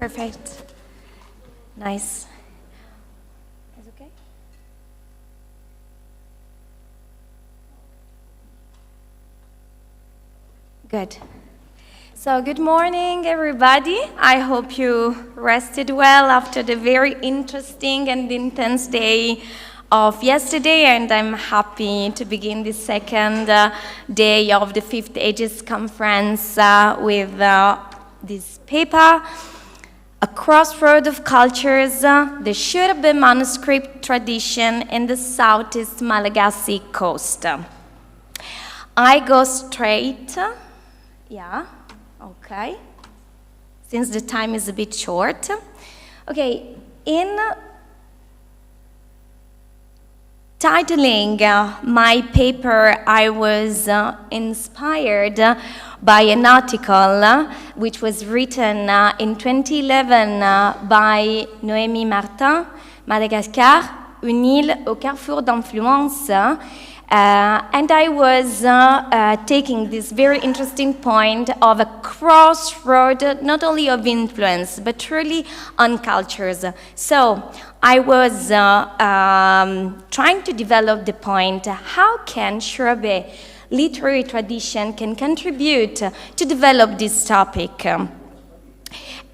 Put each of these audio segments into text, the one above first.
Perfect. Nice. Is okay? Good. So good morning, everybody. I hope you rested well after the very interesting and intense day of yesterday, and I'm happy to begin the second day of the Fifth Ages Conference with this paper, A Crossroad of Cultures, the Shurabe manuscript tradition in the Southeast Malagasy coast. I go straight, okay, since the time is a bit short. Okay, in titling my paper, I was inspired by an article which was written in 2011 by Noémie Martin, Madagascar, une île au carrefour d'influence. And I was taking this very interesting point of a crossroad, not only of influence, but truly on cultures. So I was trying to develop the point, how can Shurabe literary tradition can contribute to develop this topic?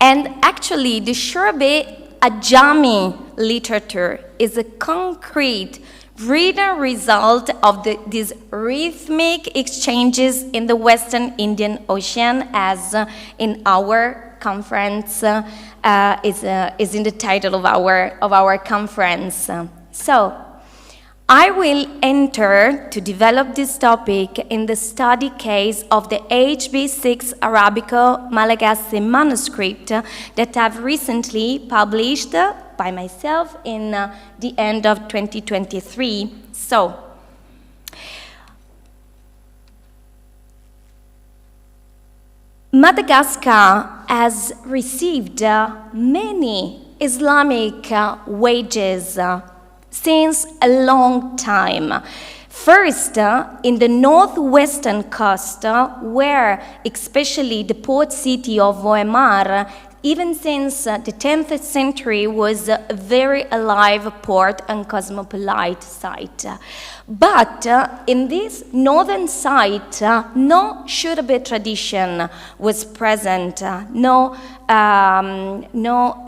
And actually, the Shurabe Ajami literature is a concrete written result of these rhythmic exchanges in the Western Indian Ocean, as in our conference is in the title of our conference. So I will enter to develop this topic in the study case of the HB6 Arabico-Malagasy manuscript that I've recently published by myself in the end of 2023. So, Madagascar has received many Islamic wages since a long time. First, in the northwestern coast, where especially the port city of Voemar, even since the 10th century, was a very alive port and cosmopolite site. But in this northern site, no Shurabe tradition was present, no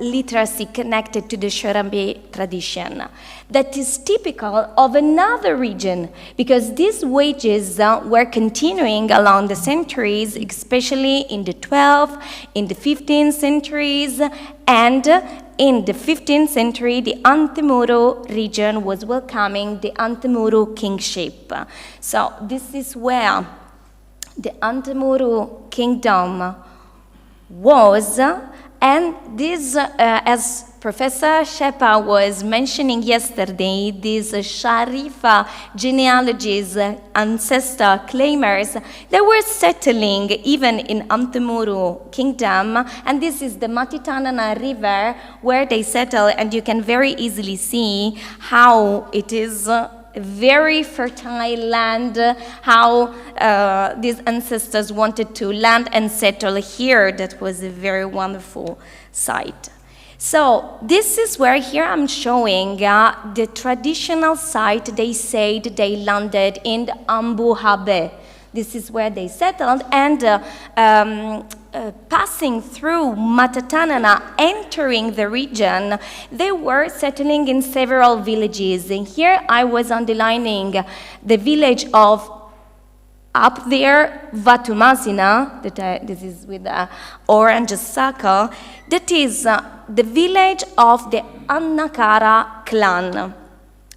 literacy connected to the Shurabe tradition. That is typical of another region, because these wages were continuing along the centuries, especially in the 12th, in the 15th centuries, and in the 15th century, the Antemuro region was welcoming the Antemuro kingship. So this is where the Antemuro kingdom was, and this, as Professor Shepa was mentioning yesterday, these Sharifa genealogies, ancestor claimers, they were settling even in Antemuro kingdom, and this is the Matitanana river where they settle, and you can very easily see how it is very fertile land, how these ancestors wanted to land and settle here. That was a very wonderful site. So this is where here I'm showing the traditional site. They said they landed in the Ambuhabe. This is where they settled, and passing through Matatanana, entering the region, they were settling in several villages. And here I was underlining the village of up there, Vatumasina, this is with the orange circle, that is the village of the Annakara clan.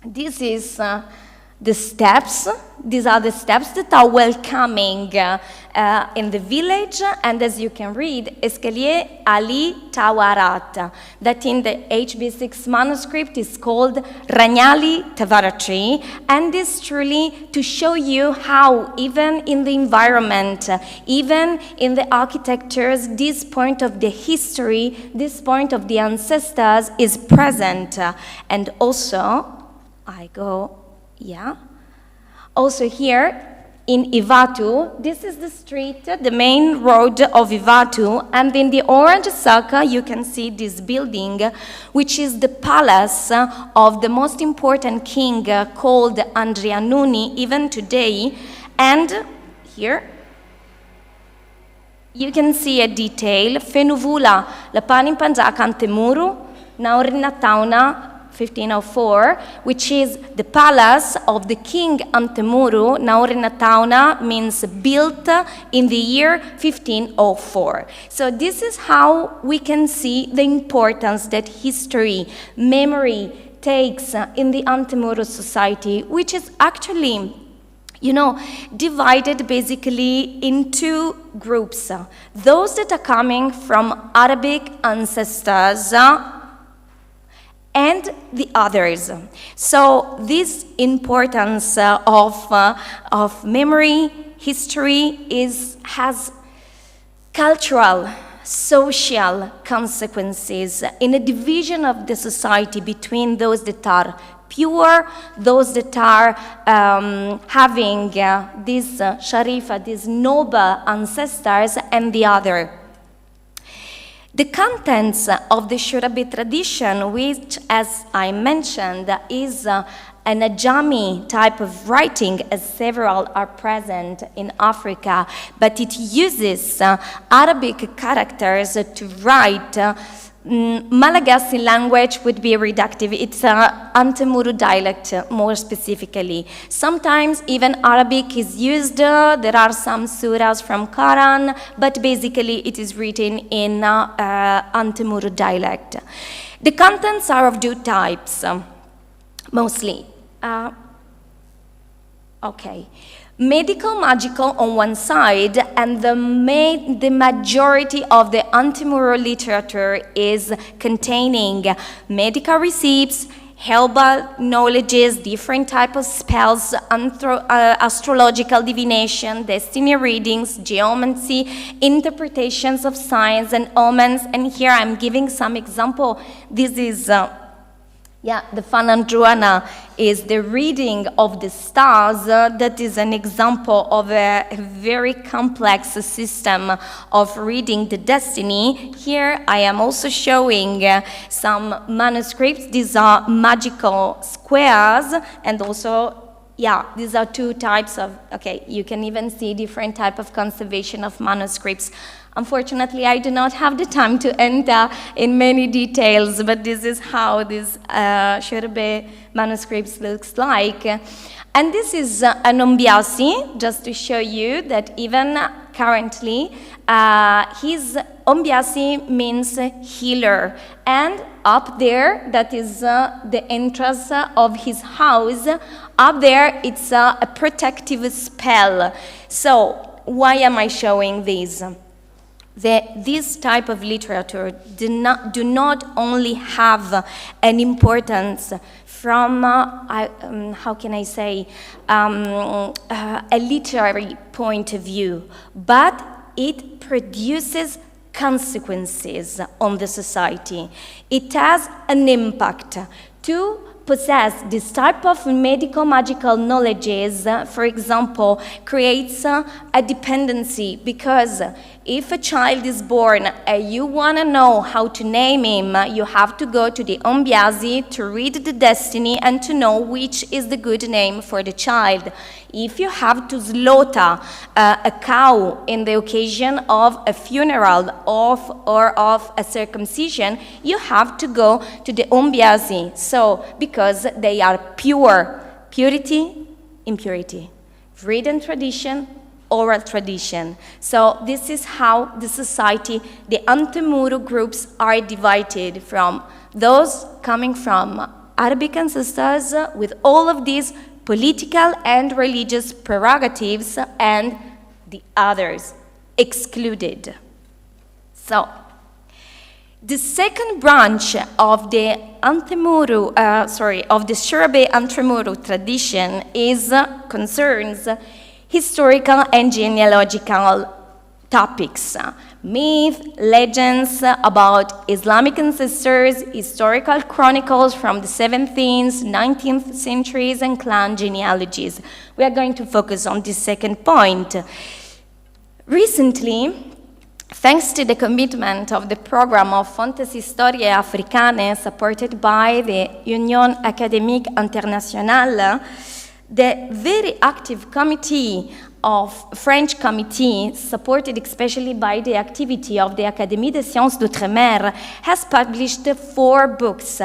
This is the steps. These are the steps that are welcoming in the village, and as you can read, Escalier Ali Tawarat, that in the HB6 manuscript is called Ragnali Tavaratri, and is truly to show you how even in the environment, even in the architectures, this point of the history, this point of the ancestors is present. And also, also here, in Ivatu. This is the street, the main road of Ivatu, and in the orange circle you can see this building, which is the palace of the most important king called Andrianuni even today. And here you can see a detail, Fenuvula, Lapanin Panjaka Antemuru, Naurina Tauna, 1504, which is the palace of the king Antemuru. Naurina Tauna means built in the year 1504. So this is how we can see the importance that history, memory takes in the Antemuru society, which is actually, you know, divided basically into groups. Those that are coming from Arabic ancestors and the others. So this importance of memory, history has cultural, social consequences in a division of the society between those that are pure, those that are having these sharifa, these noble ancestors, and the other. The contents of the Shurabi tradition, which, as I mentioned, is an Ajami type of writing, as several are present in Africa, but it uses Arabic characters to write. Malagasy language would be reductive. It's Antemuru dialect, more specifically. Sometimes even Arabic is used. There are some surahs from Quran, but basically it is written in Antemuru dialect. The contents are of two types, mostly. Medical, magical on one side, and the majority of the Antemuru literature is containing medical receipts, herbal knowledges, different types of spells, astrological divination, destiny readings, geomancy, interpretations of signs and omens. And here I'm giving some example. This is the Fanandruana is the reading of the stars. That is an example of a very complex system of reading the destiny. Here I am also showing some manuscripts. These are magical squares, and also, these are two types of, you can even see different type of conservation of manuscripts. Unfortunately, I do not have the time to enter in many details, but this is how these Shurbe manuscripts looks like. And this is an Ombiasi, just to show you that even currently, his Ombiasi means healer. And up there, that is the entrance of his house. Up there, it's a protective spell. So, why am I showing this? This type of literature do not only have an importance from, how can I say, a literary point of view, but it produces consequences on the society. It has an impact. To possess this type of medical magical knowledges, for example, creates a dependency, because if a child is born and you want to know how to name him, you have to go to the Ombiasi to read the destiny and to know which is the good name for the child. If you have to slaughter a cow in the occasion of a funeral or of a circumcision, you have to go to the Ombiasi. So, because they are pure, purity, impurity, written tradition, oral tradition. So this is how the society, the Antemuru groups are divided from those coming from Arabic ancestors with all of these political and religious prerogatives, and the others excluded. So, the second branch of the Antemuru, of the Shurabe Antemuru tradition concerns historical and genealogical topics: myth, legends about Islamic ancestors, historical chronicles from the 17th, 19th centuries, and clan genealogies. We are going to focus on this second point. Recently, thanks to the commitment of the program of Fontes Historiae Africanes supported by the Union Académique Internationale, the very active French committee, supported especially by the activity of the Académie des Sciences d'Outre-mer, has published 4 books.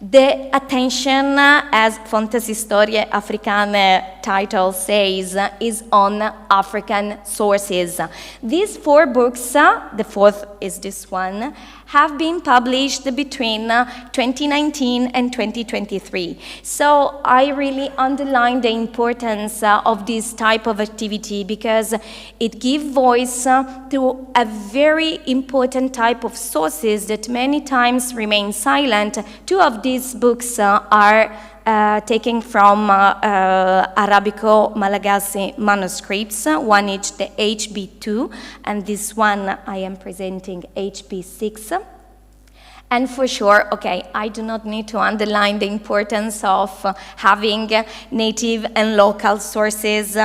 The attention, as Fontes Historiae Africanes title says, is on African sources. These 4 books, the 4th is this one, have been published between 2019 and 2023. So I really underline the importance of this type of activity because it gives voice to a very important type of sources that many times remain silent. 2 of these books are taken from Arabico-Malagasy manuscripts. One is the HB2, and this one I am presenting HB6. And for sure, okay, I do not need to underline the importance of having native and local sources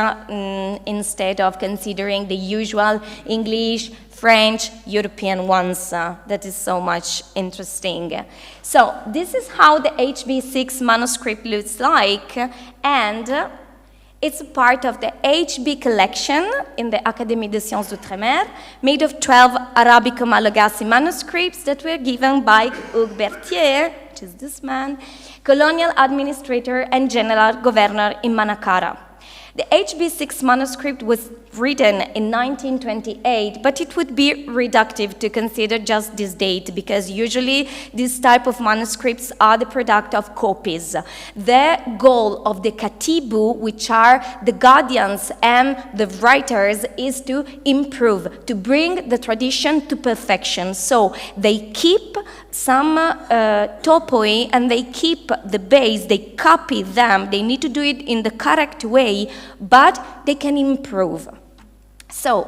instead of considering the usual English, French, European ones. That is so much interesting. So this is how the HB6 manuscript looks like, and it's part of the HB collection in the Académie des Sciences d'Outre-mer, made of 12 Arabico-Malagasy manuscripts that were given by Hugues Berthier, which is this man, colonial administrator and general governor in Manakara. The HB6 manuscript was written in 1928, but it would be reductive to consider just this date because usually these type of manuscripts are the product of copies. The goal of the Katibu, which are the guardians and the writers, is to improve, to bring the tradition to perfection. So they keep some topoi and they keep the base, they copy them, they need to do it in the correct way, but they can improve. So,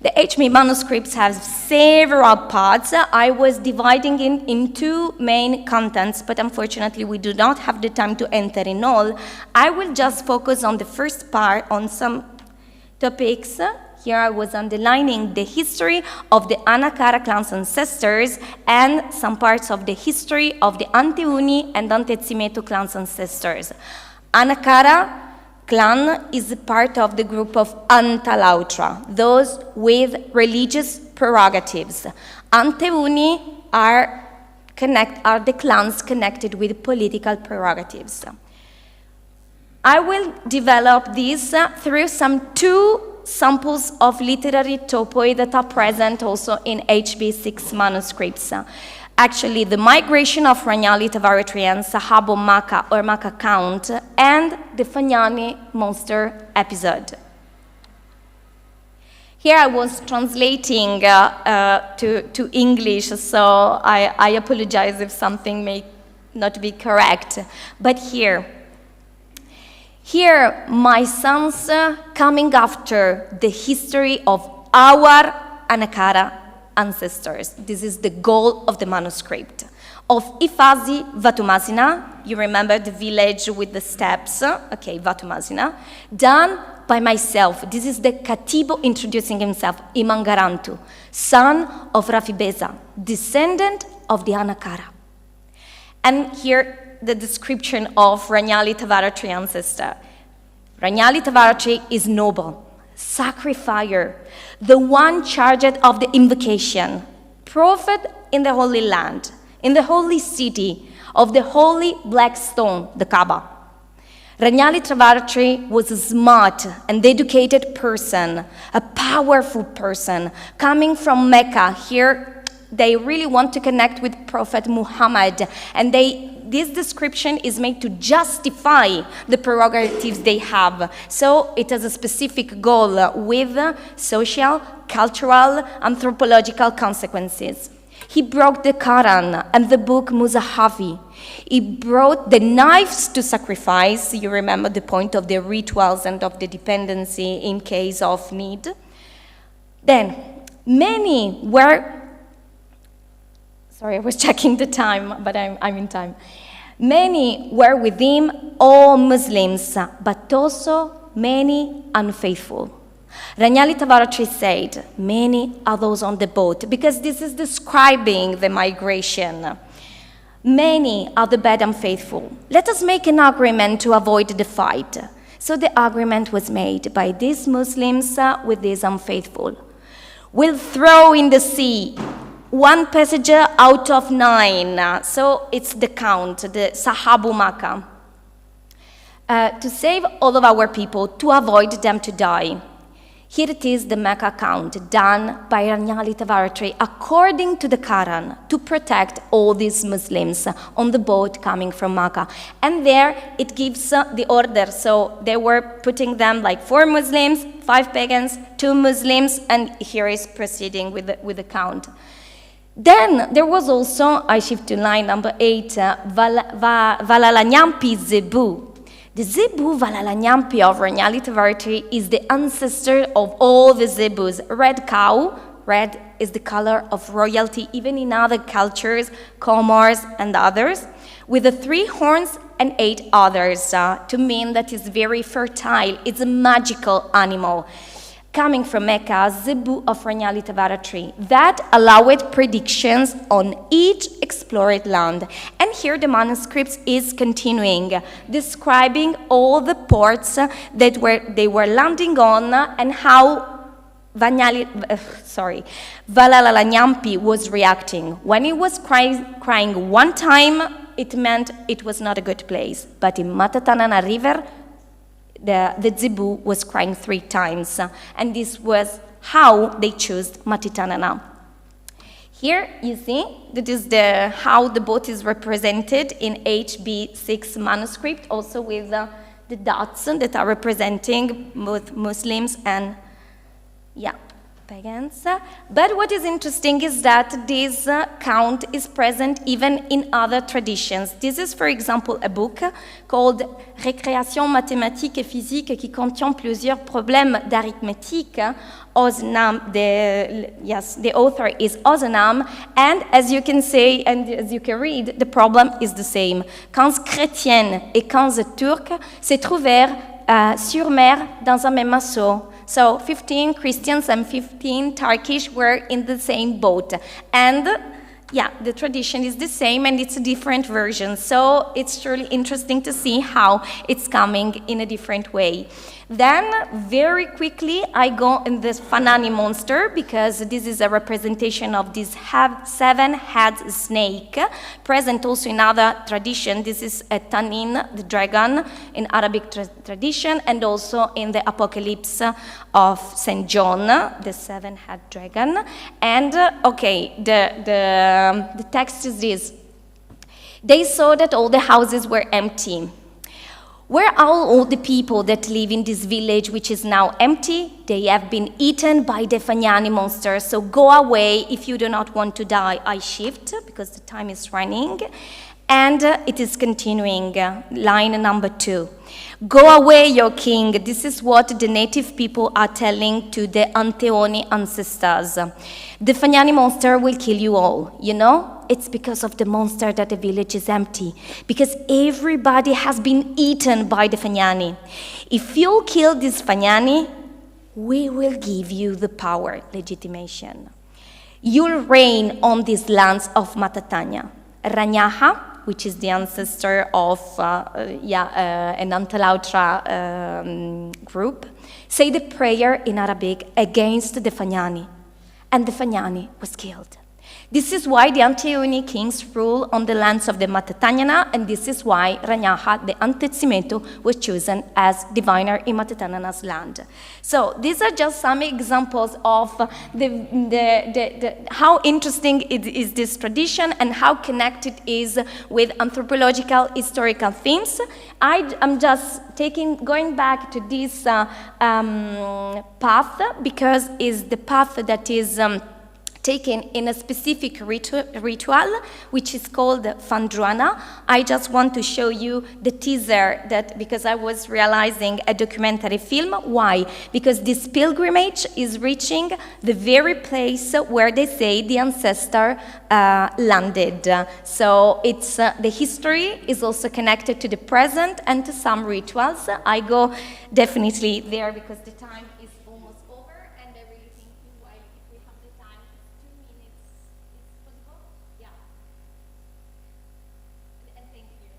the HB manuscripts have several parts. I was dividing it in 2 main contents, but unfortunately we do not have the time to enter in all. I will just focus on the first part, on some topics. Here I was underlining the history of the Anakara clan's ancestors and some parts of the history of the Anteuni and Antetsimeto clan's ancestors. Anakara clan is a part of the group of Antalautra, those with religious prerogatives. Anteuni are the clans connected with political prerogatives. I will develop this through some 2 samples of literary topoi that are present also in HB6 manuscripts. Actually, the migration of Ragnali Tavarotrians, Sahabo Maka or Maka Count, and the Fagnani monster episode. Here I was translating to English, so I apologize if something may not be correct. But here my sons coming after the history of our Anakara ancestors. This is the goal of the manuscript. Of Ifazi Vatumasina, you remember the village with the steps, okay, Vatumasina, done by myself. This is the Katibo introducing himself, Imangarantu, son of Rafibeza, descendant of the Anakara. And here the description of Ragnali Tavaratri ancestor. Ragnali Tavaratri is noble, sacrificer, the one charged of the invocation, prophet in the Holy Land, in the holy city of the holy black stone, the Kaaba. Ragnali Tavaratri was a smart and educated person, a powerful person, coming from Mecca. Here, they really want to connect with Prophet Muhammad, and this description is made to justify the prerogatives they have. So it has a specific goal with social, cultural, anthropological consequences. He broke the Quran and the book Muzahafi. He brought the knives to sacrifice. You remember the point of the rituals and of the dependency in case of need. Then, Many were, sorry, I was checking the time, but I'm in time. Many were with him, all Muslims, but also many unfaithful. Ragnali Tavaratri said, many are those on the boat, because this is describing the migration. Many are the bad and faithful. Let us make an agreement to avoid the fight. So the agreement was made by these Muslims with these unfaithful. We'll throw in the sea 1 passenger out of 9. So it's the count, the Sahabu Makkah. To save all of our people, to avoid them to die. Here it is, the Mecca count, done by Ragnali Tavaratri according to the Quran, to protect all these Muslims on the boat coming from Mecca. And there it gives the order. So they were putting them like 4 Muslims, 5 pagans, 2 Muslims, and here is proceeding with the count. Then there was also, I shift to line number 8, Valalanyampi Zebu. The Zebu Valalanyampi of Ragnali Tavaratri is the ancestor of all the Zebus. Red cow, red is the color of royalty, even in other cultures, Comores and others, with the 3 horns and 8 others, to mean that it's very fertile. It's a magical animal. Coming from Mecca, Zebu of Ragnali Tavaratri, that allowed predictions on each explored land. And here the manuscript is continuing, describing all the ports that they were landing on and how Valalanyampi was reacting. When he was crying 1 time, it meant it was not a good place. But in Matatanana River, the Zebu was crying 3 times, and this was how they chose Matitanana. Here you see that is how the boat is represented in HB6 manuscript, also with the dots that are representing both Muslims and pagans. But what is interesting is that this count is present even in other traditions. This is, for example, a book called Récréation mathématique et physique qui contient plusieurs problèmes d'arithmétique. The author is Ozanam, and as you can say and as you can read, the problem is the same. 15 chrétiennes et 15 turcs se trouvèrent sur mer dans un même assaut. So 15 Christians and 15 Turkish were in the same boat. And the tradition is the same and it's a different version. So it's truly interesting to see how it's coming in a different way. Then, very quickly, I go in this Fanani monster, because this is a representation of this 7-head snake, present also in other tradition. This is a Tanin, the dragon, in Arabic tradition, and also in the Apocalypse of St. John, the 7-head dragon. And, the text is this. They saw that all the houses were empty. Where are all the people that live in this village which is now empty? They have been eaten by the Fagnani monster, so go away if you do not want to die. I shift because the time is running. And it is continuing, line number 2. Go away, your king. This is what the native people are telling to the Anteoni ancestors. The Fagnani monster will kill you all, you know? It's because of the monster that the village is empty. Because everybody has been eaten by the Fagnani. If you kill this Fagnani, we will give you the power, legitimation. You'll reign on these lands of Matatanya. Ranyaha, which is the ancestor of an Antalautra group, say the prayer in Arabic against the Fagnani. And the Fagnani was killed. This is why the Anteoni kings rule on the lands of the Matatanyana, and this is why Ranyaha, the Antezimeto, was chosen as diviner in Matatanana's land. So these are just some examples of how interesting it is this tradition and how connected it is with anthropological historical themes. I am just going back to this path because it's the path that is taken in a specific ritual, which is called Fandruana. I just want to show you the teaser that, because I was realizing a documentary film. Why? Because this pilgrimage is reaching the very place where they say the ancestor landed. So it's the history is also connected to the present and to some rituals. I go definitely there because the time is almost over, and I really think if we have the time, 2 minutes is possible. Yeah. And thank you.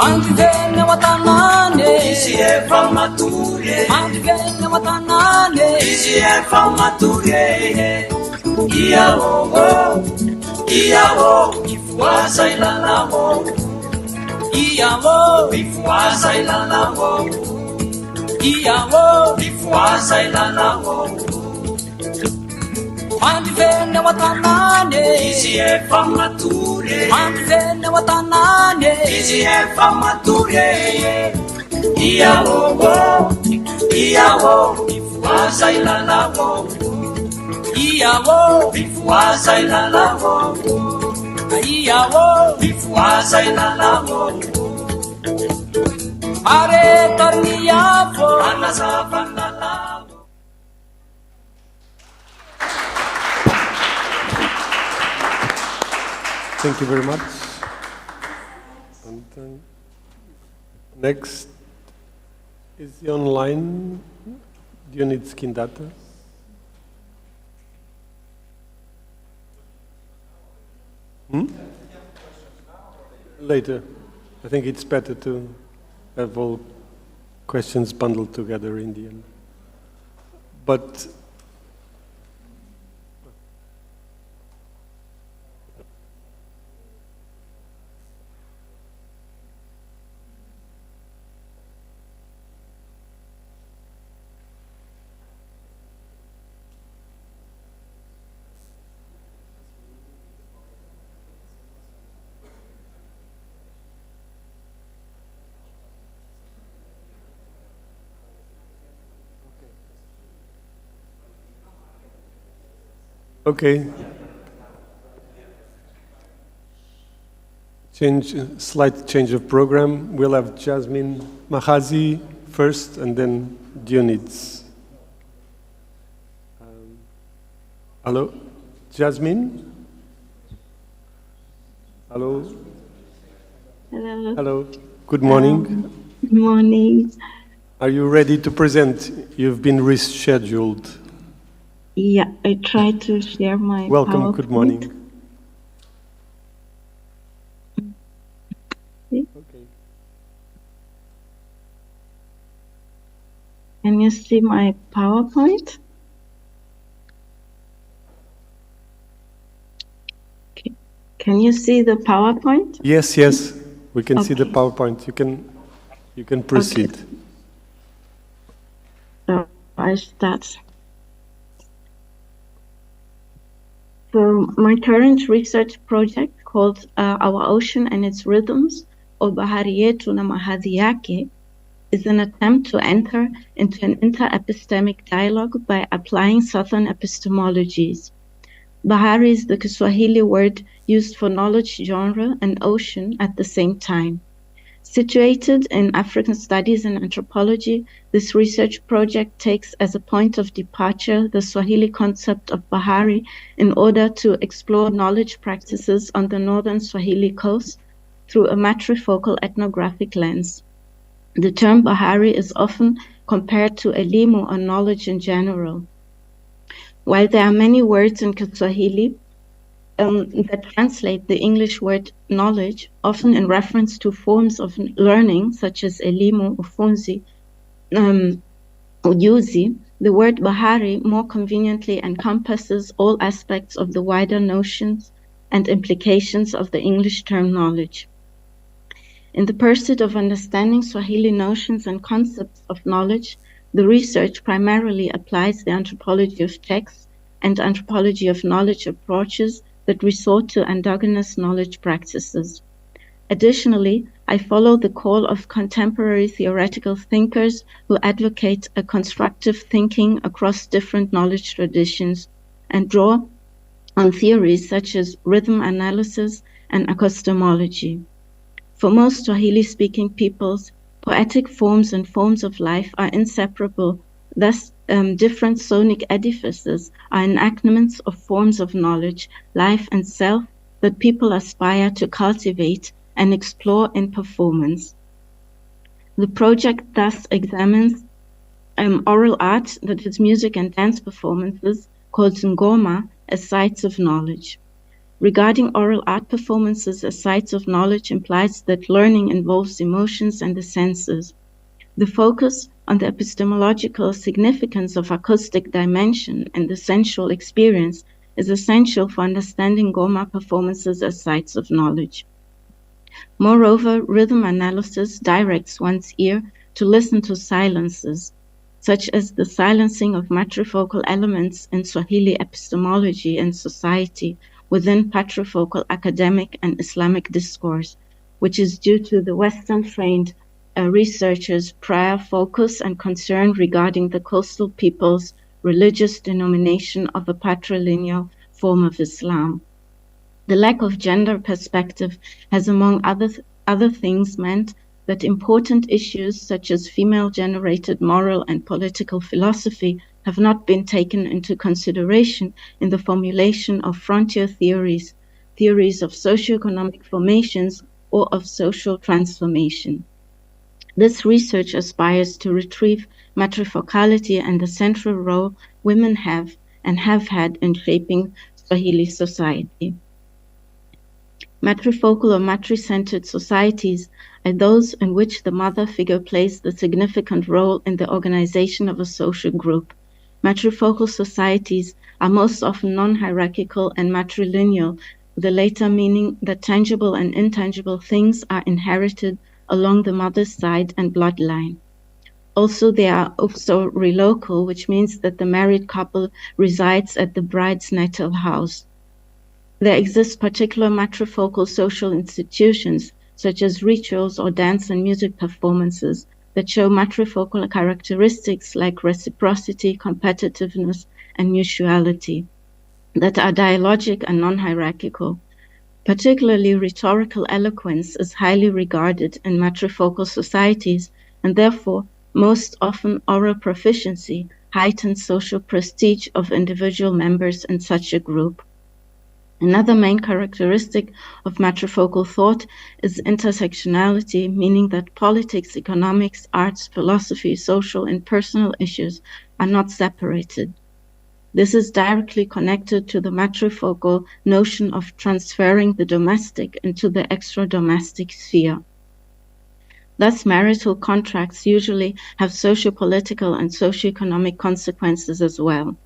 Mandivene watanane, isi e famature. Mandivene watanane, isi e famature. Iyawo, ifuasa ilalamo. Iyawo, ifuasa ilalamo. Iyawo, ifuasa ilalamo. Mandivene watanane, isi e famature. Mandivene watanane, isi e famature. Iyawo, ifuasa ilalamo. Iyawo, ifuasa ilalamo. Iyawo, ifuasa ilalamo. Are torniyafo, anasafandalamo. Thank you very much. And next is the online. Do you need skin data? Later. I think it's better to have all questions bundled together in the end. But okay. Slight change of program. We'll have Jasmine Mahazi first, and then Dionids. Hello, Jasmine. Hello. Hello. Hello. Good morning. Good morning. Are you ready to present? You've been rescheduled. Yeah, I tried to share my Welcome. PowerPoint. Good morning. Okay. Can you see my PowerPoint? Okay. Can you see the PowerPoint? Yes, yes. We can see the Okay. PowerPoint. You can proceed. Okay. So I start. For my current research project called Our Ocean and Its Rhythms, or Bahari Yetu na Mahadhi Yake, is an attempt to enter into an inter-epistemic dialogue by applying Southern epistemologies. Bahari is the Kiswahili word used for knowledge genre and ocean at the same time. Situated in African Studies and Anthropology, this research project takes as a point of departure the Swahili concept of Bahari in order to explore knowledge practices on the northern Swahili coast through a matrifocal ethnographic lens. The term Bahari is often compared to elimu or knowledge in general. While there are many words in Kiswahili that translate the English word knowledge, often in reference to forms of learning such as elimu, ufunzi, ujuzi, the word Bahari more conveniently encompasses all aspects of the wider notions and implications of the English term knowledge. In the pursuit of understanding Swahili notions and concepts of knowledge, the research primarily applies the anthropology of texts and anthropology of knowledge approaches that resort to endogenous knowledge practices. Additionally, I follow the call of contemporary theoretical thinkers who advocate a constructive thinking across different knowledge traditions and draw on theories such as rhythm analysis and acoustomology. For most Swahili-speaking peoples, poetic forms and forms of life are inseparable. Thus, different sonic edifices are enactments of forms of knowledge, life, and self that people aspire to cultivate and explore in performance. The project thus examines oral art, that is music and dance performances, called ngoma, as sites of knowledge. Regarding oral art performances as sites of knowledge implies that learning involves emotions and the senses. The focus on the epistemological significance of acoustic dimension and the sensual experience is essential for understanding ngoma performances as sites of knowledge. Moreover, rhythm analysis directs one's ear to listen to silences, such as the silencing of matrifocal elements in Swahili epistemology and society within patrifocal academic and Islamic discourse, which is due to the Western-trained researchers' prior focus and concern regarding the coastal people's religious denomination of a patrilineal form of Islam. The lack of gender perspective has, among other things, meant that important issues such as female-generated moral and political philosophy have not been taken into consideration in the formulation of frontier theories, theories of socioeconomic formations, or of social transformation. This research aspires to retrieve matrifocality and the central role women have and have had in shaping Swahili society. Matrifocal or matri-centered societies are those in which the mother figure plays the significant role in the organization of a social group. Matrifocal societies are most often non-hierarchical and matrilineal, the latter meaning that tangible and intangible things are inherited along the mother's side and bloodline. Also, they are also relocal, which means that the married couple resides at the bride's natal house. There exist particular matrifocal social institutions, such as rituals or dance and music performances, that show matrifocal characteristics like reciprocity, competitiveness, and mutuality, that are dialogic and non-hierarchical. Particularly rhetorical eloquence is highly regarded in matrifocal societies, and therefore most often oral proficiency heightens social prestige of individual members in such a group. Another main characteristic of matrifocal thought is intersectionality, meaning that politics, economics, arts, philosophy, social, and personal issues are not separated. This is directly connected to the matrifocal notion of transferring the domestic into the extra-domestic sphere. Thus, marital contracts usually have socio-political and socio-economic consequences as well.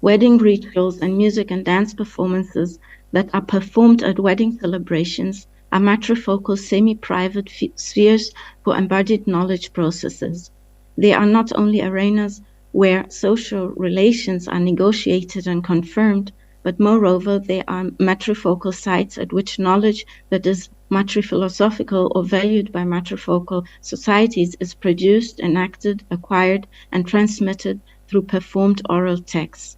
Wedding rituals and music and dance performances that are performed at wedding celebrations are matrifocal semi-private spheres for embodied knowledge processes. They are not only arenas where social relations are negotiated and confirmed, but moreover, they are matrifocal sites at which knowledge that is matriphilosophical or valued by matrifocal societies, is produced, enacted, acquired, and transmitted through performed oral texts.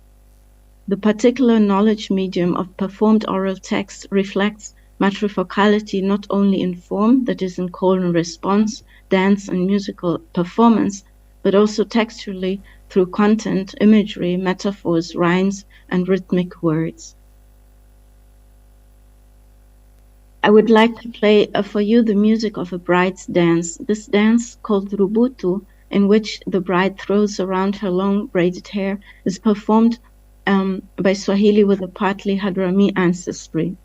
The particular knowledge medium of performed oral text reflects matrifocality not only in form, that is in call and response, dance and musical performance, but also textually through content, imagery, metaphors, rhymes, and rhythmic words. I would like to play for you the music of a bride's dance. This dance, called rubutu, in which the bride throws around her long braided hair, is performed by Swahili with a partly Hadrami ancestry.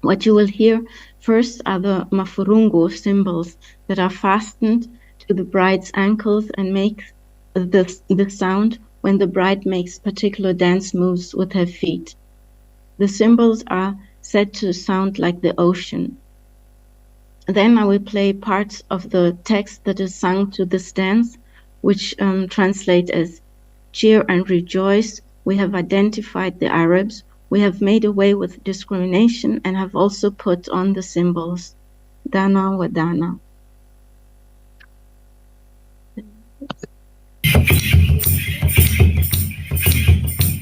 What you will hear first are the mafurungu cymbals that are fastened to the bride's ankles and make the sound when the bride makes particular dance moves with her feet. The cymbals are said to sound like the ocean. Then I will play parts of the text that is sung to this dance, which translate as cheer and rejoice. We have identified the Arabs. We have made away with discrimination and have also put on the symbols. Dana wa Dana.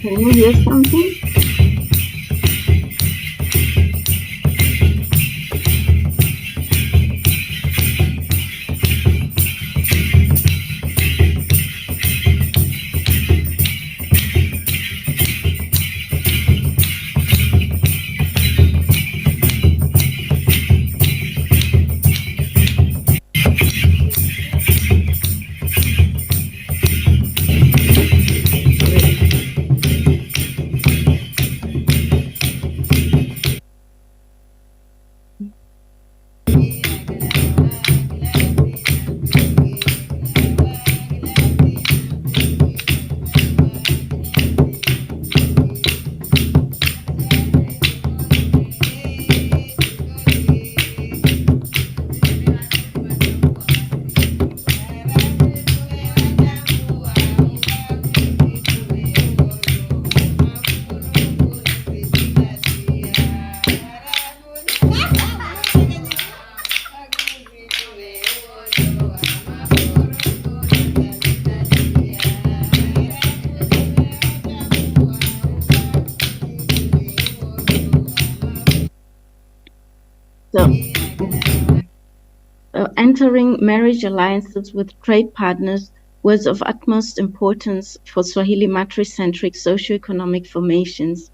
Can you hear something? Entering marriage alliances with trade partners was of utmost importance for Swahili matri-centric socio-economic formations.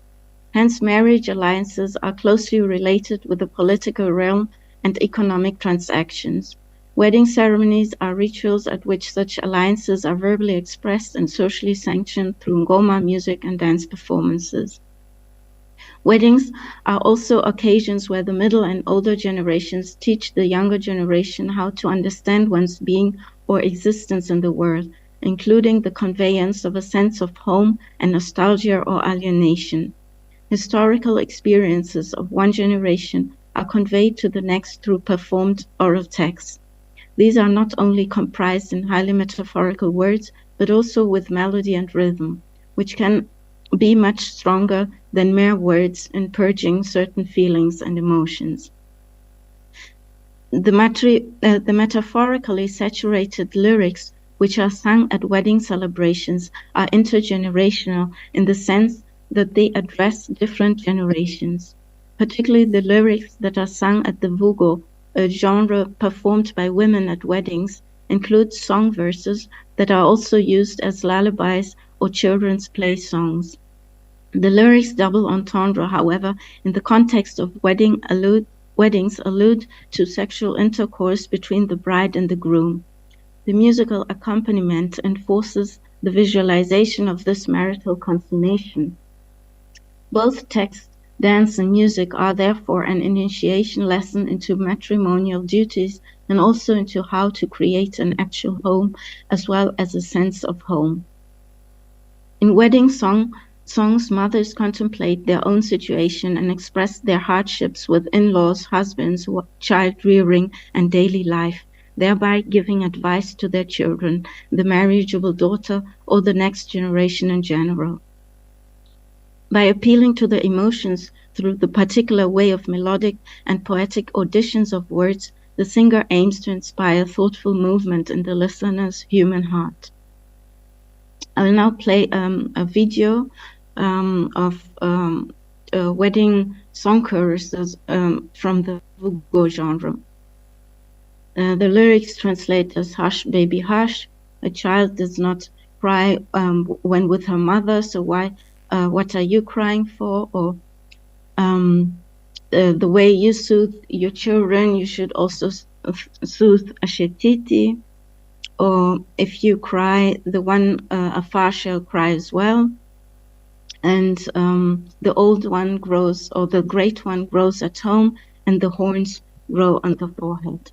Hence, marriage alliances are closely related with the political realm and economic transactions. Wedding ceremonies are rituals at which such alliances are verbally expressed and socially sanctioned through ngoma, music, and dance performances. Weddings are also occasions where the middle and older generations teach the younger generation how to understand one's being or existence in the world, including the conveyance of a sense of home and nostalgia or alienation. Historical experiences of one generation are conveyed to the next through performed oral texts. These are not only comprised in highly metaphorical words, but also with melody and rhythm, which can be much stronger than mere words in purging certain feelings and emotions. The metaphorically saturated lyrics which are sung at wedding celebrations are intergenerational in the sense that they address different generations. Particularly the lyrics that are sung at the vugo, a genre performed by women at weddings, include song verses that are also used as lullabies or children's play songs. The lyrics double entendre, however, in the context of weddings allude to sexual intercourse between the bride and the groom. The musical accompaniment enforces the visualization of this marital consummation. Both text, dance, and music are therefore an initiation lesson into matrimonial duties and also into how to create an actual home as well as a sense of home. In wedding songs, mothers contemplate their own situation and express their hardships with in-laws, husbands, child rearing, and daily life, thereby giving advice to their children, the marriageable daughter, or the next generation in general. By appealing to the emotions through the particular way of melodic and poetic auditions of words, the singer aims to inspire thoughtful movement in the listener's human heart. I will now play a video of wedding song choruses from the Vugo genre. The lyrics translate as "Hush, baby, hush. A child does not cry when with her mother, so why? What are you crying for?" Or the way you soothe your children, you should also soothe Ashetiti. Or if you cry, the one afar shall cry as well. And the old one grows, or the great one grows at home, and the horns grow on the forehead.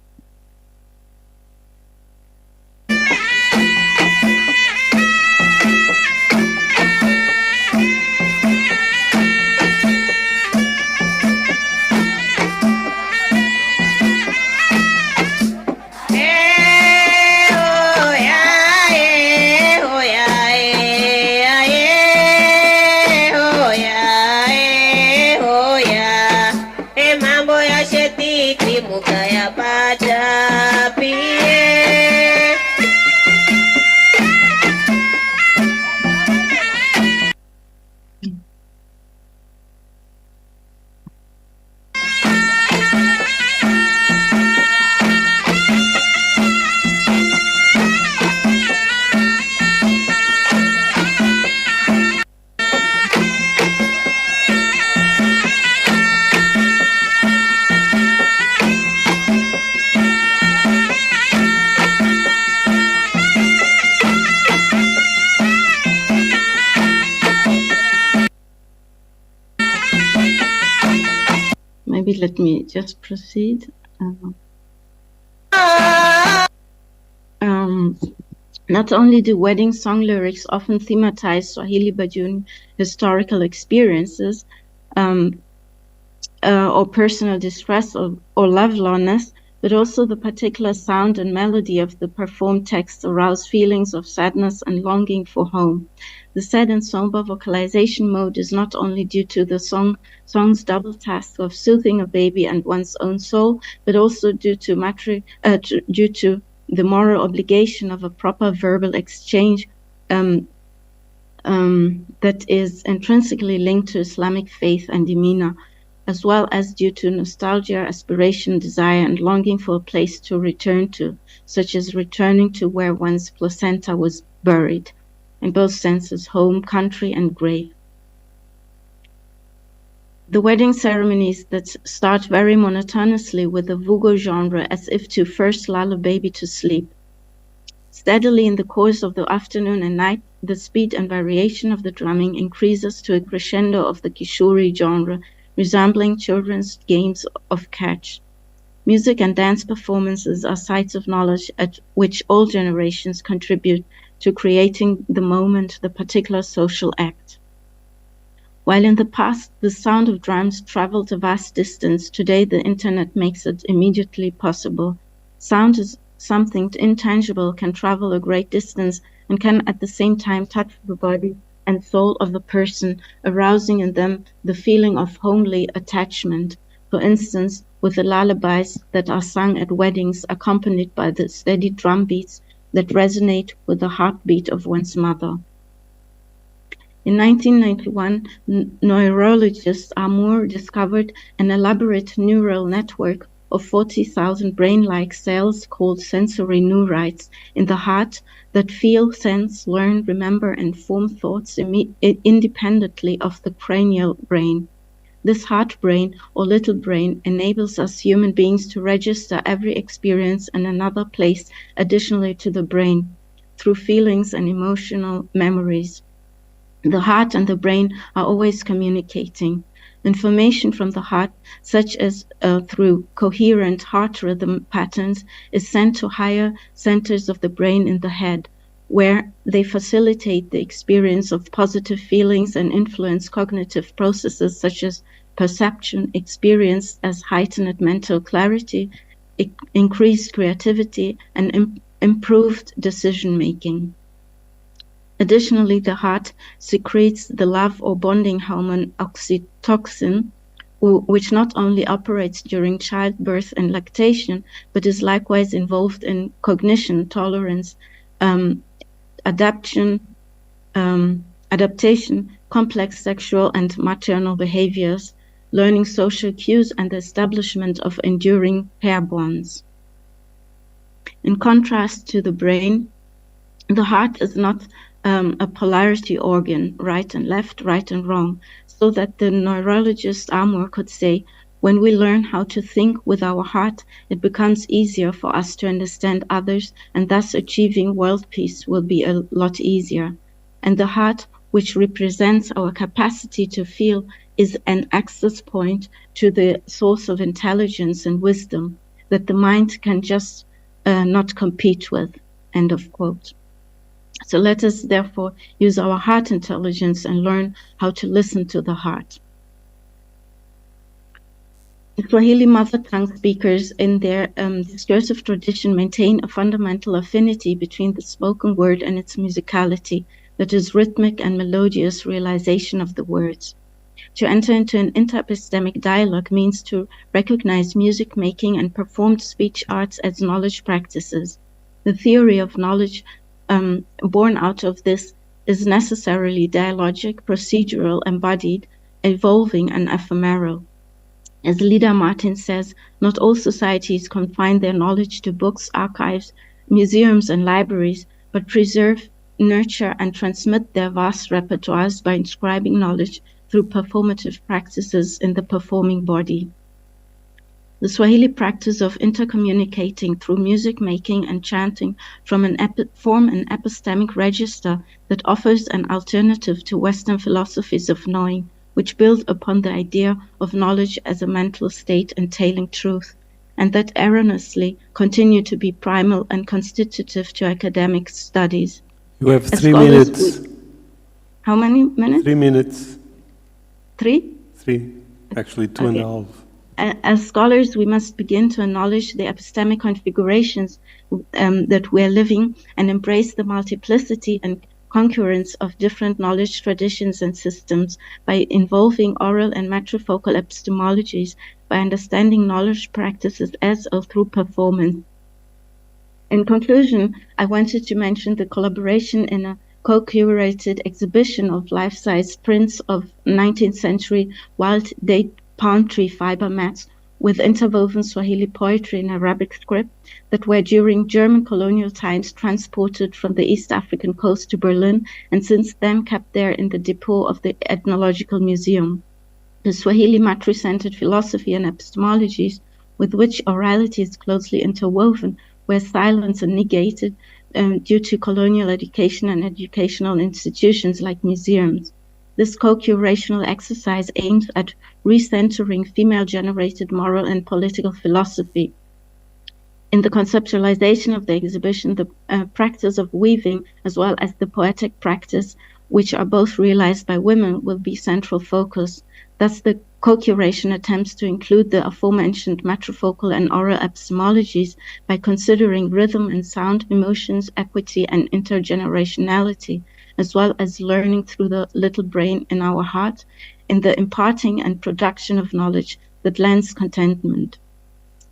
Maybe let me just proceed. Not only do wedding song lyrics often thematize Swahili Bajuni historical experiences or personal distress or lovelessness, but also the particular sound and melody of the performed text arouse feelings of sadness and longing for home. The sad and somber vocalization mode is not only due to the song's double task of soothing a baby and one's own soul, but also due to the moral obligation of a proper verbal exchange that is intrinsically linked to Islamic faith and demeanor, as well as due to nostalgia, aspiration, desire, and longing for a place to return to, such as returning to where one's placenta was buried, in both senses, home, country, and grave. The wedding ceremonies that start very monotonously with the Vugo genre as if to first lull a baby to sleep. Steadily in the course of the afternoon and night, the speed and variation of the drumming increases to a crescendo of the Kishuri genre, resembling children's games of catch. Music and dance performances are sites of knowledge at which all generations contribute to creating the moment, the particular social act. While in the past the sound of drums traveled a vast distance, today the internet makes it immediately possible. Sound is something intangible, can travel a great distance, and can at the same time touch the body and soul of the person, arousing in them the feeling of homely attachment. For instance, with the lullabies that are sung at weddings, accompanied by the steady drum beats that resonate with the heartbeat of one's mother. In 1991, neurologist Amour discovered an elaborate neural network of 40,000 brain-like cells called sensory neurites in the heart that feel, sense, learn, remember, and form thoughts independently of the cranial brain. This heart brain or little brain enables us human beings to register every experience in another place additionally to the brain through feelings and emotional memories. The heart and the brain are always communicating. Information from the heart, such as through coherent heart rhythm patterns, is sent to higher centers of the brain in the head, where they facilitate the experience of positive feelings and influence cognitive processes such as perception, experience as heightened mental clarity, increased creativity, and improved decision-making. Additionally, the heart secretes the love or bonding hormone oxytocin, which not only operates during childbirth and lactation, but is likewise involved in cognition, tolerance, adaptation, complex sexual and maternal behaviors, learning social cues, and the establishment of enduring pair bonds. In contrast to the brain, the heart is not a polarity organ, right and left, right and wrong, so that the neurologist Amor could say, when we learn how to think with our heart, it becomes easier for us to understand others, and thus achieving world peace will be a lot easier. And the heart, which represents our capacity to feel, is an access point to the source of intelligence and wisdom that the mind can just not compete with. End of quote. So let us therefore use our heart intelligence and learn how to listen to the heart. The Swahili mother tongue speakers in their discursive tradition maintain a fundamental affinity between the spoken word and its musicality, that is rhythmic and melodious realization of the words. To enter into an interepistemic dialogue means to recognize music making and performed speech arts as knowledge practices. The theory of knowledge born out of this is necessarily dialogic, procedural, embodied, evolving, and ephemeral. As Lida Martin says, not all societies confine their knowledge to books, archives, museums, and libraries, but preserve, nurture, and transmit their vast repertoires by inscribing knowledge through performative practices in the performing body. The Swahili practice of intercommunicating through music making and chanting form an epistemic register that offers an alternative to Western philosophies of knowing, which build upon the idea of knowledge as a mental state entailing truth, and that erroneously continue to be primal and constitutive to academic studies. You have 3 minutes. How many minutes? 3 minutes. 3? 3. Actually, 2.5. As scholars, we must begin to acknowledge the epistemic configurations that we are living and embrace the multiplicity and concurrence of different knowledge traditions and systems by involving oral and matrifocal epistemologies, by understanding knowledge practices as or through performance. In conclusion, I wanted to mention the collaboration in a co-curated exhibition of life-size prints of 19th century wild date palm tree fiber mats with interwoven Swahili poetry in Arabic script that were during German colonial times transported from the East African coast to Berlin and since then kept there in the depot of the Ethnological Museum. The Swahili matri-centered philosophy and epistemologies with which orality is closely interwoven were silenced and negated due to colonial education and educational institutions like museums. This co-curational exercise aims at recentering female-generated moral and political philosophy. In the conceptualization of the exhibition, the practice of weaving as well as the poetic practice, which are both realized by women, will be central focus. Thus, the co-curation attempts to include the aforementioned matrifocal and oral epistemologies by considering rhythm and sound, emotions, equity, and intergenerationality, as well as learning through the little brain in our heart, in the imparting and production of knowledge that lends contentment,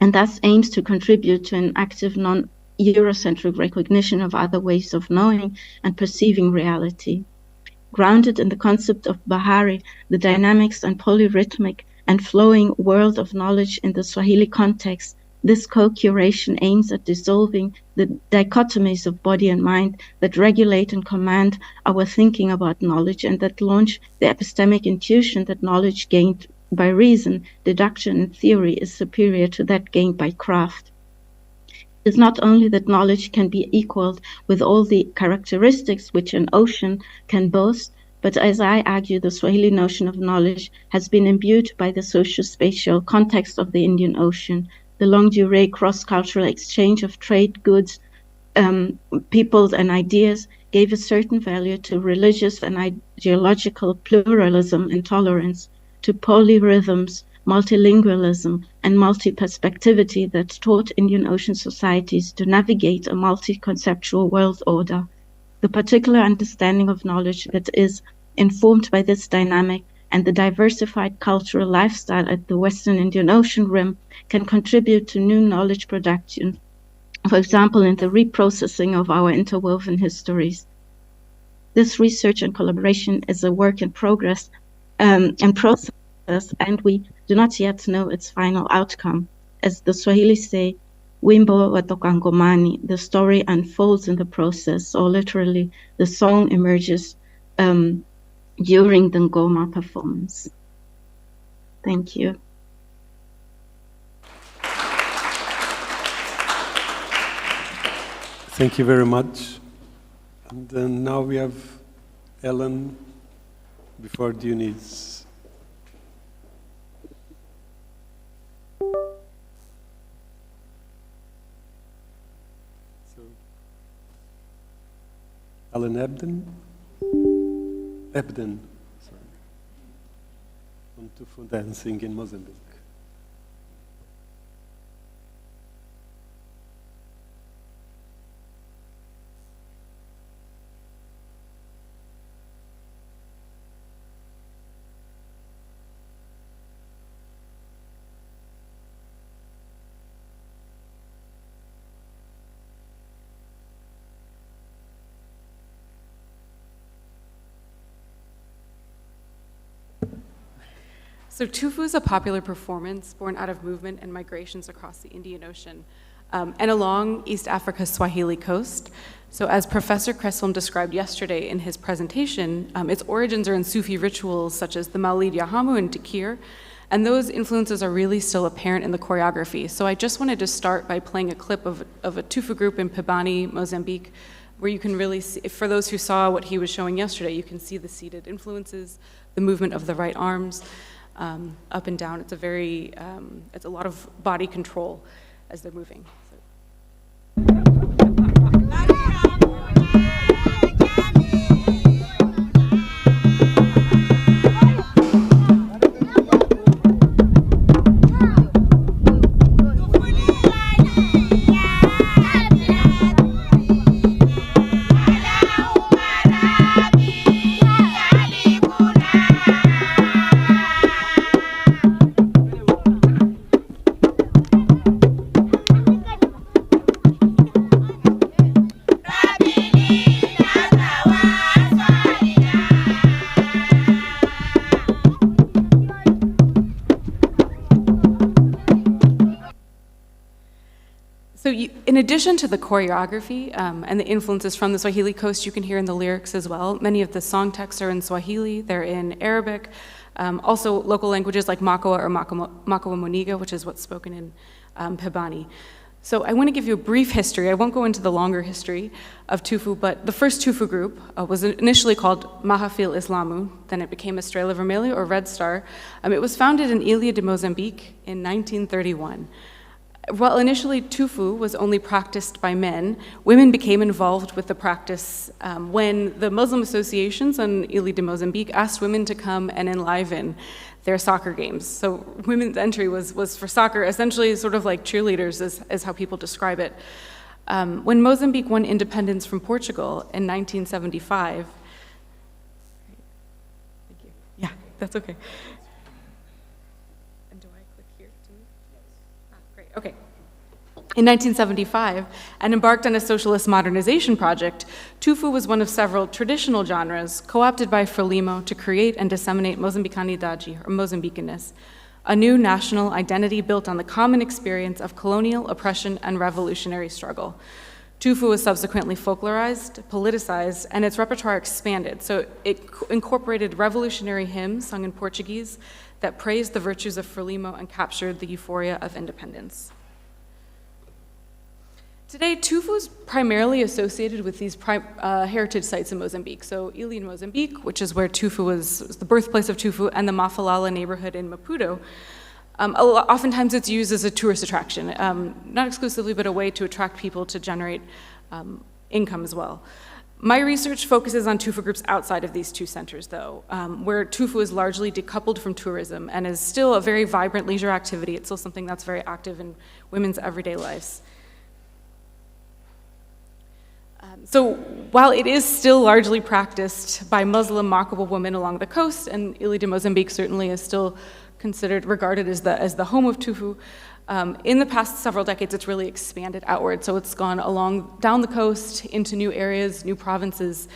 and thus aims to contribute to an active non-Eurocentric recognition of other ways of knowing and perceiving reality. Grounded in the concept of Bahari, the dynamics and polyrhythmic and flowing world of knowledge in the Swahili context, this co-curation aims at dissolving the dichotomies of body and mind that regulate and command our thinking about knowledge and that launch the epistemic intuition that knowledge gained by reason, deduction, and theory is superior to that gained by craft. It is not only that knowledge can be equaled with all the characteristics which an ocean can boast, but as I argue, the Swahili notion of knowledge has been imbued by the socio-spatial context of the Indian Ocean. The longue durée cross-cultural exchange of trade, goods, peoples, and ideas gave a certain value to religious and ideological pluralism and tolerance, to polyrhythms, multilingualism, and multi-perspectivity that taught Indian Ocean societies to navigate a multi-conceptual world order. the particular understanding of knowledge that is informed by this dynamic and the diversified cultural lifestyle at the Western Indian Ocean rim can contribute to new knowledge production, for example, in the reprocessing of our interwoven histories. This research and collaboration is a work in progress and process, and we do not yet know its final outcome. As the Swahili say, Wimbo watoka ngomani, the story unfolds in the process, or literally, the song emerges during the ngoma performance. Thank you. Thank you very much. And then now we have Ellen before Dionys. So, Ellen Ebden, sorry, on Tufu dancing in Mozambique. So Tufu is a popular performance born out of movement and migrations across the Indian Ocean and along East Africa's Swahili coast. So as Professor Creswell described yesterday in his presentation, its origins are in Sufi rituals such as the Maulid Yahamu and Tikir, and those influences are really still apparent in the choreography. So I just wanted to start by playing a clip of a Tufu group in Pebani, Mozambique, where you can really see, for those who saw what he was showing yesterday, you can see the seated influences, the movement of the right arms, up and down. It's a lot of body control as they're moving. In addition to the choreography and the influences from the Swahili coast, you can hear in the lyrics as well. Many of the song texts are in Swahili, they're in Arabic, also local languages like Makawa or Makawa Muniga, which is what's spoken in Pebani. So I want to give you a brief history. I won't go into the longer history of Tufu, but the first Tufu group was initially called Mahafil Islamu, then it became Estrela Vermelha or Red Star. It was founded in Ilha de Mozambique in 1931. While initially Tufu was only practiced by men, women became involved with the practice when the Muslim associations on Ilha de Mozambique asked women to come and enliven their soccer games. So women's entry was for soccer, essentially sort of like cheerleaders is how people describe it. When Mozambique won independence from Portugal in 1975, thank you. Yeah, that's okay. Okay. In 1975, and embarked on a socialist modernization project, Tufu was one of several traditional genres co-opted by Frelimo to create and disseminate Mozambicanidade, or Mozambicaness, a new national identity built on the common experience of colonial oppression and revolutionary struggle. Tufu was subsequently folklorized, politicized, and its repertoire expanded, so it incorporated revolutionary hymns sung in Portuguese that praised the virtues of Frelimo and captured the euphoria of independence. Today, Tufu is primarily associated with these heritage sites in Mozambique. So Ilha in Mozambique, which is where Tufu was the birthplace of Tufu, and the Mafalala neighborhood in Maputo. Oftentimes it's used as a tourist attraction, not exclusively, but a way to attract people to generate income as well. My research focuses on Tufu groups outside of these two centers, though, where Tufu is largely decoupled from tourism and is still a very vibrant leisure activity. It's still something that's very active in women's everyday lives. So while it is still largely practiced by Muslim Makaba women along the coast, and Ilha de Mozambique certainly is still regarded as the home of tufu, in the past several decades it's really expanded outward. So it's gone down the coast into new areas, new provinces.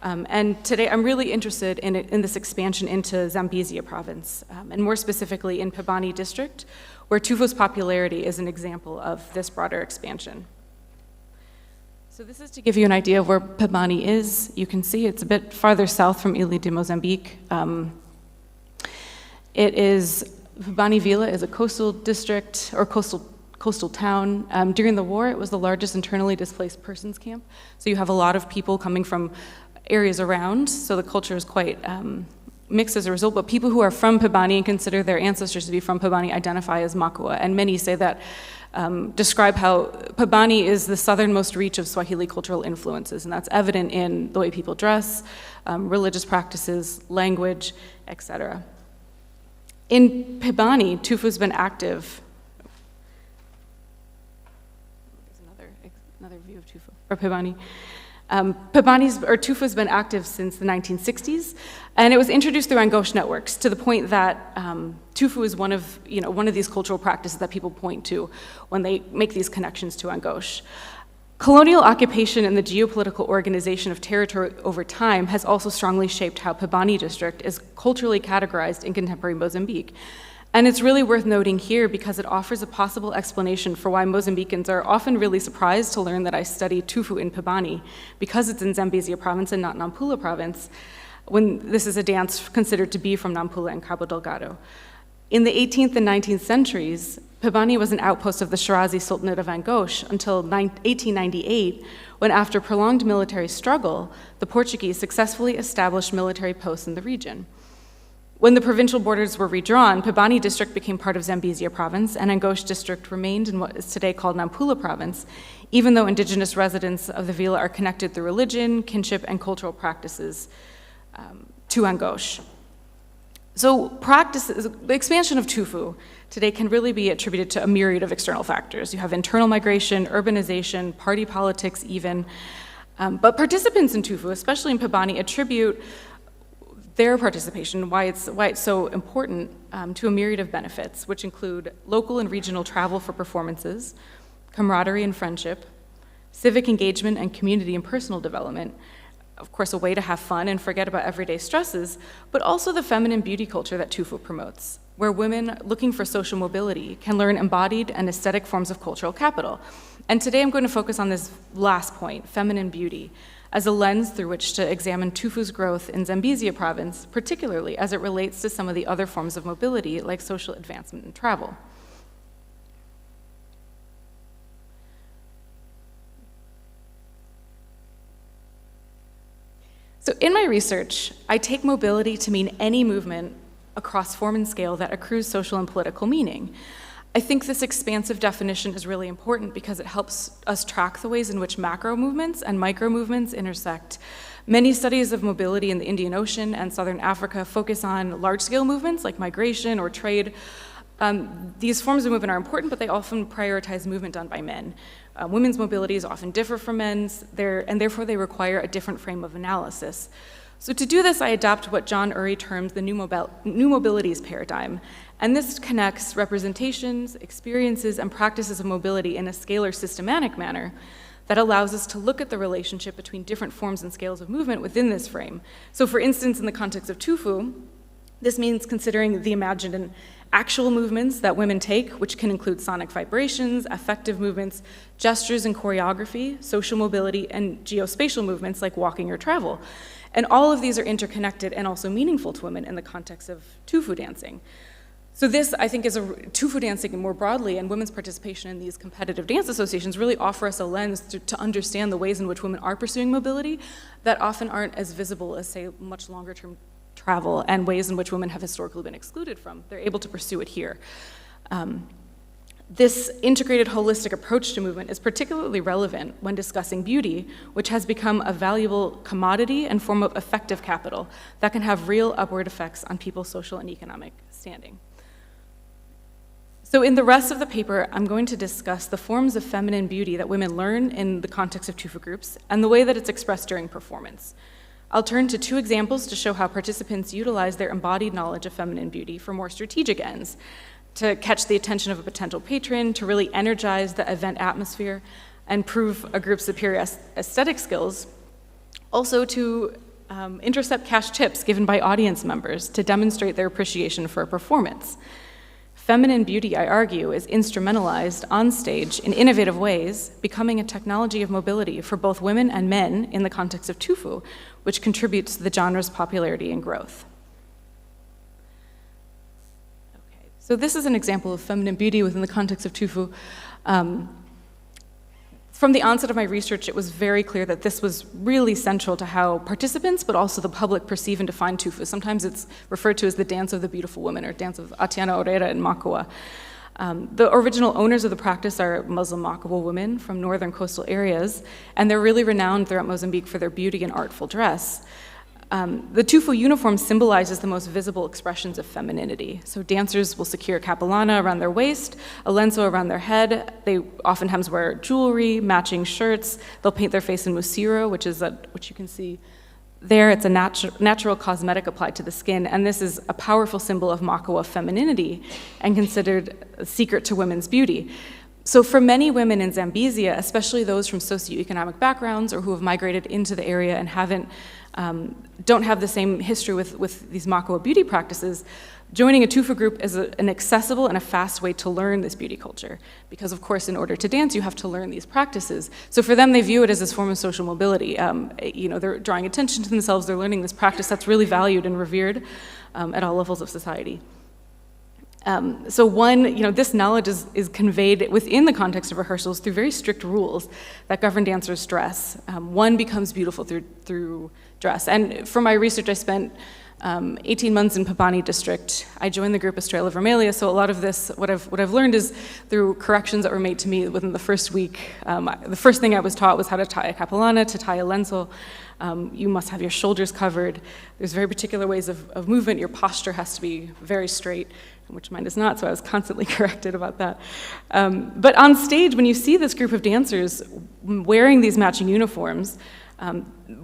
And today I'm really interested in this expansion into Zambezia province, and more specifically in Pabani district, where tufu's popularity is an example of this broader expansion. So this is to give you an idea of where Pabani is. You can see it's a bit farther south from Ilha de Mozambique. Pabani Vila is a coastal district, or coastal town. During the war, it was the largest internally displaced persons camp. So you have a lot of people coming from areas around, so the culture is quite mixed as a result, but people who are from Pabani and consider their ancestors to be from Pabani identify as Makua, and many say that describe how Pabani is the southernmost reach of Swahili cultural influences, and that's evident in the way people dress, religious practices, language, etc. In Pabani, tufu's been active. There's another view of tufu, or Pabani. Tufu's been active since the 1960s, and it was introduced through Angoche networks to the point that tufu is one of these cultural practices that people point to when they make these connections to Angoche. Colonial occupation and the geopolitical organization of territory over time has also strongly shaped how Pabani district is culturally categorized in contemporary Mozambique. And it's really worth noting here because it offers a possible explanation for why Mozambicans are often really surprised to learn that I study tufu in Pabani, because it's in Zambezia province and not Nampula province, when this is a dance considered to be from Nampula and Cabo Delgado. In the 18th and 19th centuries, Pabani was an outpost of the Shirazi Sultanate of Angoche until 1898, when after prolonged military struggle, the Portuguese successfully established military posts in the region. When the provincial borders were redrawn, Pabani district became part of Zambezia province, and Angoche district remained in what is today called Nampula province, even though indigenous residents of the villa are connected through religion, kinship, and cultural practices to Angoche. So the expansion of tufu today can really be attributed to a myriad of external factors. You have internal migration, urbanization, party politics even, but participants in tufu, especially in Pabani, attribute their participation, why it's so important, to a myriad of benefits, which include local and regional travel for performances, camaraderie and friendship, civic engagement and community and personal development, of course a way to have fun and forget about everyday stresses, but also the feminine beauty culture that tufu promotes, where women looking for social mobility can learn embodied and aesthetic forms of cultural capital. And today I'm going to focus on this last point, feminine beauty, as a lens through which to examine tufu's growth in Zambezia province, particularly as it relates to some of the other forms of mobility like social advancement and travel. So in my research, I take mobility to mean any movement across form and scale that accrues social and political meaning. I think this expansive definition is really important because it helps us track the ways in which macro movements and micro movements intersect. Many studies of mobility in the Indian Ocean and Southern Africa focus on large-scale movements like migration or trade. These forms of movement are important, but they often prioritize movement done by men. Women's mobilities often differ from men's, and therefore they require a different frame of analysis. So to do this, I adopt what John Urry terms the new mobilities paradigm. And this connects representations, experiences, and practices of mobility in a scalar systematic manner that allows us to look at the relationship between different forms and scales of movement within this frame. So for instance, in the context of tufu, this means considering the imagined and actual movements that women take, which can include sonic vibrations, affective movements, gestures and choreography, social mobility, and geospatial movements like walking or travel. And all of these are interconnected and also meaningful to women in the context of tufu dancing. So this, I think, is tufu dancing more broadly, and women's participation in these competitive dance associations really offer us a lens to understand the ways in which women are pursuing mobility that often aren't as visible as, say, much longer-term travel and ways in which women have historically been excluded from. They're able to pursue it here. This integrated holistic approach to movement is particularly relevant when discussing beauty, which has become a valuable commodity and form of effective capital that can have real upward effects on people's social and economic standing. So in the rest of the paper, I'm going to discuss the forms of feminine beauty that women learn in the context of tufu groups and the way that it's expressed during performance. I'll turn to 2 examples to show how participants utilize their embodied knowledge of feminine beauty for more strategic ends, to catch the attention of a potential patron, to really energize the event atmosphere, and prove a group's superior aesthetic skills, also to intercept cash tips given by audience members to demonstrate their appreciation for a performance. Feminine beauty, I argue, is instrumentalized on stage in innovative ways, becoming a technology of mobility for both women and men in the context of tufu, which contributes to the genre's popularity and growth. Okay, so this is an example of feminine beauty within the context of tufu. From the onset of my research, it was very clear that this was really central to how participants, but also the public, perceive and define tufu. Sometimes it's referred to as the dance of the beautiful woman, or dance of Atiana Orera in Makua. The original owners of the practice are Muslim Makua women from northern coastal areas, and they're really renowned throughout Mozambique for their beauty and artful dress. The tufu uniform symbolizes the most visible expressions of femininity. So dancers will secure capilana around their waist, a lenço around their head. They oftentimes wear jewelry, matching shirts. They'll paint their face in musiro, which you can see there. It's a natural cosmetic applied to the skin, and this is a powerful symbol of Makua femininity and considered a secret to women's beauty. So for many women in Zambezia, especially those from socioeconomic backgrounds or who have migrated into the area and don't have the same history with these Makua beauty practices, joining a tufu group is an accessible and a fast way to learn this beauty culture. Because of course, in order to dance, you have to learn these practices. So for them, they view it as this form of social mobility. They're drawing attention to themselves, they're learning this practice that's really valued and revered at all levels of society. This knowledge is conveyed within the context of rehearsals through very strict rules that govern dancers' dress. One becomes beautiful through dress. And for my research, I spent 18 months in Pabani district. I joined the group Estrela Vermelha, so a lot of this, what I've learned is through corrections that were made to me within the first week. The first thing I was taught was how to tie a capilana, to tie a lenço. You must have your shoulders covered. There's very particular ways of movement. Your posture has to be very straight, which mine is not, so I was constantly corrected about that. But on stage, when you see this group of dancers wearing these matching uniforms,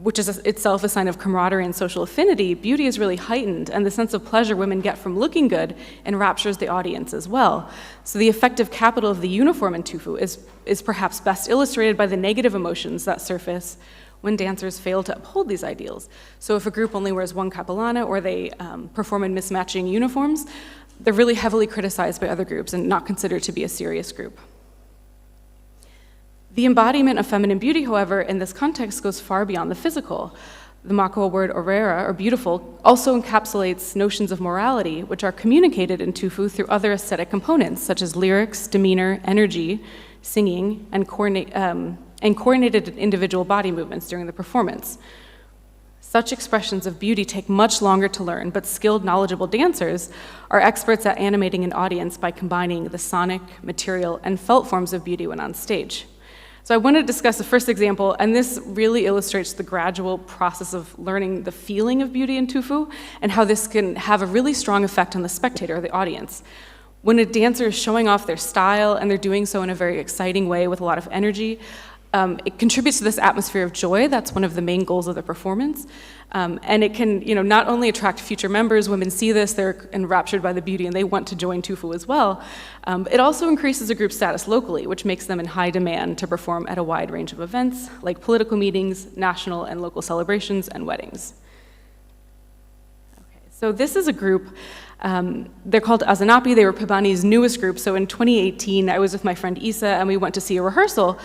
which is itself a sign of camaraderie and social affinity, beauty is really heightened, and the sense of pleasure women get from looking good enraptures the audience as well. So the effective capital of the uniform in tufu is perhaps best illustrated by the negative emotions that surface when dancers fail to uphold these ideals. So if a group only wears one capilana or they perform in mismatching uniforms, they're really heavily criticized by other groups and not considered to be a serious group. The embodiment of feminine beauty, however, in this context goes far beyond the physical. The Makua word orera, or beautiful, also encapsulates notions of morality, which are communicated in tufu through other aesthetic components, such as lyrics, demeanor, energy, singing, and coordinated individual body movements during the performance. Such expressions of beauty take much longer to learn, but skilled, knowledgeable dancers are experts at animating an audience by combining the sonic, material, and felt forms of beauty when on stage. So I want to discuss the first example, and this really illustrates the gradual process of learning the feeling of beauty in tufu and how this can have a really strong effect on the spectator or the audience. When a dancer is showing off their style and they're doing so in a very exciting way with a lot of energy, it contributes to this atmosphere of joy. That's one of the main goals of the performance. And it can, not only attract future members, women see this, they're enraptured by the beauty and they want to join tufu as well. It also increases a group's status locally, which makes them in high demand to perform at a wide range of events, like political meetings, national and local celebrations, and weddings. Okay, so this is a group, they're called Azanapi. They were Pabani's newest group. So in 2018, I was with my friend Isa and we went to see a rehearsal.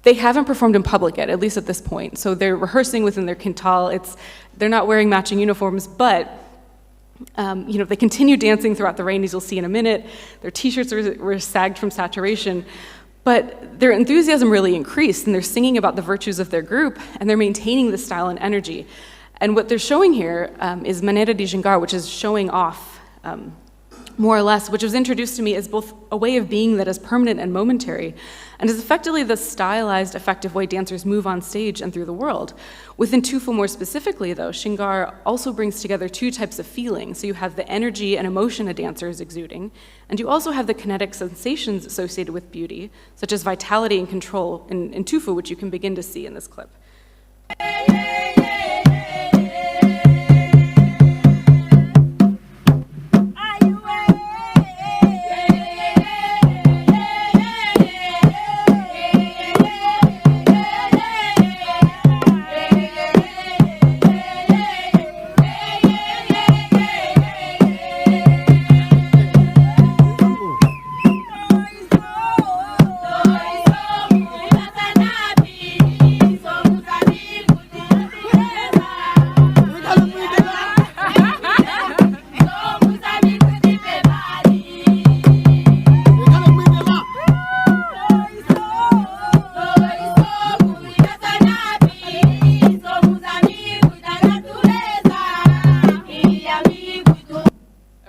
They haven't performed in public yet, at least at this point. So they're rehearsing within their quintal. They're not wearing matching uniforms, but they continue dancing throughout the rain, as you'll see in a minute. Their t-shirts were sagged from saturation. But their enthusiasm really increased, and they're singing about the virtues of their group, and they're maintaining the style and energy. And what they're showing here is Manera de Gingar, which is showing off more or less, which was introduced to me as both a way of being that is permanent and momentary, and is effectively the stylized, effective way dancers move on stage and through the world. Within Tufu more specifically, though, Shingar also brings together two types of feeling. So you have the energy and emotion a dancer is exuding, and you also have the kinetic sensations associated with beauty, such as vitality and control in Tufu, which you can begin to see in this clip.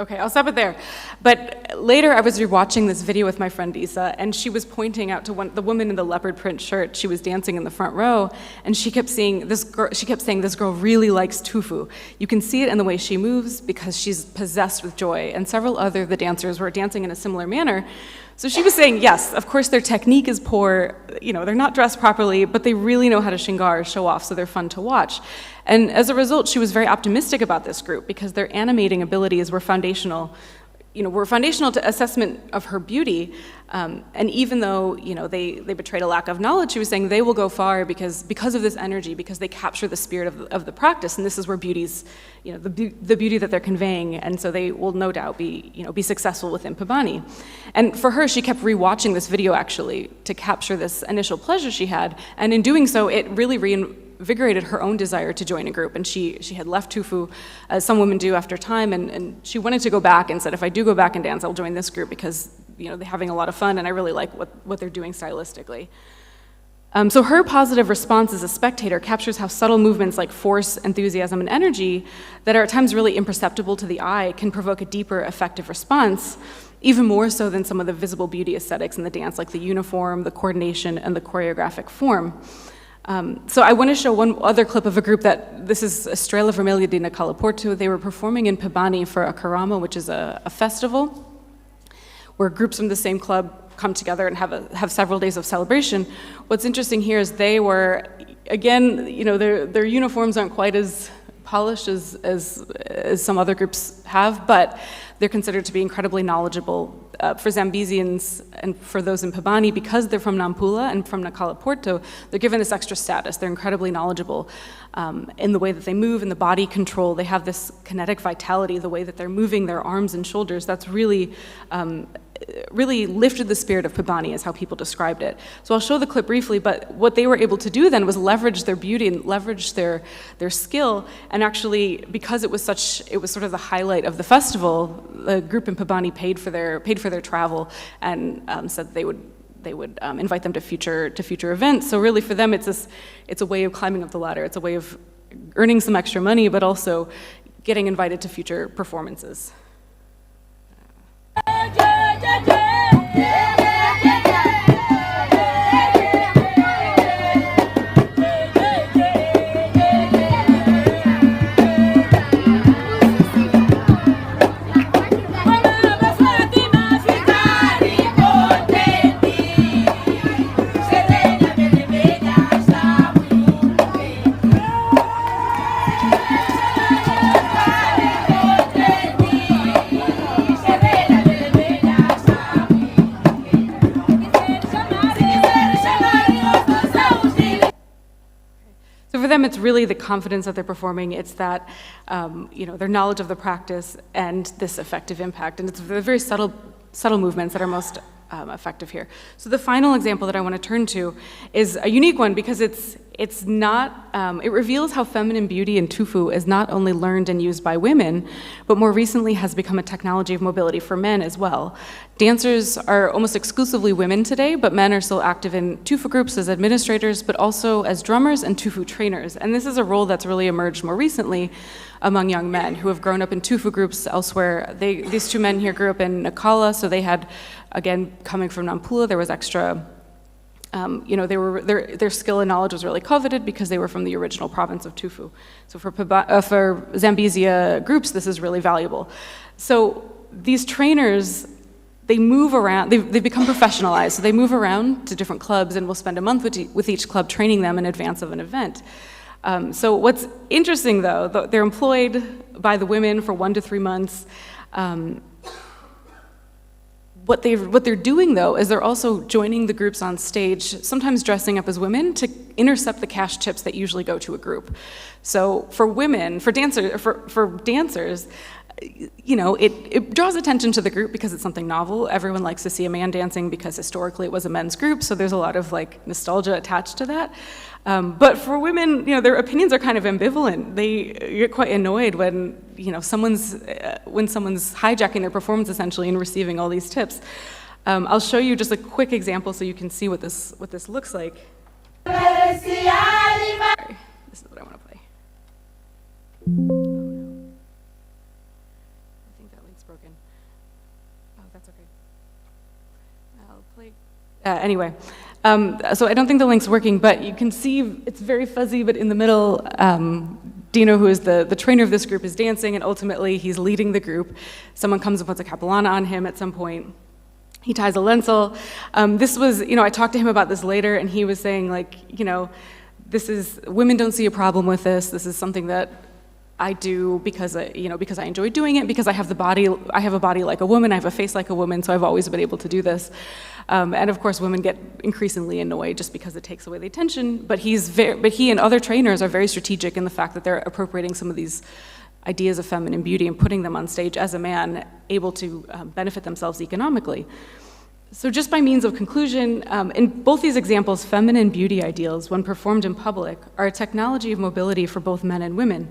Okay, I'll stop it there. But later I was rewatching this video with my friend Isa, and she was pointing out to the woman in the leopard print shirt. She was dancing in the front row, and she kept saying, this girl really likes Tufu. You can see it in the way she moves because she's possessed with joy. And several other of the dancers were dancing in a similar manner. So she was saying, yes, of course their technique is poor, they're not dressed properly, but they really know how to Shingar, show off, so they're fun to watch. And as a result, she was very optimistic about this group because their animating abilities were foundational, to assessment of her beauty. And even though, they betrayed a lack of knowledge, she was saying they will go far because of this energy, because they capture the spirit of the practice, and this is where beauty's, the beauty that they're conveying, and so they will no doubt be successful within Pabani. And for her, she kept rewatching this video actually to capture this initial pleasure she had, and in doing so, it really reinvigorated her own desire to join a group, and she had left Tufu, as some women do after time, and she wanted to go back and said, if I do go back and dance, I'll join this group because they're having a lot of fun, and I really like what they're doing stylistically. So her positive response as a spectator captures how subtle movements like force, enthusiasm, and energy that are at times really imperceptible to the eye can provoke a deeper, effective response, even more so than some of the visible beauty aesthetics in the dance, like the uniform, the coordination, and the choreographic form. So I want to show one other clip of a group this is Estrela Vermelha de Nacal Porto. They were performing in Pabani for a Karama, which is a festival where groups from the same club come together and have several days of celebration. What's interesting here is they were, again, their uniforms aren't quite as polished as some other groups have, but they're considered to be incredibly knowledgeable. For Zambesians and for those in Pabani, because they're from Nampula and from Nacal Porto, they're given this extra status. They're incredibly knowledgeable in the way that they move, in the body control. They have this kinetic vitality, the way that they're moving their arms and shoulders. That's really lifted the spirit of Pabani, is how people described it. So I'll show the clip briefly, but what they were able to do then was leverage their beauty and leverage their skill, and actually, because it was sort of the highlight of the festival, the group in Pabani paid for their travel and said they would invite them to future events. So really for them, it's a way of climbing up the ladder. It's a way of earning some extra money, but also getting invited to future performances. For them, it's really the confidence that they're performing. It's that, their knowledge of the practice and this effective impact. And it's the very subtle movements that are most effective here. So the final example that I want to turn to is a unique one because it reveals how feminine beauty in Tufu is not only learned and used by women, but more recently has become a technology of mobility for men as well. Dancers are almost exclusively women today, but men are still active in Tufu groups as administrators, but also as drummers and Tufu trainers. And this is a role that's really emerged more recently among young men who have grown up in tufu groups elsewhere. These two men here grew up in Nakala, so they had, again, coming from Nampula, there was extra, their skill and knowledge was really coveted because they were from the original province of Tufu. So for Zambezia groups, this is really valuable. So these trainers, they move around, they've become professionalized, so they move around to different clubs and will spend a month with each club training them in advance of an event. So what's interesting though, they're employed by the women for 1 to 3 months. What they're doing though is they're also joining the groups on stage, sometimes dressing up as women to intercept the cash tips that usually go to a group. So for women, for dancers, it draws attention to the group because it's something novel. Everyone likes to see a man dancing because historically it was a men's group, so there's a lot of nostalgia attached to that. But for women, their opinions are kind of ambivalent. They get quite annoyed when someone's hijacking their performance essentially and receiving all these tips. I'll show you just a quick example so you can see what this looks like. Sorry, this is what I want to play. Broken. Oh, that's okay. I'll play. Anyway, so I don't think the link's working, but you can see it's very fuzzy, but in the middle, Dino, who is the trainer of this group, is dancing, and ultimately he's leading the group. Someone comes and puts a capelana on him at some point. He ties a lensel. This was, I talked to him about this later, and he was saying, women don't see a problem with this. This is something that I do because I enjoy doing it, because I have a body like a woman, I have a face like a woman, so I've always been able to do this. And of course, women get increasingly annoyed just because it takes away the attention, but he and other trainers are very strategic in the fact that they're appropriating some of these ideas of feminine beauty and putting them on stage as a man, able to benefit themselves economically. So just by means of conclusion, in both these examples, feminine beauty ideals, when performed in public, are a technology of mobility for both men and women.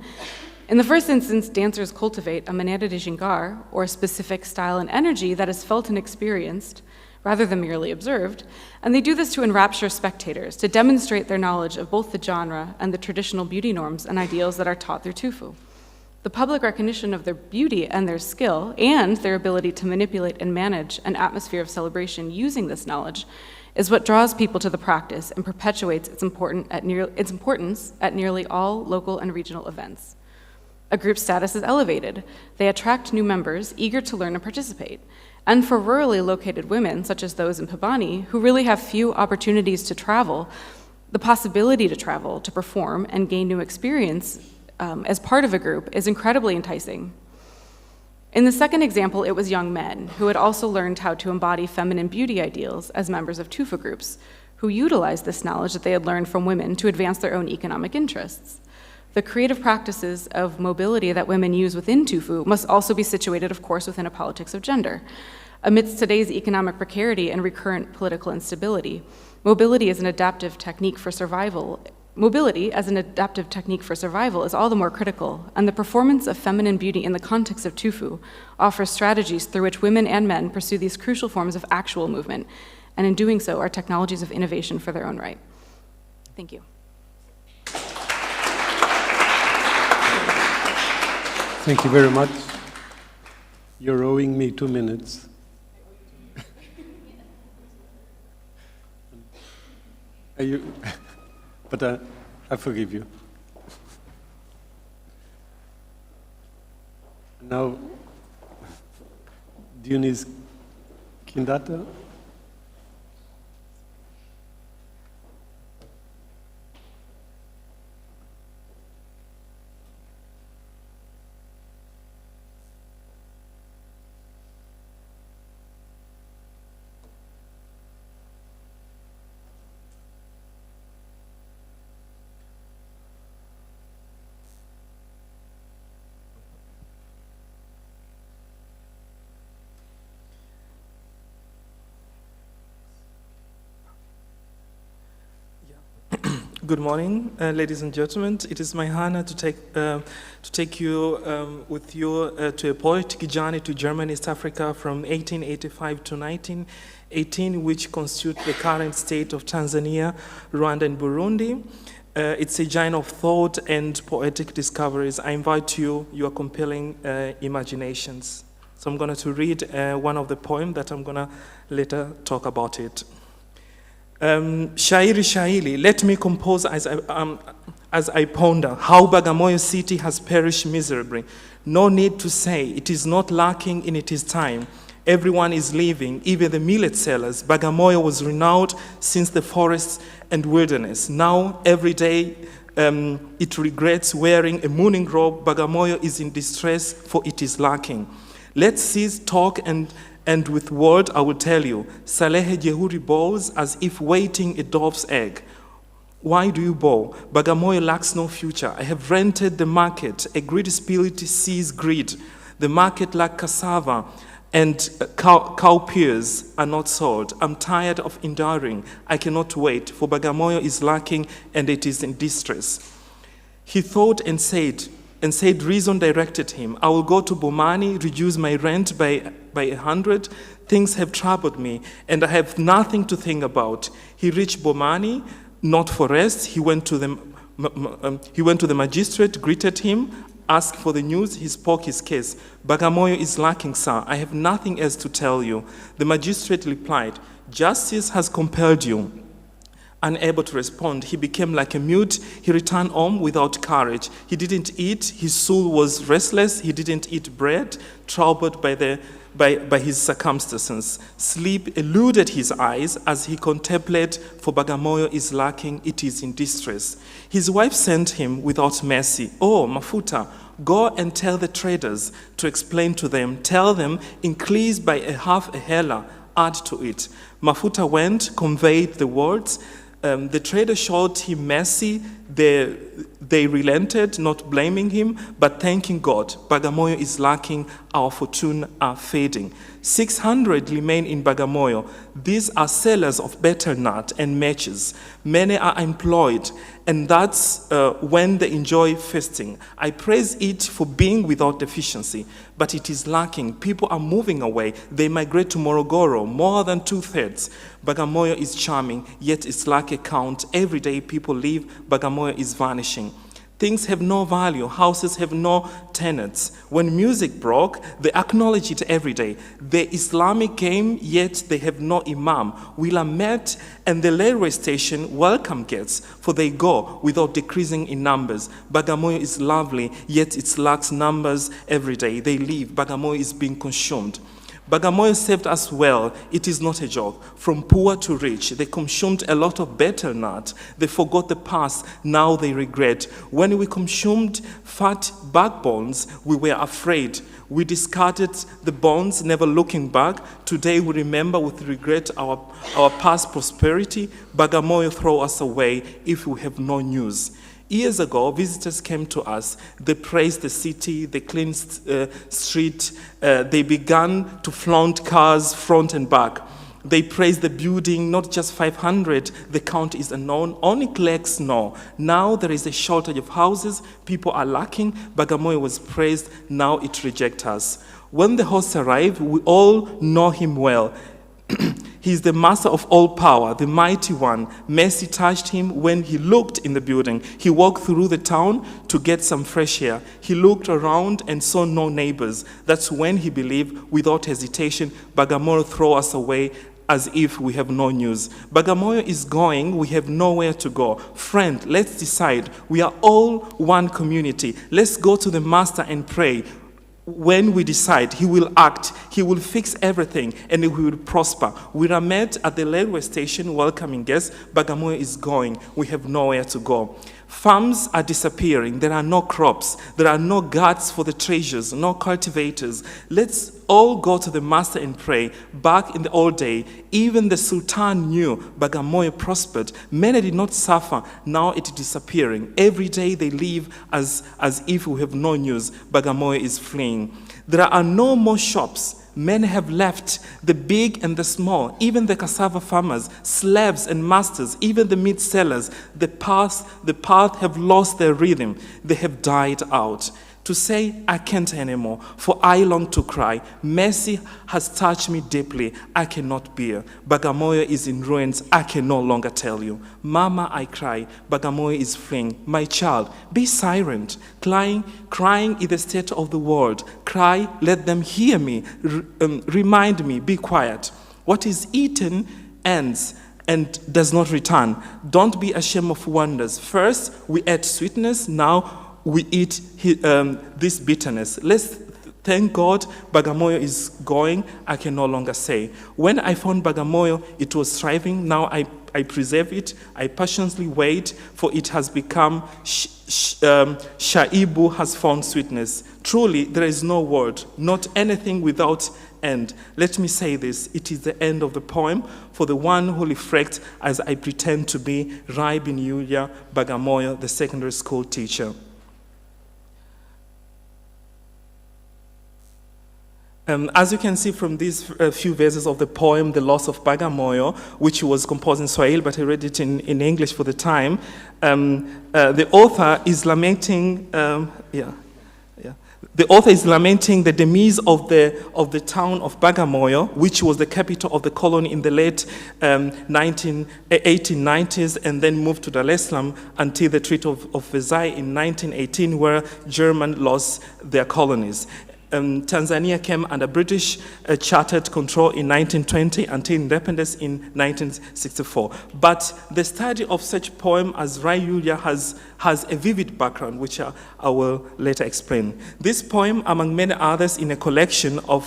In the first instance, dancers cultivate a maneira de gingar, or a specific style and energy that is felt and experienced, rather than merely observed, and they do this to enrapture spectators, to demonstrate their knowledge of both the genre and the traditional beauty norms and ideals that are taught through Tufu. The public recognition of their beauty and their skill, and their ability to manipulate and manage an atmosphere of celebration using this knowledge, is what draws people to the practice and perpetuates its importance at nearly all local and regional events. A group's status is elevated. They attract new members eager to learn and participate. And for rurally located women, such as those in Pabani, who really have few opportunities to travel, the possibility to travel, to perform, and gain new experience as part of a group is incredibly enticing. In the second example, it was young men who had also learned how to embody feminine beauty ideals as members of Tufu groups, who utilized this knowledge that they had learned from women to advance their own economic interests. The creative practices of mobility that women use within Tufu must also be situated, of course, within a politics of gender. Amidst today's economic precarity and recurrent political instability, mobility as an adaptive technique for survival is all the more critical, and the performance of feminine beauty in the context of Tufu offers strategies through which women and men pursue these crucial forms of actual movement, and in doing so are technologies of innovation for their own right. Thank you. Thank you very much. You're owing me 2 minutes. But I forgive you. Now, Dionis Kindata. Good morning, ladies and gentlemen. It is my honor to take you with you to a poetic journey to German East Africa from 1885 to 1918, which constitute the current state of Tanzania, Rwanda, and Burundi. It's a giant of thought and poetic discoveries. I invite you, your compelling imaginations. So I'm going to read one of the poems that I'm going to later talk about it. Shairi shairi, let me compose as I ponder how Bagamoyo city has perished miserably. No need to say, it is not lacking in its time. Everyone is leaving, even the millet sellers. Bagamoyo was renowned since the forests and wilderness. Now, every day, it regrets wearing a mourning robe. Bagamoyo is in distress, for it is lacking. Let's cease talk and with word I will tell you. Salehe Jehuri bows as if waiting a dove's egg. Why do you bow? Bagamoyo lacks no future. I have rented the market. A greedy spirit sees greed. The market like cassava and cowpeas are not sold. I'm tired of enduring. I cannot wait, for Bagamoyo is lacking and it is in distress. He thought and said, reason directed him. I will go to Bomani, reduce my rent by 100. Things have troubled me, and I have nothing to think about. He reached Bomani, not for rest. He went to the magistrate, greeted him, asked for the news. He spoke his case. Bagamoyo is lacking, sir. I have nothing else to tell you. The magistrate replied, justice has compelled you. Unable to respond, he became like a mute. He returned home without courage. He didn't eat. His soul was restless. He didn't eat bread, troubled by his circumstances. Sleep eluded his eyes as he contemplated, for Bagamoyo is lacking, it is in distress. His wife sent him without mercy. Oh, Mafuta, go and tell the traders to explain to them. Tell them, increase by a half a hela, add to it. Mafuta went, conveyed the words. The trader showed him mercy. They relented, not blaming him, but thanking God. Bagamoyo is lacking, our fortune are fading. 600 remain in Bagamoyo. These are sellers of better nut and matches. Many are employed, and that's when they enjoy feasting. I praise it for being without deficiency, but it is lacking. People are moving away. They migrate to Morogoro, more than 2/3. Bagamoyo is charming, yet it's like a count. Every day people leave, Bagamoyo is vanishing. Things have no value. Houses have no tenants. When music broke, they acknowledge it every day. The Islamic came, yet they have no imam. We lament, and the railway station welcome guests, for they go without decreasing in numbers. Bagamoyo is lovely, yet it lacks numbers every day. They leave. Bagamoyo is being consumed. Bagamoyo served us well. It is not a joke. From poor to rich, they consumed a lot of better nut. They forgot the past. Now they regret. When we consumed fat backbones, we were afraid. We discarded the bones, never looking back. Today we remember with regret our past prosperity. Bagamoyo throw us away if we have no news. Years ago, visitors came to us. They praised the city, the clean street. They began to flaunt cars front and back. They praised the building, not just 500. The count is unknown. Only clerks know. Now there is a shortage of houses. People are lacking. Bagamoyo was praised. Now it rejects us. When the host arrived, we all know him well. He is the master of all power, the mighty one. Mercy touched him when he looked in the building. He walked through the town to get some fresh air. He looked around and saw no neighbors. That's when he believed, without hesitation, Bagamoyo throw us away as if we have no news. Bagamoyo is going, we have nowhere to go. Friend, let's decide. We are all one community. Let's go to the master and pray. When we decide, he will act, he will fix everything, and we will prosper. We are met at the railway station welcoming guests. Bagamoyo is going. We have nowhere to go. Farms are disappearing. There are no crops. There are no guards for the treasures, no cultivators. Let's all go to the master and pray. Back in the old day, even the Sultan knew Bagamoyo prospered. Many did not suffer. Now it is disappearing. Every day they leave as if we have no news. Bagamoyo is fleeing. There are no more shops. Men have left, the big and the small, even the cassava farmers, slaves and masters, even the meat sellers. The path have lost their rhythm. They have died out. to say, I can't anymore, for I long to cry. Mercy has touched me deeply, I cannot bear. Bagamoyo is in ruins, I can no longer tell you. Mama, I cry, Bagamoyo is fleeing. My child, be silent. Crying is the state of the world. Cry, let them hear me. Remind me, be quiet. What is eaten ends and does not return. Don't be ashamed of wonders. First, we ate sweetness, now we eat this bitterness. Let's thank God, Bagamoyo is going, I can no longer say. When I found Bagamoyo, it was thriving, now I preserve it, I patiently wait, for it has become, Shaibu has found sweetness. Truly, there is no word, not anything without end. Let me say this, it is the end of the poem for the one who reflects as I pretend to be Raibin Yulia Bagamoyo, the secondary school teacher. As you can see from these few verses of the poem, The Loss of Bagamoyo, which was composed in Swahili, but I read it in English for the time, the author is lamenting, The author is lamenting the demise of the town of Bagamoyo, which was the capital of the colony in the late 1890s, and then moved to Dar es Salaam until the Treaty of Versailles in 1918, where Germans lost their colonies. Tanzania came under British chartered control in 1920 until independence in 1964. But the study of such poem as Rai Yulia has a vivid background, which I will later explain. This poem, among many others in a collection of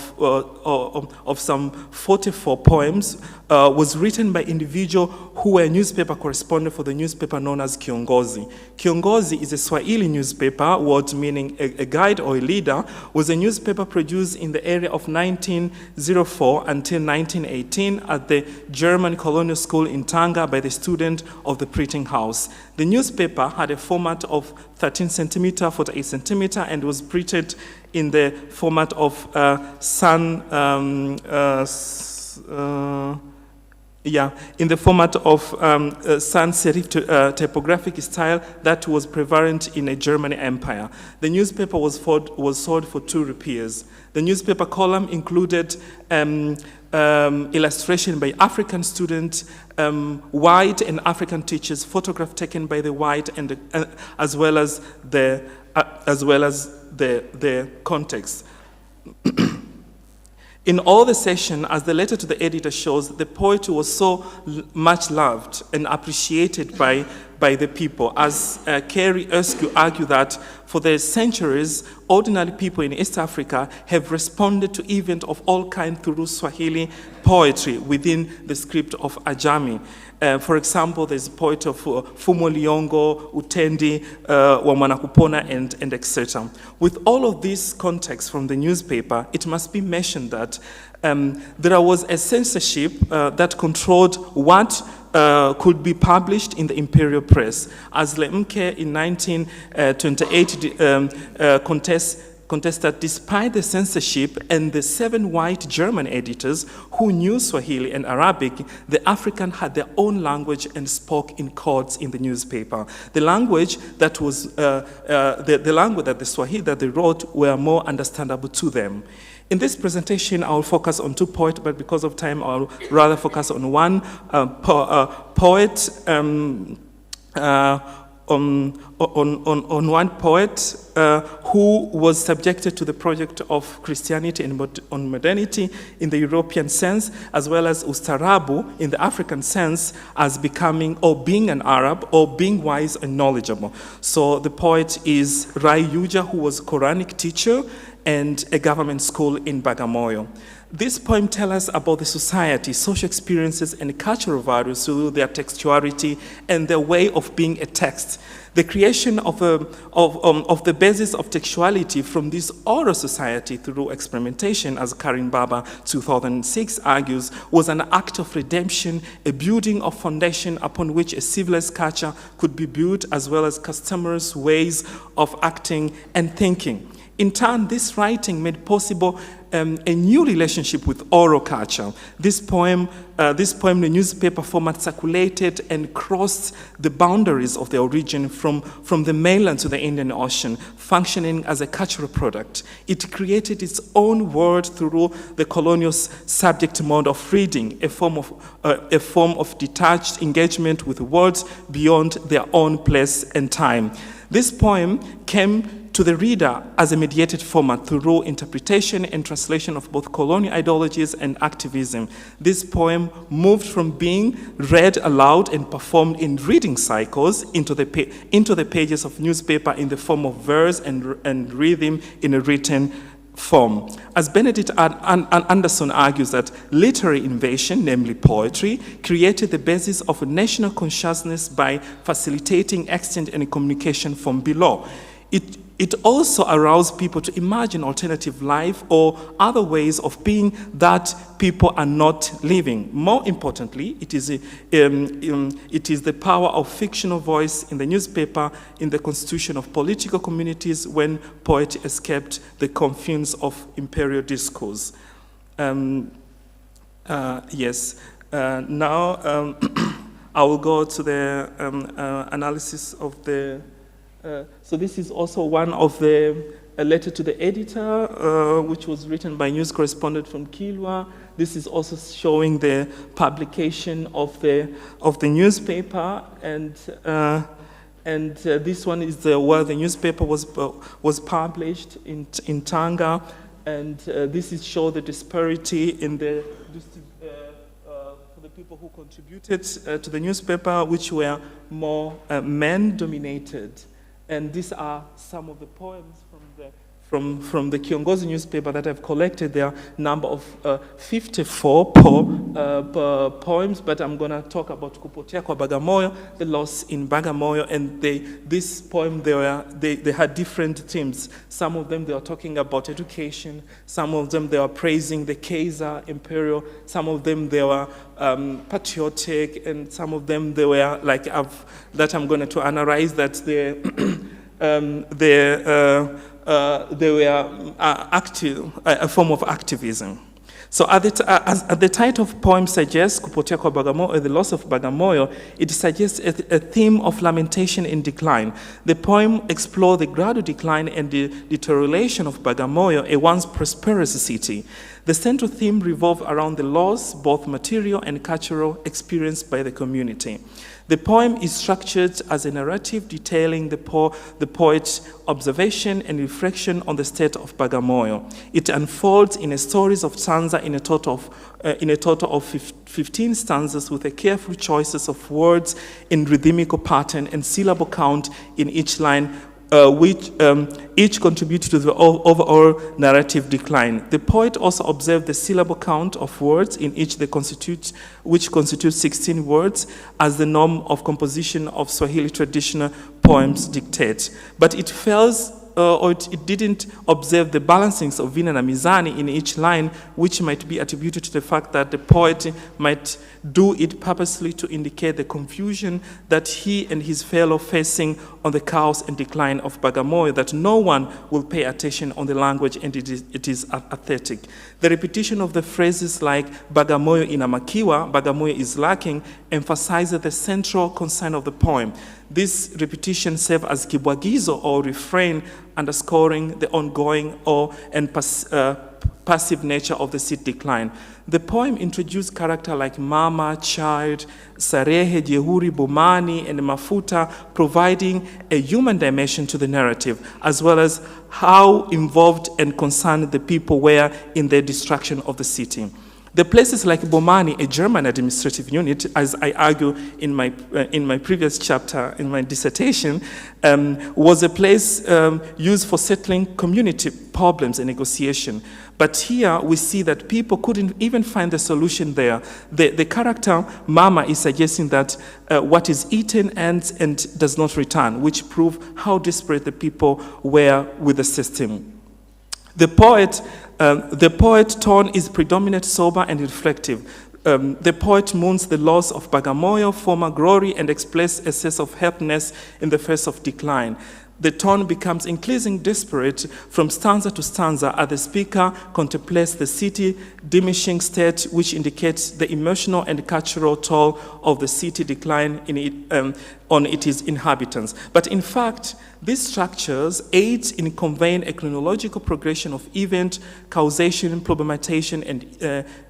some 44 poems, was written by individuals who were newspaper correspondents for the newspaper known as Kiongozi. Kiongozi is a Swahili newspaper, word meaning a guide or a leader, was a newspaper produced in the area of 1904 until 1918 at the German colonial school in Tanga by the student of the printing house. The newspaper had a format of 13 centimeter, 48 centimeter, and was printed in the format of in the format of sans serif typographic style that was prevalent in a German empire. The newspaper was sold for 2 rupees. The newspaper column included illustration by African students, white and African teachers, photograph taken by the white, and as well as the context. In all the session, as the letter to the editor shows, the poetry was so much loved and appreciated by the people. As Kerry Erskine argued that for the centuries, ordinary people in East Africa have responded to events of all kinds through Swahili poetry within the script of Ajami. For example, there's a poet of Fumo Liongo, Utendi, Wamanakupona, and etc. With all of this context from the newspaper, it must be mentioned that there was a censorship that controlled what could be published in the imperial press. As Lemke in 1928 contested, despite the censorship and the 7 white German editors who knew Swahili and Arabic, the African had their own language and spoke in codes in the newspaper. The language that was the language that the Swahili that they wrote were more understandable to them. In this presentation, I will focus on 2 poets, but because of time, I'll rather focus on one poet. On one poet who was subjected to the project of Christianity and on modernity in the European sense, as well as Ustarabu in the African sense, as becoming or being an Arab or being wise and knowledgeable. So the poet is Rai Yuja, who was a Quranic teacher and a government school in Bagamoyo. This poem tells us about the society, social experiences, and cultural values through their textuality and their way of being a text. The creation of the basis of textuality from this oral society through experimentation, as Karim Baba 2006 argues, was an act of redemption, a building of foundation upon which a civilized culture could be built, as well as customers' ways of acting and thinking. In turn, this writing made possible a new relationship with oral culture. This poem, the newspaper format circulated and crossed the boundaries of the origin from the mainland to the Indian Ocean, functioning as a cultural product. It created its own world through the colonial subject mode of reading, a form of detached engagement with words beyond their own place and time. This poem came to the reader as a mediated format through interpretation and translation of both colonial ideologies and activism. This poem moved from being read aloud and performed in reading cycles into the pages of newspaper in the form of verse and rhythm in a written form. As Benedict Anderson argues that literary invention, namely poetry, created the basis of a national consciousness by facilitating exchange and communication from below. It also aroused people to imagine alternative life or other ways of being that people are not living. More importantly, it is the power of fictional voice in the newspaper in the constitution of political communities when poetry escaped the confines of imperial discourse. Yes. Now I will go to the analysis of the. So this is also one of a letter to the editor, which was written by news correspondent from Kilwa. This is also showing the publication of the newspaper, and this one is where the newspaper was published in Tanga, and this is show the disparity in the for the people who contributed to the newspaper, which were more men-dominated. And these are some of the poems from the Kiongozi newspaper that I've collected. There are a number of 54 poems, but I'm going to talk about Kupotea kwa Bagamoyo, the loss in Bagamoyo, and this poem, they had different themes. Some of them, they were talking about education. Some of them, they were praising the Kaiser Imperial. Some of them, they were patriotic, and some of them, they were like, that I'm going to analyze that they were active, a form of activism. So as the title of the poem suggests, Kupotea kwa Bagamoyo, the loss of Bagamoyo, it suggests a theme of lamentation and decline. The poem explores the gradual decline and the deterioration of Bagamoyo, a once prosperous city. The central theme revolves around the loss, both material and cultural, experienced by the community. The poem is structured as a narrative detailing the poet's observation and reflection on the state of Bagamoyo. It unfolds in a series of stanzas in a total of 15 stanzas with a careful choices of words in rhythmical pattern and syllable count in each line, which each contributed to the overall narrative decline. The poet also observed the syllable count of words in each which constitutes 16 words as the norm of composition of Swahili traditional poems dictates. But it fails it didn't observe the balancings of vina na mizani in each line, which might be attributed to the fact that the poet might do it purposely to indicate the confusion that he and his fellow facing on the chaos and decline of Bagamoyo, that no one will pay attention on the language and it is aesthetic. The repetition of the phrases like Bagamoyo inamakiwa, Bagamoyo is lacking, emphasizes the central concern of the poem. This repetition serves as kibwagizo or refrain, underscoring the ongoing and passive nature of the city decline. The poem introduced characters like Mama, Child, Sarehe, Jehuri, Bomani, and Mafuta, providing a human dimension to the narrative, as well as how involved and concerned the people were in the destruction of the city. The places like Bomani, a German administrative unit, as I argue in my previous chapter in my dissertation, was a place used for settling community problems and negotiation. But here we see that people couldn't even find the solution there. The character Mama is suggesting that what is eaten ends and does not return, which prove how desperate the people were with the system. The poet tone is predominant, sober, and reflective. The poet mourns the loss of Bagamoyo, former glory, and expresses a sense of helplessness in the face of decline. The tone becomes increasingly disparate from stanza to stanza as the speaker contemplates the city diminishing state, which indicates the emotional and cultural toll of the city decline on its inhabitants. But in fact, these structures aid in conveying a chronological progression of event, causation, problematization,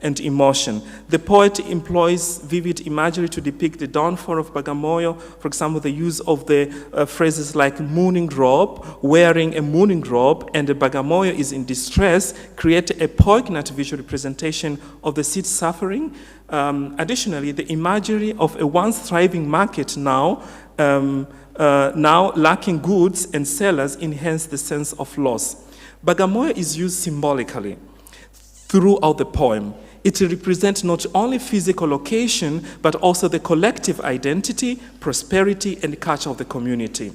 and emotion. The poet employs vivid imagery to depict the downfall of Bagamoyo. For example, the use of the phrases like mourning robe, wearing a mourning robe, and the Bagamoyo is in distress, create a poignant visual representation of the city's suffering. Additionally, the imagery of a once thriving market now lacking goods and sellers enhance the sense of loss. Bagamoyo is used symbolically throughout the poem. It represents not only physical location, but also the collective identity, prosperity, and culture of the community.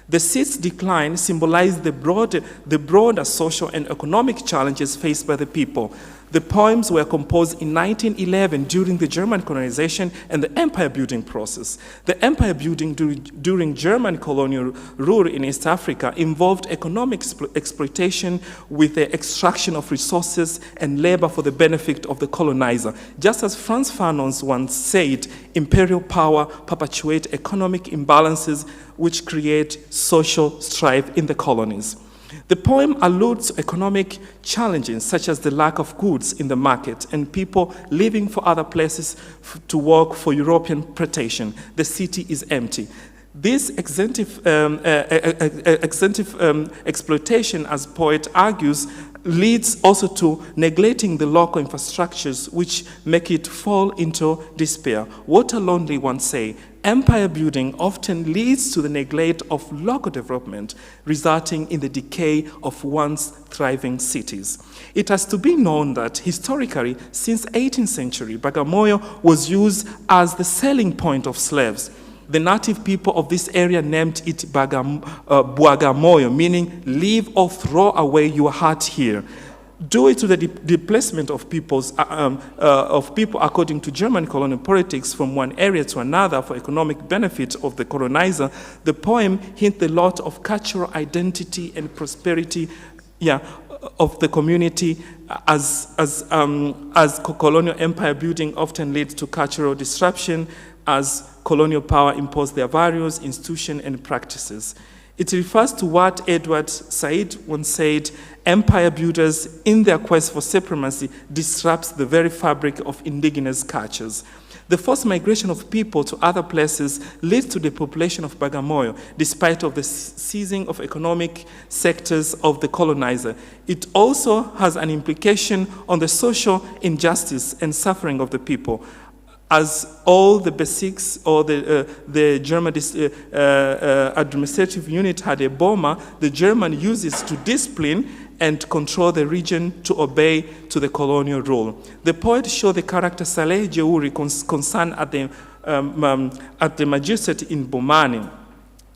The city's decline symbolizes the broader social and economic challenges faced by the people. The poems were composed in 1911 during the German colonization and the empire building process. The empire building during German colonial rule in East Africa involved economic exploitation with the extraction of resources and labor for the benefit of the colonizer. Just as Frantz Fanon once said, imperial power perpetuates economic imbalances which create social strife in the colonies. The poem alludes to economic challenges such as the lack of goods in the market and people leaving for other places to work for European predation. The city is empty. This extensive exploitation, as poet argues, leads also to neglecting the local infrastructures which make it fall into despair. Walter Lonely once said, empire building often leads to the neglect of local development, resulting in the decay of once thriving cities. It has to be known that historically, since 18th century, Bagamoyo was used as the selling point of slaves. The native people of this area named it Bwagamoyo, meaning leave or throw away your heart here. Due to the displacement of people according to German colonial politics from one area to another for economic benefit of the colonizer, the poem hints a lot of cultural identity and prosperity of the community as colonial empire building often leads to cultural disruption as colonial power imposed their various institutions and practices. It refers to what Edward Said once said, empire builders in their quest for supremacy disrupts the very fabric of indigenous cultures. The forced migration of people to other places leads to the population of Bagamoyo, despite of the seizing of economic sectors of the colonizer. It also has an implication on the social injustice and suffering of the people. As all the basics or the German administrative unit had a bomber, the German uses to discipline and control the region to obey to the colonial rule. The poet showed the character Saleh Jeuri concerned at the magistrate in Bomani.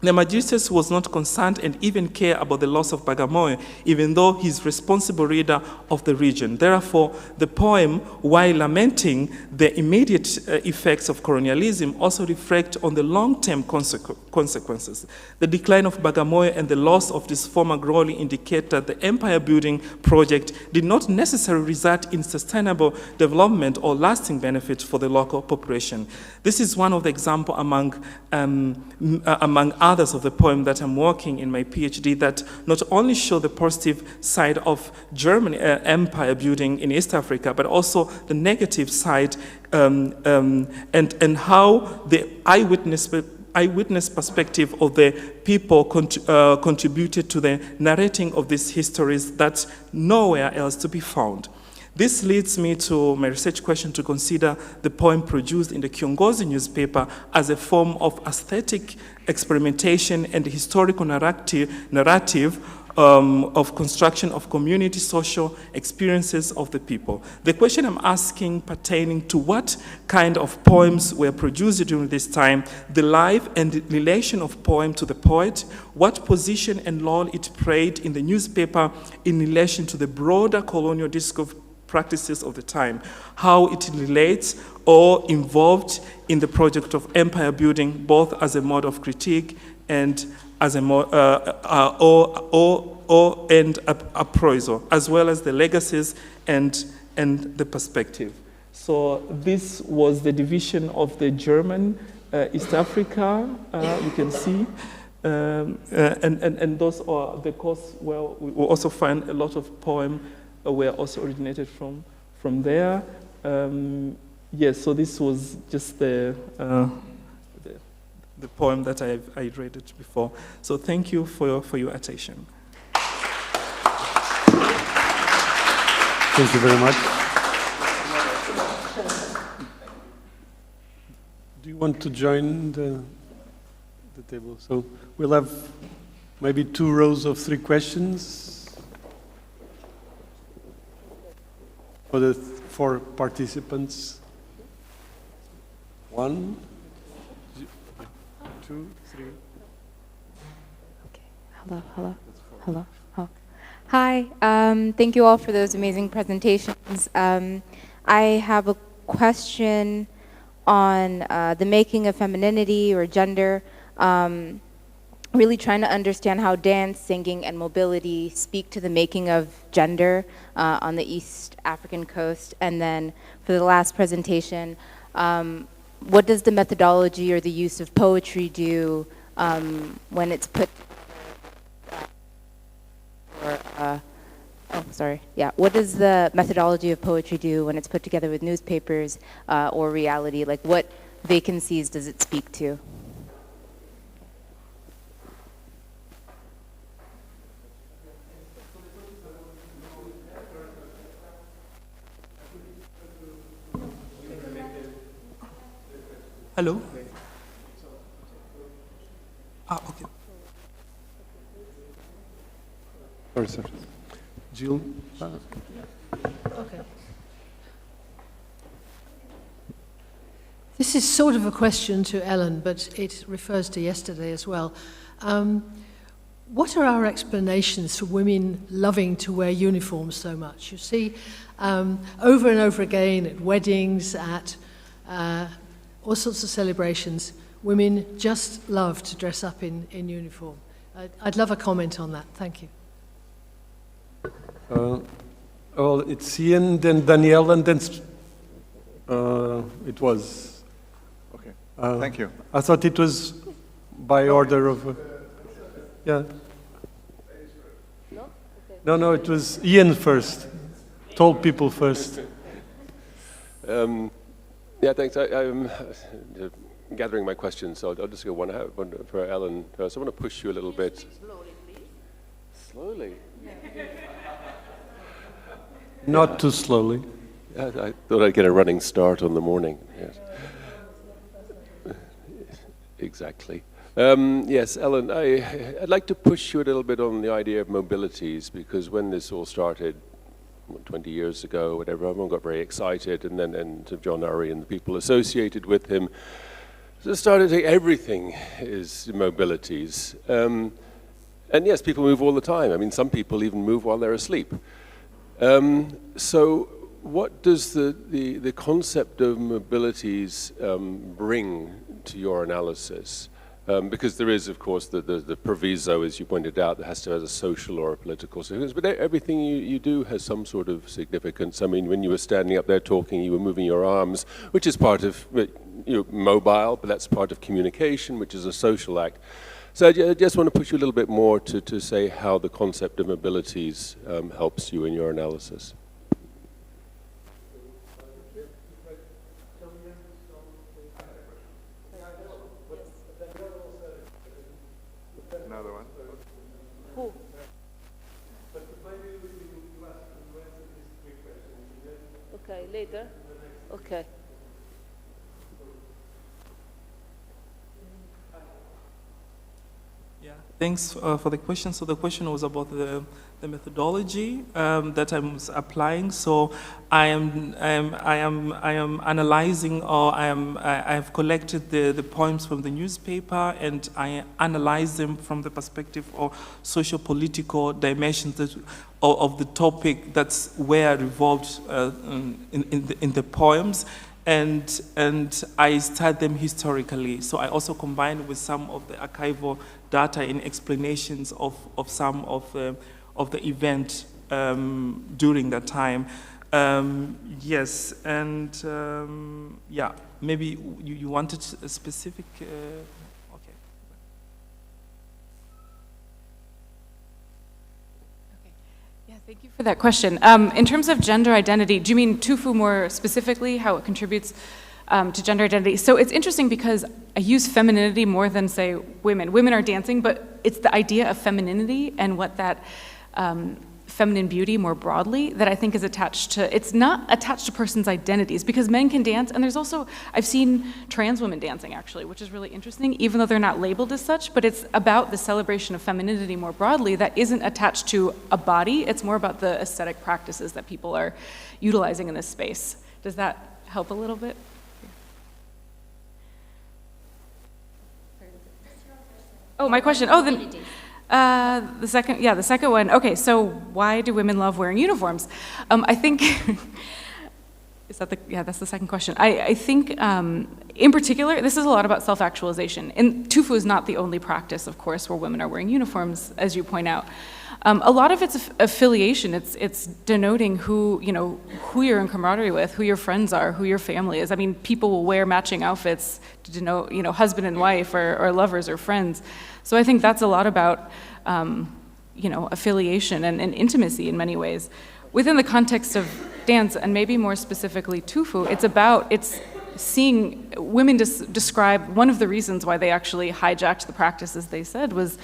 The magistrate was not concerned and even cared about the loss of Bagamoyo, even though he is responsible leader of the region. Therefore, the poem, while lamenting the immediate effects of colonialism, also reflects on the long-term consequences. The decline of Bagamoyo and the loss of this former glory indicate that the empire-building project did not necessarily result in sustainable development or lasting benefit for the local population. This is one of the examples among others of the poem that I'm working in my PhD that not only show the positive side of German empire building in East Africa, but also the negative side and how the eyewitness perspective of the people contributed to the narrating of these histories that's nowhere else to be found. This leads me to my research question to consider the poem produced in the Kiongozi newspaper as a form of aesthetic experimentation and historical narrative of construction of community social experiences of the people. The question I'm asking pertaining to what kind of poems were produced during this time, the life and the relation of poem to the poet, what position and role it played in the newspaper in relation to the broader colonial discourse practices of the time, how it relates or involved in the project of empire building, both as a mode of critique and as a and appraisal, as well as the legacies and the perspective. So this was the division of the German East Africa, you can see. And those are the course where we will also find a lot of poems were also originated from there. Yes, so this was just the poem that I read it before. So thank you for your attention. Thank you very much. Do you want to join the table? So we'll have maybe 2 rows of 3 questions for the 4 participants. 1, 2, 3. Okay. Hello. Oh. Hi. Thank you all for those amazing presentations. I have a question on the making of femininity or gender. Really trying to understand how dance, singing, and mobility speak to the making of gender on the East African coast. And then for the last presentation, what does the methodology or the use of poetry do when it's put what does the methodology of poetry do when it's put together with newspapers or reality? Like, what vacancies does it speak to? Hello? Okay. Sorry, sir. Jill? Okay. This is sort of a question to Ellen, but it refers to yesterday as well. What are our explanations for women loving to wear uniforms so much? You see, over and over again at weddings, at all sorts of celebrations, women just love to dress up in uniform. I'd love a comment on that. Thank you. Well, it's Ian, then Danielle, and then it was. Okay, thank you. I thought it was by order of. Yeah. No, it was Ian first. Told people first. Yeah, thanks. I'm gathering my questions, so I'll just go one for Ellen first. I want to push you a little bit. Slowly, please. Slowly? Not too slowly. I thought I'd get a running start on the morning. Yes. Exactly. Yes, Ellen, I'd like to push you a little bit on the idea of mobilities, because when this all started 20 years ago, whatever, everyone got very excited, and then John Urry and the people associated with him started to say everything is mobilities. And yes, people move all the time. I mean, some people even move while they're asleep. So what does the concept of mobilities bring to your analysis? Because there is, of course, the proviso, as you pointed out, that has to have a social or a political significance, but everything you do has some sort of significance. I mean, when you were standing up there talking, you were moving your arms, which is part of, mobile, but that's part of communication, which is a social act. So I just want to push you a little bit more to say how the concept of mobilities helps you in your analysis. Another one. Who? Okay, later. Okay. Yeah, thanks for the question. So the question was about the methodology that I'm applying. So I am analyzing, or I have collected the poems from the newspaper, and I analyze them from the perspective of socio-political dimensions of the topic that's where revolved in the poems. And I study them historically. So I also combine with some of the archival data and explanations of some of the event during that time. Yes, and yeah, maybe you wanted a specific. Okay. Yeah, thank you for that question. In terms of gender identity, do you mean Tufu more specifically, how it contributes to gender identity? So it's interesting because I use femininity more than, say, women. Women are dancing, but it's the idea of femininity and what that feminine beauty more broadly that I think is attached to, it's not attached to person's identities, because men can dance, and there's also, I've seen trans women dancing actually, which is really interesting, even though they're not labeled as such, but it's about the celebration of femininity more broadly that isn't attached to a body, it's more about the aesthetic practices that people are utilizing in this space. Does that help a little bit? Oh, my question. Oh, the second one. Okay, so why do women love wearing uniforms? I think, that's the second question. I think, in particular, this is a lot about self-actualization. And Tufu is not the only practice, of course, where women are wearing uniforms, as you point out. A lot of it's affiliation. It's denoting who you're in camaraderie with, who your friends are, who your family is. I mean, people will wear matching outfits to denote, husband and wife or lovers or friends. So I think that's a lot about, affiliation and intimacy in many ways. Within the context of dance, and maybe more specifically Tufu, it's seeing women describe one of the reasons why they actually hijacked the practice, as they said, was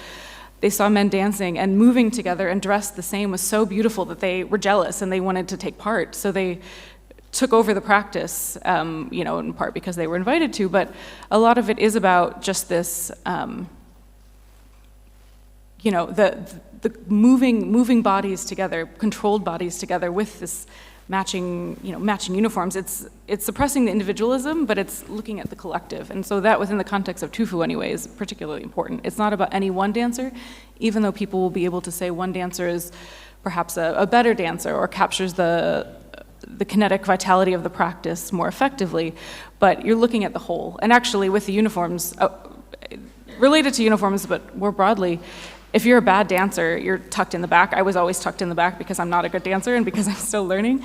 they saw men dancing and moving together and dressed the same was so beautiful that they were jealous and they wanted to take part. So they took over the practice, in part because they were invited to, but a lot of it is about just this, the moving bodies together, controlled bodies together with this matching uniforms. It's suppressing the individualism, but it's looking at the collective. And so that, within the context of Tufu anyway, is particularly important. It's not about any one dancer, even though people will be able to say one dancer is perhaps a better dancer or captures the kinetic vitality of the practice more effectively, but you're looking at the whole. And actually with the uniforms, related to uniforms, but more broadly, if you're a bad dancer, you're tucked in the back. I was always tucked in the back because I'm not a good dancer and because I'm still learning.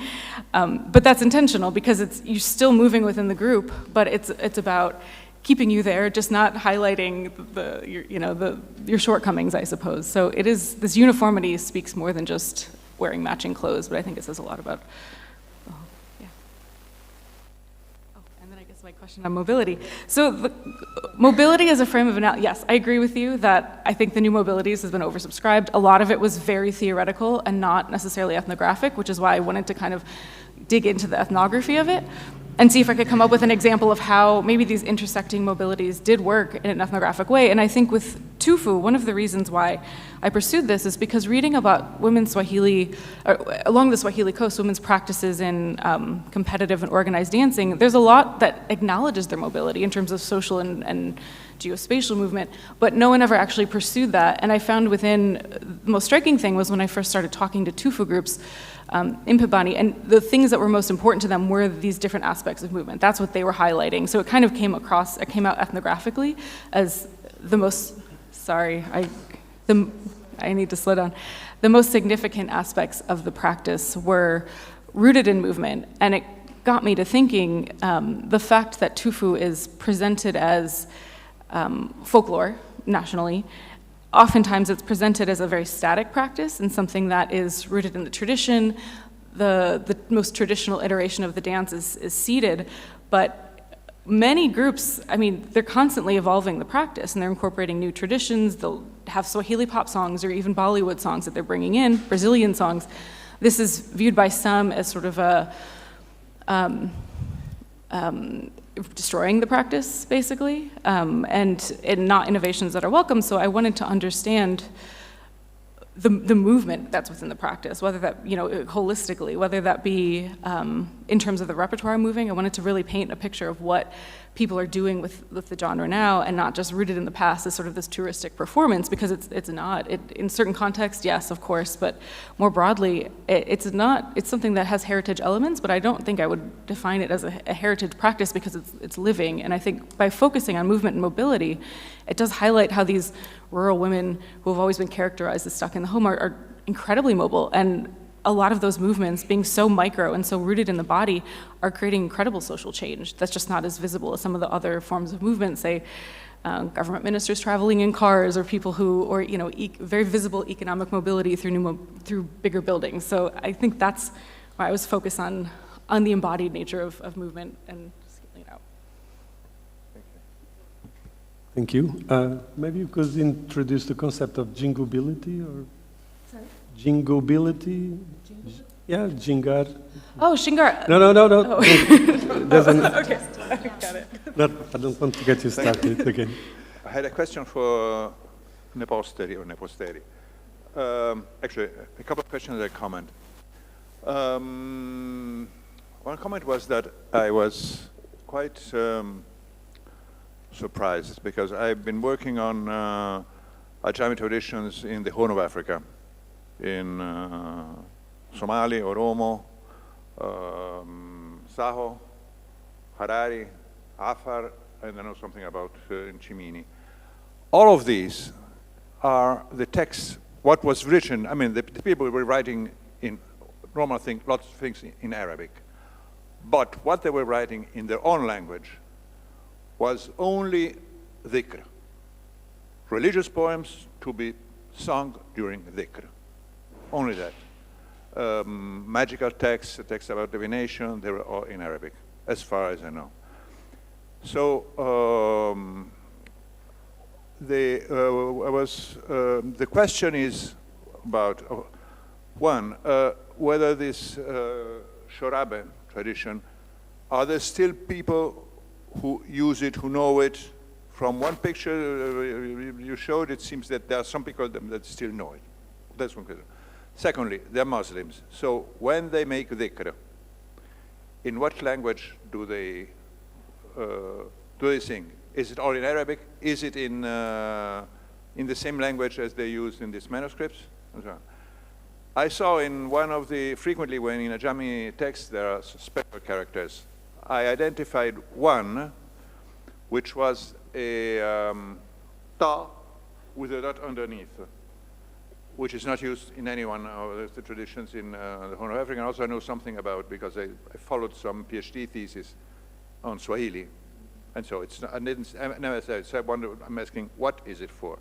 But that's intentional because you're still moving within the group, but it's about keeping you there, just not highlighting your shortcomings, I suppose. So it is, this uniformity speaks more than just wearing matching clothes, but I think it says a lot about, my question on mobility. So mobility as a frame of analysis, yes, I agree with you that I think the new mobilities has been oversubscribed. A lot of it was very theoretical and not necessarily ethnographic, which is why I wanted to kind of dig into the ethnography of it and see if I could come up with an example of how maybe these intersecting mobilities did work in an ethnographic way. And I think with Tufu, one of the reasons why I pursued this is because reading about women's Swahili, along the Swahili coast, women's practices in competitive and organized dancing, there's a lot that acknowledges their mobility in terms of social and geospatial movement, but no one ever actually pursued that. And I found the most striking thing was when I first started talking to Tufu groups in Pibani, and the things that were most important to them were these different aspects of movement. That's what they were highlighting. So it kind of came out ethnographically as the most, I need to slow down. The most significant aspects of the practice were rooted in movement, and it got me to thinking the fact that Tufu is presented as folklore nationally. Oftentimes it's presented as a very static practice and something that is rooted in the tradition. The most traditional iteration of the dance is seated, but many groups, they're constantly evolving the practice and they're incorporating new traditions. They'll have Swahili pop songs or even Bollywood songs that they're bringing in, Brazilian songs. This is viewed by some as sort of a destroying the practice, basically, and not innovations that are welcome. So I wanted to understand the movement that's within the practice, whether that, holistically, whether that be in terms of the repertoire moving. I wanted to really paint a picture of what people are doing with the genre now, and not just rooted in the past as sort of this touristic performance, because it's not. In certain contexts, yes, of course, but more broadly, it's not. It's something that has heritage elements, but I don't think I would define it as a heritage practice because it's living. And I think by focusing on movement and mobility, it does highlight how these rural women who have always been characterized as stuck in the home are incredibly mobile. And a lot of those movements, being so micro and so rooted in the body, are creating incredible social change that's just not as visible as some of the other forms of movement, say government ministers traveling in cars, or people who, or very visible economic mobility through bigger buildings. So I think that's why I was focused on the embodied nature of movement and scaling it out. Thank you. Maybe you could introduce the concept of jingobility or jingobility. Yeah, jingar. Oh, shingar. No. Oh. Okay, got it. I don't want to get you started again. I had a question for Neposteri or Neposteri. Actually, a couple of questions and a comment. One comment was that I was quite surprised because I've been working on Ajami traditions in the Horn of Africa, in Somali, Oromo, Saho, Harari, Afar, and I know something about in Cimini. All of these are the texts, what was written, I mean, the people were writing in normal things, lots of things in Arabic. But what they were writing in their own language was only dhikr, religious poems to be sung during dhikr, only that. Magical texts, texts about divination, they were all in Arabic, as far as I know. So the question is about, one, whether this Shorabe tradition, are there still people who use it, who know it? From one picture you showed, it seems that there are some people that still know it. That's one question. Secondly, they're Muslims. So when they make dhikr, in what language do they sing? Is it all in Arabic? Is it in the same language as they use in these manuscripts? And so on. I saw in one of the, frequently when in Ajami text there are special characters, I identified one which was a ta with a dot underneath, which is not used in any one of the traditions in the Horn of Africa. And also I know something about, because I followed some PhD thesis on Swahili. And so it's not, I never said, so I wonder, I'm asking, what is it for?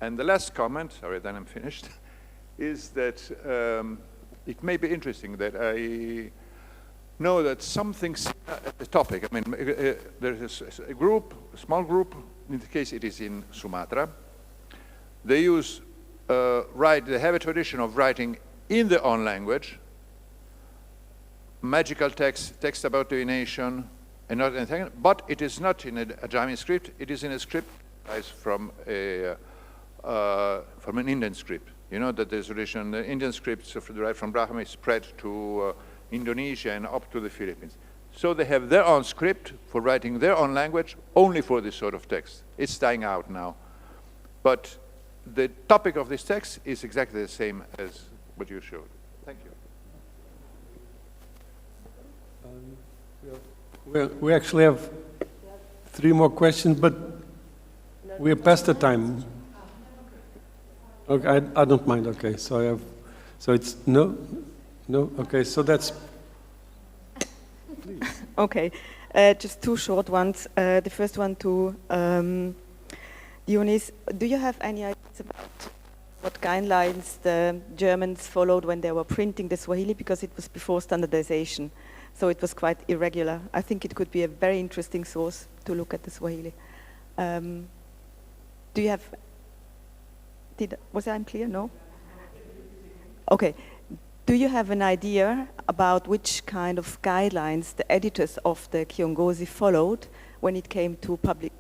And the last comment, sorry, then I'm finished, is that it may be interesting that I know that something at the topic, I mean, there is a group, a small group, in the case it is in Sumatra. They use, they have a tradition of writing in their own language, magical text about divination, and not anything, but it is not in a Ajami script, it is in a script from an Indian script. You know that there's tradition, the Indian scripts derived from Brahmi spread to Indonesia and up to the Philippines. So they have their own script for writing their own language only for this sort of text. It's dying out now. But the topic of this text is exactly the same as what you showed. Thank you. We actually have 3 more questions, but we are past the time. Okay, I don't mind. Okay, so it's no, okay, so that's. Please. Okay, just 2 short ones. The first one to Dionys. Do you have any ideas about what guidelines the Germans followed when they were printing the Swahili? Because it was before standardization, so it was quite irregular. I think it could be a very interesting source to look at the Swahili. Do you have? Was I unclear? No? Okay. Do you have an idea about which kind of guidelines the editors of the Kiongozi followed when it came to public,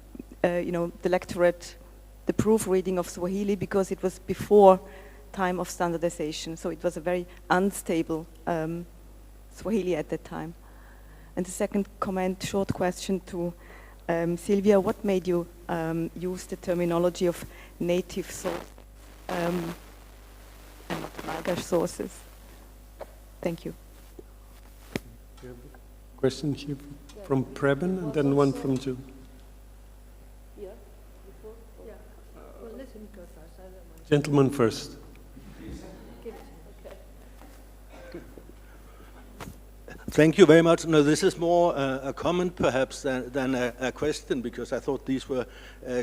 the lectorate, the proofreading of Swahili, because it was before time of standardization, so it was a very unstable Swahili at that time. And the second comment, short question to Silvia, what made you use the terminology of native source and not Malgache sources? Thank you. We have a question here from Preben and then one from June. Yeah, before? Yeah. Well, let's Gentleman first. Thank you very much. No, this is more a comment perhaps than a question, because I thought these were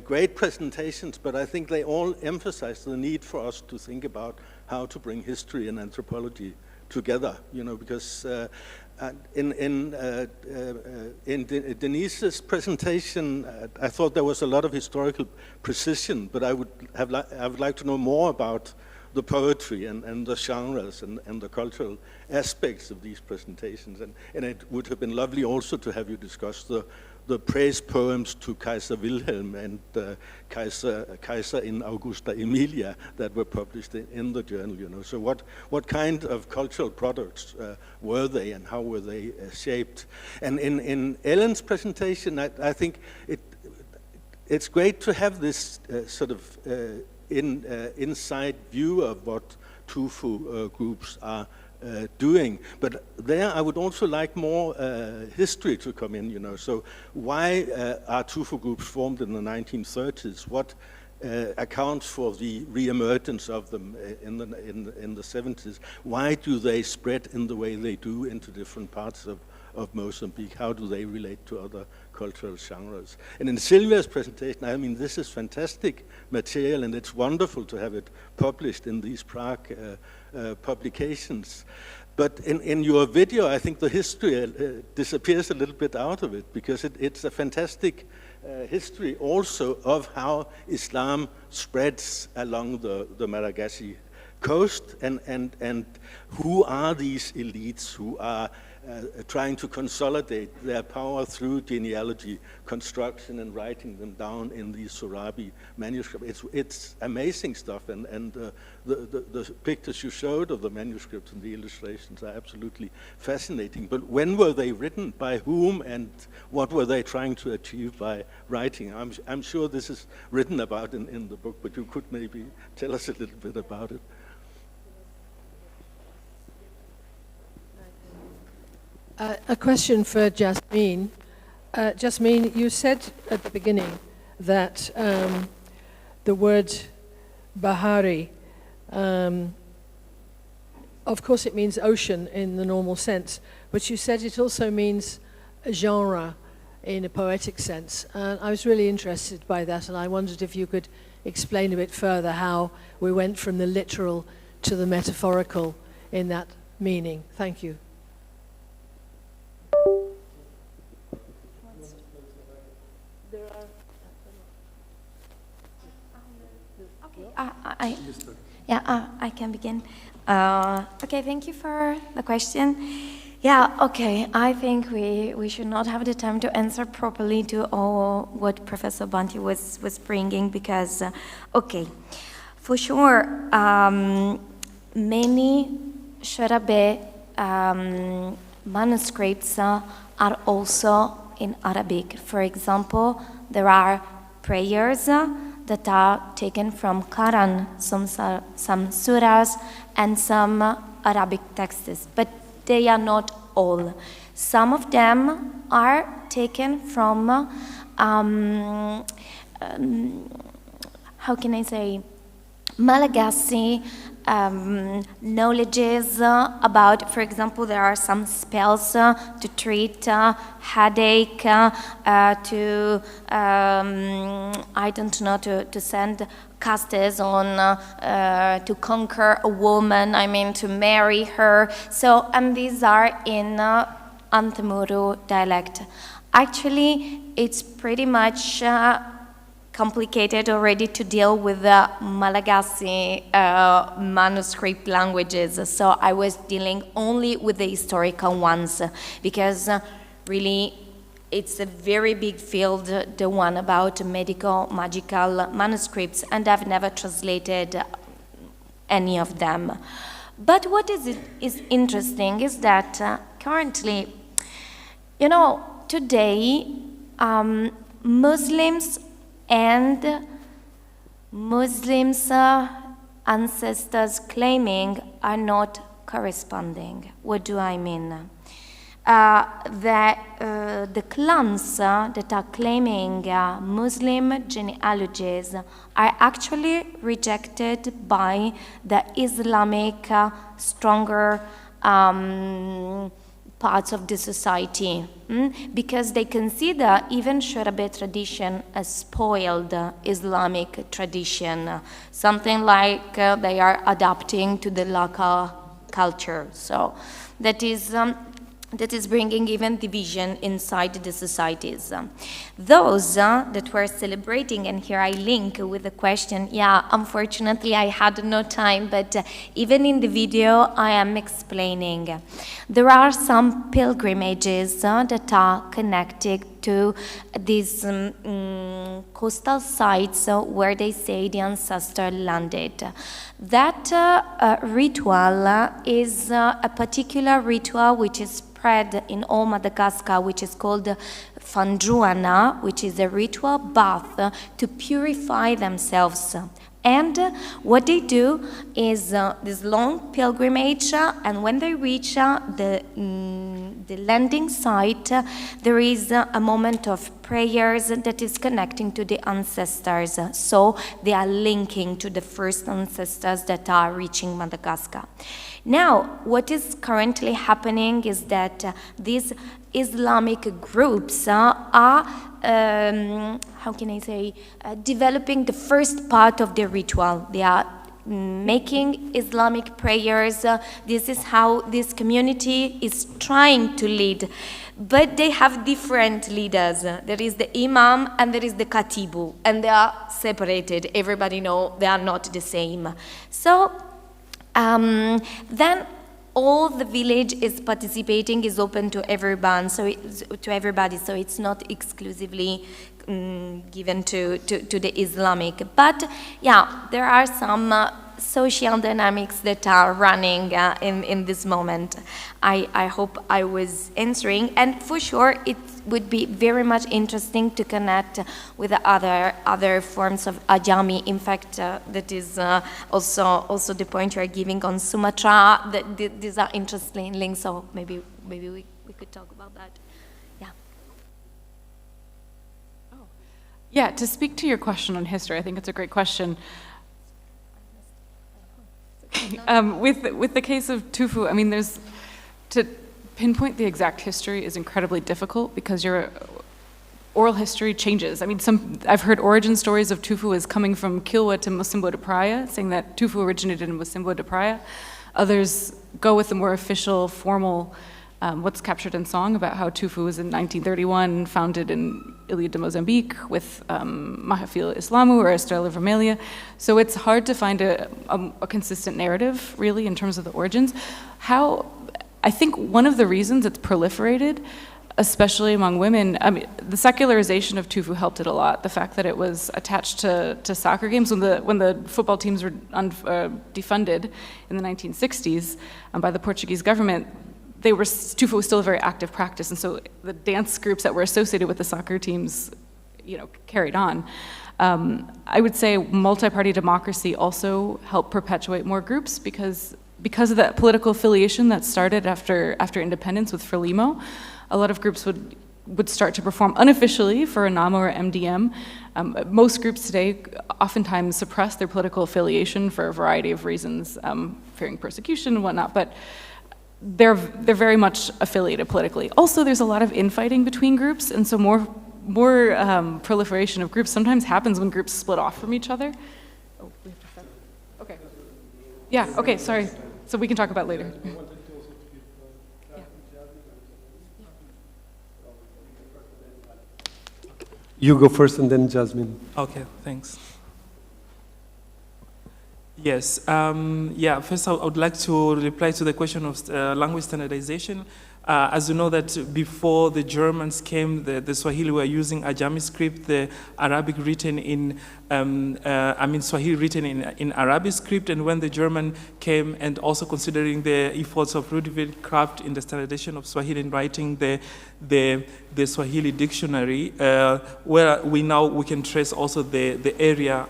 great presentations, but I think they all emphasize the need for us to think about how to bring history and anthropology together, you know, because in Denise's presentation, I thought there was a lot of historical precision, but I would like to know more about the poetry and the genres and the cultural aspects of these presentations. And it would have been lovely also to have you discuss the praise poems to Kaiser Wilhelm and Kaiser in Augusta Emilia that were published in the journal, you know. So what kind of cultural products were they, and how were they shaped? And in Ellen's presentation, I think it's great to have this sort of inside view of what Tufu groups are doing. But there I would also like more history to come in, you know. So why are Tufu groups formed in the 1930s? What accounts for the re-emergence of them in the 70s? Why do they spread in the way they do into different parts of Mozambique? How do they relate to other cultural genres? And in Sylvia's presentation, I mean, this is fantastic material, and it's wonderful to have it published in these Prague publications. But in your video, I think the history disappears a little bit out of it, because it's a fantastic history also of how Islam spreads along the Malagasy coast, and who are these elites who are trying to consolidate their power through genealogy construction and writing them down in these Sorabi manuscripts. It's amazing stuff, and the pictures you showed of the manuscripts and the illustrations are absolutely fascinating. But when were they written, by whom, and what were they trying to achieve by writing? I'm sure this is written about in the book, but you could maybe tell us a little bit about it. A question for Jasmine. Jasmine, you said at the beginning that the word Bahari, of course it means ocean in the normal sense, but you said it also means a genre in a poetic sense. I was really interested by that, and I wondered if you could explain a bit further how we went from the literal to the metaphorical in that meaning. Thank you. I can begin. Okay, thank you for the question. Yeah, okay, I think we should not have the time to answer properly to all what Professor Banti was bringing, because, okay, for sure, many Shorabe manuscripts are also in Arabic. For example, there are prayers that are taken from Quran, some surahs, and some Arabic texts, but they are not all. Some of them are taken from, how can I say, Malagasy knowledges about, for example, there are some spells to treat headache, to, I don't know, to send casters on, to conquer a woman, I mean, to marry her. So, and these are in Antamuru dialect. Actually, it's pretty much complicated already to deal with the Malagasy manuscript languages. So I was dealing only with the historical ones, because really it's a very big field, the one about magical manuscripts, and I've never translated any of them. But what is interesting is that currently, you know, today Muslims and Muslims' ancestors claiming are not corresponding. What do I mean? the clans that are claiming Muslim genealogies are actually rejected by the Islamic stronger parts of the society, because they consider even Shorabe tradition a spoiled Islamic tradition, something like they are adapting to the local culture. So that is bringing even division inside the societies. Those that were celebrating, and here I link with the question, unfortunately I had no time, but even in the video I am explaining. There are some pilgrimages that are connected to these coastal sites where they say the ancestor landed. That ritual is a particular ritual which is spread in all Madagascar, which is called Fandruana, which is a ritual bath to purify themselves. And what they do is this long pilgrimage, and when they reach the landing site, there is a moment of prayers that is connecting to the ancestors. So they are linking to the first ancestors that are reaching Madagascar. Now, what is currently happening is that these Islamic groups are developing the first part of the ritual. They are making Islamic prayers. This is how this community is trying to lead. But they have different leaders. There is the imam and there is the katibu, and they are separated. Everybody knows they are not the same. So then all the village is participating, is open to everyone, so it's not exclusively given to the Islamic. But yeah, there are some social dynamics that are running in this moment. I hope I was answering, and for sure it would be very much interesting to connect with the other forms of Ajami. In fact, that is also the point you are giving on Sumatra. These are interesting links, so maybe we could talk about that. Yeah, to speak to your question on history, I think it's a great question. With the case of Tufu, I mean, to pinpoint the exact history is incredibly difficult because your oral history changes. I mean, I've heard origin stories of Tufu as coming from Kilwa to Musimbo de Praia, saying that Tufu originated in Musimbo de Praia. Others go with the more official, formal, what's captured in song about how Tufu was in 1931, founded in Ilha de Mozambique with Mahafil Islamu or Estrela Vermelha. So it's hard to find a consistent narrative, really, in terms of the origins. I think one of the reasons it's proliferated, especially among women, I mean, the secularization of Tufu helped it a lot. The fact that it was attached to soccer games when the football teams were defunded in the 1960s by the Portuguese government. Tufu was still a very active practice, and so the dance groups that were associated with the soccer teams, carried on. I would say multi-party democracy also helped perpetuate more groups because of that political affiliation that started after independence with Frelimo. A lot of groups would start to perform unofficially for Renamo or MDM. Most groups today oftentimes suppress their political affiliation for a variety of reasons, fearing persecution and whatnot, but they're very much affiliated politically. Also, there's a lot of infighting between groups, and so more proliferation of groups sometimes happens when groups split off from each other. Oh, we have to stop. Okay. Yeah, okay, sorry. So we can talk about later. You go first and then Jasmine. Okay, thanks. Yes, first I would like to reply to the question of language standardization. As you know that before the Germans came, the Swahili were using Ajami script, the Arabic written in, Swahili written in Arabic script, and when the German came and also considering the efforts of Ludwig Kraft in the standardization of Swahili and writing the Swahili dictionary, where we can trace also the area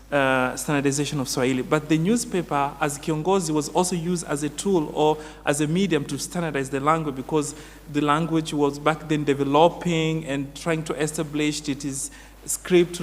standardization of Swahili. But the newspaper, as Kiongozi, was also used as a tool or as a medium to standardize the language, because the language was back then developing and trying to establish its script,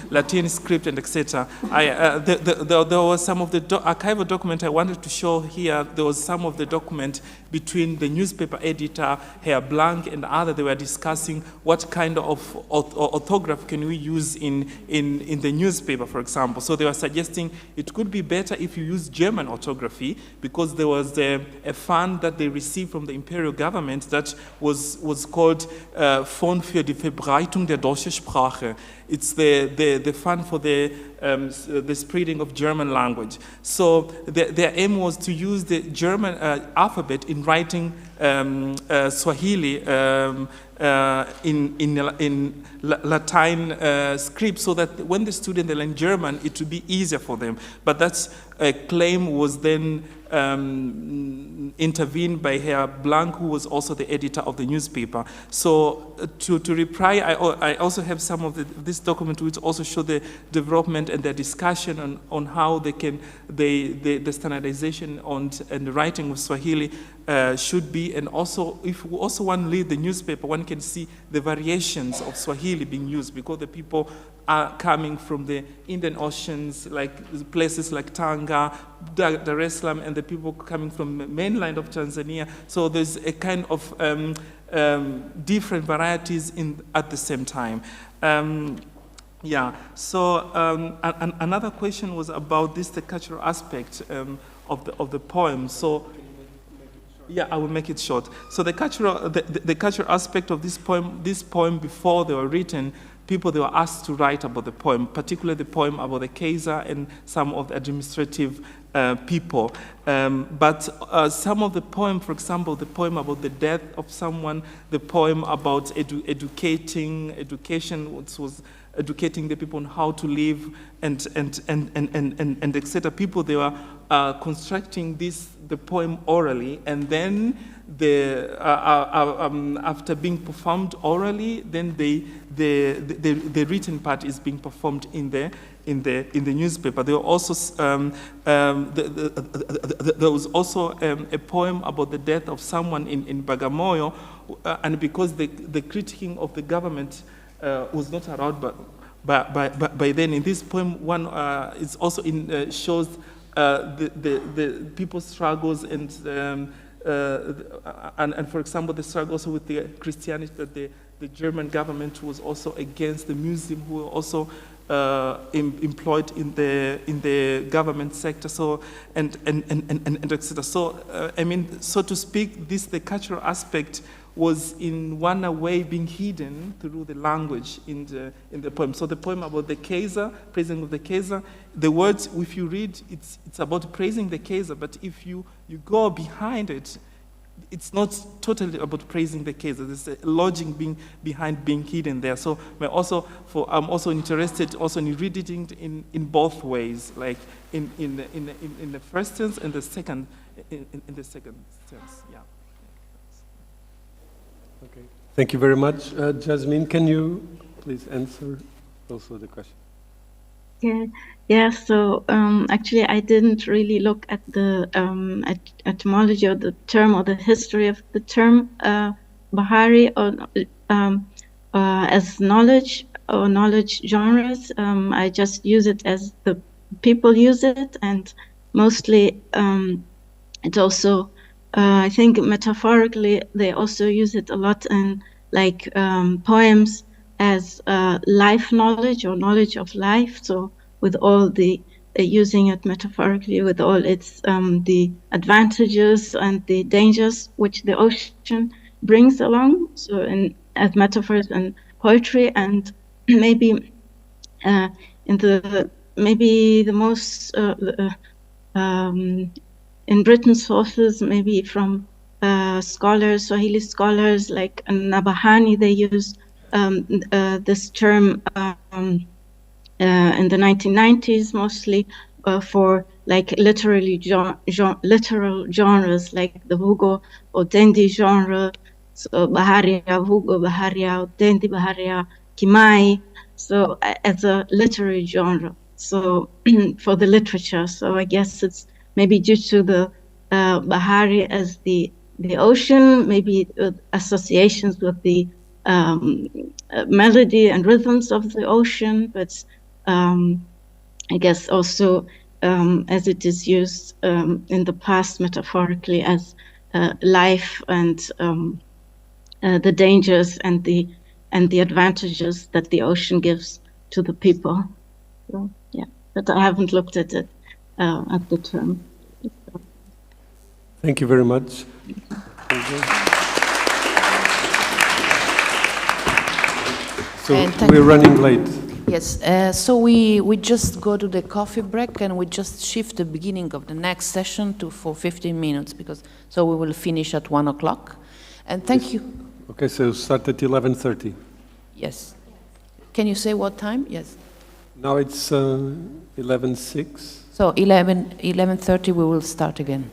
Latin script, and etc. There was some of the archival document I wanted to show here. There was some of the document between the newspaper editor, Herr Blank, and other. They were discussing what kind of orthography can we use in the newspaper, for example. So they were suggesting it could be better if you use German orthography, because there was a fund that they received from the imperial government that was called Fonds für die Verbreitung der deutschen Sprache. It's the fund for the spreading of German language. So their aim was to use the German alphabet in writing Swahili in Latin script, so that when the student they learn German, it would be easier for them. But that claim was then intervened by Herr Blank, who was also the editor of the newspaper. So to reply, I also have some of this document which also show the development and the discussion on how the standardization and the writing of Swahili should be. And also, if we also want to read the newspaper, one can see the variations of Swahili being used, because the people are coming from the Indian Oceans, like places like Tanga, Dar es Salaam, and the people coming from the mainland of Tanzania. So there's a kind of different varieties at the same time. Yeah, so another question was about the cultural aspect of the poem. So yeah, I will make it short. So the cultural aspect of this poem before they were written, people they were asked to write about the poem, particularly the poem about the Kaiser and some of the administrative people. But some of the poem, for example, the poem about the death of someone, the poem about education, which was educating the people on how to live and etc. People they were constructing the poem orally, and then after being performed orally, then the written part is being performed in the newspaper. There were also there was also a poem about the death of someone in Bagamoyo, and because the critiquing of the government was not allowed by then. In this poem, one is also shows the people's struggles and for example, the struggles with the Christianity, that the German government was also against the Muslims who were also employed in the government sector. So and etc. So I mean, so to speak, the cultural aspect was in one way being hidden through the language in the poem. So the poem about the Kaiser, praising of the Kaiser, the words, if you read, it's about praising the Kaiser, but if you go behind it, it's not totally about praising the Kaiser. There's a logic behind being hidden there. So I'm also interested also in reading in both ways, like in the first sense and the second in the second sense. Yeah. Okay. Thank you very much. Jasmine, can you please answer also the question? Yeah. So actually, I didn't really look at the etymology of the term or the history of the term Bahari as knowledge or knowledge genres. I just use it as the people use it, and mostly it also. I think metaphorically, they also use it a lot in like poems as life knowledge or knowledge of life. So with all using it metaphorically with all its the advantages and the dangers which the ocean brings along. So as metaphors and poetry, and maybe maybe the most in Britain sources, maybe from scholars, Swahili scholars like Nabahani, they use this term in the 1990s mostly for like literal genres like the Hugo or Dendi genre, so Baharia, Hugo Baharia, Dendi Baharia, Kimai, so as a literary genre. So for the literature, so I guess it's maybe due to the Bahari as the ocean, maybe associations with the melody and rhythms of the ocean, but I guess also as it is used in the past metaphorically as life and the dangers and the advantages that the ocean gives to the people. So yeah, but I haven't looked at it at the term. Thank you very much. So we're running late. Yes, so we just go to the coffee break and we just shift the beginning of the next session for 15 minutes so we will finish at 1 o'clock. And thank you. Okay, so start at 11:30. Yes. Can you say what time? Yes. Now it's 11:06. So 11:30 we will start again.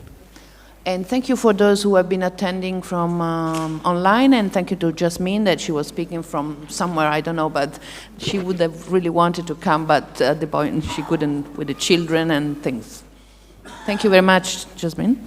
And thank you for those who have been attending from online, and thank you to Jasmine that she was speaking from somewhere, I don't know, but she would have really wanted to come, but at the point she couldn't with the children and things. Thank you very much, Jasmine.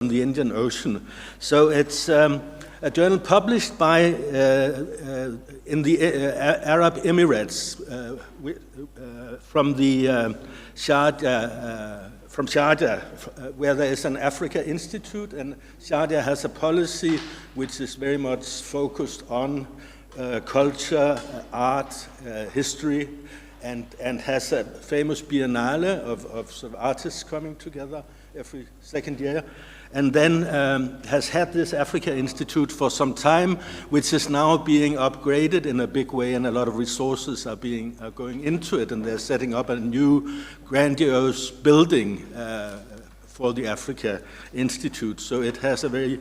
on the Indian Ocean. So it's a journal published by in the Arab Emirates from the Sharjah, where there is an Africa Institute, and Sharjah has a policy which is very much focused on culture, art, history, and has a famous biennale of sort of artists coming together every second year. And then has had this Africa Institute for some time, which is now being upgraded in a big way, and a lot of resources are going into it, and they're setting up a new grandiose building for the Africa Institute. So it has a very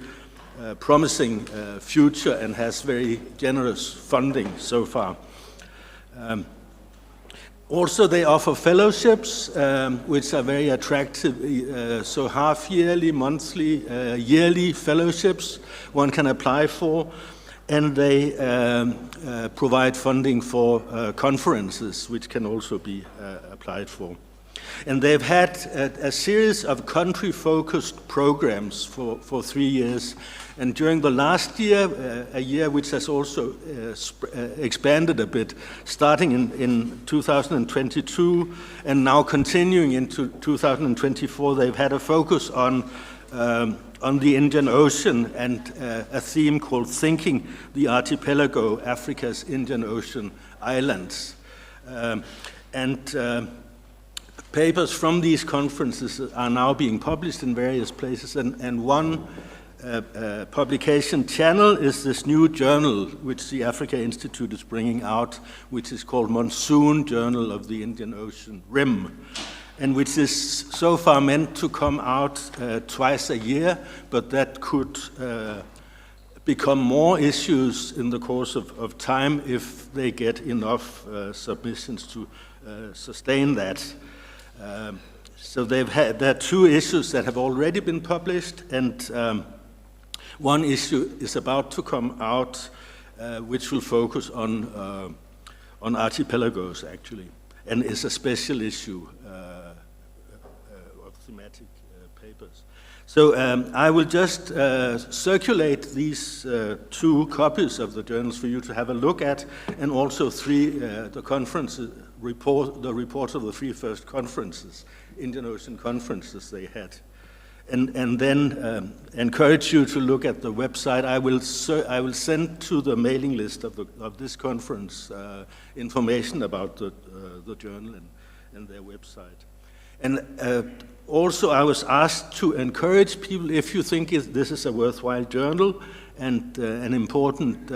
promising future and has very generous funding so far. Also, they offer fellowships, which are very attractive, so half-yearly, monthly, yearly fellowships one can apply for, and they provide funding for conferences, which can also be applied for. And they've had a series of country-focused programs for 3 years. And during the last year, a year which has also expanded a bit, starting in 2022 and now continuing into 2024, they've had a focus on the Indian Ocean and a theme called Thinking the Archipelago, Africa's Indian Ocean Islands. Papers from these conferences are now being published in various places, and one publication channel is this new journal which the Africa Institute is bringing out, which is called Monsoon Journal of the Indian Ocean Rim, and which is so far meant to come out twice a year, but that could become more issues in the course of time if they get enough submissions to sustain that. So there are 2 issues that have already been published, and one issue is about to come out, which will focus on archipelagos, actually, and is a special issue of thematic papers. So I will just circulate these 2 copies of the journals for you to have a look at, and also the conferences the reports of the 3 first conferences, Indian Ocean conferences they had. And then encourage you to look at the website. I will send to the mailing list of this conference information about the journal and their website. And also I was asked to encourage people, if you think this is a worthwhile journal and an important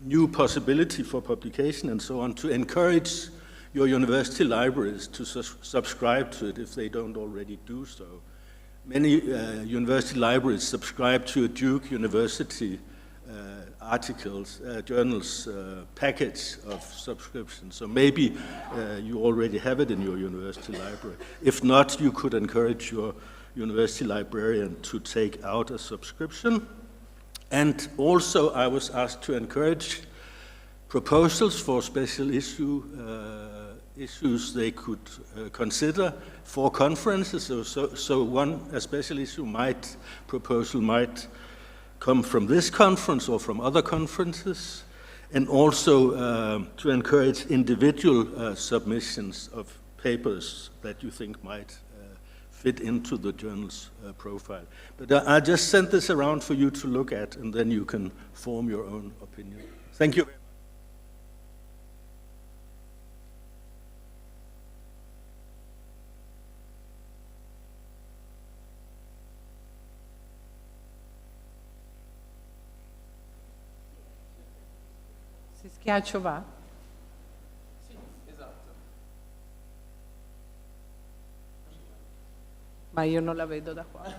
new possibility for publication and so on, to encourage your university libraries to subscribe to it if they don't already do so. Many university libraries subscribe to a Duke University journals package of subscriptions. So maybe you already have it in your university library. If not, you could encourage your university librarian to take out a subscription. And also I was asked to encourage proposals for special issues they could consider for conferences. So a special issue proposal might come from this conference or from other conferences, and also to encourage individual submissions of papers that you think might fit into the journal's profile. But I just sent this around for you to look at, and then you can form your own opinion. Thank you. Schiaccio va? Sì, esatto. Ma io non la vedo da qua.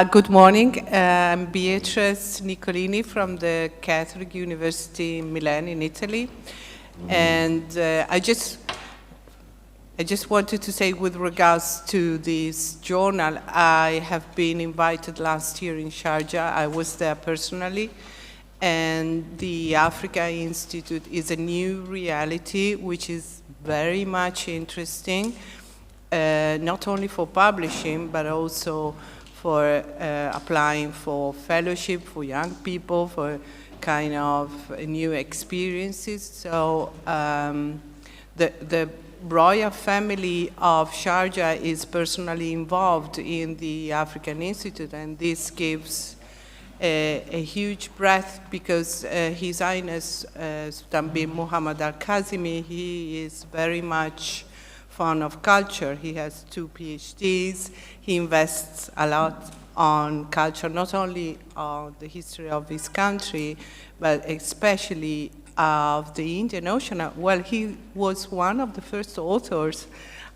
Good morning. I'm Beatrice Nicolini from the Catholic University in Milan in Italy. And I just wanted to say, with regards to this journal, I have been invited last year in Sharjah. I was there personally. And the Africa Institute is a new reality, which is very much interesting, not only for publishing, but also for applying for fellowship for young people, for kind of new experiences. So the royal family of Sharjah is personally involved in the African Institute, and this gives a huge breath because His Highness Sultan bin Muhammad Al-Kazimi, he is very much fond of culture. He has 2 PhDs. He invests a lot on culture, not only on the history of his country, but especially of the Indian Ocean. Well, he was one of the first authors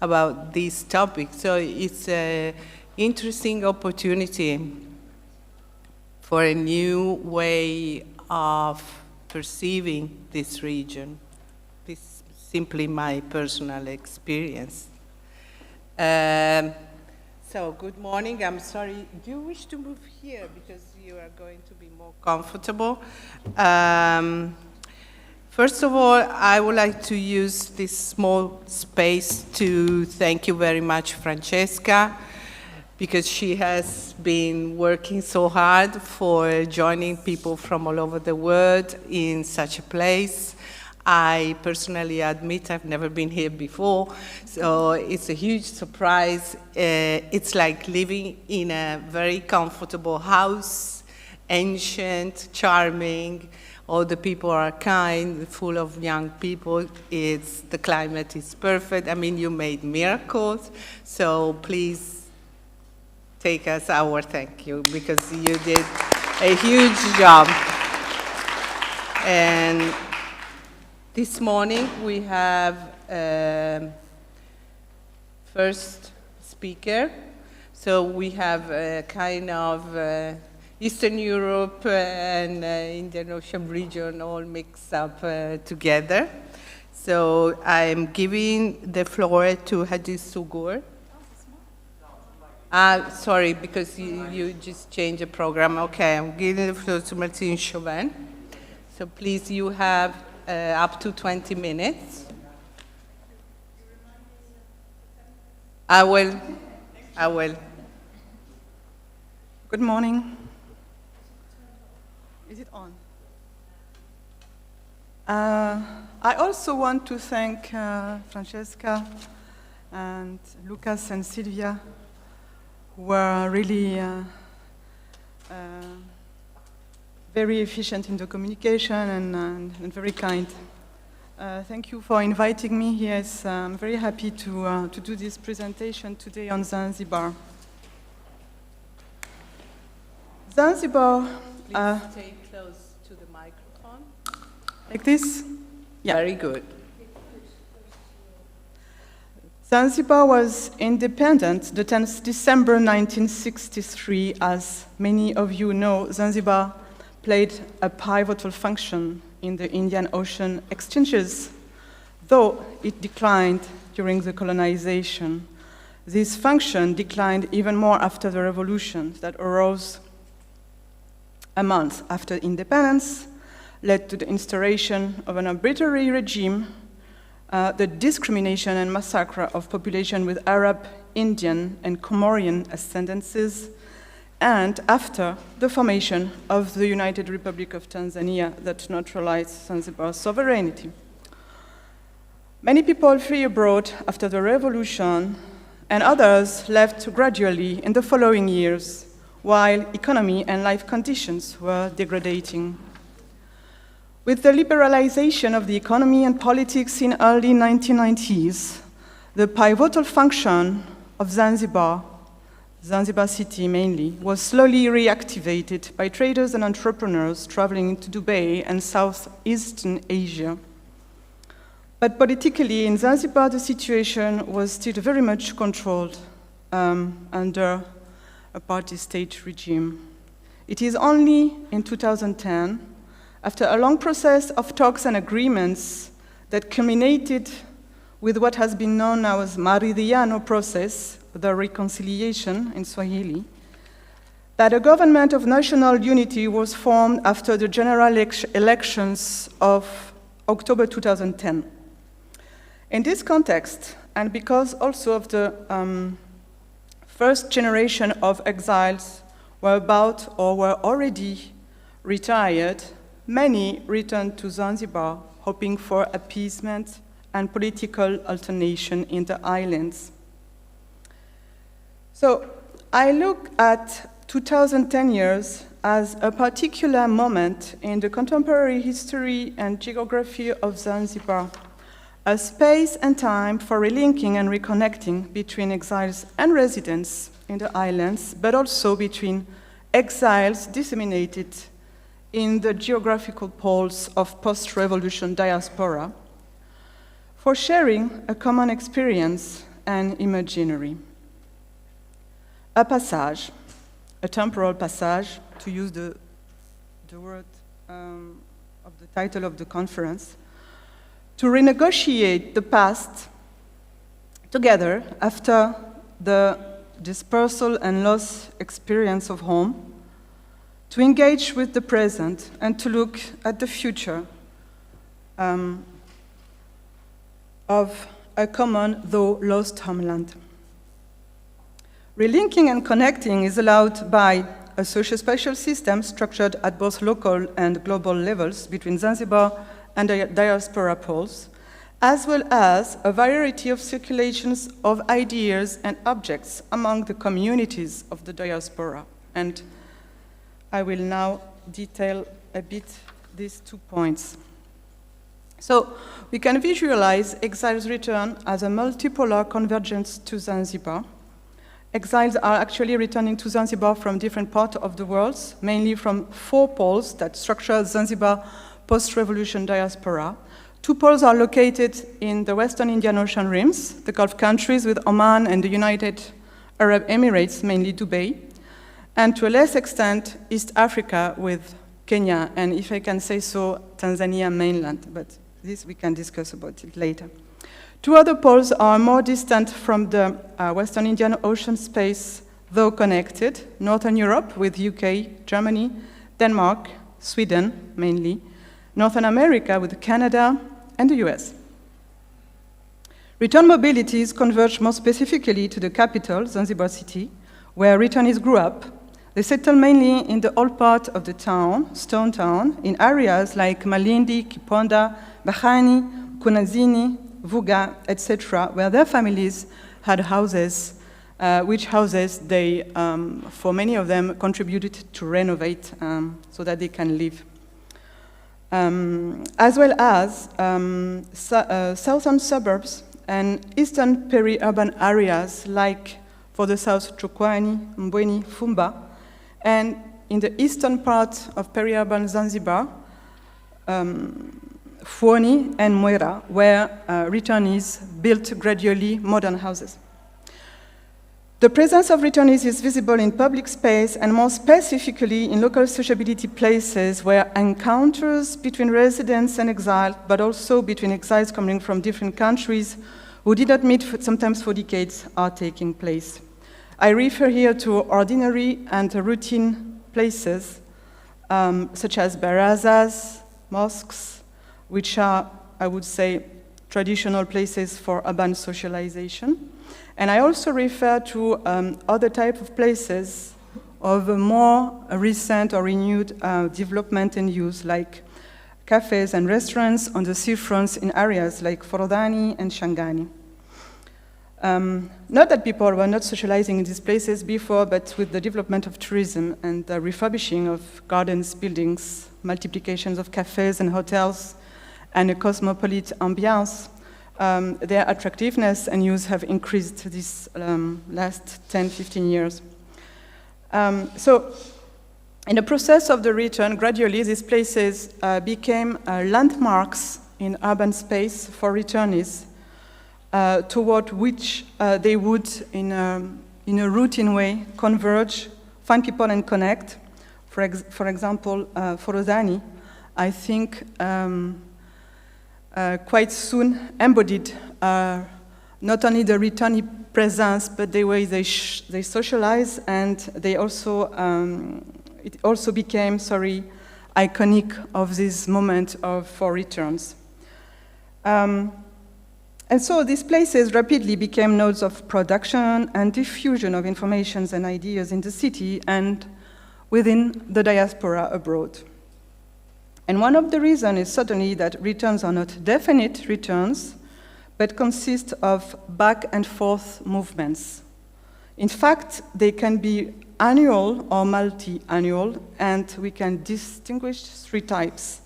about this topic, so it's an interesting opportunity for a new way of perceiving this region. This is simply my personal experience. So, good morning. I'm sorry. Do you wish to move here because you are going to be more comfortable? First of all, I would like to use this small space to thank you very much, Francesca, because she has been working so hard for joining people from all over the world in such a place. I personally admit I've never been here before, so it's a huge surprise. It's like living in a very comfortable house, ancient, charming. All the people are kind, full of young people. The climate is perfect. I mean, you made miracles, so please take us our thank you, because you did a huge job. And this morning we have first speaker. So we have a kind of Eastern Europe and Indian Ocean region all mixed up together. So I'm giving the floor to Hadith Sugur. Sorry, because you just changed the program. Okay, I'm giving the floor to Martine Chauvin. So please, you have up to 20 minutes. I will. Good morning. Is it on? I also want to thank Francesca and Lucas and Sylvia, who were really very efficient in the communication and very kind. Thank you for inviting me here. I'm very happy to do this presentation today on Zanzibar. Zanzibar. Please stay close to the microphone. Like this? Yeah. Very good. Zanzibar was independent the 10th December 1963. As many of you know, Zanzibar played a pivotal function in the Indian Ocean exchanges, though it declined during the colonization. This function declined even more after the revolution that arose a month after independence, led to the instauration of an arbitrary regime, the discrimination and massacre of population with Arab, Indian, and Comorian ascendancies, and after the formation of the United Republic of Tanzania that naturalized Zanzibar's sovereignty. Many people flee abroad after the revolution, and others left gradually in the following years, while economy and life conditions were degrading. With the liberalization of the economy and politics in early 1990s, the pivotal function of Zanzibar city mainly, was slowly reactivated by traders and entrepreneurs traveling to Dubai and Southeastern Asia. But politically, in Zanzibar, the situation was still very much controlled under a party-state regime. It is only in 2010, after a long process of talks and agreements that culminated with what has been known now as Maridhiano process, the reconciliation in Swahili, that a government of national unity was formed after the general elections of October 2010. In this context, and because also of the first generation of exiles were about or were already retired, many returned to Zanzibar, hoping for appeasement and political alternation in the islands. So I look at 2010 years as a particular moment in the contemporary history and geography of Zanzibar, a space and time for relinking and reconnecting between exiles and residents in the islands, but also between exiles disseminated in the geographical poles of post-revolution diaspora, for sharing a common experience and imaginary. A passage, a temporal passage, to use the word of the title of the conference, to renegotiate the past together after the dispersal and loss experience of home, to engage with the present and to look at the future of a common though lost homeland. Relinking and connecting is allowed by a socio-spatial system structured at both local and global levels between Zanzibar and the diaspora poles, as well as a variety of circulations of ideas and objects among the communities of the diaspora. And I will now detail a bit these 2 points. So we can visualize exiles' return as a multipolar convergence to Zanzibar. Exiles are actually returning to Zanzibar from different parts of the world, mainly from 4 poles that structure Zanzibar post-revolution diaspora. 2 poles are located in the Western Indian Ocean rims, the Gulf countries with Oman and the United Arab Emirates, mainly Dubai, and to a less extent, East Africa with Kenya, and if I can say so, Tanzania mainland, but this we can discuss about it later. 2 other poles are more distant from the Western Indian Ocean space, though connected: Northern Europe with UK, Germany, Denmark, Sweden mainly, Northern America with Canada and the US. Return mobilities converge more specifically to the capital, Zanzibar city, where returnees grew up. They settle mainly in the old part of the town, Stone Town, in areas like Malindi, Kiponda, Bahani, Kunazini, Vuga, etc., where their families had houses, which houses they, for many of them, contributed to renovate so that they can live. As well as southern suburbs and eastern peri-urban areas like, for the south, Chukwani, Mbweni, Fumba, and in the eastern part of peri-urban Zanzibar, Fuoni and Mwera, where returnees built gradually modern houses. The presence of returnees is visible in public space and more specifically in local sociability places where encounters between residents and exiles, but also between exiles coming from different countries who did not meet sometimes for decades, are taking place. I refer here to ordinary and routine places such as barazas, mosques, which are, I would say, traditional places for urban socialization. And I also refer to other type of places of a more recent or renewed development and use, like cafes and restaurants on the seafronts in areas like Forodhani and Shangani. Not that people were not socializing in these places before, but with the development of tourism and the refurbishing of gardens, buildings, multiplications of cafes and hotels, and a cosmopolitan ambiance, their attractiveness and use have increased this last 10, 15 years. So in the process of the return, gradually these places became landmarks in urban space for returnees, toward which they would, in a routine way, converge, find people and connect. For example, Forodhani, I think, quite soon embodied not only the returnee presence, but the way they socialize, and they also it also became, iconic of this moment for returns. And so these places rapidly became nodes of production and diffusion of informations and ideas in the city and within the diaspora abroad. And one of the reasons is certainly that returns are not definite returns, but consist of back and forth movements. In fact, they can be annual or multi-annual, and we can distinguish three types.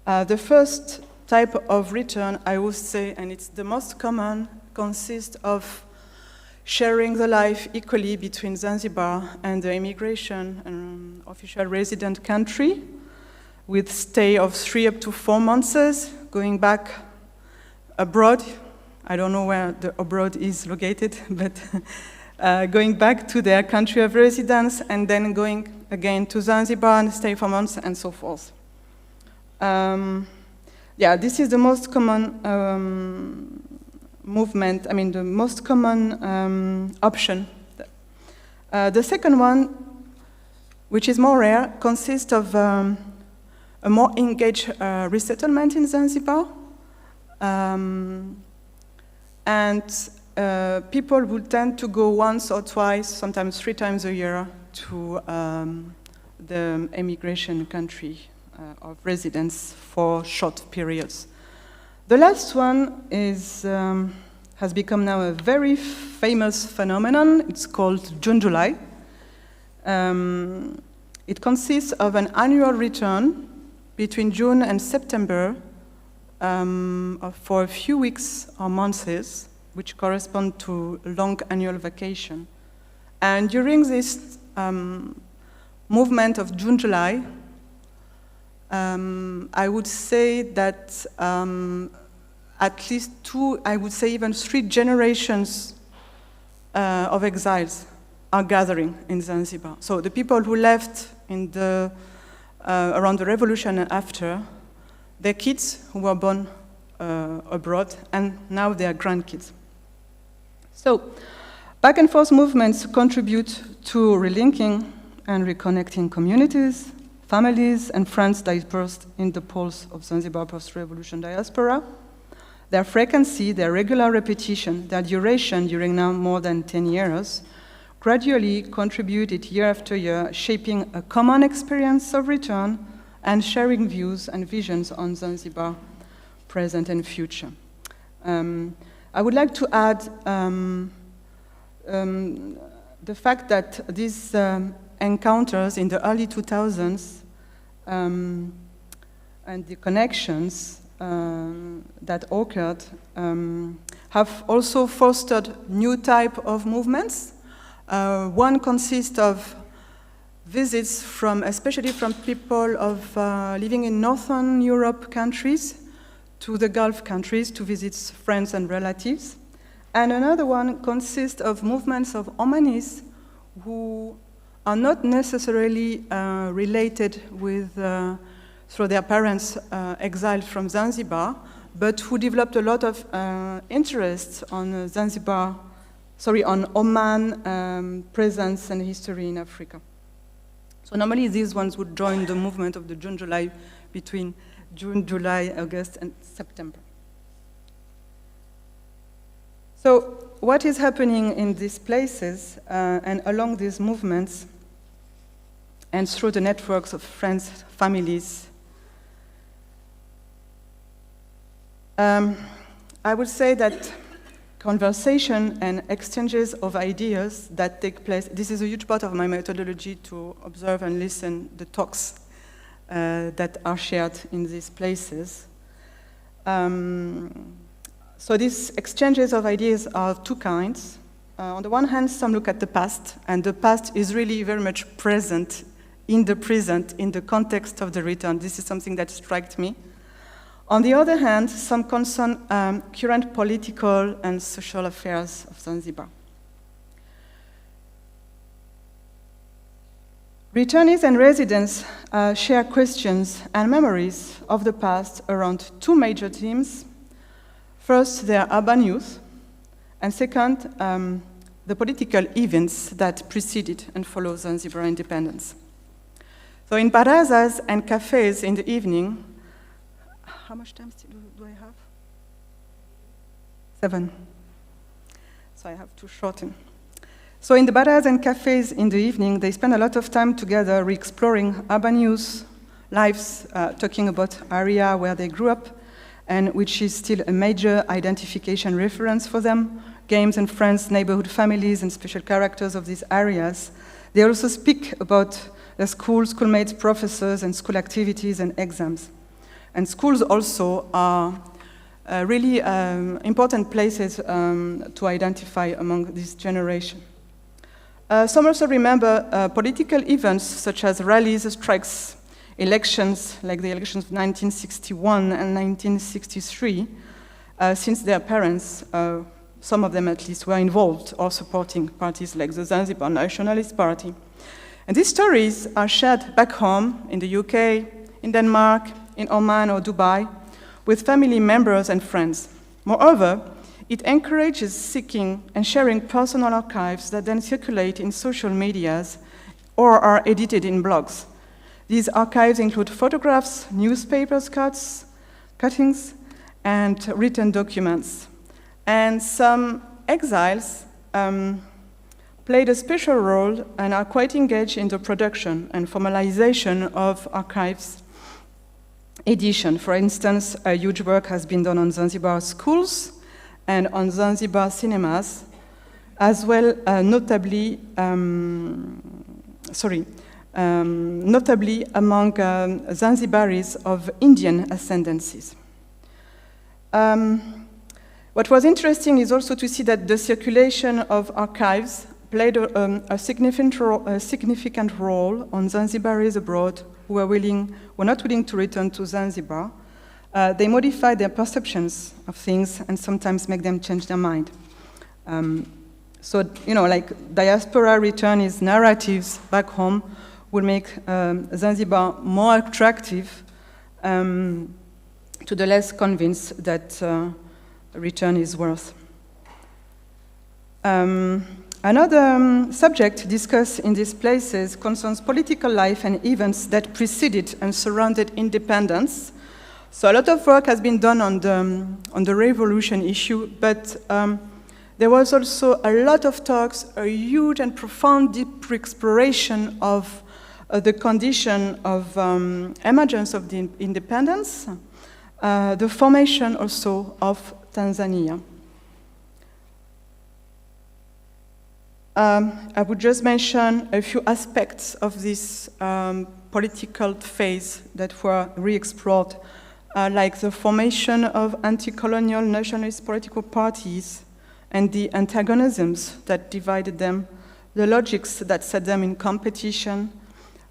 The first type of return, I would say, and it's the most common, consists of sharing the life equally between Zanzibar and the immigration and official resident country, with stay of 3 up to 4 months, going back abroad. I don't know where the abroad is located, but going back to their country of residence and then going again to Zanzibar and stay for months and so forth. Yeah, this is the most common movement, the most common option. The second one, which is more rare, consists of a more engaged resettlement in Zanzibar. People would tend to go once or twice, sometimes 3 times a year, to the immigration country of residence for short periods. The last one is, has become now a very famous phenomenon. It's called June-July. It consists of an annual return between June and September for a few weeks or months, which correspond to a long annual vacation. And during this movement of June-July, I would say that at least 2, I would say even 3 generations of exiles are gathering in Zanzibar. So the people who left in the, around the revolution and after, their kids who were born abroad, and now they are grandkids. So back and forth movements contribute to relinking and reconnecting communities, families, and friends dispersed in the pulse of Zanzibar post-revolution diaspora. Their frequency, their regular repetition, their duration during now more than 10 years, gradually contributed year after year, shaping a common experience of return and sharing views and visions on Zanzibar, present and future. I would like to add the fact that these encounters in the early 2000s and the connections that occurred have also fostered new type of movements. One consists of visits from, especially from people of living in Northern Europe countries to the Gulf countries to visit friends and relatives. And another one consists of movements of Omanis who are not necessarily related with, through their parents exiled from Zanzibar, but who developed a lot of interest on Zanzibar, on Oman presence and history in Africa. So normally these ones would join the movement of the June-July between June, July, August, and September. So what is happening in these places and along these movements and through the networks of friends, families? I would say that conversation and exchanges of ideas that take place, this is a huge part of my methodology to observe and listen the talks that are shared in these places. So these exchanges of ideas are of 2 kinds. On the one hand, some look at the past, and the past is really very much present in the present, in the context of the return. This is something that struck me. On the other hand, some concern current political and social affairs of Zanzibar. Returnees and residents share questions and memories of the past around 2 major themes. First, their urban youth, and second, the political events that preceded and followed Zanzibar independence. So in barazas and cafes in the evening, how much time do I have? 7. So I have to shorten. So in the baras and cafes in the evening, they spend a lot of time together re-exploring urban youth lives, talking about area where they grew up, and which is still a major identification reference for them, games and friends, neighborhood families, and special characters of these areas. They also speak about their school, schoolmates, professors, and school activities and exams. And schools also are really important places to identify among this generation. Some also remember political events such as rallies, strikes, elections, like the elections of 1961 and 1963, since their parents, some of them at least, were involved or supporting parties like the Zanzibar Nationalist Party. And these stories are shared back home in the UK, in Denmark, in Oman or Dubai, with family members and friends. Moreover, it encourages seeking and sharing personal archives that then circulate in social medias or are edited in blogs. These archives include photographs, newspapers cuttings, and written documents. And some exiles played a special role and are quite engaged in the production and formalization of archives edition. For instance, a huge work has been done on Zanzibar schools and on Zanzibar cinemas, as well notably among Zanzibaris of Indian ascendancies. What was interesting is also to see that the circulation of archives played a significant role on Zanzibaris abroad who were not willing to return to Zanzibar. They modify their perceptions of things and sometimes make them change their mind. So, like diaspora returnees' narratives back home would make Zanzibar more attractive to the less convinced that return is worth. Another subject discussed in these places concerns political life and events that preceded and surrounded independence. So a lot of work has been done on the revolution issue, but there was also a lot of talks, a huge and profound deep exploration of the condition of emergence of the independence, the formation also of Tanzania. I would just mention a few aspects of this political phase that were re-explored, like the formation of anti-colonial nationalist political parties and the antagonisms that divided them, the logics that set them in competition,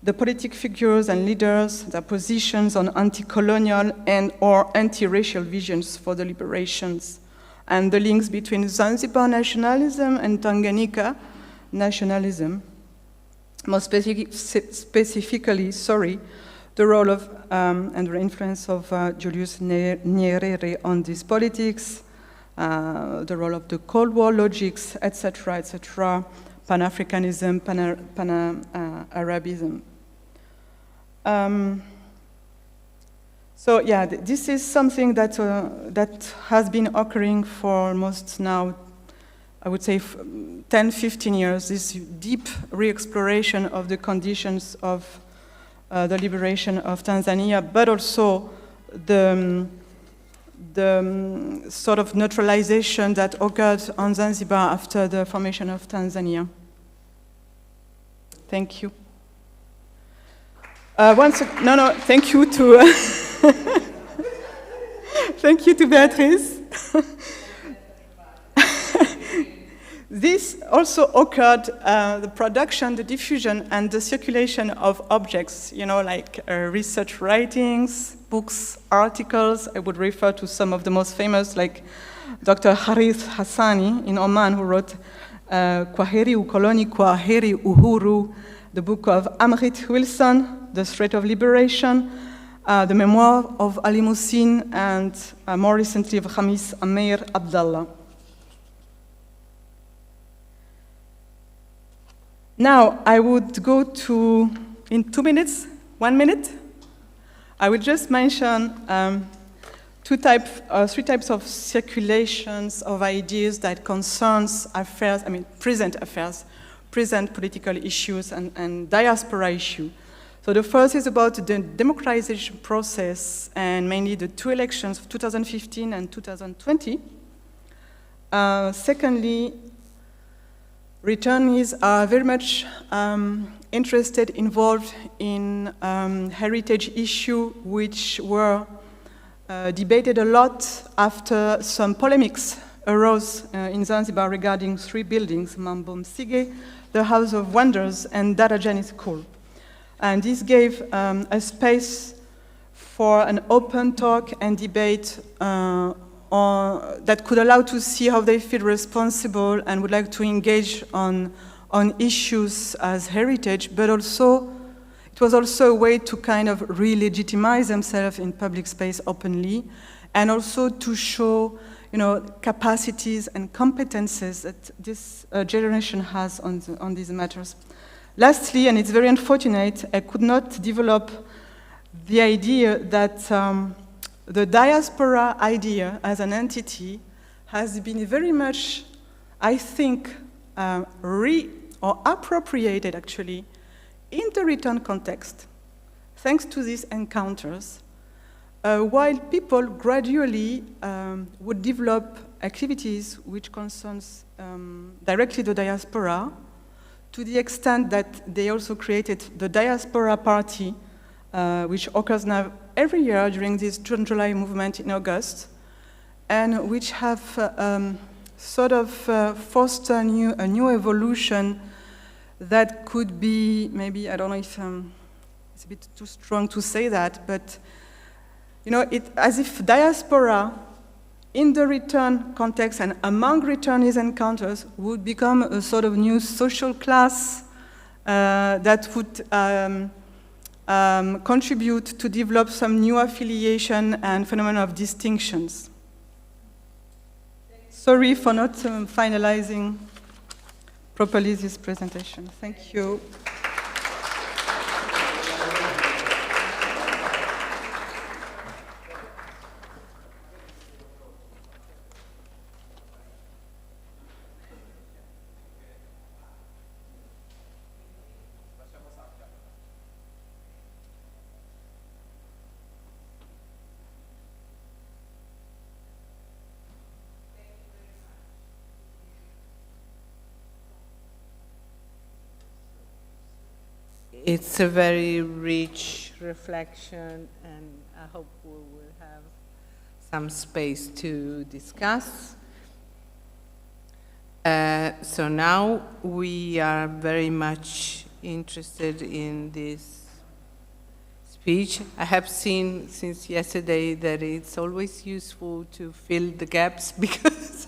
the politic figures and leaders, their positions on anti-colonial and or anti-racial visions for the liberations, and the links between Zanzibar nationalism and Tanganyika nationalism. More specifically, the role of and the influence of Julius Nyerere on these politics, the role of the Cold War logics, etc., Pan-Africanism, Pan-Arabism. So yeah, this is something that has been occurring for almost now, I would say 10, 15 years, this deep re-exploration of the conditions of the liberation of Tanzania, but also the sort of neutralization that occurred on Zanzibar after the formation of Tanzania. Thank you. Thank you to thank you to Beatrice. This also occurred, the production, the diffusion, and the circulation of objects, like research writings, books, articles. I would refer to some of the most famous, like Dr. Harith Hassani in Oman, who wrote Kwaheri Ukoloni, Kwaheri Uhuru, the book of Amrit Wilson, The Threat of Liberation, the memoir of Ali Musin, and more recently of Khamis Amir Abdallah. Now, I would go to, in 2 minutes, 1 minute, I will just mention three types of circulations of ideas that concerns affairs, present affairs, present political issues and diaspora issue. So the first is about the democratization process and mainly the two elections of 2015 and 2020. Secondly, returnees are very much interested, involved in heritage issues which were debated a lot after some polemics arose in Zanzibar regarding three buildings, Mambo Msige, the House of Wonders, and Darajani School. And this gave a space for an open talk and debate that could allow to see how they feel responsible and would like to engage on issues as heritage, but also it was also a way to kind of re-legitimize themselves in public space openly, and also to show, capacities and competences that this generation has on these matters. Lastly, and it's very unfortunate, I could not develop the idea that the diaspora idea as an entity has been very much, I think, appropriated actually in the return context, thanks to these encounters, while people gradually would develop activities which concerns directly the diaspora, to the extent that they also created the Diaspora Party, which occurs now every year during this June-July movement in August, and which have sort of fostered a new evolution that could be, maybe, I don't know if it's a bit too strong to say that, but as if diaspora in the return context and among returnees encounters would become a sort of new social class that would contribute to develop some new affiliation and phenomenon of distinctions. Sorry for not finalizing properly this presentation. Thank you. It's a very rich reflection, and I hope we will have some space to discuss. So now we are very much interested in this speech. I have seen since yesterday that it's always useful to fill the gaps because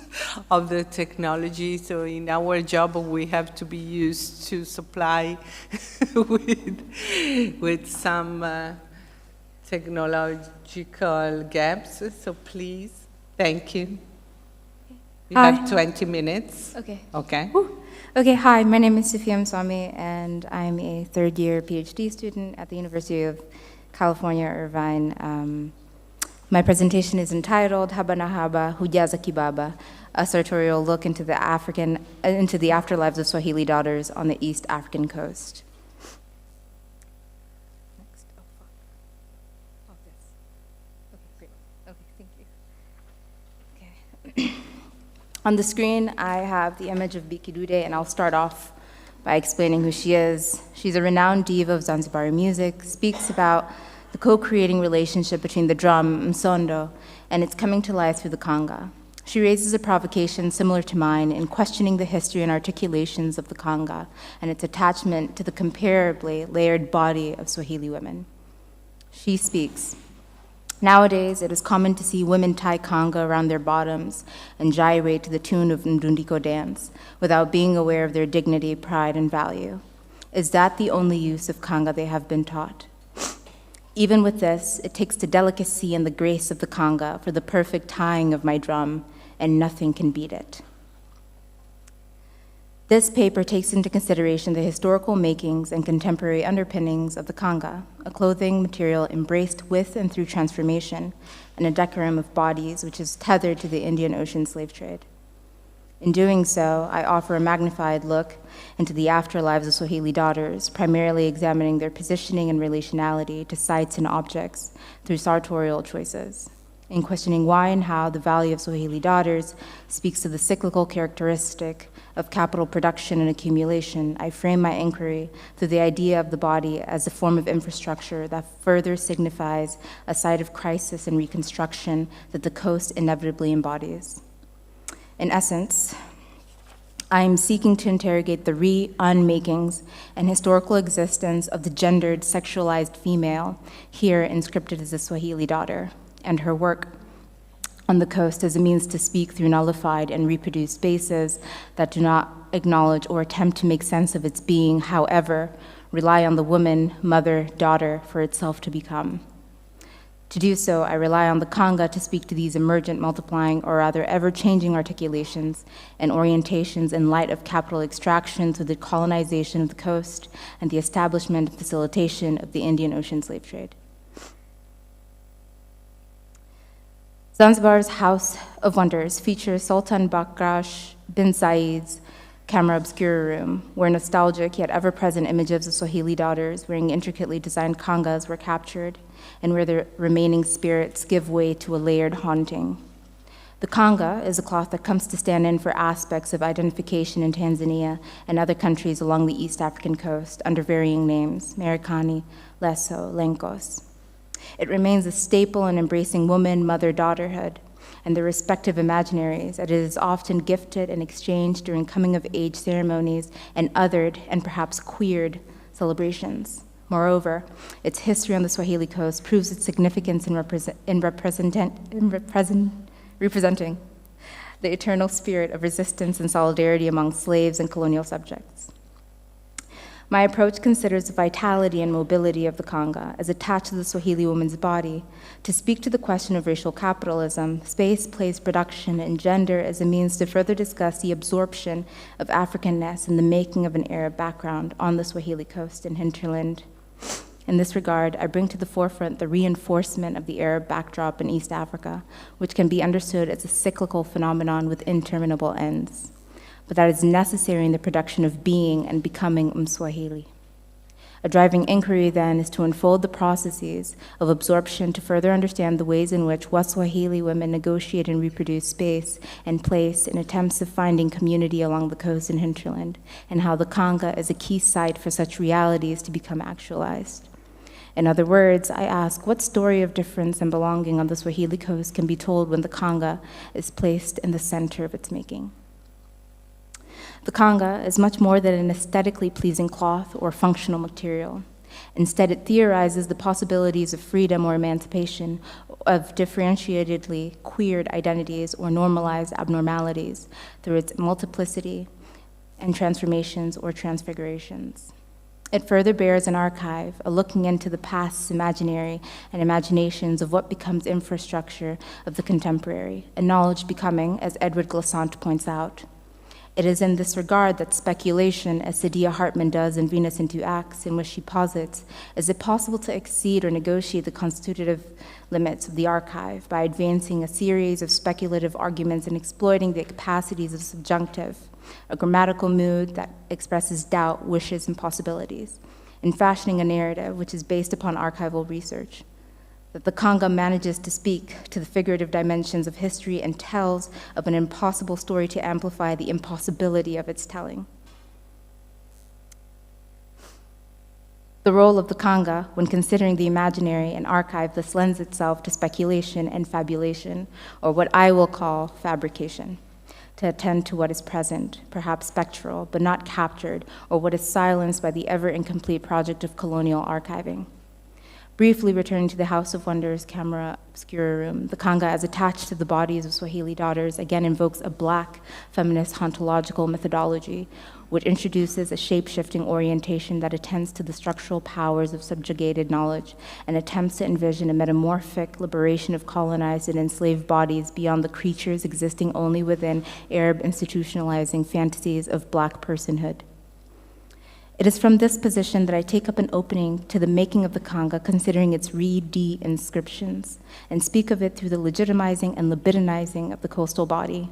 of the technology. So in our job, we have to be used to supply with some technological gaps. So please, thank you. You have 20 minutes. Okay. Okay. Okay, hi, my name is Sufia Mswami, and I'm a third-year PhD student at the University of California, Irvine. My presentation is entitled Haba na Haba, Hujaza Kibaba, a sartorial look into the afterlives of Swahili daughters on the East African coast. Next. Oh, yes. Okay, great. Okay, thank you. Okay. On the screen, I have the image of Bikidude, and I'll start off by explaining who she is. She's a renowned diva of Zanzibari music, speaks about the co-creating relationship between the drum, msondo, and its coming to life through the conga. She raises a provocation similar to mine in questioning the history and articulations of the conga and its attachment to the comparably layered body of Swahili women. She speaks, "Nowadays, it is common to see women tie conga around their bottoms and gyrate to the tune of Ndundiko dance without being aware of their dignity, pride, and value. Is that the only use of conga they have been taught? Even with this, it takes the delicacy and the grace of the conga for the perfect tying of my drum, and nothing can beat it." This paper takes into consideration the historical makings and contemporary underpinnings of the kanga, a clothing material embraced with and through transformation, and a decorum of bodies which is tethered to the Indian Ocean slave trade. In doing so, I offer a magnified look into the afterlives of Swahili daughters, primarily examining their positioning and relationality to sites and objects through sartorial choices. In questioning why and how the value of Swahili daughters speaks to the cyclical characteristic of capital production and accumulation, I frame my inquiry through the idea of the body as a form of infrastructure that further signifies a site of crisis and reconstruction that the coast inevitably embodies. In essence, I am seeking to interrogate the unmakings and historical existence of the gendered, sexualized female, here inscripted as a Swahili daughter, and her work on the coast as a means to speak through nullified and reproduced spaces that do not acknowledge or attempt to make sense of its being, however, rely on the woman, mother, daughter for itself to become. To do so, I rely on the kanga to speak to these emergent, multiplying, or rather ever-changing articulations and orientations in light of capital extraction through the colonization of the coast and the establishment and facilitation of the Indian Ocean slave trade. Zanzibar's House of Wonders features Sultan Bakrash bin Said's camera obscura room, where nostalgic yet ever-present images of Swahili daughters wearing intricately designed kangas were captured, and where the remaining spirits give way to a layered haunting. The kanga is a cloth that comes to stand in for aspects of identification in Tanzania and other countries along the East African coast under varying names, Merikani, Leso, Lenkos. It remains a staple in embracing woman, mother, daughterhood, and their respective imaginaries, as it is often gifted and exchanged during coming-of-age ceremonies and othered and perhaps queered celebrations. Moreover, its history on the Swahili coast proves its significance in representing the eternal spirit of resistance and solidarity among slaves and colonial subjects. My approach considers the vitality and mobility of the kanga as attached to the Swahili woman's body to speak to the question of racial capitalism, space, place, production, and gender as a means to further discuss the absorption of Africanness and the making of an Arab background on the Swahili coast and hinterland. In this regard, I bring to the forefront the reinforcement of the Arab backdrop in East Africa, which can be understood as a cyclical phenomenon with interminable ends, but that is necessary in the production of being and becoming Mswahili. A driving inquiry, then, is to unfold the processes of absorption to further understand the ways in which Waswahili women negotiate and reproduce space and place in attempts of finding community along the coast and hinterland, and how the kanga is a key site for such realities to become actualized. In other words, I ask, what story of difference and belonging on the Swahili coast can be told when the kanga is placed in the center of its making? The kanga is much more than an aesthetically pleasing cloth or functional material. Instead, it theorizes the possibilities of freedom or emancipation, of differentiatedly queered identities or normalized abnormalities through its multiplicity and transformations or transfigurations. It further bears an archive, a looking into the past's imaginary and imaginations of what becomes infrastructure of the contemporary, a knowledge becoming, as Edward Glissant points out. It is in this regard that speculation, as Sadia Hartman does in Venus in Two Acts, in which she posits, is it possible to exceed or negotiate the constitutive limits of the archive by advancing a series of speculative arguments and exploiting the capacities of subjunctive, a grammatical mood that expresses doubt, wishes, and possibilities, in fashioning a narrative which is based upon archival research, that the kanga manages to speak to the figurative dimensions of history and tells of an impossible story to amplify the impossibility of its telling. The role of the kanga, when considering the imaginary and archive, thus lends itself to speculation and fabulation, or what I will call fabrication, to attend to what is present, perhaps spectral, but not captured, or what is silenced by the ever-incomplete project of colonial archiving. Briefly returning to the House of Wonders camera obscura room, the Kanga, as attached to the bodies of Swahili daughters, again invokes a Black feminist ontological methodology, which introduces a shape-shifting orientation that attends to the structural powers of subjugated knowledge and attempts to envision a metamorphic liberation of colonized and enslaved bodies beyond the creatures existing only within Arab institutionalizing fantasies of Black personhood. It is from this position that I take up an opening to the making of the Kanga, considering its reed-D inscriptions, and speak of it through the legitimizing and libidinizing of the coastal body.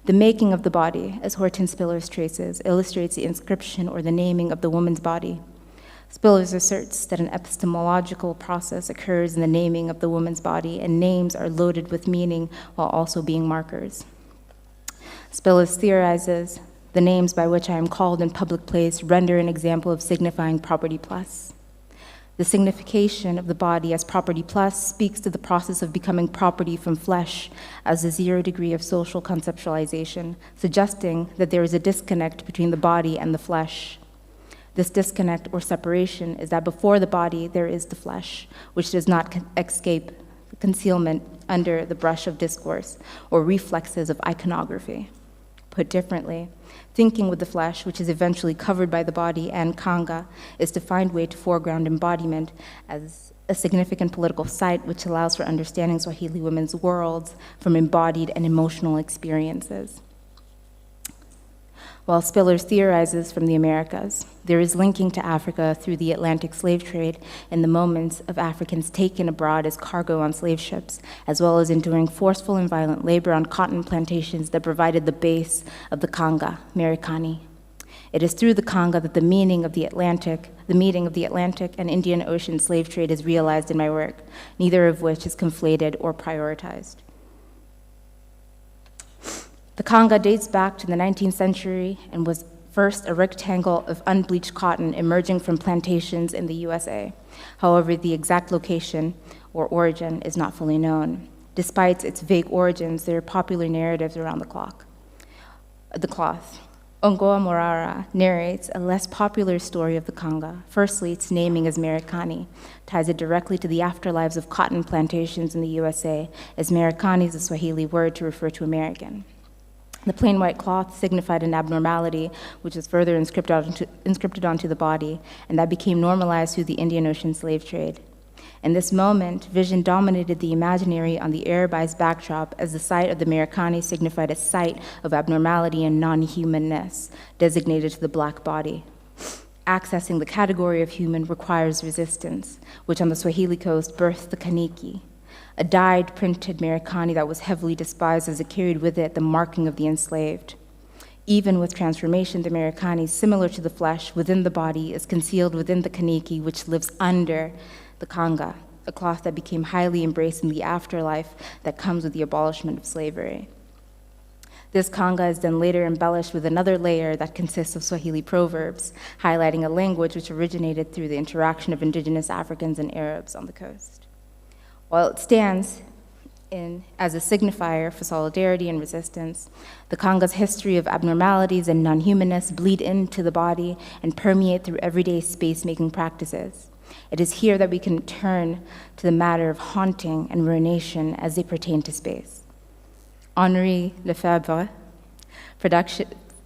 The making of the body, as Hortense Spillers traces, illustrates the inscription or the naming of the woman's body. Spillers asserts that an epistemological process occurs in the naming of the woman's body, and names are loaded with meaning while also being markers. Spillers theorizes, the names by which I am called in public place render an example of signifying property plus. The signification of the body as property plus speaks to the process of becoming property from flesh as a 0 degree of social conceptualization, suggesting that there is a disconnect between the body and the flesh. This disconnect or separation is that before the body there is the flesh, which does not escape concealment under the brush of discourse or reflexes of iconography. Put differently, thinking with the flesh, which is eventually covered by the body and Kanga, is to find way to foreground embodiment as a significant political site which allows for understanding Swahili women's worlds from embodied and emotional experiences. While Spillers theorizes from the Americas, there is linking to Africa through the Atlantic slave trade in the moments of Africans taken abroad as cargo on slave ships, as well as enduring forceful and violent labor on cotton plantations that provided the base of the Kanga, Merikani. It is through the Kanga that the meeting of the Atlantic and Indian Ocean slave trade is realized in my work, neither of which is conflated or prioritized. The Kanga dates back to the 19th century and was first a rectangle of unbleached cotton emerging from plantations in the USA. However, the exact location or origin is not fully known. Despite its vague origins, there are popular narratives around the cloth. Ongoa Morara narrates a less popular story of the Kanga. Firstly, its naming as Merikani ties it directly to the afterlives of cotton plantations in the USA, as Merikani is a Swahili word to refer to American. The plain white cloth signified an abnormality, which was further inscripted onto the body, and that became normalized through the Indian Ocean slave trade. In this moment, vision dominated the imaginary on the Arabized backdrop, as the site of the Merikani signified a site of abnormality and non-humanness, designated to the Black body. Accessing the category of human requires resistance, which on the Swahili coast birthed the Kaniki, a dyed, printed Merikani that was heavily despised as it carried with it the marking of the enslaved. Even with transformation, the Merikani, similar to the flesh within the body, is concealed within the Kaniki, which lives under the Kanga, a cloth that became highly embraced in the afterlife that comes with the abolishment of slavery. This Kanga is then later embellished with another layer that consists of Swahili proverbs, highlighting a language which originated through the interaction of indigenous Africans and Arabs on the coast. While it stands as a signifier for solidarity and resistance, the Kanga's history of abnormalities and non-humanness bleed into the body and permeate through everyday space-making practices. It is here that we can turn to the matter of haunting and ruination as they pertain to space. Henri Lefebvre,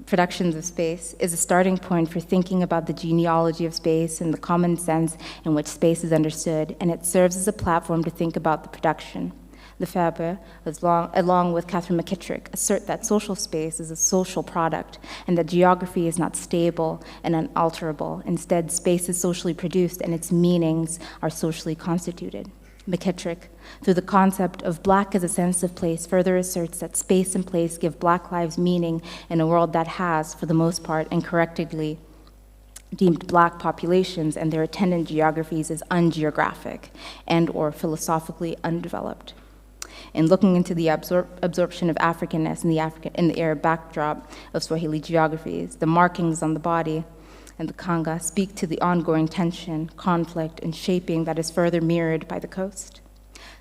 Productions of Space, is a starting point for thinking about the genealogy of space and the common sense in which space is understood, and it serves as a platform to think about the production. Lefebvre, along with Catherine McKittrick, assert that social space is a social product and that geography is not stable and unalterable. Instead, space is socially produced and its meanings are socially constituted. McKittrick, through the concept of Black as a sense of place, further asserts that space and place give Black lives meaning in a world that has, for the most part, incorrectly deemed Black populations and their attendant geographies as ungeographic and or philosophically undeveloped. In looking into the absorption of Africanness in the Arab backdrop of Swahili geographies, the markings on the body and the Kanga speak to the ongoing tension, conflict, and shaping that is further mirrored by the coast.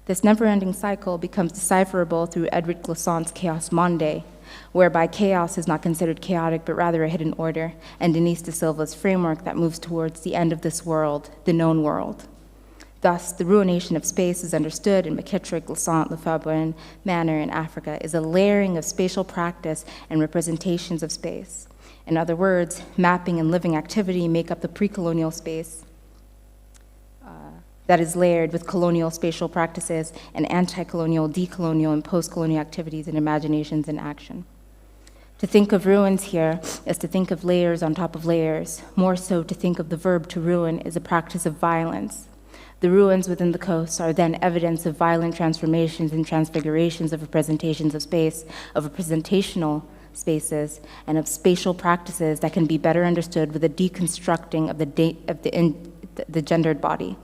This never-ending cycle becomes decipherable through Edward Glissant's Chaos Monday, whereby chaos is not considered chaotic but rather a hidden order, and Denise de Silva's framework that moves towards the end of this world, the known world. Thus, the ruination of space is understood in McKittrick, Lassant, Lefebvre manner in Africa is a layering of spatial practice and representations of space. In other words, mapping and living activity make up the pre-colonial space that is layered with colonial spatial practices and anti-colonial, decolonial, and post-colonial activities and imaginations in action. To think of ruins here is to think of layers on top of layers. More so, to think of the verb to ruin is a practice of violence. The ruins within the coasts are then evidence of violent transformations and transfigurations of representations of space, of representational spaces, and of spatial practices that can be better understood with a deconstructing of the gendered body.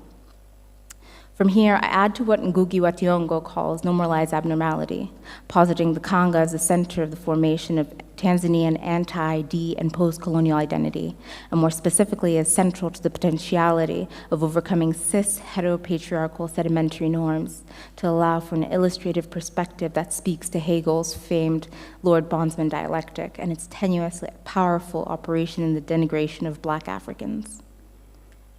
From here, I add to what Ngugi wa Thiong'o calls normalized abnormality, positing the Kanga as the center of the formation of Tanzanian anti-, de-, and post-colonial identity, and more specifically as central to the potentiality of overcoming cis heteropatriarchal sedimentary norms to allow for an illustrative perspective that speaks to Hegel's famed Lord Bondsman dialectic and its tenuously powerful operation in the denigration of Black Africans.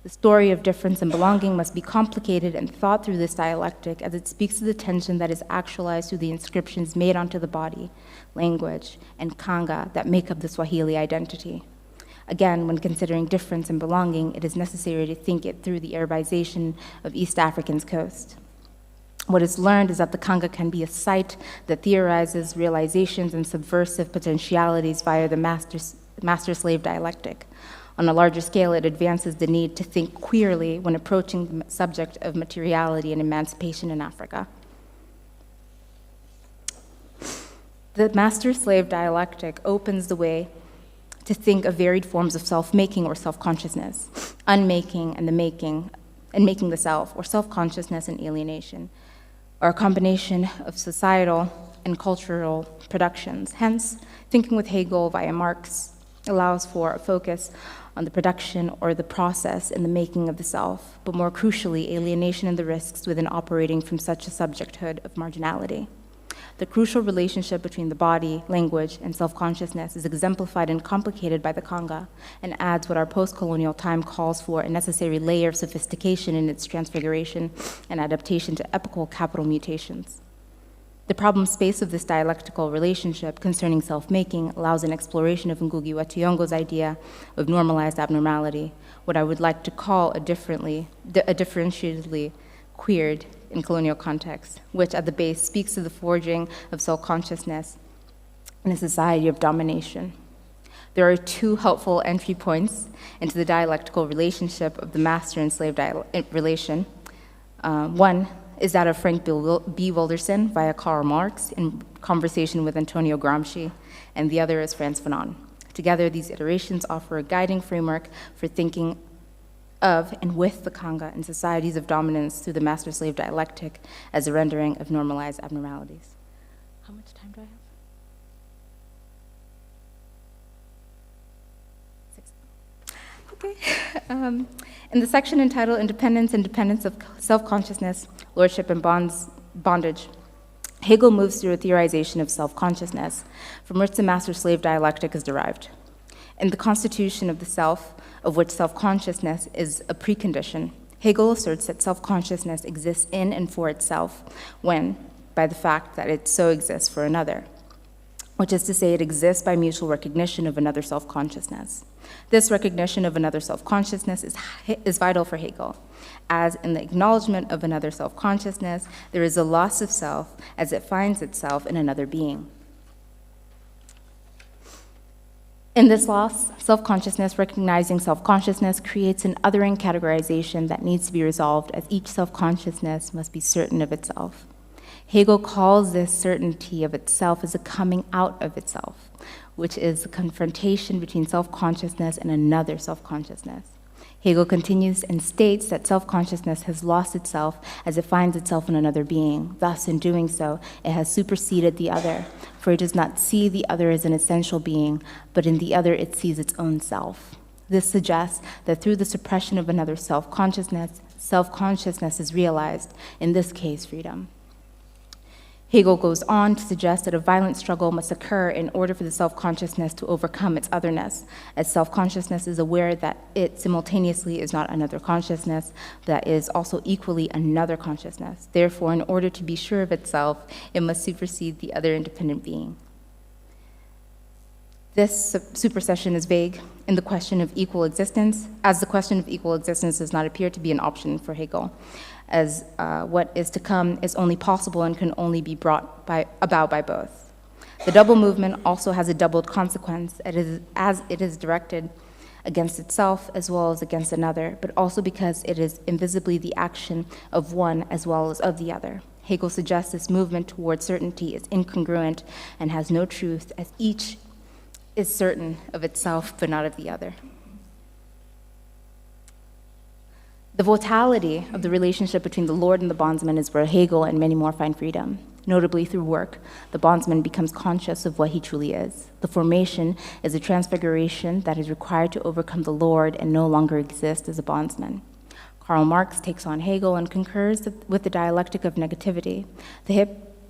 The story of difference and belonging must be complicated and thought through this dialectic as it speaks to the tension that is actualized through the inscriptions made onto the body, language, and Kanga that make up the Swahili identity. Again, when considering difference and belonging, it is necessary to think it through the Arabization of East African's coast. What is learned is that the Kanga can be a site that theorizes realizations and subversive potentialities via the master-slave dialectic. On a larger scale, it advances the need to think queerly when approaching the subject of materiality and emancipation in Africa. The master-slave dialectic opens the way to think of varied forms of self-making or self-consciousness, unmaking and making the self, or self-consciousness and alienation, or a combination of societal and cultural productions. Hence, thinking with Hegel via Marx allows for a focus on the production or the process in the making of the self, but more crucially, alienation and the risks within operating from such a subjecthood of marginality. The crucial relationship between the body, language, and self-consciousness is exemplified and complicated by the Kanga and adds what our post-colonial time calls for a necessary layer of sophistication in its transfiguration and adaptation to epochal capital mutations. The problem space of this dialectical relationship concerning self-making allows an exploration of Ngugi wa Thiong'o's idea of normalized abnormality, what I would like to call a differentiatedly queered in colonial context, which at the base speaks to the forging of self-consciousness in a society of domination. There are two helpful entry points into the dialectical relationship of the master and slave relation. One is that of Frank B. Wilderson via Karl Marx in conversation with Antonio Gramsci, and the other is Frantz Fanon. Together, these iterations offer a guiding framework for thinking of and with the Kanga in societies of dominance through the master-slave dialectic as a rendering of normalized abnormalities. How much time do I have? 6. Okay. In the section entitled Independence and Dependence of Self-Consciousness, Lordship and Bondage, Hegel moves through a theorization of self-consciousness from which the master-slave dialectic is derived. In the constitution of the self, of which self-consciousness is a precondition, Hegel asserts that self-consciousness exists in and for itself when, by the fact that it so exists for another, which is to say it exists by mutual recognition of another self-consciousness. This recognition of another self-consciousness is vital for Hegel, as in the acknowledgement of another self-consciousness, there is a loss of self as it finds itself in another being. In this loss, self-consciousness recognizing self-consciousness creates an othering categorization that needs to be resolved as each self-consciousness must be certain of itself. Hegel calls this certainty of itself as a coming out of itself, which is the confrontation between self-consciousness and another self-consciousness. Hegel continues and states that self-consciousness has lost itself as it finds itself in another being. Thus, in doing so, it has superseded the other, for it does not see the other as an essential being, but in the other it sees its own self. This suggests that through the suppression of another self-consciousness is realized, in this case, freedom. Hegel goes on to suggest that a violent struggle must occur in order for the self-consciousness to overcome its otherness, as self-consciousness is aware that it simultaneously is not another consciousness, that is also equally another consciousness. Therefore, in order to be sure of itself, it must supersede the other independent being. This supersession is vague in the question of equal existence, as the question of equal existence does not appear to be an option for Hegel, as what is to come is only possible and can only be brought about by both. The double movement also has a doubled consequence, as it is directed against itself as well as against another, but also because it is invisibly the action of one as well as of the other. Hegel suggests this movement toward certainty is incongruent and has no truth, as each is certain of itself but not of the other. The vitality of the relationship between the lord and the bondsman is where Hegel and many more find freedom. Notably, through work, the bondsman becomes conscious of what he truly is. The formation is a transfiguration that is required to overcome the lord and no longer exist as a bondsman. Karl Marx takes on Hegel and concurs with the dialectic of negativity, the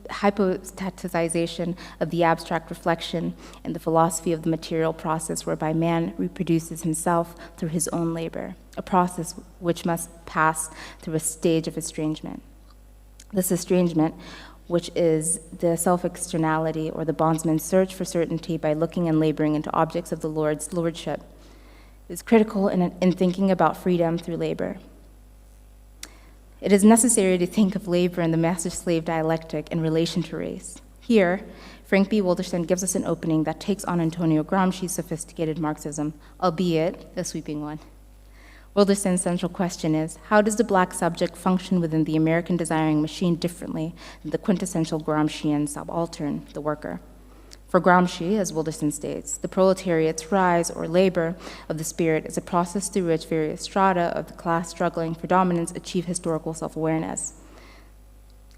hypostatization of the abstract reflection, and the philosophy of the material process whereby man reproduces himself through his own labor, a process which must pass through a stage of estrangement. This estrangement, which is the self-externality or the bondsman's search for certainty by looking and laboring into objects of the Lord's lordship, is critical in thinking about freedom through labor. It is necessary to think of labor in the master-slave dialectic in relation to race. Here, Frank B. Wilderson gives us an opening that takes on Antonio Gramsci's sophisticated Marxism, albeit a sweeping one. Wilderson's central question is, how does the black subject function within the American desiring machine differently than the quintessential Gramscian subaltern, the worker? For Gramsci, as Wilderson states, the proletariat's rise or labor of the spirit is a process through which various strata of the class struggling for dominance achieve historical self-awareness.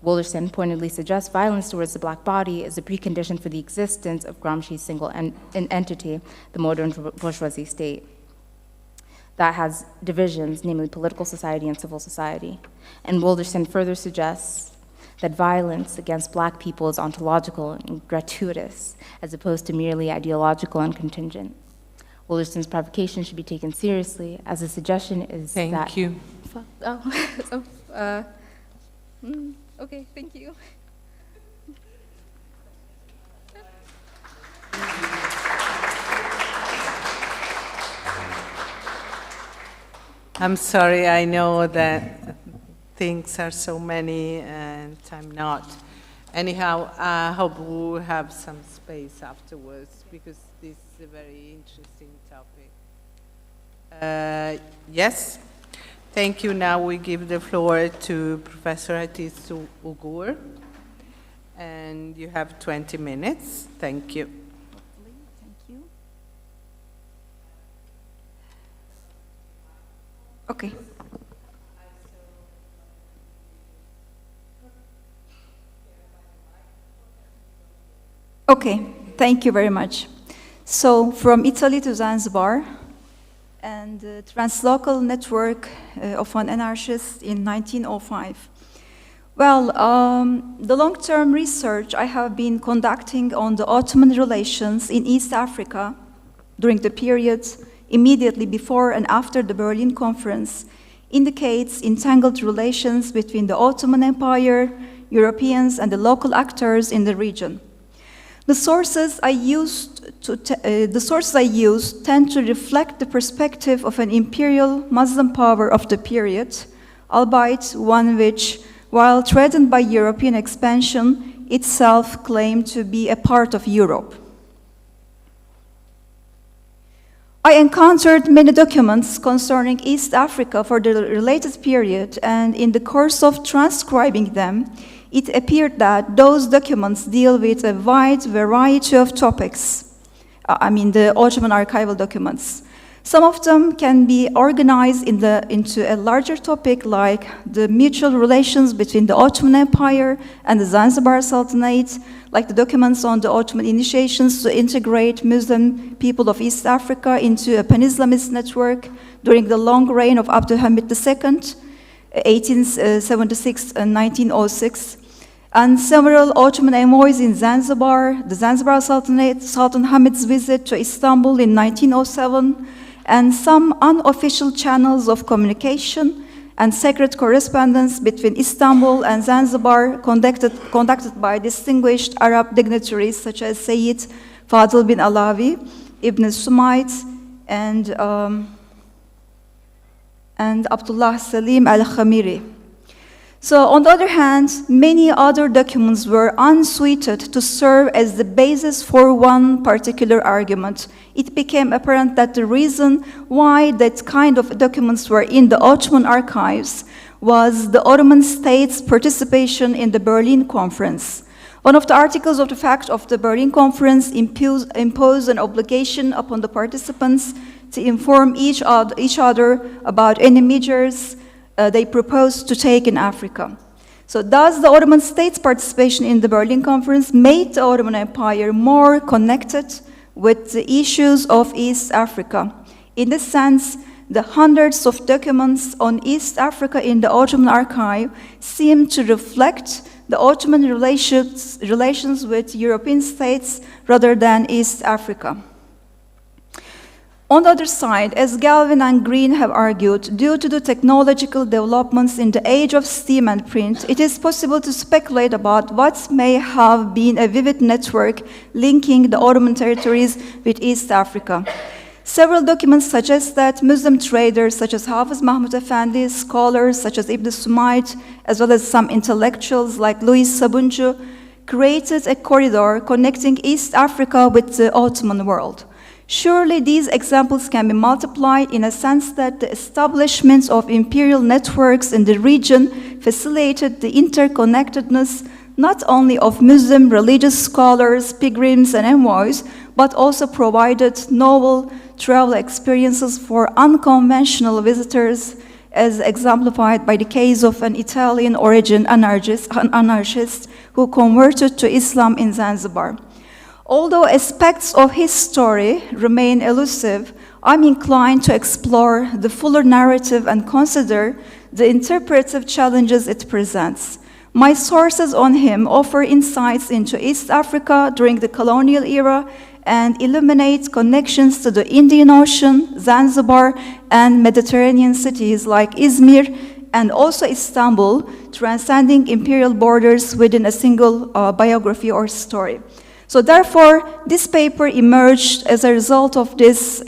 Wilderson pointedly suggests violence towards the black body is a precondition for the existence of Gramsci's single entity, the modern bourgeoisie state, that has divisions, namely political society and civil society. And Wilderson further suggests that violence against black people is ontological and gratuitous, as opposed to merely ideological and contingent. Wilderson's provocation should be taken seriously, as the suggestion is that— Thank you. Okay, thank you. I'm sorry, I know that things are so many and I'm not. Anyhow, I hope we'll have some space afterwards because this is a very interesting topic. Yes, thank you. Now we give the floor to Professor Atis Ugur, and you have 20 minutes. Thank you. Thank you. Okay. Okay, thank you very much. So, from Italy to Zanzibar, and the translocal network of an anarchist in 1905. Well, the long-term research I have been conducting on the Ottoman relations in East Africa during the periods immediately before and after the Berlin Conference indicates entangled relations between the Ottoman Empire, Europeans, and the local actors in the region. The sources I used tend to reflect the perspective of an imperial Muslim power of the period, albeit one which, while threatened by European expansion, itself claimed to be a part of Europe. I encountered many documents concerning East Africa for the related period, and in the course of transcribing them, it appeared that those documents deal with a wide variety of topics. The Ottoman archival documents. Some of them can be organized into a larger topic like the mutual relations between the Ottoman Empire and the Zanzibar Sultanate, like the documents on the Ottoman initiations to integrate Muslim people of East Africa into a pan-Islamist network during the long reign of Abdulhamid II, 1876 and 1906. and several Ottoman envoys in Zanzibar, the Zanzibar Sultanate, Sultan Hamid's visit to Istanbul in 1907, and some unofficial channels of communication and secret correspondence between Istanbul and Zanzibar conducted by distinguished Arab dignitaries such as Sayyid Fadıl bin Alawi, Ibn Sumayt, and Abdullah Salim al-Khamiri. So on the other hand, many other documents were unsuited to serve as the basis for one particular argument. It became apparent that the reason why that kind of documents were in the Ottoman archives was the Ottoman state's participation in the Berlin Conference. One of the articles of the fact of the Berlin Conference imposed an obligation upon the participants to inform each other about any measures they proposed to take in Africa. So thus the Ottoman state's participation in the Berlin Conference made the Ottoman Empire more connected with the issues of East Africa. In this sense, the hundreds of documents on East Africa in the Ottoman archive seem to reflect the Ottoman relations with European states rather than East Africa. On the other side, as Galvin and Green have argued, due to the technological developments in the age of steam and print, it is possible to speculate about what may have been a vivid network linking the Ottoman territories with East Africa. Several documents suggest that Muslim traders such as Hafiz Mahmud Effendi, scholars such as Ibn Sumayt, as well as some intellectuals like Louis Sabuncu, created a corridor connecting East Africa with the Ottoman world. Surely these examples can be multiplied in a sense that the establishment of imperial networks in the region facilitated the interconnectedness not only of Muslim religious scholars, pilgrims, and envoys, but also provided novel travel experiences for unconventional visitors, as exemplified by the case of an Italian-origin anarchist who converted to Islam in Zanzibar. Although aspects of his story remain elusive, I'm inclined to explore the fuller narrative and consider the interpretive challenges it presents. My sources on him offer insights into East Africa during the colonial era and illuminate connections to the Indian Ocean, Zanzibar, and Mediterranean cities like Izmir and also Istanbul, transcending imperial borders within a single biography or story. So therefore, this paper emerged as a result of this,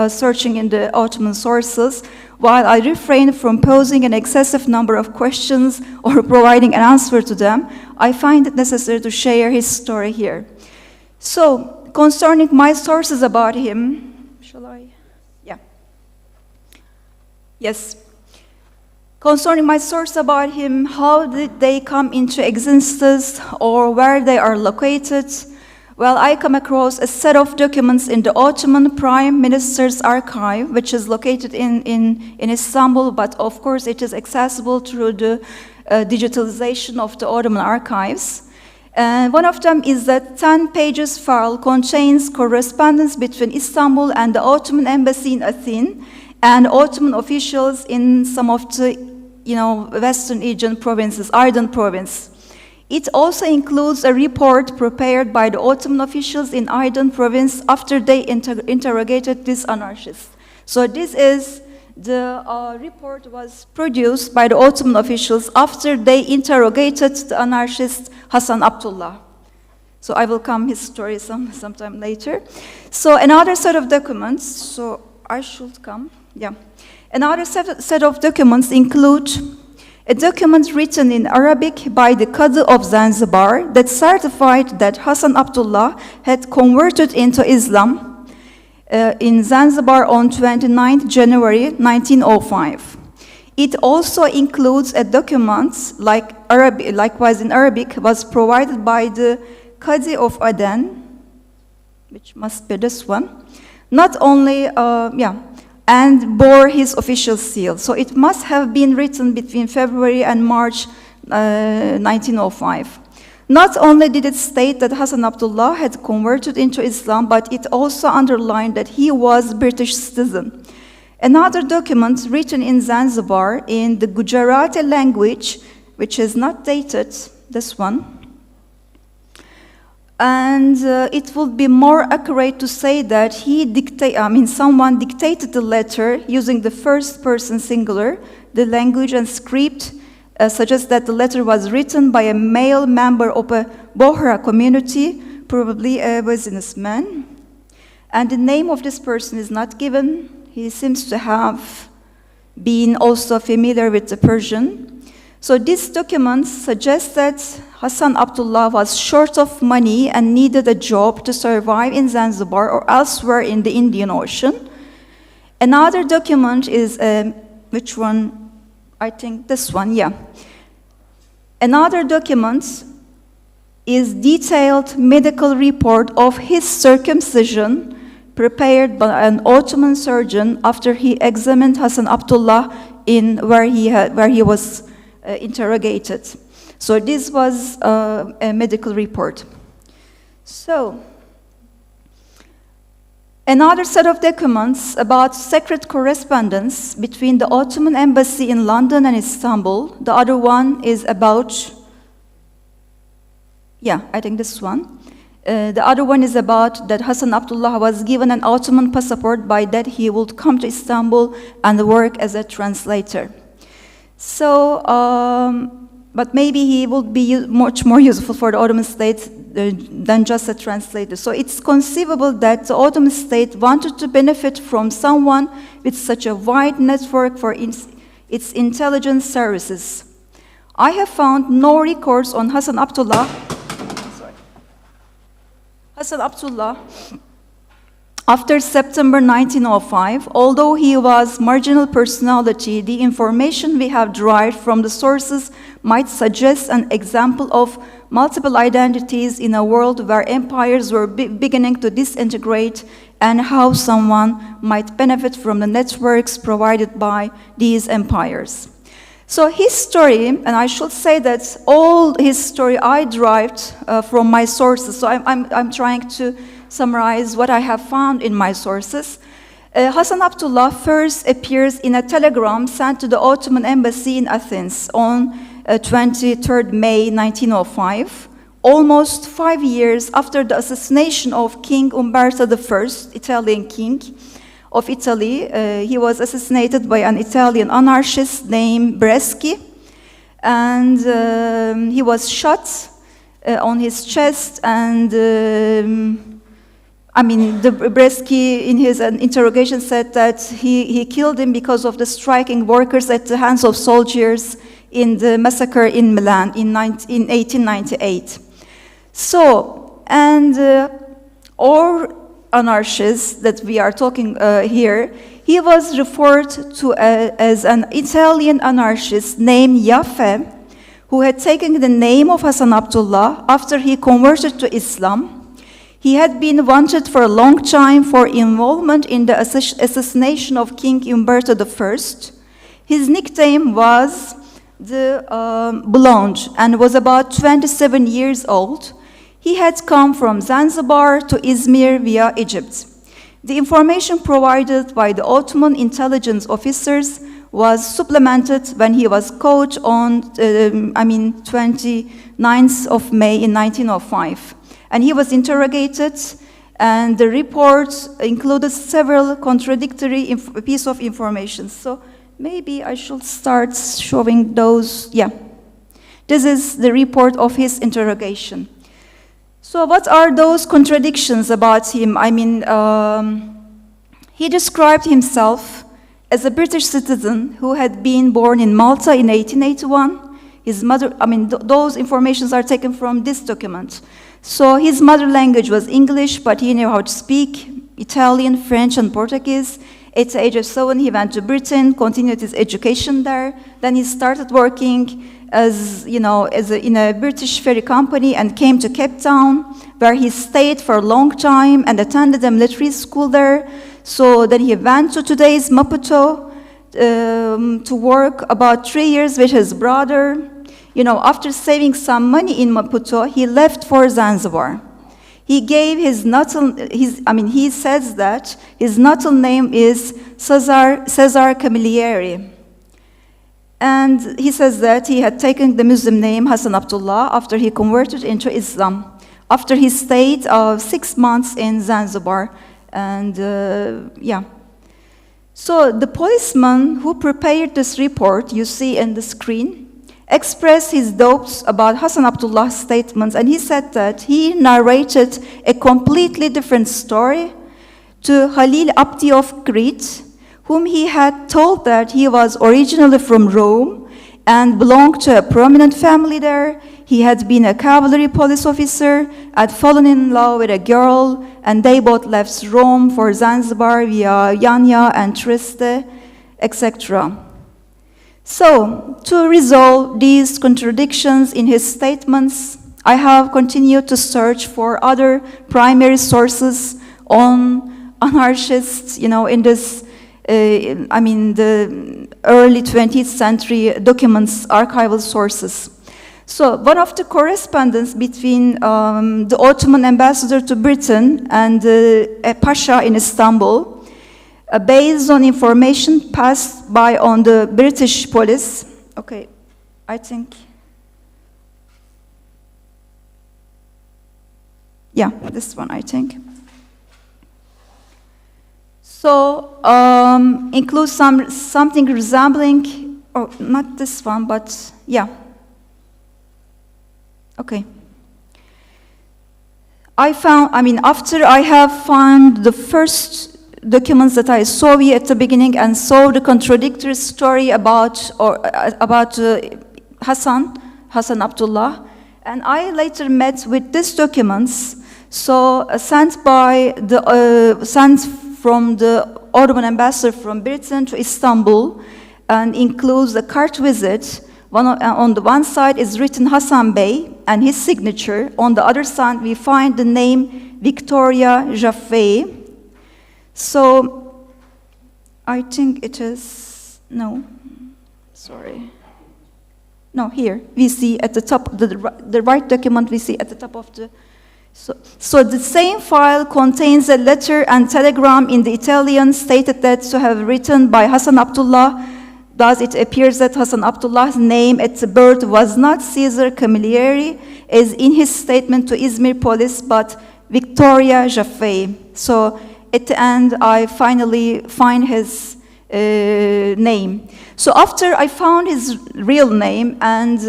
searching in the Ottoman sources, while I refrained from posing an excessive number of questions or providing an answer to them. I find it necessary to share his story here. So, concerning my sources about him, shall I? Yeah. Yes. Concerning my source about him, how did they come into existence or where they are located? Well, I come across a set of documents in the Ottoman Prime Minister's archive, which is located in Istanbul, but of course it is accessible through the digitalization of the Ottoman archives. And one of them is that 10 pages file contains correspondence between Istanbul and the Ottoman embassy in Athens and Ottoman officials in some of the Western Aegean provinces, Aydın province. It also includes a report prepared by the Ottoman officials in Aydın province after they interrogated these anarchists. So this is the report was produced by the Ottoman officials after they interrogated the anarchist Hasan Abdullah. So I will come his story sometime later. So another set of documents, so I should come, yeah. Another set of documents include a document written in Arabic by the Qadi of Zanzibar that certified that Hasan Abdullah had converted into Islam in Zanzibar on 29 January 1905. It also includes a document, likewise in Arabic, was provided by the Qadi of Aden, which must be this one, not only, and bore his official seal. So it must have been written between February and March 1905. Not only did it state that Hasan Abdullah had converted into Islam, but it also underlined that he was British citizen. Another document written in Zanzibar in the Gujarati language, which is not dated, this one. And it would be more accurate to say that someone dictated the letter using the first person singular. The language and script suggests that the letter was written by a male member of a Bohra community, probably a businessman. And the name of this person is not given. He seems to have been also familiar with the Persian. So these documents suggest that Hassan Abdullah was short of money and needed a job to survive in Zanzibar or elsewhere in the Indian Ocean. Another document is, which one? I think this one, yeah. Another document is detailed medical report of his circumcision prepared by an Ottoman surgeon after he examined Hassan Abdullah where he was interrogated. So this was a medical report. So another set of documents about secret correspondence between the Ottoman embassy in London and Istanbul. The other one is about, I think this one. The other one is about that Hassan Abdullah was given an Ottoman passport, by that he would come to Istanbul and work as a translator. So, but maybe he would be much more useful for the Ottoman state than just a translator. So it's conceivable that the Ottoman state wanted to benefit from someone with such a wide network for its intelligence services. I have found no records on Hassan Abdullah. Hassan Abdullah, after September 1905, although he was marginal personality, the information we have derived from the sources might suggest an example of multiple identities in a world where empires were beginning to disintegrate, and how someone might benefit from the networks provided by these empires. So his story, and I should say that all his story I derived from my sources, so I'm trying to summarize what I have found in my sources. Hassan Abdullah first appears in a telegram sent to the Ottoman embassy in Athens on 23rd May 1905, almost 5 years after the assassination of King Umberto I, Italian king of Italy. He was assassinated by an Italian anarchist named Bresci, and he was shot on his chest, and the Bresci in his interrogation said that he killed him because of the striking workers at the hands of soldiers in the massacre in Milan in 1898. So, and or anarchists that we are talking here, he was referred to as an Italian anarchist named Yaffe, who had taken the name of Hassan Abdullah after he converted to Islam. He had been wanted for a long time for involvement in the assassination of King Umberto I. His nickname was the Blonde, and was about 27 years old. He had come from Zanzibar to Izmir via Egypt. The information provided by the Ottoman intelligence officers was supplemented when he was caught on 29th of May in 1905. And he was interrogated, and the report included several contradictory pieces of information. So maybe I should start showing those. Yeah. This is the report of his interrogation. So what are those contradictions about him? He described himself as a British citizen who had been born in Malta in 1881. His mother, those informations are taken from this document. So his mother language was English, but he knew how to speak Italian, French, and Portuguese. At the age of 7, he went to Britain, continued his education there. Then he started working in a British ferry company and came to Cape Town, where he stayed for a long time and attended a military school there. So then he went to today's Maputo to work about 3 years with his brother. After saving some money in Maputo, he left for Zanzibar. He gave he says that his natal name is Cesar Camilleri. And he says that he had taken the Muslim name Hassan Abdullah after he converted into Islam, after he stayed 6 months in Zanzibar. And yeah. So the policeman who prepared this report, you see in the screen, expressed his doubts about Hassan Abdullah's statements, and he said that he narrated a completely different story to Halil Abdi of Crete, whom he had told that he was originally from Rome and belonged to a prominent family there. He had been a cavalry police officer, had fallen in love with a girl, and they both left Rome for Zanzibar via Yanya and Trieste, etc. So, to resolve these contradictions in his statements, I have continued to search for other primary sources on anarchists, in this, the early 20th century documents, archival sources. So, one of the correspondence between the Ottoman ambassador to Britain and a pasha in Istanbul, based on information passed by on the British police. Okay, I think. Yeah, this one, I think. So, includes something resembling, oh, not this one, but yeah. Okay. After I have found the first documents that I saw here at the beginning and saw the contradictory story about Hassan Abdullah, and I later met with these documents, so sent from the Ottoman ambassador from Britain to Istanbul, and includes a cart visit. On the one side is written Hassan Bey and his signature. On the other side, we find the name Victoria Jaffé. So, I think it is, no, sorry. No, here, we see at the top, the right document we see at the top of the, so the same file contains a letter and telegram in the Italian stated that to have written by Hassan Abdullah. Thus, it appears that Hassan Abdullah's name at birth was not Caesar Camilleri, as in his statement to Izmir police, but Victoria Jaffé. So, at the end, I finally find his name. So after I found his real name and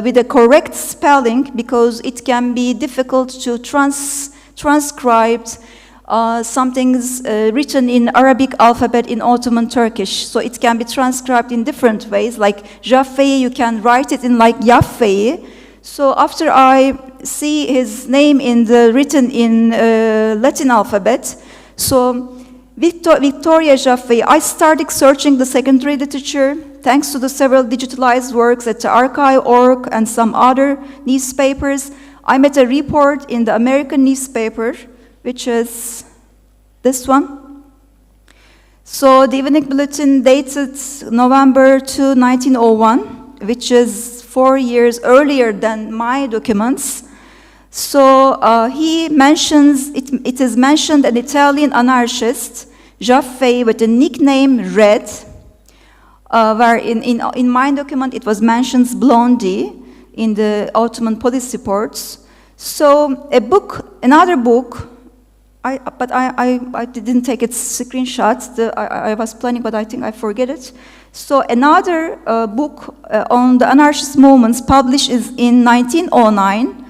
with a correct spelling, because it can be difficult to transcribe some things written in Arabic alphabet in Ottoman Turkish. So it can be transcribed in different ways, like Jaffé, you can write it in like Yaffé. So after I see his name written in Latin alphabet, so Victoria Jaffé, I started searching the secondary literature, thanks to the several digitalized works at the archive.org and some other newspapers. I met a report in the American newspaper, which is this one. So the Evening Bulletin dated November 2, 1901, which is 4 years earlier than my documents. So he mentions, it is mentioned an Italian anarchist, Jaffé, with the nickname Red, where in my document it was mentioned Blondie in the Ottoman police reports. So another book, but I didn't take its screenshots. I was planning, but I think I forget it. So another book on the anarchist movements published in 1909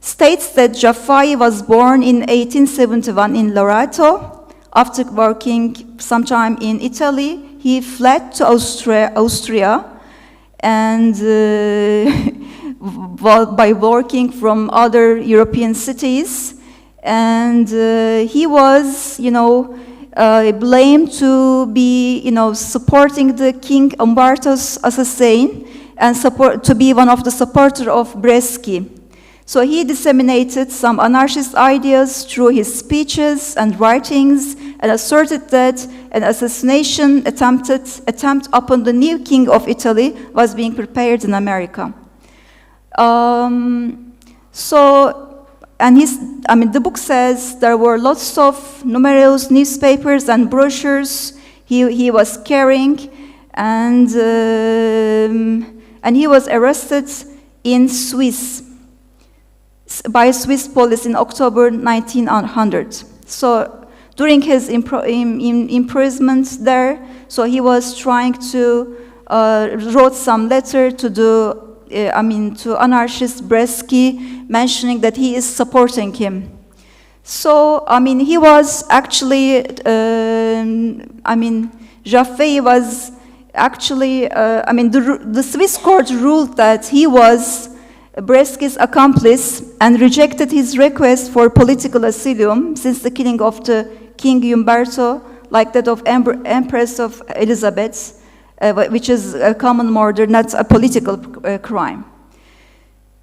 states that Jaffé was born in 1871 in Loreto. After working some time in Italy, he fled to Austria and by working from other European cities. And he was, blamed to be, supporting the King Umberto's assassin and to be one of the supporters of Bresci. So he disseminated some anarchist ideas through his speeches and writings and asserted that an assassination attempt upon the new king of Italy was being prepared in America. The book says there were lots of numerous newspapers and brochures he was carrying, and he was arrested in Swiss by Swiss police in October 1900. So during his imprisonment there, so he was trying to wrote some letter to to anarchist Bresky, mentioning that he is supporting him. So he was actually Jaffe was actually the Swiss court ruled that he was Bresky's accomplice and rejected his request for political asylum since the killing of the King Umberto, like that of Empress of Elizabeth, which is a common murder, not a political crime.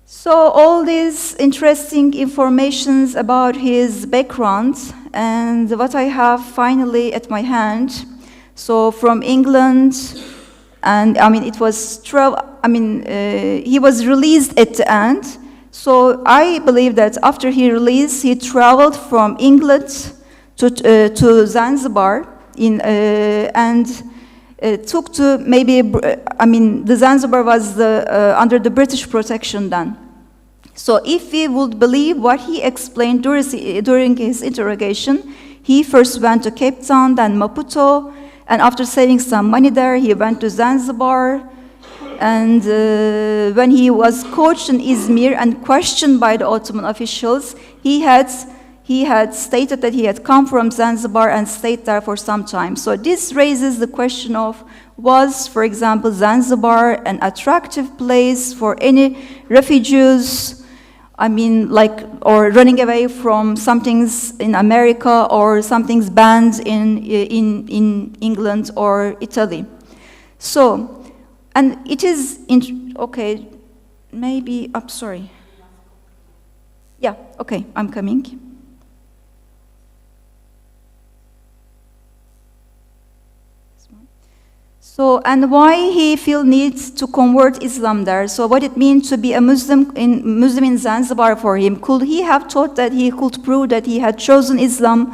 So all these interesting informations about his background and what I have finally at my hand. So from England, and it was he was released at the end. So I believe that after he released, he traveled from England to Zanzibar took to maybe, the Zanzibar was under the British protection then. So if we would believe what he explained during his interrogation, he first went to Cape Town, then Maputo, and after saving some money there, he went to Zanzibar. And when he was coached in Izmir and questioned by the Ottoman officials, he had stated that he had come from Zanzibar and stayed there for some time. So this raises the question of, was, for example, Zanzibar an attractive place for any refugees, or running away from something's in America or something's banned in England or Italy? So, and it is, okay, maybe, I'm sorry. Yeah, okay, I'm coming. So, and why he feel needs to convert Islam there? So what it means to be a Muslim in Zanzibar for him? Could he have thought that he could prove that he had chosen Islam?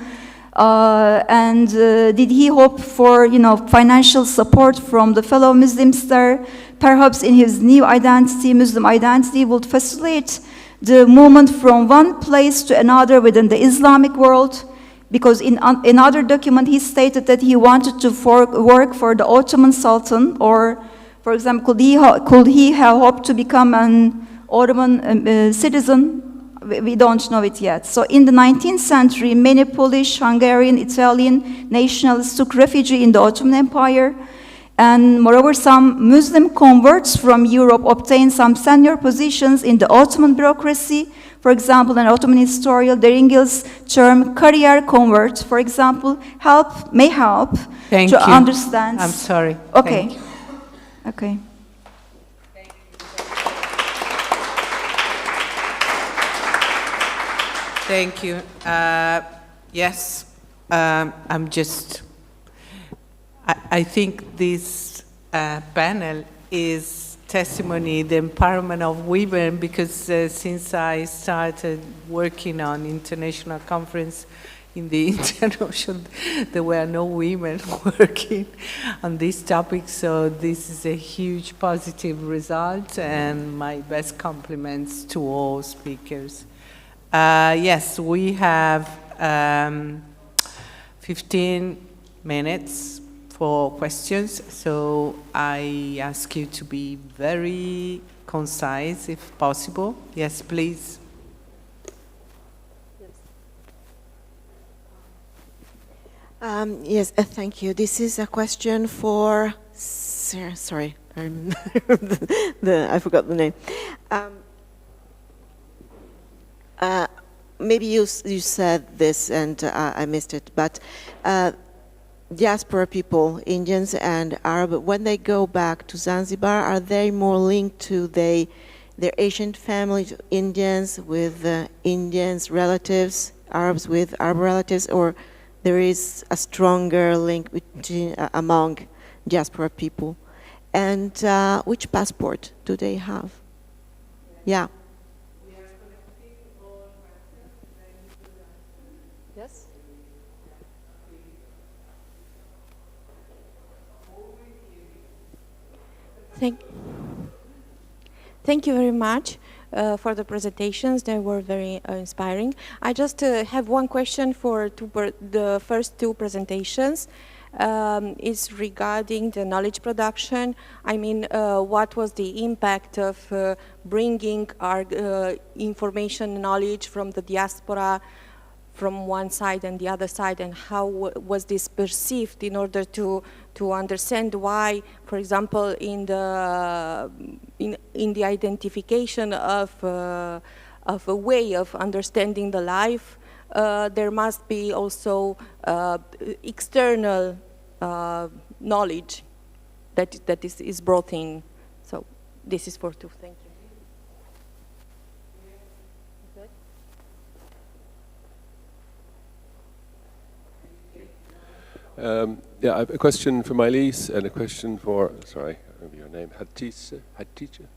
Did he hope for, financial support from the fellow Muslims there? Perhaps in his new identity, Muslim identity, would facilitate the movement from one place to another within the Islamic world. Because in another document, he stated that he wanted to work for the Ottoman Sultan, or, for example, could he have hoped to become an Ottoman citizen? We don't know it yet. So in the 19th century, many Polish, Hungarian, Italian nationalists took refuge in the Ottoman Empire. And moreover, some Muslim converts from Europe obtained some senior positions in the Ottoman bureaucracy. For example, an Ottoman historian, Deringil's term career convert, for example, may help to understand. I'm sorry. Okay. Okay. Thank you. Yes, I think this panel is testimony, the empowerment of women, because since I started working on international conference in the Indian Ocean, there were no women working on this topic, so this is a huge positive result, and my best compliments to all speakers. Yes, we have 15 minutes for questions, so I ask you to be very concise if possible. Yes, please. Yes, thank you. This is a question for, sorry, I forgot the name. Maybe you said this and I missed it, but diaspora people, Indians and Arab, when they go back to Zanzibar, are they more linked to their Asian family, Indians with Indians relatives, Arabs with Arab relatives, or there is a stronger link between, among diaspora people? And which passport do they have? Yeah. Yes? Thank you very much for the presentations. They were very inspiring. I just have one question for the first two presentations. Is regarding the knowledge production. I mean, what was the impact of bringing our information knowledge from the diaspora from one side and the other side, and how was this perceived in order to understand why, for example, in the identification of a way of understanding the life, there must be also external knowledge that is brought in. So this is for two. Thank you. Yeah, I have a question for Maëlys and a question for, sorry, I remember your name, Hatice?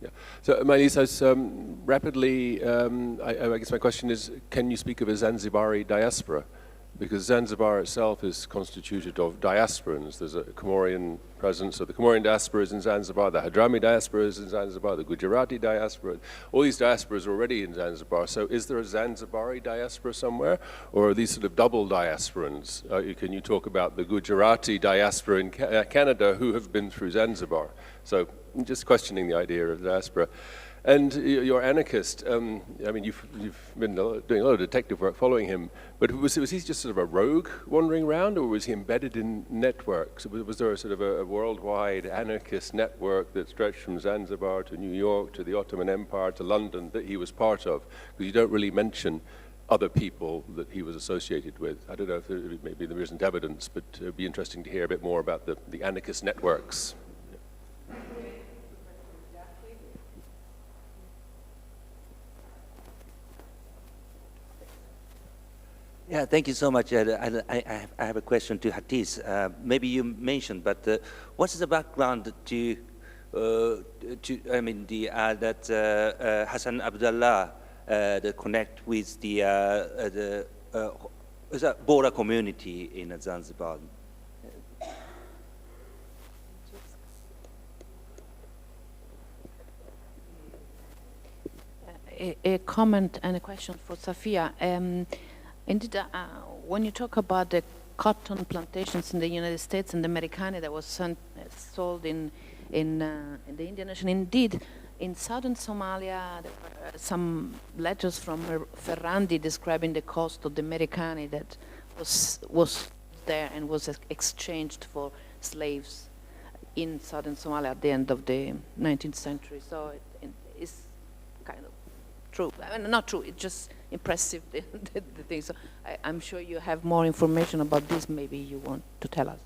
Yeah. So Maëlys, as rapidly, I guess my question is, can you speak of a Zanzibari diaspora? Because Zanzibar itself is constituted of diasporans. There's a Comorian presence, so the Comorian diaspora is in Zanzibar, the Hadrami diaspora is in Zanzibar, the Gujarati diaspora, all these diasporas are already in Zanzibar. So is there a Zanzibari diaspora somewhere, or are these sort of double diasporans? Can you talk about the Gujarati diaspora in Canada who have been through Zanzibar? So just questioning the idea of diaspora. And you're anarchist. I mean, you've been doing a lot of detective work following him, but was he just sort of a rogue wandering around, or was he embedded in networks? Was there a sort of a worldwide anarchist network that stretched from Zanzibar to New York to the Ottoman Empire to London that he was part of? Because you don't really mention other people that he was associated with. I don't know if maybe there isn't evidence, but it would be interesting to hear a bit more about the anarchist networks. Yeah, thank you so much. I have a question to Hatice. Maybe you mentioned, but what's the background to I mean, that Hassan Abdullah that connect with the Bora community in Zanzibar? A comment and a question for Safia. Indeed, when you talk about the cotton plantations in the United States and the Americani that was sold in the Indian Ocean, indeed, in southern Somalia, there were some letters from Ferrandi describing the cost of the Americani that was there and was exchanged for slaves in southern Somalia at the end of the 19th century. So it's kind of true. I mean, not true, it's just impressive, the thing. So I'm sure you have more information about this, maybe you want to tell us.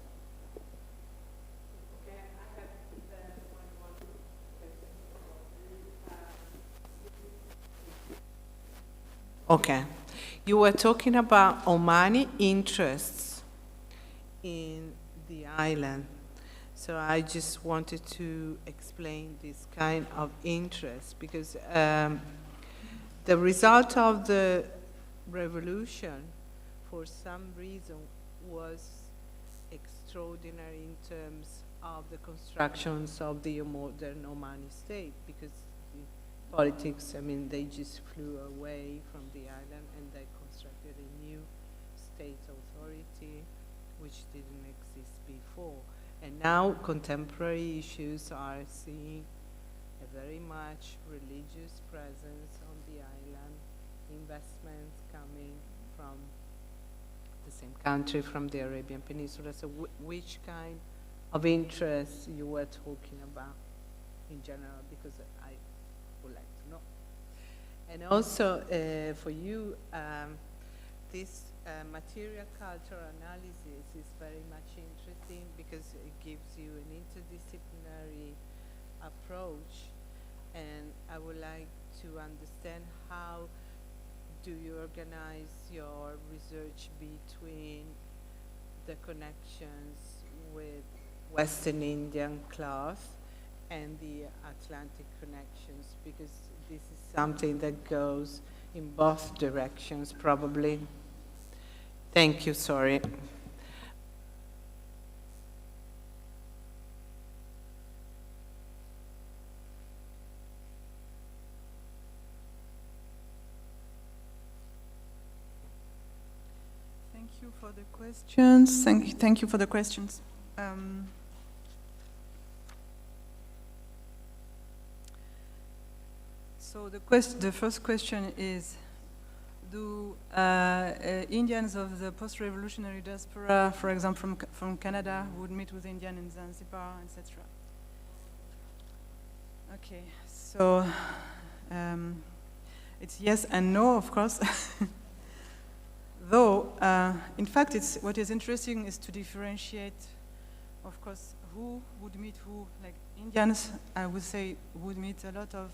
Okay. You were talking about Omani interests in the island. So I just wanted to explain this kind of interest because the result of the revolution, for some reason, was extraordinary in terms of the constructions of the modern Omani state, because the politics, I mean, they just flew away from the island and they constructed a new state authority which didn't exist before. And now contemporary issues are seeing a very much religious presence on the island, investments coming from the same country, from the Arabian Peninsula. So which kind of interest you were talking about in general, because I would like to know. And also for you, this material culture analysis is very much interesting because it gives you an interdisciplinary approach, and I would like to understand how do you organize your research between the connections with Western Indian cloth and the Atlantic connections, because this is something that goes in both directions probably. Thank you, sorry. you for the questions. Thank you for the questions. So the first question is, do Indians of the post-revolutionary diaspora, for example, from Canada, would meet with Indian in Zanzibar, etc.? Okay, so it's yes and no, of course. Though, in fact, what is interesting is to differentiate, of course, who would meet who. Like Indians, I would say, would meet a lot of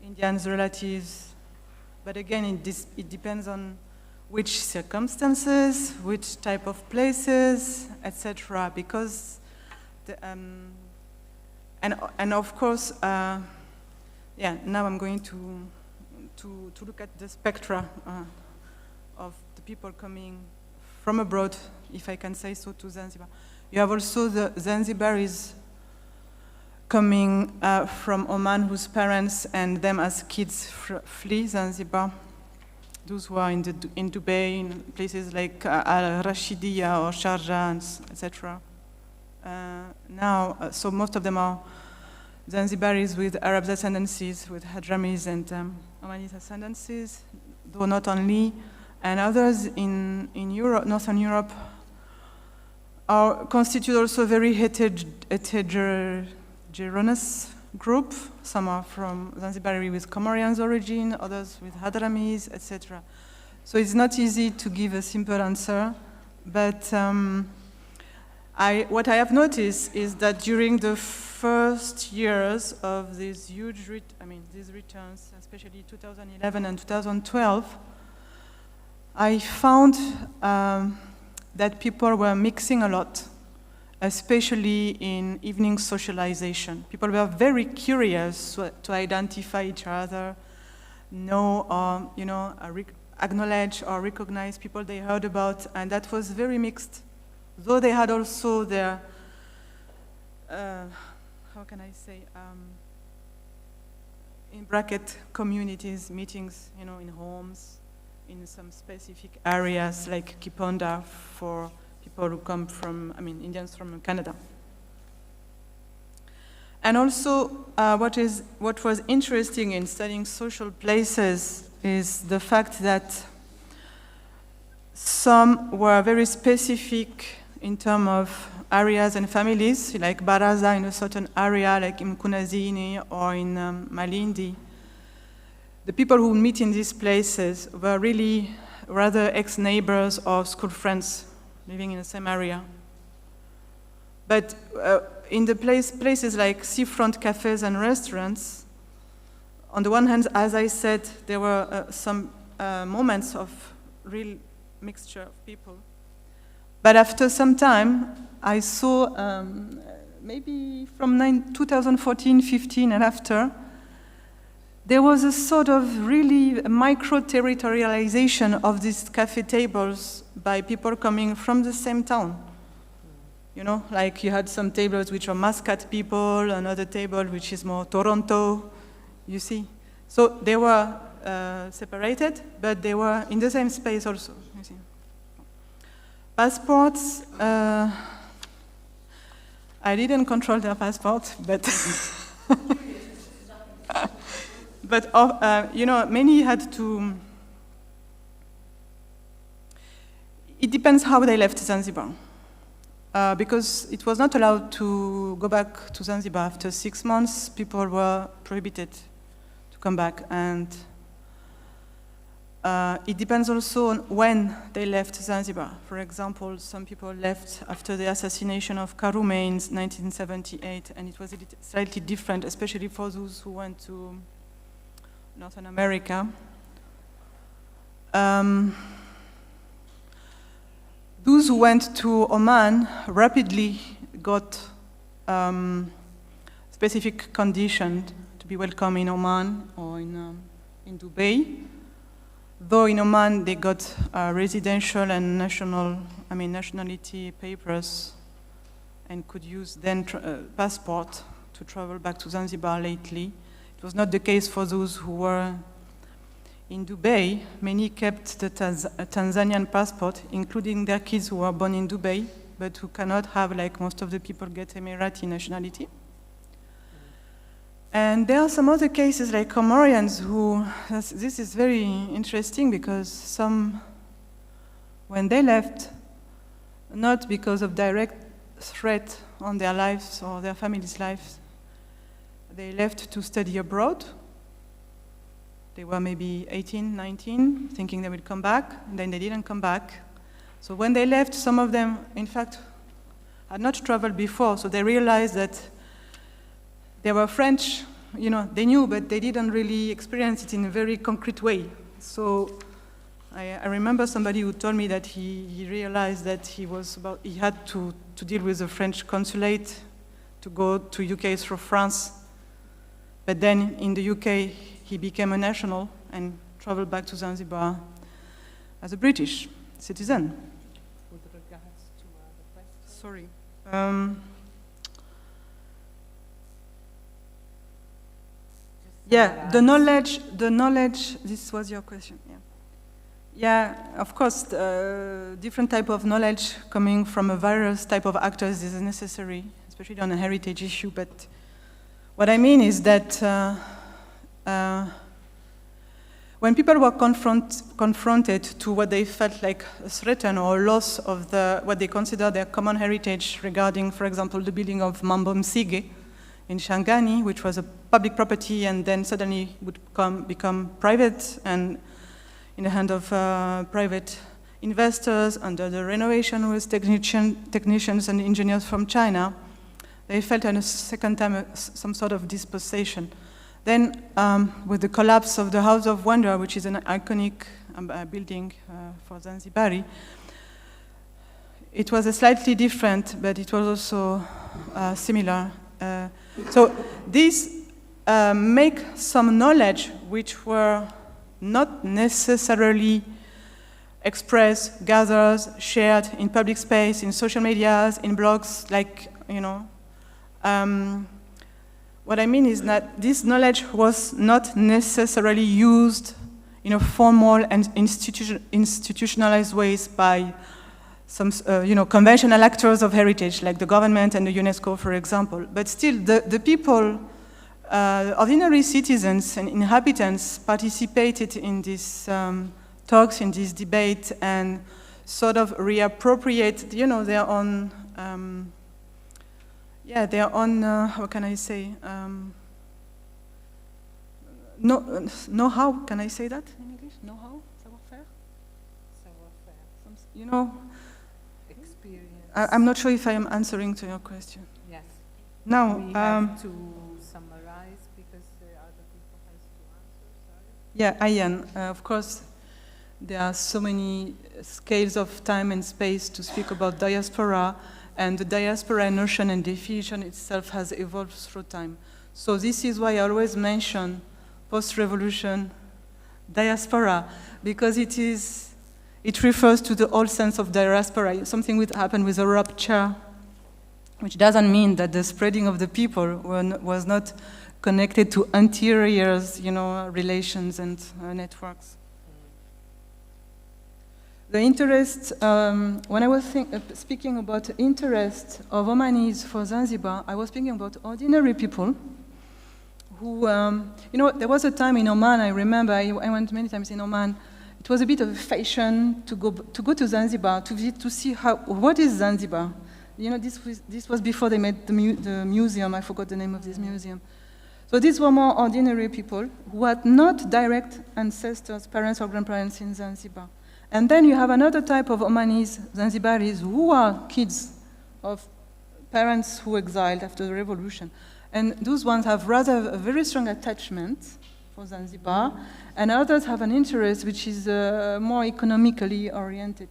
Indians' relatives. But again, it depends on which circumstances, which type of places, etc. Because, and of course, yeah. Now I'm going to look at the spectra of the people coming from abroad, if I can say so, to Zanzibar. You have also the Zanzibaris coming from Oman, whose parents and them as kids flee Zanzibar. Those who are in Dubai, in places like Al Rashidiya or Sharjah, etc. Now, so most of them are Zanzibaris with Arab ascendancies, with Hadramis and Omanis ascendancies, though not only. And others in Europe, Northern Europe, constitute also a very heterogeneous group. Some are from Zanzibari with Comorians origin, others with Hadramis, etc. So it's not easy to give a simple answer, but what I have noticed is that during the first years of these huge, these returns, especially 2011 and 2012, I found that people were mixing a lot, especially in evening socialization. People were very curious to identify each other, know, acknowledge or recognize people they heard about, and that was very mixed. Though they had also their, how can I say, in bracket communities, meetings, in homes, in some specific areas like Kiponda for people who come from, Indians from Canada. And also, what was interesting in studying social places is the fact that some were very specific in terms of areas and families, like Baraza in a certain area, like in Mkunazini or in Malindi. The people who meet in these places were really rather ex-neighbors or school friends living in the same area. But in the places like seafront cafes and restaurants, on the one hand, as I said, there were some moments of real mixture of people. But after some time, I saw, maybe from 2014-15 and after, there was a sort of really micro-territorialization of these cafe tables by people coming from the same town. Like you had some tables which are Muscat people, another table which is more Toronto, you see. So they were separated, but they were in the same space also, you see. Passports, I didn't control their passports, but but many had to. It depends how they left Zanzibar, because it was not allowed to go back to Zanzibar after 6 months. People were prohibited to come back, and it depends also on when they left Zanzibar. For example, some people left after the assassination of Karume in 1978, and it was slightly different, especially for those who went to Northern America. Those who went to Oman rapidly got specific conditions to be welcome in Oman or in Dubai. Though in Oman they got residential and nationality papers and could use then passport to travel back to Zanzibar lately. It was not the case for those who were in Dubai, many kept the Tanzanian passport, including their kids who were born in Dubai, but who cannot have, like most of the people, get Emirati nationality. And there are some other cases like Comorians who, this is very interesting because some, when they left, not because of direct threat on their lives or their families' lives, they left to study abroad. They were maybe 18, 19, thinking they would come back, and then they didn't come back. So when they left, some of them, in fact, had not traveled before, so they realized that they were French, you know, they knew, but they didn't really experience it in a very concrete way. So I remember somebody who told me that he realized that he had to deal with the French consulate to go to UK through France. But then in the UK, he became a national and traveled back to Zanzibar as a British citizen. With regards to the question? Sorry. Yeah, the knowledge, this was your question, yeah. Yeah, of course, different type of knowledge coming from a various type of actors is necessary, especially on a heritage issue, but what I mean is that when people were confronted to what they felt like a threat or a loss of what they consider their common heritage regarding, for example, the building of Mambo Msige in Shangani, which was a public property and then suddenly would become private and in the hand of private investors under the renovation with technicians and engineers from China, they felt at a second time some sort of dispossession. Then, with the collapse of the House of Wonder, which is an iconic building for Zanzibari, it was a slightly different, but it was also similar. So these make some knowledge which were not necessarily expressed, gathered, shared in public space, in social medias, in blogs, like, you know. What I mean is that this knowledge was not necessarily used in a formal and institutionalized ways by some, conventional actors of heritage, like the government and the UNESCO, for example. But still, the people, ordinary citizens and inhabitants participated in these talks, in this debate, and sort of reappropriate, their own, how can I say, know-how, can I say that in English? Know-how? Savoir-faire? Savoir-faire. Experience. I'm not sure if I am answering to your question. Yes. Now, we have to summarize because other people have to answer, sorry. Yeah, Ayan, of course, there are so many scales of time and space to speak about diaspora, and the diaspora notion and definition itself has evolved through time. So this is why I always mention post-revolution diaspora, because it refers to the old sense of diaspora, something which happened with a rupture, which doesn't mean that the spreading of the people was not connected to anterior, relations and networks. The interest, when I was speaking about the interest of Omanis for Zanzibar, I was speaking about ordinary people who, there was a time in Oman, I remember, I went many times in Oman, it was a bit of a fashion to go to Zanzibar, to see what is Zanzibar. This was before they made the museum, I forgot the name of this museum. So these were more ordinary people who had not direct ancestors, parents or grandparents in Zanzibar. And then you have another type of Omanis, Zanzibaris, who are kids of parents who exiled after the revolution. And those ones have rather a very strong attachment for Zanzibar, and others have an interest which is more economically oriented,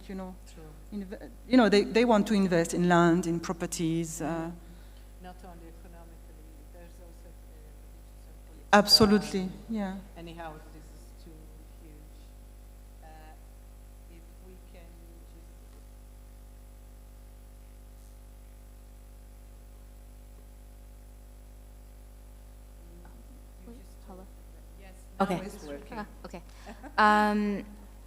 they want to invest in land, in properties. Not only economically, there's also absolutely, yeah. Anyhow, this is too huge. If we can just... Hello? Yes, Okay. Okay.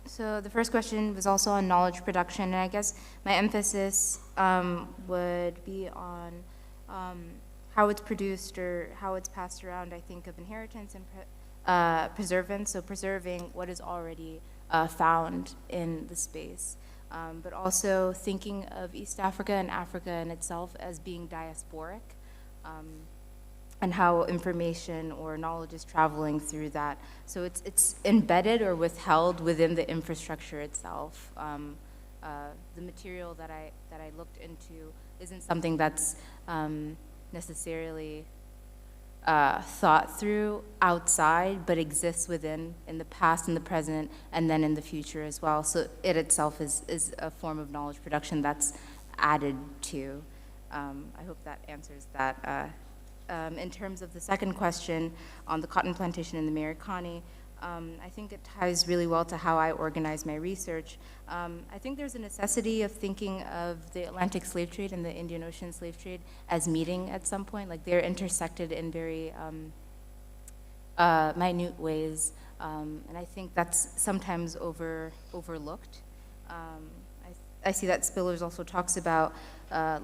So the first question was also on knowledge production, and I guess my emphasis would be on how it's produced or how it's passed around. I think of inheritance and preservance, so preserving what is already found in the space, but also thinking of East Africa and Africa in itself as being diasporic, and how information or knowledge is traveling through that. So it's embedded or withheld within the infrastructure itself. The material that I looked into isn't something that's necessarily thought through outside, but exists within, in the past, in the present, and then in the future as well. So it itself is a form of knowledge production that's added to. I hope that answers that. In terms of the second question on the cotton plantation in the Americani, I think it ties really well to how I organize my research. I think there's a necessity of thinking of the Atlantic slave trade and the Indian Ocean slave trade as meeting at some point. Like they're intersected in very minute ways, and I think that's sometimes overlooked. I see that Spillers also talks about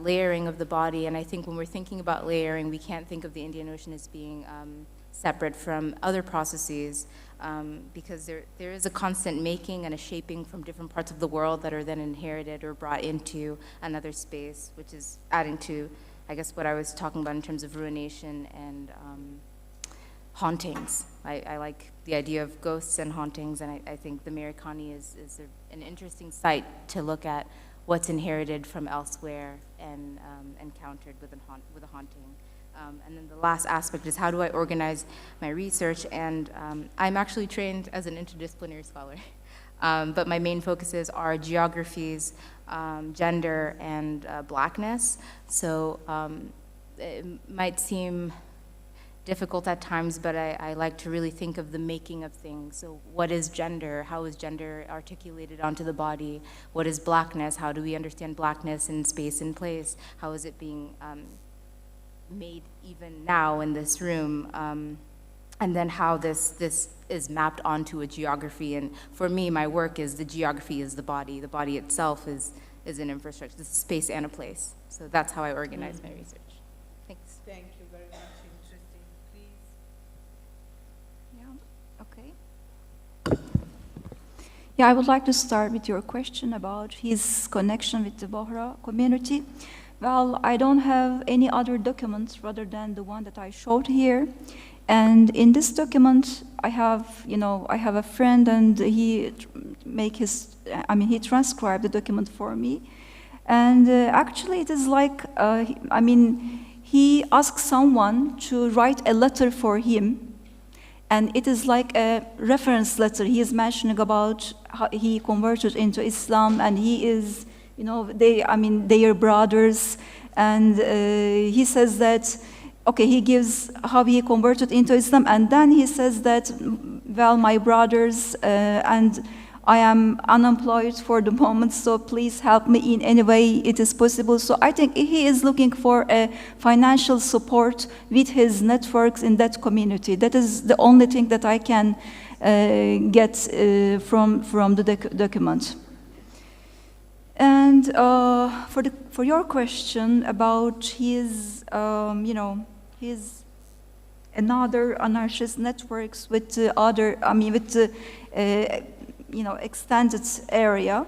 layering of the body, and I think when we're thinking about layering, we can't think of the Indian Ocean as being separate from other processes, because there is a constant making and a shaping from different parts of the world that are then inherited or brought into another space, which is adding to, I guess, what I was talking about in terms of ruination and hauntings. I like the idea of ghosts and hauntings, and I think the Americani is an interesting site to look at what's inherited from elsewhere and encountered with a haunting. And then the last aspect is how do I organize my research? And I'm actually trained as an interdisciplinary scholar, but my main focuses are geographies, gender, and blackness. So it might seem difficult at times, but I like to really think of the making of things. So what is gender? How is gender articulated onto the body? What is blackness? How do we understand blackness in space and place? How is it being made even now in this room? And then how this is mapped onto a geography. And for me, my work is the geography is the body. The body itself is an infrastructure. It's a space and a place. So that's how I organize my research. Thanks. Thank you very much. Interesting. Please. Yeah, okay. Yeah, I would like to start with your question about his connection with the Bohra community. Well, I don't have any other documents rather than the one that I showed here. And in this document, I have a friend, and he transcribed the document for me. And actually, it is like, he asked someone to write a letter for him, and it is like a reference letter. He is mentioning about how he converted into Islam, and he is, they are brothers, and he says that, okay, he gives how he converted into Islam, and then he says that, well, my brothers, and I am unemployed for the moment, so please help me in any way it is possible. So I think he is looking for a financial support with his networks in that community. That is the only thing that I can get from the document. And for your question about his, his another anarchist networks with extended area.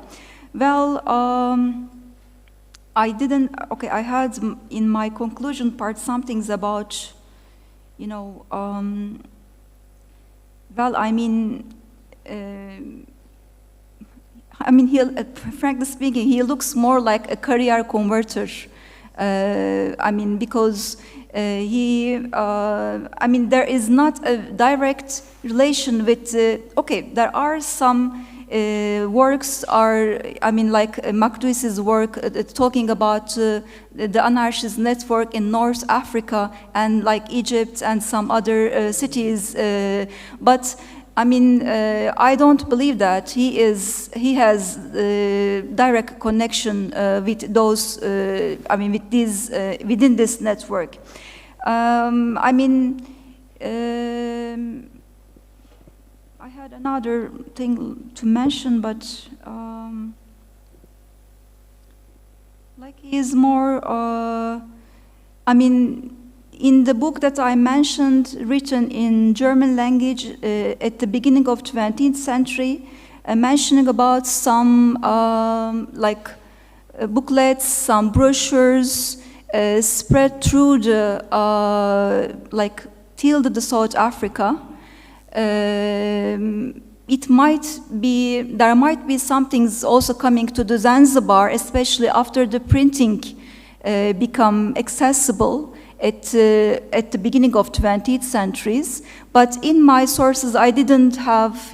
Well, I had in my conclusion part some things about, frankly speaking, he looks more like a career converter. Because there is not a direct relation with, there are some works like Makdouis's work talking about the anarchist network in North Africa and like Egypt and some other cities, but I don't believe that he has direct connection with those, with these within this network. I had another thing to mention, but like is more, I mean, in the book that I mentioned, written in German language at the beginning of 20th century, mentioning about some booklets, some brochures spread through the till the South Africa. It might be, there might be some things also coming to the Zanzibar, especially after the printing become accessible at the beginning of 20th centuries. But in my sources, I didn't have,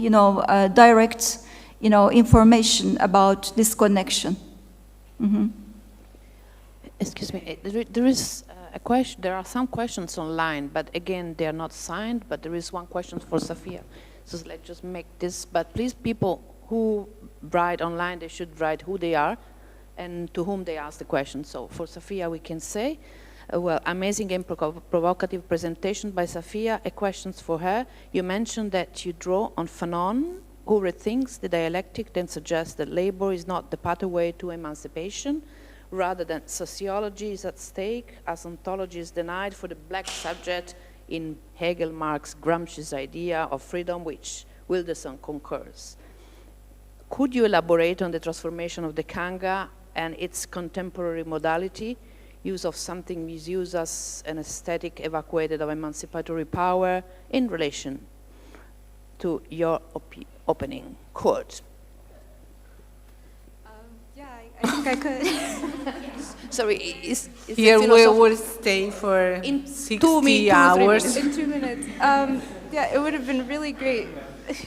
direct, information about this connection. Mm-hmm. Excuse me, there is a question. There are some questions online, but again, they are not signed. But there is one question for Safia. So let's just make this. But please, people who write online, they should write who they are and to whom they ask the question. So for Safia, we can say, well, amazing and provocative presentation by Safia. A questions for her. You mentioned that you draw on Fanon, who rethinks the dialectic, then suggests that labor is not the pathway to emancipation, rather than sociology is at stake, as ontology is denied for the black subject in Hegel, Marx, Gramsci's idea of freedom, which Wilderson concurs. Could you elaborate on the transformation of the Kanga and its contemporary modality, use of something misused as an aesthetic evacuated of emancipatory power in relation to your opening quote? I think I could. Sorry, here we will stay for in 60 hours. In 2 minutes. Yeah, it would have been really great. It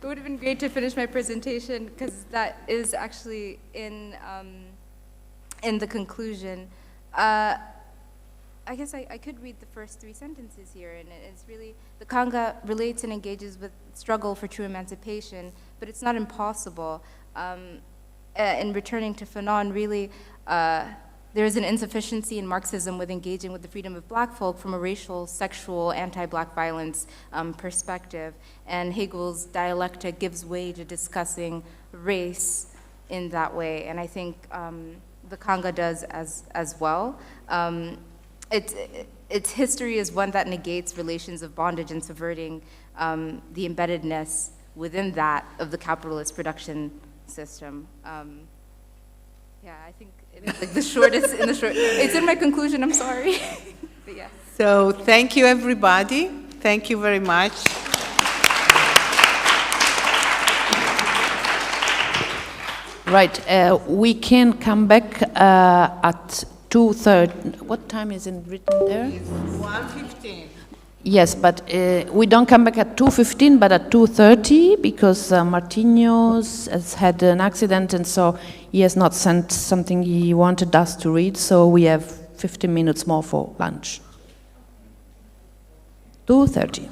would have been great to finish my presentation because that is actually in the conclusion. I guess I could read the first 3 sentences here, and it's really, the Kanga relates and engages with struggle for true emancipation, but it's not impossible. In returning to Fanon, really, there is an insufficiency in Marxism with engaging with the freedom of black folk from a racial, sexual, anti-black violence perspective. And Hegel's dialectic gives way to discussing race in that way. And I think the Kanga does as well. Its history is one that negates relations of bondage and subverting the embeddedness within that of the capitalist production system. Yeah, I think it's like the shortest in the short. It's in my conclusion. I'm sorry, but yeah. So thank you, everybody. Thank you very much. Right, we can come back at 2:30. What time is it written there? 1:15. Yes, but we don't come back at 2:15, but at 2:30 because Martinez has had an accident and so he has not sent something he wanted us to read, so we have 15 minutes more for lunch. 2:30.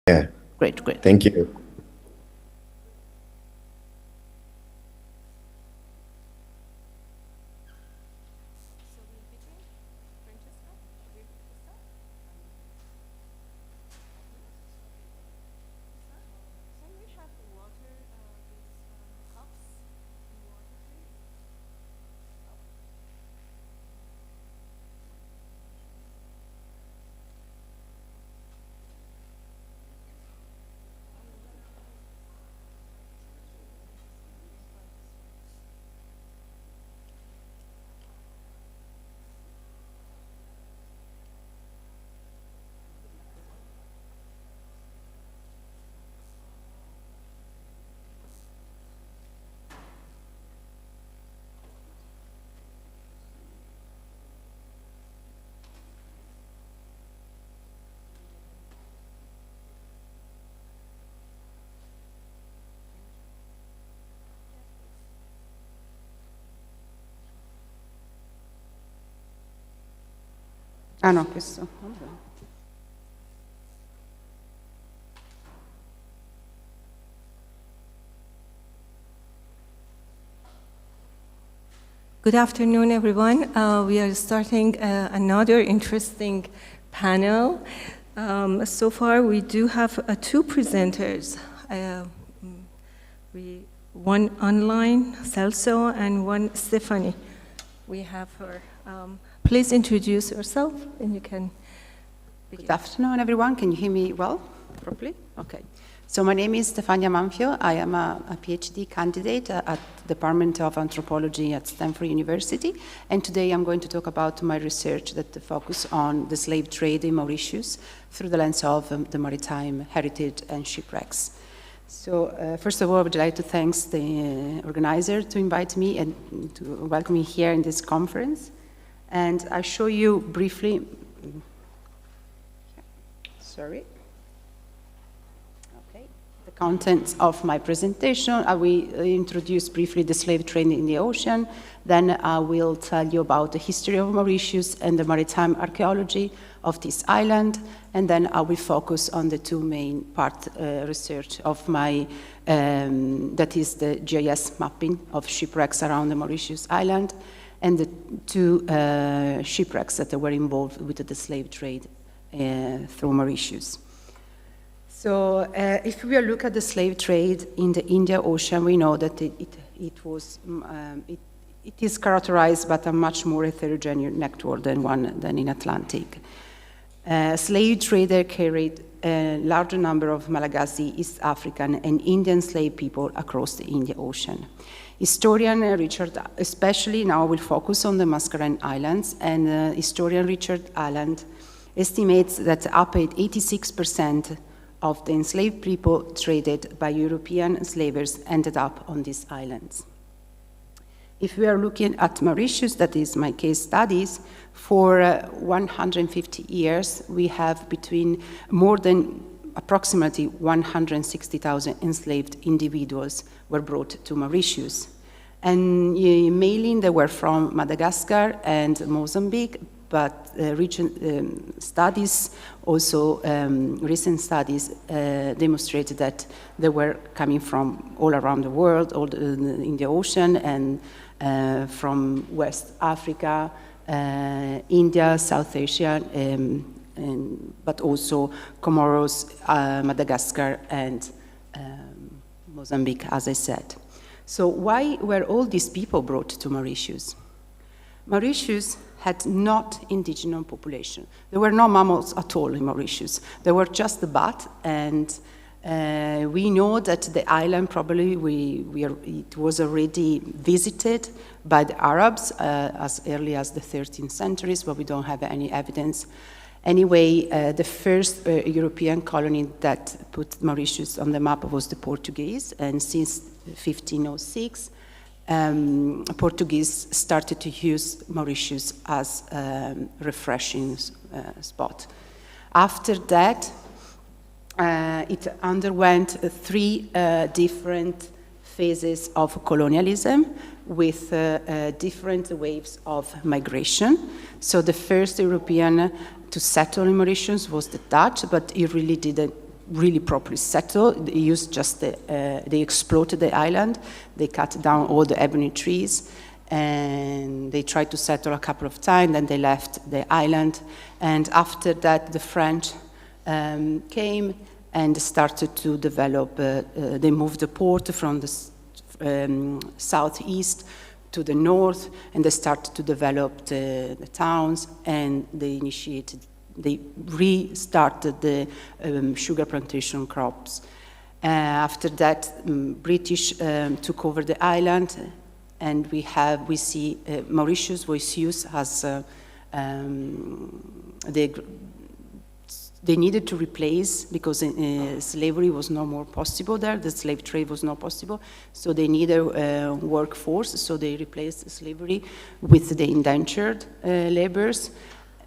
Yeah. Great, great. Thank you. Ah no, questo. Vabbè. Good afternoon, everyone. We are starting another interesting panel. So far, we do have two presenters. One online, Celso, and one Stephanie. We have her. Please introduce yourself, and you can begin. Good afternoon, everyone. Can you hear me well, properly? Okay. So my name is Stefania Manfio. I am a PhD candidate at the Department of Anthropology at Stanford University. And today I'm going to talk about my research that focus on the slave trade in Mauritius through the lens of the maritime heritage and shipwrecks. So first of all, I would like to thank the organizer to invite me and to welcome me here in this conference. And I'll show you briefly, the contents of my presentation. I will introduce briefly the slave trade in the ocean. Then I will tell you about the history of Mauritius and the maritime archaeology of this island. And then I will focus on the two main research of my, that is the GIS mapping of shipwrecks around the Mauritius island, and the two shipwrecks that were involved with the slave trade through Mauritius. So if we look at the slave trade in the Indian Ocean, we know that it is characterized by a much more heterogeneous network than in Atlantic. Slave trader carried a larger number of Malagasy, East African, and Indian slave people across the Indian Ocean. Historian Richard, especially now will focus on the Mascarenes Islands, and historian Richard Alland estimates that up to 86% of the enslaved people traded by European slavers ended up on these islands. If we are looking at Mauritius, that is my case studies, for 150 years, we have between more than approximately 160,000 enslaved individuals were brought to Mauritius. And mainly they were from Madagascar and Mozambique, but recent studies demonstrated that they were coming from all around the world, in the ocean, and from West Africa, India, South Asia, but also Comoros, Madagascar, and Mozambique, as I said. So why were all these people brought to Mauritius? Mauritius had not indigenous population. There were no mammals at all in Mauritius. There were just the bat, and we know that the island probably it was already visited by the Arabs as early as the 13th centuries, but we don't have any evidence. Anyway, the first European colony that put Mauritius on the map was the Portuguese, and since 1506, Portuguese started to use Mauritius as a refreshing spot. After that, it underwent three different phases of colonialism with different waves of migration. So the first European to settle in Mauritius was the Dutch, but it really didn't really properly settle. They used just they exploited the island. They cut down all the ebony trees, and they tried to settle a couple of times. Then they left the island, and after that, the French came and started to develop. They moved the port from the southeast to the north, and they started to develop the towns, and they restarted the sugar plantation crops. After that, British took over the island, and we see Mauritius has they needed to replace, because slavery was no more possible there, the slave trade was not possible, so they needed a workforce, so they replaced slavery with the indentured laborers,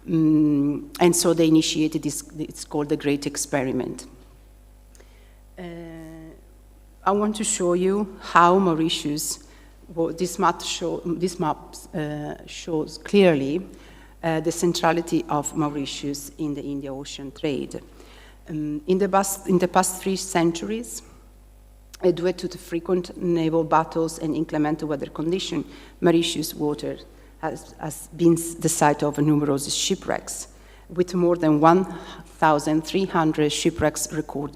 and so they initiated this, it's called the Great Experiment. I want to show you how Mauritius, this map shows clearly the centrality of Mauritius in the Indian Ocean trade. In the past 3 centuries, due to the frequent naval battles and inclement weather conditions, Mauritius water has been the site of numerous shipwrecks, with more than 1,300 shipwrecks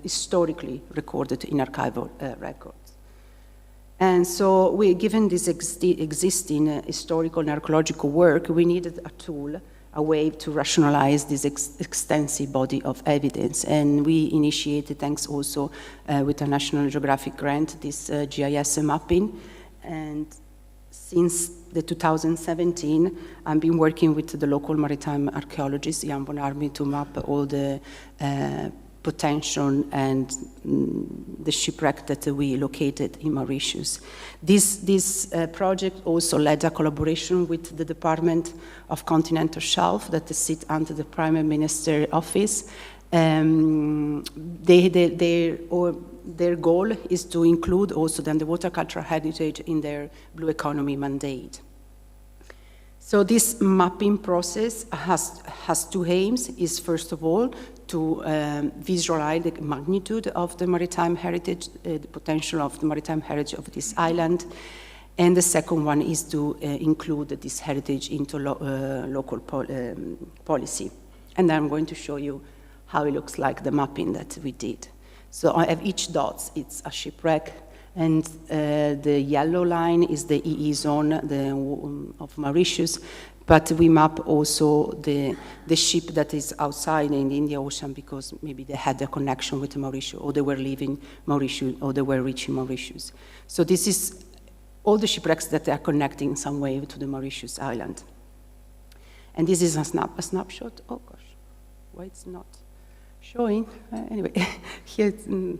historically recorded in archival records. And so, given this existing historical and archaeological work, we needed a tool, a way to rationalize this extensive body of evidence. And we initiated, thanks also with a National Geographic grant, this GIS mapping. And since the 2017, I've been working with the local maritime archaeologist, Jan von Army, to map all the potential and the shipwreck that we located in Mauritius. This project also led a collaboration with the Department of Continental Shelf that sits under the Prime Minister's office. Their goal is to include also then the water cultural heritage in their blue economy mandate. So this mapping process has 2 aims. Is first of all to visualize the magnitude of the maritime heritage, the potential of the maritime heritage of this island, and the second one is to include this heritage into local policy. And I'm going to show you how it looks like, the mapping that we did. So I have each dot, it's a shipwreck, and the yellow line is the EE zone of Mauritius, but we map also the ship that is outside in the Indian Ocean, because maybe they had a connection with Mauritius, or they were leaving Mauritius, or they were reaching Mauritius. So this is all the shipwrecks that are connecting in some way to the Mauritius island. And this is a snapshot. Oh gosh, why it's not showing? Anyway, here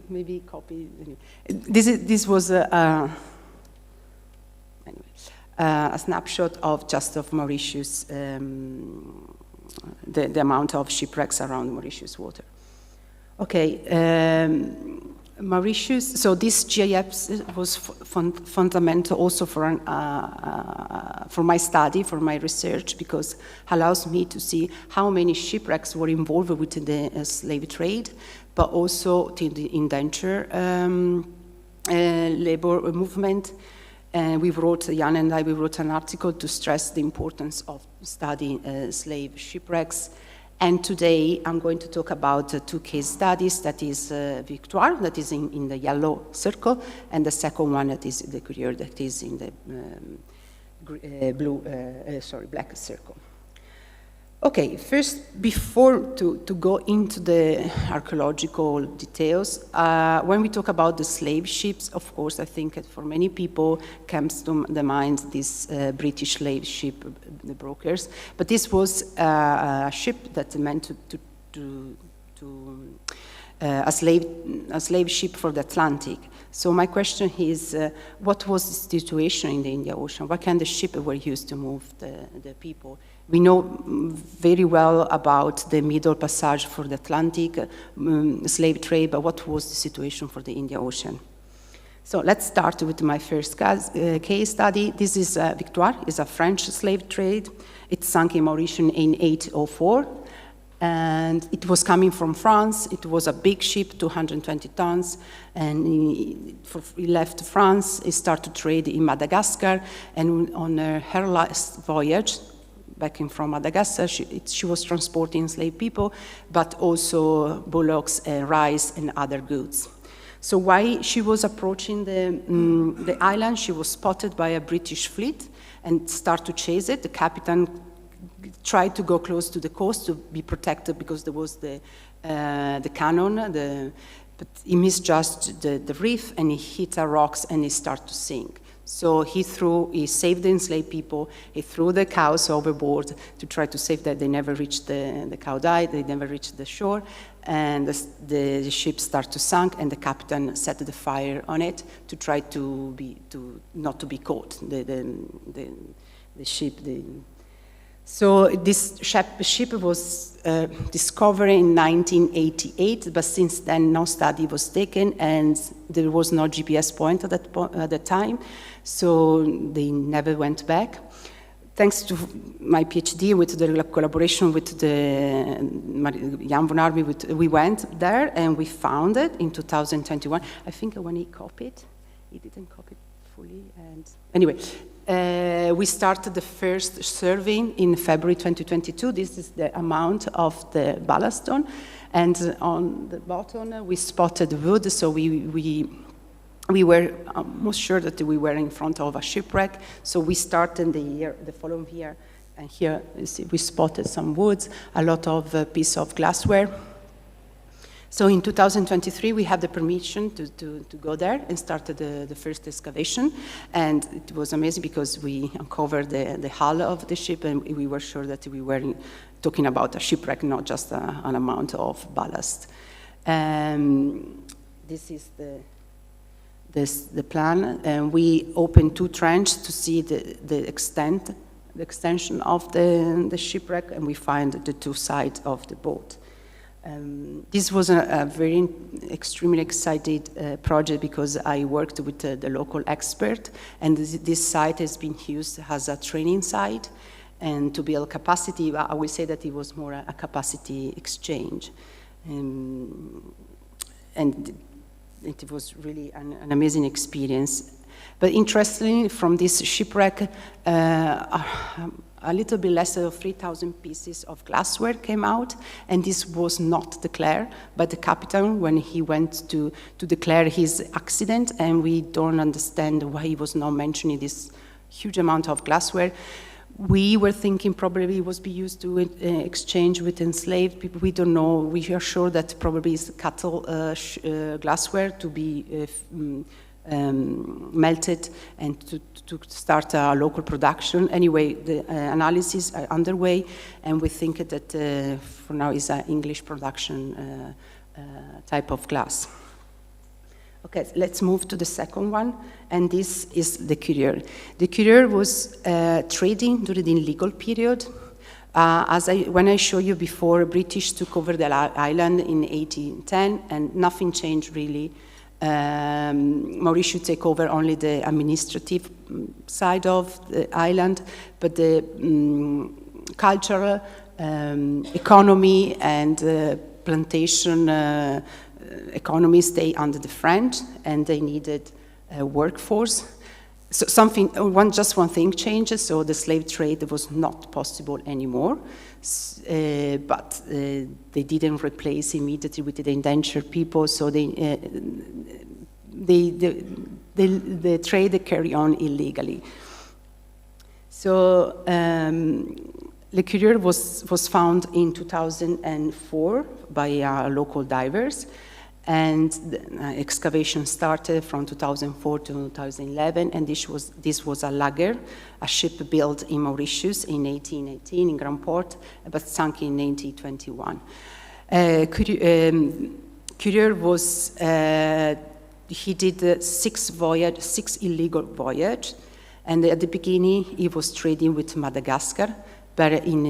maybe copy. This was a snapshot of Mauritius, the amount of shipwrecks around Mauritius water. Okay, Mauritius, so this GIS was fundamental also for my study, for my research, because it allows me to see how many shipwrecks were involved within the slave trade, but also in the indenture labor movement. We wrote, Jan and I, we wrote an article to stress the importance of studying slave shipwrecks. And today I'm going to talk about 2 case studies, that is Victoire, that is in the yellow circle, and the second one that is the Courier, that is in the black circle. Okay, first, before to go into the archaeological details, when we talk about the slave ships, of course, I think that for many people comes to the mind this British slave ship, the brokers, but this was a ship that meant a slave ship for the Atlantic. So my question is, what was the situation in the Indian Ocean? What kind of ship were used to move the people? We know very well about the Middle Passage for the Atlantic, slave trade, but what was the situation for the Indian Ocean? So let's start with my first case study. This is Victoire, it's a French slave trade. It sank in Mauritius in 1804. And it was coming from France. It was a big ship, 220 tons, and he left France. He started to trade in Madagascar, and on her last voyage, back in from Madagascar, she was transporting enslaved people, but also bullocks, rice, and other goods. So while she was approaching the island, she was spotted by a British fleet and started to chase it. The captain tried to go close to the coast to be protected because there was the cannon, but he misjudged the reef and he hit a rocks and he started to sink. So he saved the enslaved people, he threw the cows overboard to try to save that. They never reached the cow died, they never reached the shore, and the ship started to sink, and the captain set the fire on it to try not to be caught, the ship. So this ship was discovered in 1988, but since then no study was taken, and there was no GPS point at that time, so they never went back. Thanks to my PhD, with the collaboration with the Jan von Arby, we went there and we found it in 2021. I think when he copied, he didn't copy it fully. And anyway, we started the first survey in February 2022. This is the amount of the ballast stone. And on the bottom, we spotted wood, so we were almost sure that we were in front of a shipwreck. So we started the following year, and here you see we spotted some woods, a lot of pieces of glassware. So in 2023, we had the permission to go there and started the first excavation. And it was amazing because we uncovered the hull of the ship, and we were sure that we were talking about a shipwreck, not just an amount of ballast. This is the plan, and we opened 2 trenches to see the extension of the shipwreck, and we find the 2 sides of the boat. This was a very extremely excited project because I worked with the local expert, and this site has been used as a training site and to build capacity. I will say that it was more a capacity exchange. And it was really an amazing experience. But interestingly, from this shipwreck, a little bit less than 3,000 pieces of glassware came out, and this was not declared by the captain when he went to declare his accident, and we don't understand why he was not mentioning this huge amount of glassware. We were thinking probably it was be used to exchange with enslaved people. We don't know. We are sure that probably it's cattle glassware to be melted and to start a local production. Anyway, the analysis are underway, and we think that for now is an English production type of glass. Okay, let's move to the second one, and this is the courier. The courier was trading during the illegal period. When I showed you before, British took over the island in 1810, and nothing changed really. Mauritius take over only the administrative side of the island, but the cultural, economy, and plantation economy stay under the French, and they needed a workforce. So just one thing changes, so the slave trade was not possible anymore, but they didn't replace immediately with the indentured people, so the trade carry on illegally. So Le Courier was found in 2004 by local divers, and the excavation started from 2004 to 2011, and this was a lugger, a ship built in Mauritius in 1818 in Grand Port, but sunk in 1821. Courier was, he did 6 illegal voyages, and at the beginning he was trading with Madagascar, but in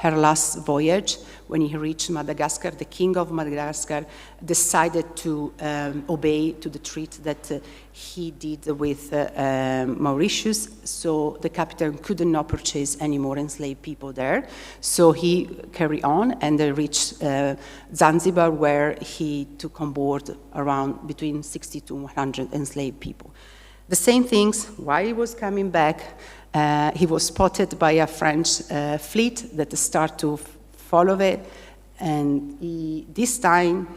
her last voyage, when he reached Madagascar, the king of Madagascar decided to obey to the treaty that he did with Mauritius, so the captain could not purchase any more enslaved people there. So he carried on and reached Zanzibar, where he took on board around between 60 to 100 enslaved people. The same things, while he was coming back, he was spotted by a French fleet that started to follow it, and this time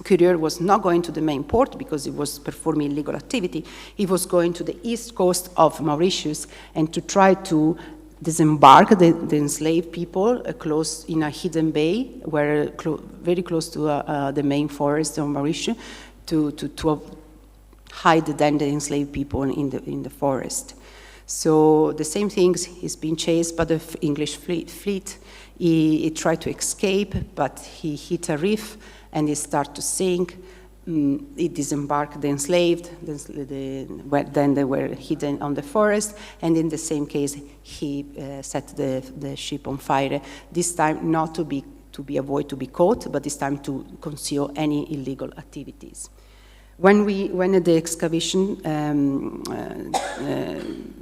Courier was not going to the main port because he was performing illegal activity. He was going to the east coast of Mauritius and to try to disembark the enslaved people close in a hidden bay, where very close to the main forest of Mauritius, to hide then the enslaved people in the forest. So the same things, he's been chased by the English fleet. He tried to escape, but he hit a reef and he started to sink. He disembarked the enslaved, then they were hidden on the forest, and in the same case, he set the ship on fire, this time not to avoid to be caught, but this time to conceal any illegal activities. When the excavation,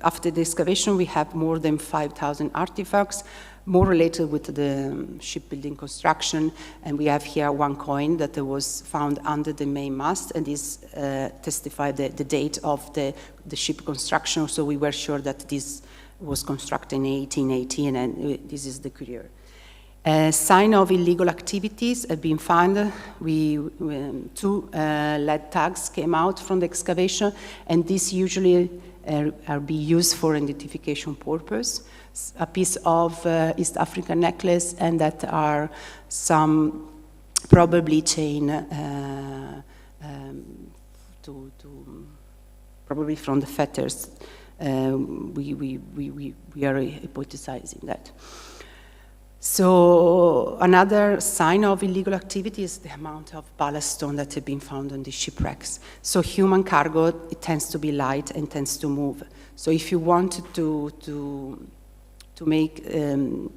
after the excavation, we have more than 5,000 artifacts, more related with the shipbuilding construction, and we have here one coin that was found under the main mast, and this testified the date of the ship construction, so we were sure that this was constructed in 1818, and this is the Courier. Sign of illegal activities have been found. Two lead tags came out from the excavation, and these usually are be used for identification purpose. A piece of East African necklace, and that are some probably chain probably from the fetters. We are hypothesizing that. So another sign of illegal activity is the amount of ballast stone that have been found on the shipwrecks. So human cargo, it tends to be light and tends to move. So if you want to make,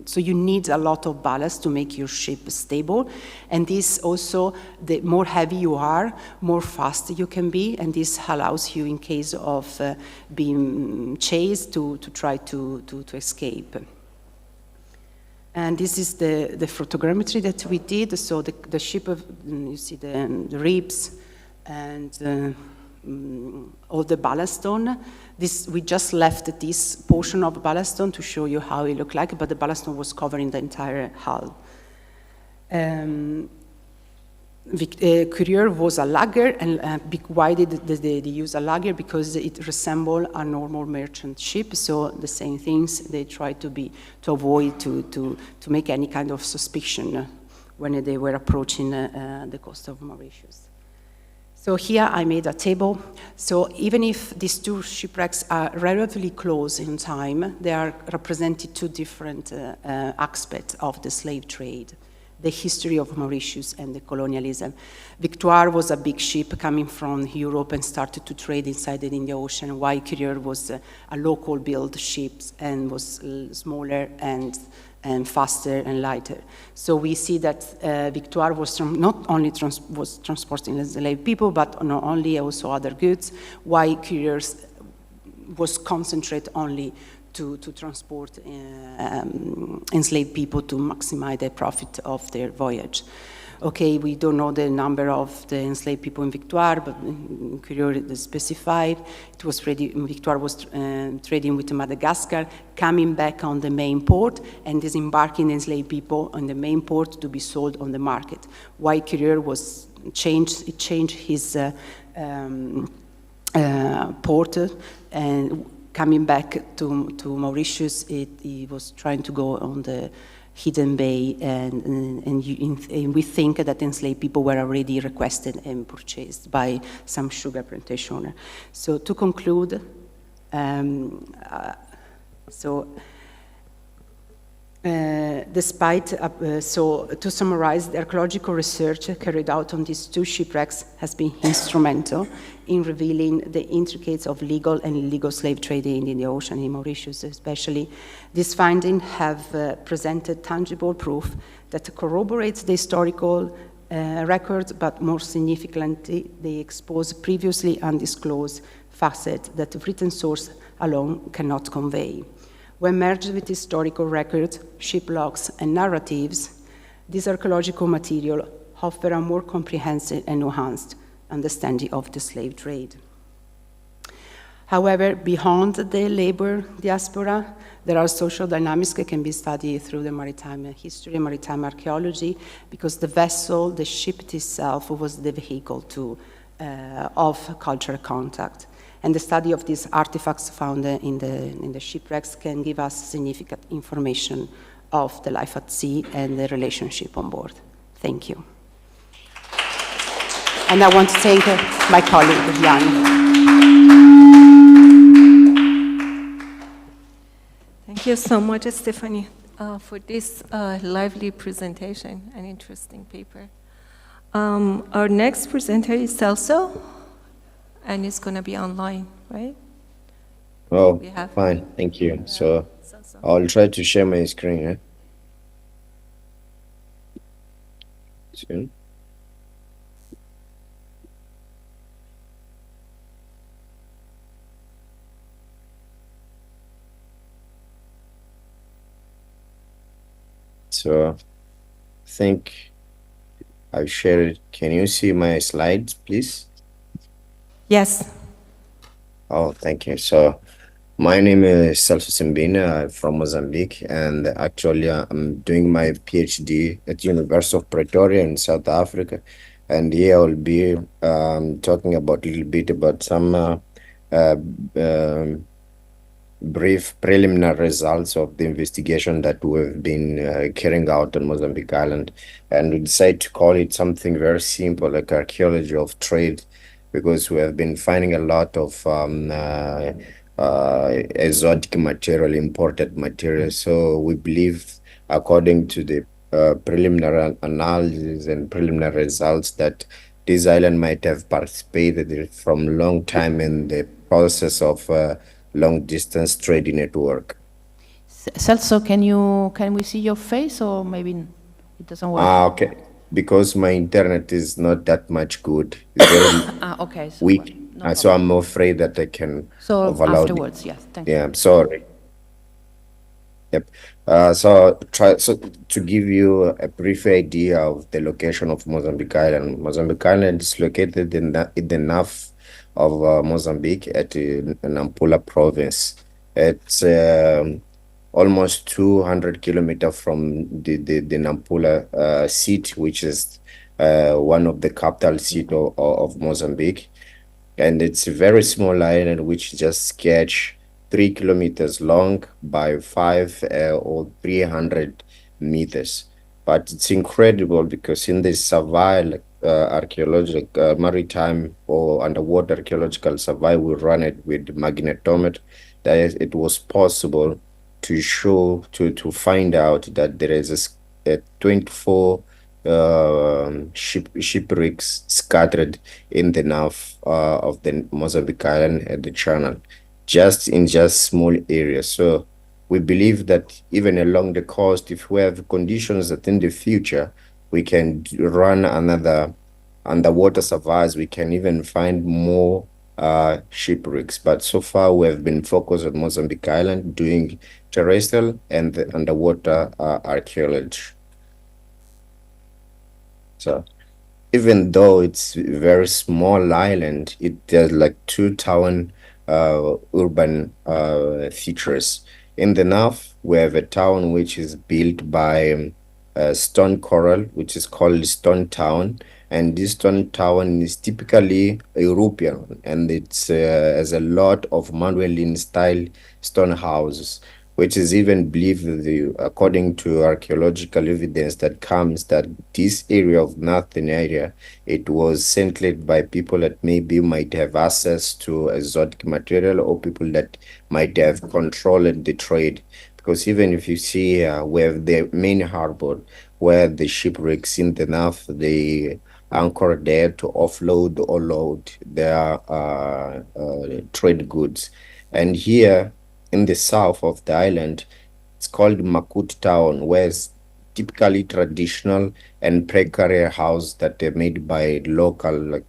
so you need a lot of ballast to make your ship stable. And this also, the more heavy you are, more fast you can be. And this allows you, in case of being chased, to try to escape. And this is the photogrammetry that we did. So the ship, you see the ribs and all the ballast stone. We just left this portion of ballast stone to show you how it looked like, but the ballast stone was covering the entire hull. Courier was a lugger, and why did they use a lugger? Because it resembled a normal merchant ship, so the same things they tried to avoid to make any kind of suspicion when they were approaching the coast of Mauritius. So here I made a table. So even if these two shipwrecks are relatively close in time, they are represented two different aspects of the slave trade. The history of Mauritius and the colonialism. Victoire was a big ship coming from Europe and started to trade inside the Indian Ocean, while Courier was a local built ship and was smaller and faster and lighter. So we see that Victoire was not only was transporting enslaved people, but not only also other goods, while Courier was concentrated only to transport enslaved people to maximize the profit of their voyage. Okay, we don't know the number of the enslaved people in Victoire, but Courier is specified. It was Victoire was trading with Madagascar, coming back on the main port and disembarking enslaved people on the main port to be sold on the market. While Courier was changed his port and coming back to Mauritius, he was trying to go on the hidden bay, and we think that enslaved people were already requested and purchased by some sugar plantation owner. So to conclude, So to summarize, the archaeological research carried out on these two shipwrecks has been instrumental in revealing the intricacies of legal and illegal slave trade in the ocean, in Mauritius especially. These findings have presented tangible proof that corroborates the historical records, but more significantly, they expose previously undisclosed facets that written source alone cannot convey. When merged with historical records, ship logs, and narratives, this archaeological material offer a more comprehensive and enhanced understanding of the slave trade. However, beyond the labor diaspora, there are social dynamics that can be studied through the maritime history, maritime archaeology, because the vessel, the ship itself, was the vehicle of cultural contact. And the study of these artifacts found in the shipwrecks can give us significant information of the life at sea and the relationship on board. Thank you. And I want to thank my colleague, Jan. Thank you so much, Stephanie, for this lively presentation and interesting paper. Our next presenter is Celso, and it's going to be online, right? Oh, fine, thank you. So I'll try to share my screen. Soon. So I think I've shared it. Can you see my slides, please? Yes. Oh, thank you. So my name is Celso Simbina. I'm from Mozambique, and actually I'm doing my PhD at University of Pretoria in South Africa. And here I'll be talking about a little bit about some brief preliminary results of the investigation that we've been carrying out on Mozambique Island. And we decided to call it something very simple, like archaeology of trade, because we have been finding a lot of exotic material, imported material. So we believe, according to the preliminary analysis and preliminary results, that this island might have participated from long time in the process of long distance trading network. Celso, can we see your face, or maybe it doesn't work? Okay. Because my internet is not that much good. It's very okay. So weak. no So I'm afraid that I can So overload it. afterwards, yes. Thank you. Yeah, I'm sorry. Yep. So to give you a brief idea of the location of Mozambique Island. Mozambique Island is located in the north of Mozambique at Nampula province. It's almost 200 kilometers from the Nampula city, which is one of the capital city of Mozambique. And it's a very small island which just sketch 3 kilometers long by 5 or 300 meters. But it's incredible because in this survey, archaeological, maritime or underwater archaeological survey, we run it with magnetometer, that it was possible to show, to find out that there is a 24 shipwrecks scattered in the north of the Mozambique Island at the channel, just small areas. So we believe that even along the coast, if we have conditions that in the future we can run another underwater surveys, we can even find more shipwrecks. But so far we have been focused on Mozambique Island, doing terrestrial and the underwater archaeology. So even though it's a very small island, it has like 2 town urban features. In the north, we have a town which is built by stone coral, which is called Stone Town, and this stone town is typically European, and it's has a lot of Manuelin style stone houses, which is even believed, according to archaeological evidence that comes, that this area of northern area, it was settled by people that maybe might have access to exotic material, or people that might have controlled the trade. because even if you see here, we have the main harbor where the shipwrecks in the north, they anchor there to offload or load their trade goods. And here in the south of the island, it's called Makut Town, where it's typically traditional and precarious house that are made by local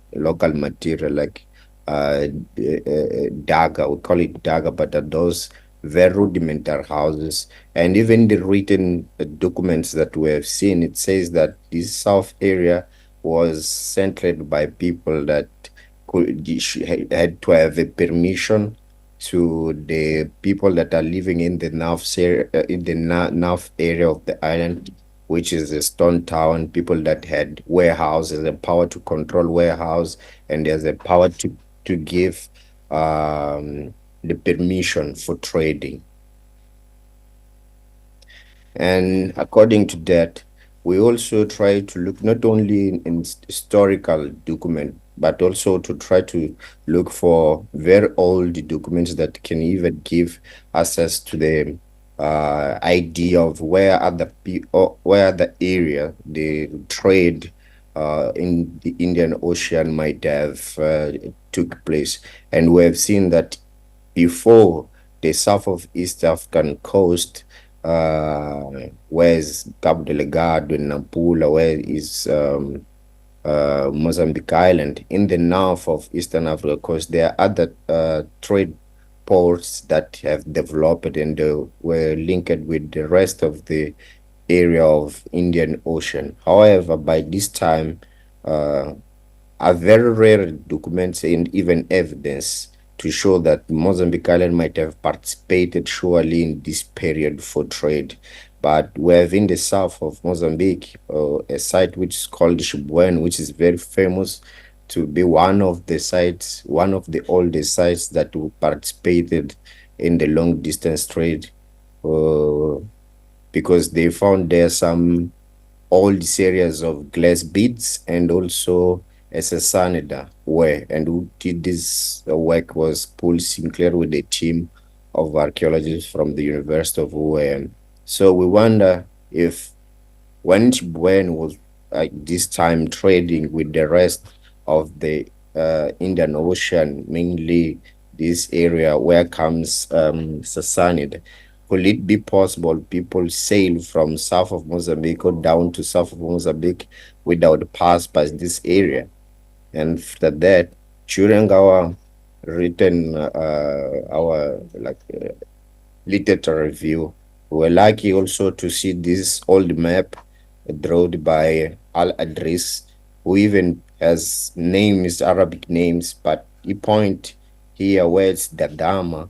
material like daga. We call it daga, but are those very rudimentary houses. And even the written documents that we have seen, it says that this south area was settled by people that had to have a permission to the people that are living in the north area of the island, which is a stone town. People that had warehouses, the power to control warehouse, and there's a power to give the permission for trading. And according to that, we also try to look not only in historical document, but also to try to look for very old documents that can even give access to the idea of where the area the trade in the Indian Ocean might have took place. And we have seen that before the south of East African coast, where's Cabo Delgado and Nampula, where is Mozambique Island. In the north of Eastern Africa coast, there are other trade ports that have developed and were linked with the rest of the area of Indian Ocean. However, by this time, are very rare documents and even evidence to show that Mozambique Island might have participated surely in this period for trade. But we have in the south of Mozambique a site which is called Shibwen, which is very famous to be one of the oldest sites that participated in the long distance trade, because they found there some old series of glass beads and also a Sassanida ware. And who did this work was Paul Sinclair with a team of archaeologists from the University of UAM. So we wonder if when Chibwen was at this time trading with the rest of the Indian Ocean, mainly this area where comes Sassanid, could it be possible people sail from south of Mozambique or down to south of Mozambique without pass past this area? And after that, during our written literature review, we were lucky also to see this old map drawn by Al Adris, who even has names, Arabic names, but he point here where it's Dadama.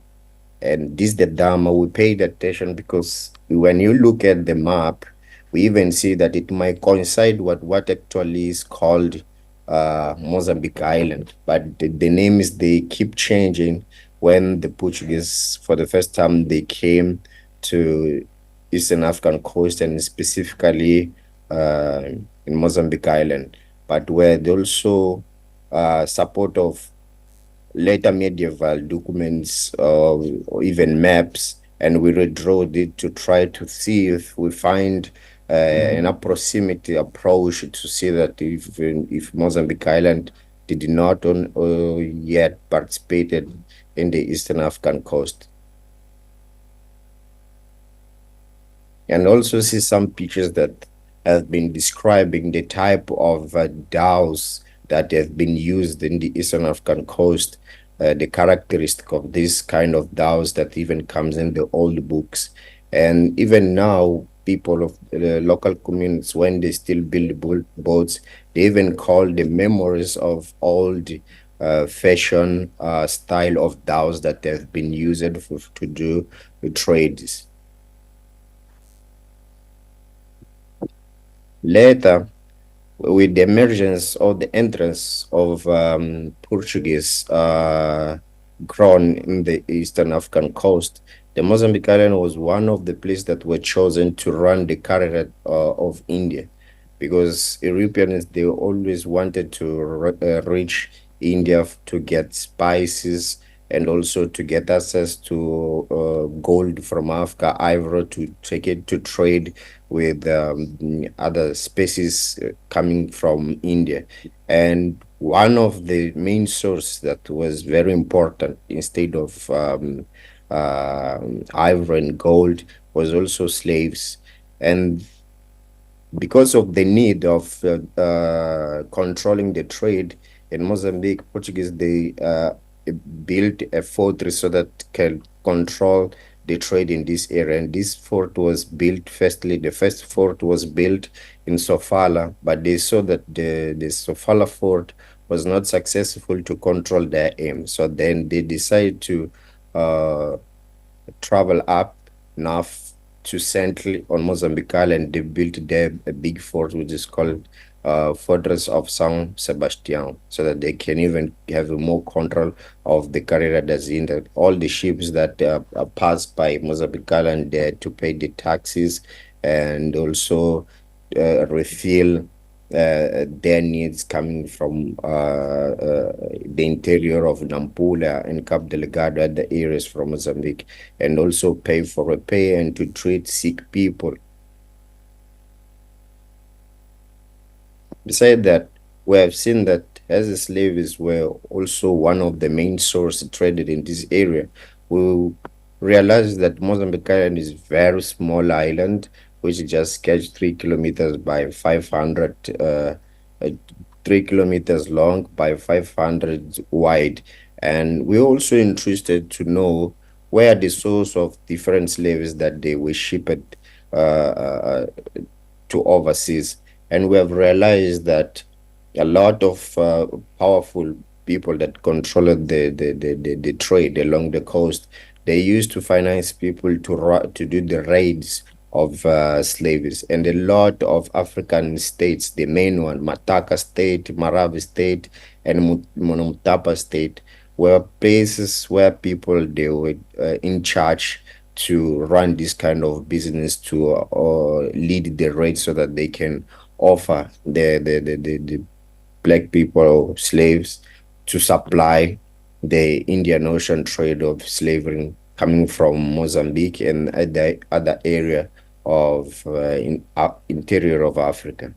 And this Dadama, we paid attention because when you look at the map, we even see that it might coincide with what actually is called Mozambique Island. But the names, they keep changing. When the Portuguese, for the first time, they came to Eastern African coast and specifically in Mozambique Island, but where they also support of later medieval documents or even maps, and we redraw it to try to see if we find an approximate approach to see that if Mozambique Island did not yet participated in the Eastern African coast. And also see some pictures that have been describing the type of dhows that have been used in the Eastern African coast, the characteristic of this kind of dhows that even comes in the old books. And even now, people of the local communities, when they still build boats, they even call the memories of old fashion style of dhows that have been used to do trades. Later, with the emergence or the entrance of Portuguese grown in the Eastern African coast, the Mozambique Island was one of the places that were chosen to run the carrot of India, because Europeans, they always wanted to reach India to get spices and also to get access to gold from Africa, ivory, to take it to trade with other species coming from India. And one of the main source that was very important instead of ivory and gold was also slaves. And because of the need of controlling the trade in Mozambique, Portuguese, they built a fortress so that can control the trade in this area. And this fort was built, firstly, the first fort was built in Sofala, but they saw that the Sofala fort was not successful to control their aim. So then they decided to travel up north to Central on Mozambique Island. They built there a big fort which is called Fortress of San Sebastian, so that they can even have more control of the Carrera da Zinda. All the ships that pass by Mozambique Island there to pay the taxes and also refill their needs coming from the interior of Nampula and Cabo Delgado, other areas from Mozambique, and also pay for repair and to treat sick people. Besides that, we have seen that as slaves were also one of the main sources traded in this area. We realized that Mozambique Island is a very small island, which just catch 3 kilometers by 500, 3 kilometers long by 500 wide. And we're also interested to know where the source of different slaves that they were shipped to overseas. And we have realized that a lot of powerful people that controlled the trade along the coast, they used to finance people to do the raids of slaves. And a lot of African states, the main one, Mataka State, Marawi State, and Monumtapa State, were places where people, they were in charge to run this kind of business, to lead the raids so that they can offer the black people, slaves, to supply the Indian Ocean trade of slavery coming from Mozambique and other area of interior of Africa.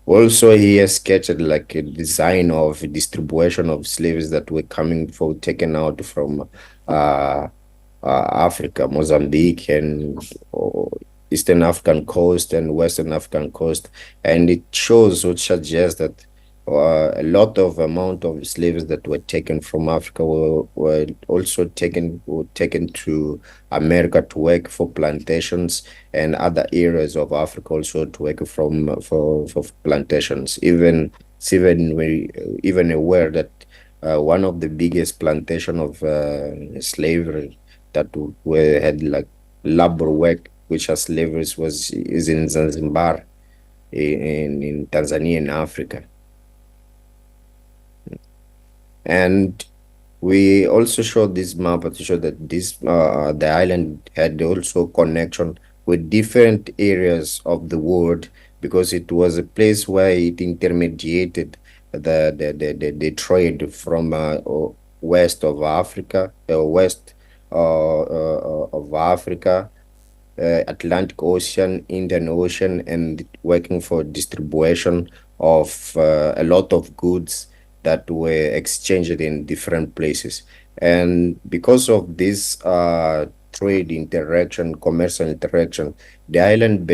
Also, he has sketched like a design of distribution of slaves that were taken out from Africa, Mozambique, and Eastern African coast and Western African coast, and it shows or suggests that a lot of amount of slaves that were taken from Africa were also taken to America to work for plantations and other areas of Africa also to work for plantations. Even aware that one of the biggest plantation of slavery that had like labor work, which as slavery is in Zanzibar, in Tanzania, in Africa. And we also showed this map to show that this the island had also connection with different areas of the world, because it was a place where it intermediated the trade from west of Africa, Atlantic Ocean, Indian Ocean, and working for distribution of a lot of goods that were exchanged in different places. And because of this trade interaction, commercial interaction, the island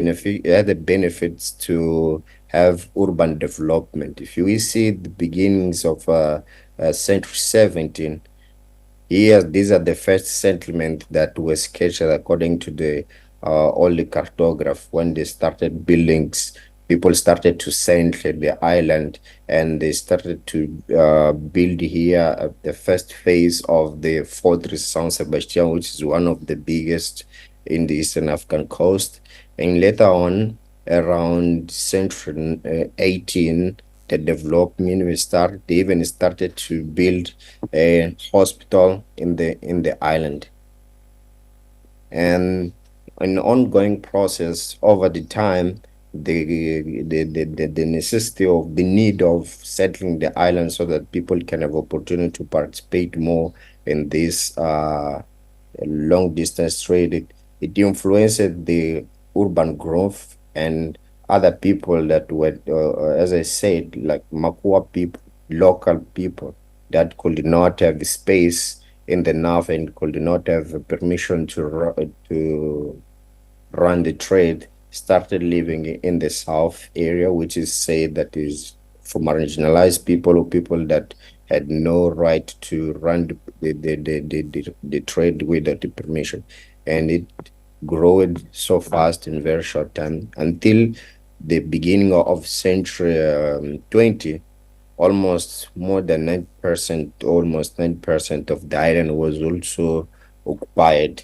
had the benefits to have urban development. If you see the beginnings of century 17, here, these are the first settlement that was sketched according to the early cartograph. When they started buildings, people started to settle the island, and they started to build here the first phase of the Fortress San Sebastian, which is one of the biggest in the Eastern African coast. And later on, around century 18, the development they even started to build a hospital in the island. And an ongoing process over the time, the necessity of the need of settling the island so that people can have opportunity to participate more in this long distance trade. It influenced the urban growth and other people that were, as I said, like Makua people, local people that could not have space in the north and could not have permission to run the trade, started living in the south area, which is said that is for marginalized people or people that had no right to run the trade without the permission. And it grew so fast in very short time until the beginning of century 20, almost more than 9%, almost 9% of the island was also occupied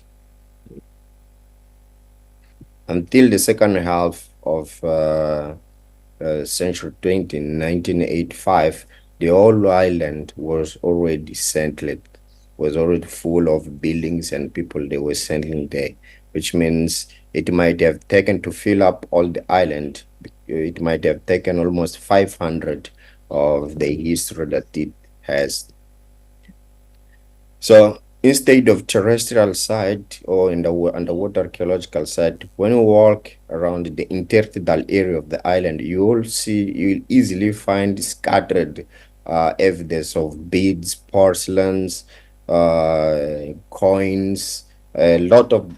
until the second half of century 20, 1985, the whole island was already settled, was already full of buildings and people they were settling there, which means it might have taken to fill up all the island. It might have taken almost 500 of the history that it has. So instead of terrestrial site or in the underwater archaeological site, when you walk around the intertidal area of the island, you'll easily find scattered evidence of beads, porcelains, coins, a lot of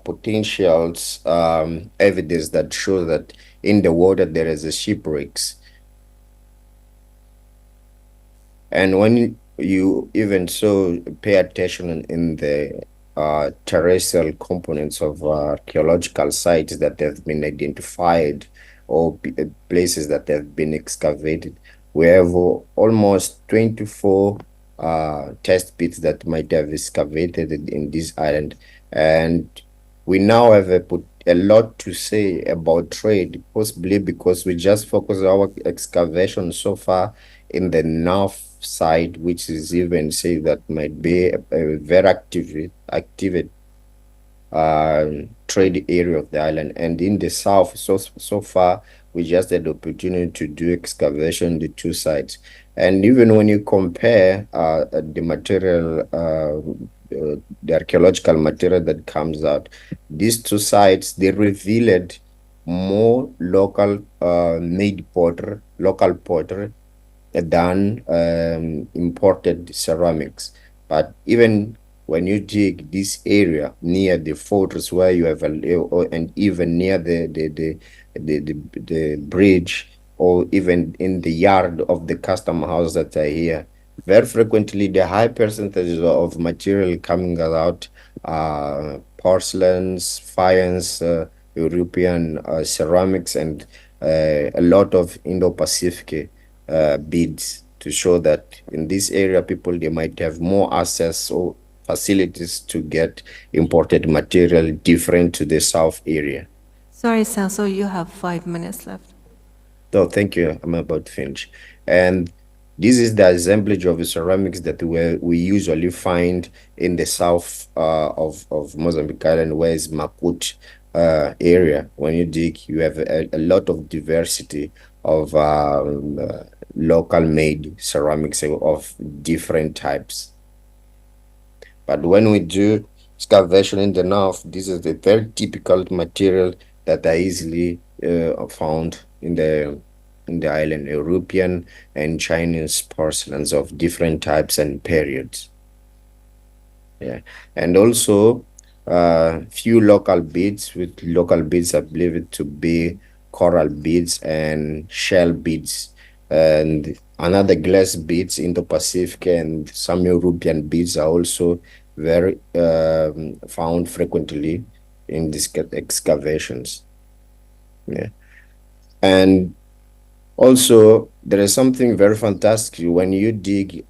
potentials evidence that show that in the water there is a shipwrecks. And when you even so pay attention in the terrestrial components of archaeological sites that have been identified or places that have been excavated, we have almost 24 test pits that might have excavated in this island. And we now have a lot to say about trade, possibly because we just focus our excavation so far in the north side, which is even say that might be a very active trade area of the island. And in the south, so far we just had the opportunity to do excavation on the two sides. And even when you compare the material, the archaeological material that comes out, these two sites, they revealed more local made pottery, local pottery than imported ceramics. But even when you dig this area near the fortress where you have and even near the bridge, or even in the yard of the custom house that are here, very frequently the high percentage of material coming out porcelains, faience, European ceramics, and a lot of Indo-Pacific bids to show that in this area people they might have more access or facilities to get imported material different to the south area. Sorry, Celso, you have 5 minutes left. No, thank you. I'm about to finish. And this is the assemblage of the ceramics that we usually find in the south of Mozambique Island, where is Makut area. When you dig, you have a lot of diversity of local made ceramics of different types. But when we do excavation in the north, this is a very typical material that are easily found in the island, European and Chinese porcelains of different types and periods. Yeah, and also few local beads. With local beads, I believe it to be coral beads and shell beads, and another glass beads in the Pacific, and some European beads are also very found frequently in these excavations. Yeah, and also there is something very fantastic when you dig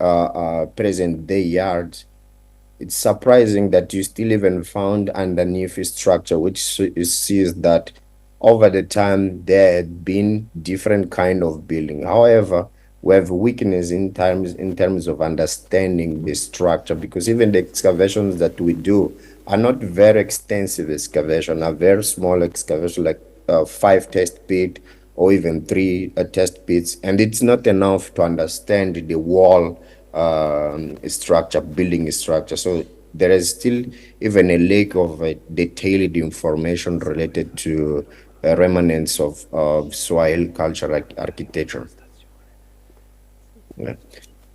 present day yards. It's surprising that you still even found underneath a structure, which sees that over the time there had been different kind of building. However, we have weakness in terms of understanding the structure, because even the excavations that we do are not very extensive excavation, are very small excavation, like 5 test bit or even 3 test bits, and it's not enough to understand the wall structure, building structure. So there is still even a lack of detailed information related to remnants of Swahili cultural architecture. Yeah.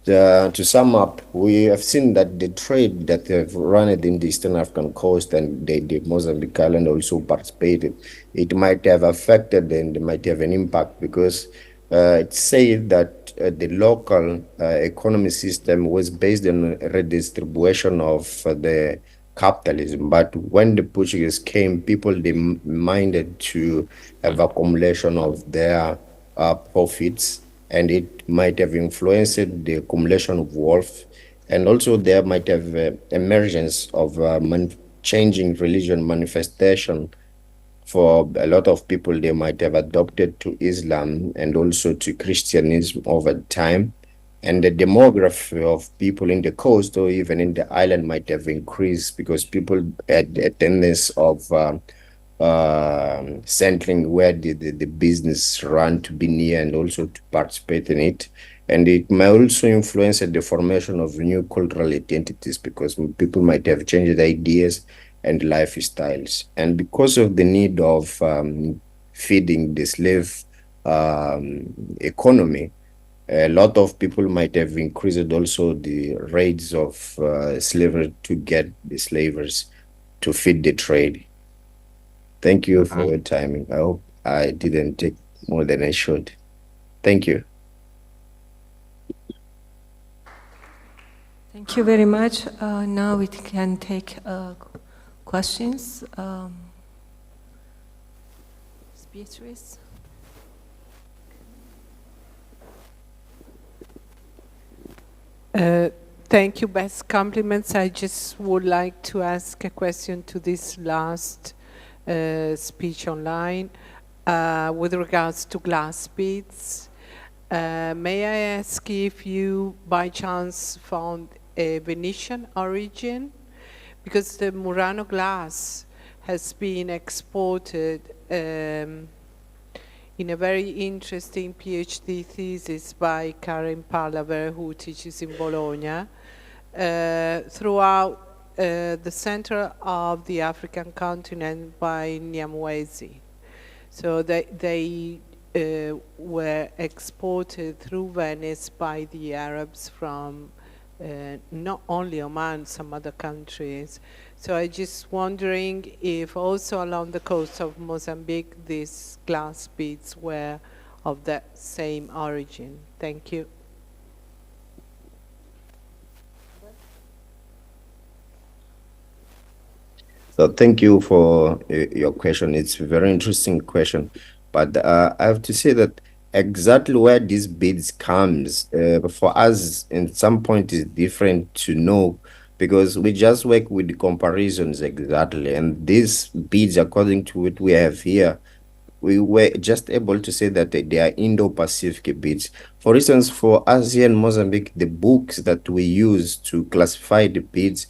To sum up, we have seen that the trade that have run it in the Eastern African coast and the Mozambique island also participated, it might have affected and might have an impact because it's said that the local economy system was based on redistribution of the capitalism. But when the Portuguese came, people demanded to have accumulation of their profits, and it might have influenced the accumulation of wealth, and also there might have emergence of changing religion manifestation. For a lot of people, they might have adopted to Islam and also to Christianism over time, and the demography of people in the coast or even in the island might have increased because people had a tendency of centering where the business run to be near and also to participate in it. And it may also influence the formation of new cultural identities because people might have changed ideas and lifestyles. And because of the need of feeding the slave economy, a lot of people might have increased also the rates of slavery to get the slavers to feed the trade. Thank you for your timing. I hope I didn't take more than I should. Thank you. Thank you very much. Now we can take questions. Beatrice. Thank you, best compliments. I just would like to ask a question to this last speech online with regards to glass beads. May I ask if you by chance found a Venetian origin? Because the Murano glass has been exported in a very interesting PhD thesis by Karen Palaver, who teaches in Bologna, throughout the center of the African continent by Nyamwezi. So they were exported through Venice by the Arabs from not only Oman, some other countries. So I just wondering if also along the coast of Mozambique, these glass beads were of that same origin. Thank you. So thank you for your question. It's a very interesting question, but I have to say that exactly where these beads comes for us in some point is different to know because we just work with the comparisons exactly, and these beads, according to what we have here, we were just able to say that they are Indo-Pacific beads. For instance, for us here in Mozambique, the books that we use to classify the beads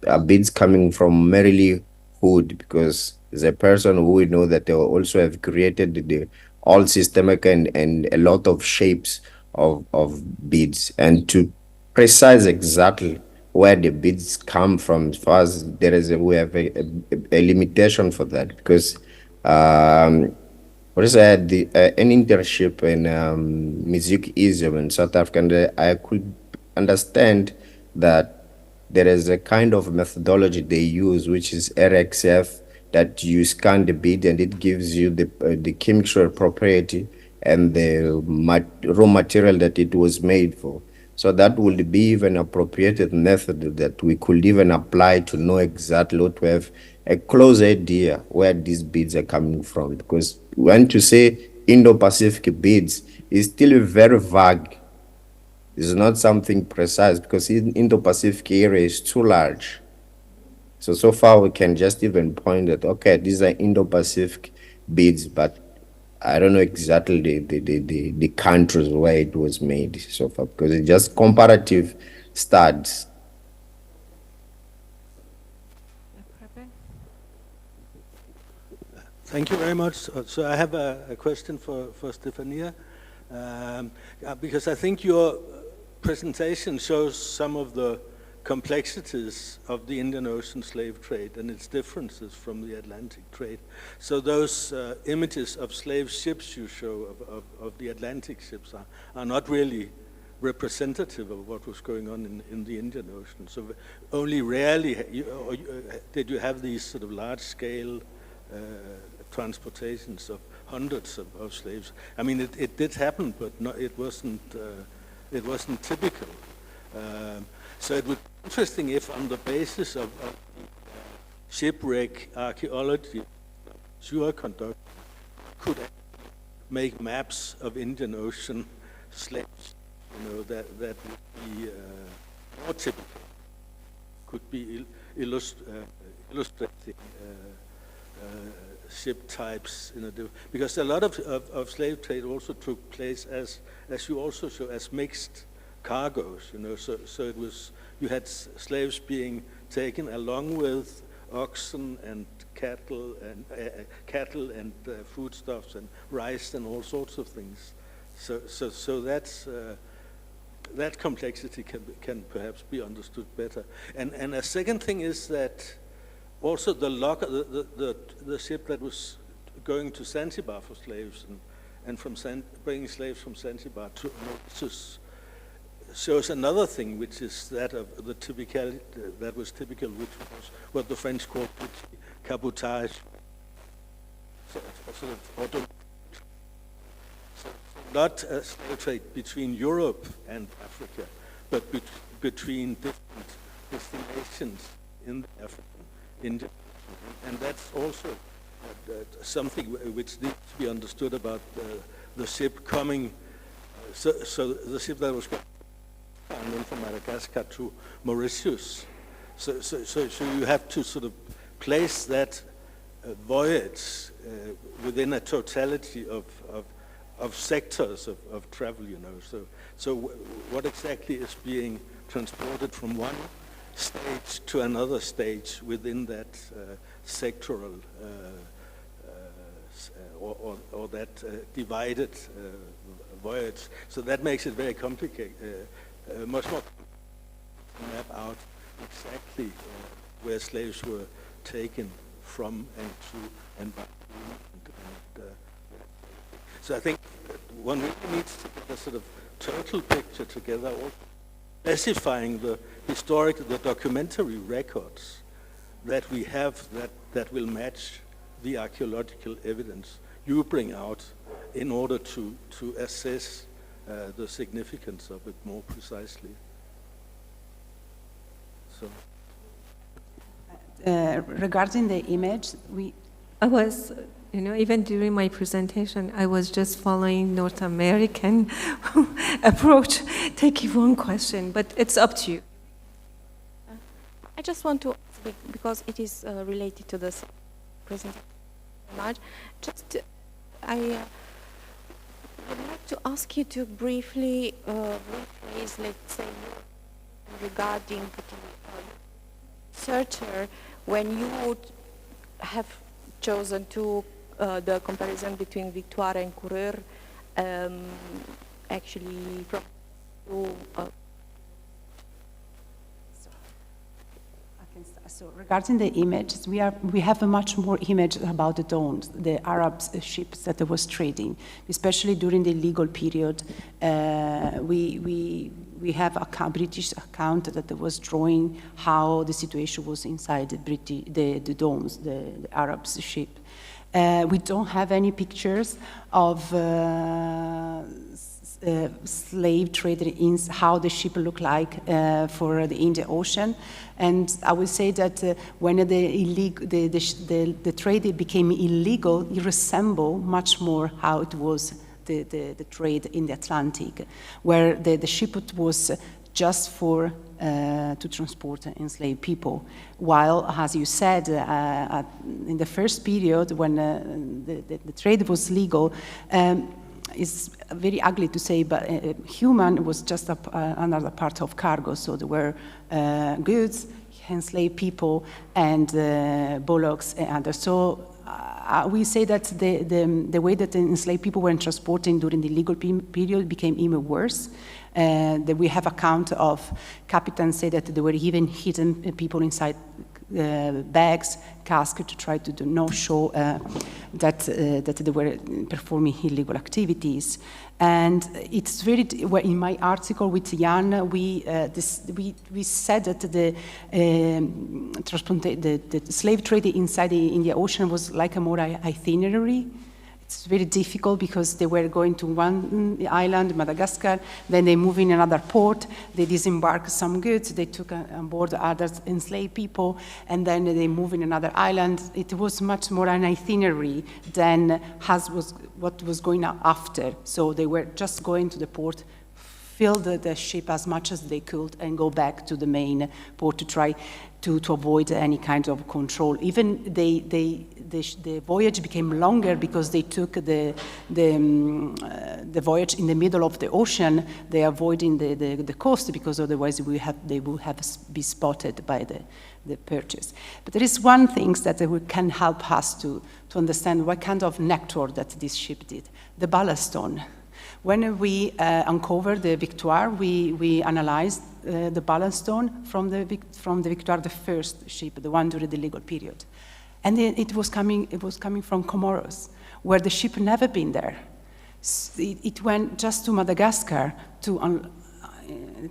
are beads coming from Merrily Hood, because there's a person who we know that they also have created the all systemic and a lot of shapes of beads. And to precise exactly where the beads come from, for us, we have a limitation for that because what is I had an internship in Musicism in South Africa, and I could understand that there is a kind of methodology they use, which is RxF, that you scan the bead and it gives you the chemical property and the raw material that it was made for. So that would be even appropriated method that we could even apply to know exactly what to have a close idea where these beads are coming from. Because when to say Indo-Pacific beads is still very vague. It's not something precise because Indo-Pacific area is too large. So far we can just even point that, okay, these are Indo-Pacific beads, but I don't know exactly the countries where it was made so far, because it's just comparative studies. Thank you very much. So I have a question for Stefania, because I think your presentation shows some of the complexities of the Indian Ocean slave trade and its differences from the Atlantic trade. So those images of slave ships you show of the Atlantic ships are not really representative of what was going on in the Indian Ocean. So only rarely did you have these sort of large-scale transportations of hundreds of slaves. I mean, it did happen, but it wasn't typical. So it would be interesting if, on the basis of shipwreck archaeology, your conduct could make maps of Indian Ocean slaves, that would be more typical, could be illustrating ship types because a lot of slave trade also took place as you also show as mixed cargoes, so it was, you had slaves being taken along with oxen and cattle and foodstuffs and rice and all sorts of things. So that's that complexity can perhaps be understood better. And a second thing is that also the ship that was going to Zanzibar for slaves and bringing slaves from Zanzibar to Mauritius shows another thing, which is that of the typicality that was typical, which was what the French called cabotage. Not a slave trade between Europe and Africa, but between different destinations in the African Indian. And that's also something which needs to be understood about the ship coming. So the ship that was going from Madagascar to Mauritius. So you have to sort of place that voyage within a totality of sectors of travel, So what exactly is being transported from one stage to another stage within that sectoral or that divided voyage? So that makes it very complicated, much more to map out exactly where slaves were taken from and to and by. So I think one really needs to get a sort of total picture together, or specifying the documentary records that we have that will match the archaeological evidence you bring out in order to assess the significance of it more precisely. So, regarding the image, I was, even during my presentation, I was just following North American approach, taking one question, but it's up to you. I just want to ask, because it is related to this presentation, I would like to ask you to briefly rephrase, let's say, regarding the researcher, when you would have chosen to the comparison between Victoire and Coureur, actually from So regarding the images, we have a much more image about the Dons, the Arab ships that was trading, especially during the illegal period. We have a British account that was drawing how the situation was inside the Dons, the Arab ship. We don't have any pictures of slave trade in how the ship look like for the Indian Ocean, and I would say that when the trade became illegal, it resembled much more how it was the trade in the Atlantic, where the ship was just for to transport enslaved people, while, as you said, in the first period when the trade was legal. is very ugly to say, but human was just another part of cargo. So there were goods, enslaved people, and bullocks and others. So we say that the way that the enslaved people were transported during the legal period became even worse. That we have account of captains say that there were even hidden people inside bags, casks, to try to not show that they were performing illegal activities. And it's very, well, in my article with Jan, we said that the slave trade inside the Indian Ocean was like a more itinerary. It's very difficult because they were going to one island, Madagascar, then they move in another port, they disembark some goods, they took on board other enslaved people, and then they move in another island. It was much more an itinerary than what was going on after. So they were just going to the port, fill the ship as much as they could, and go back to the main port to try to avoid any kind of control. Even the voyage became longer because they took the voyage in the middle of the ocean. They avoiding the coast because otherwise they would have be spotted by the purchase. But there is one thing that can help us to understand what kind of nectar that this ship did. The ballast stone. When we uncovered the Victoire, we analyzed the ballast stone from the Victoire, the first ship, the one during the legal period. And it was coming from Comoros, where the ship never been there. It went just to Madagascar to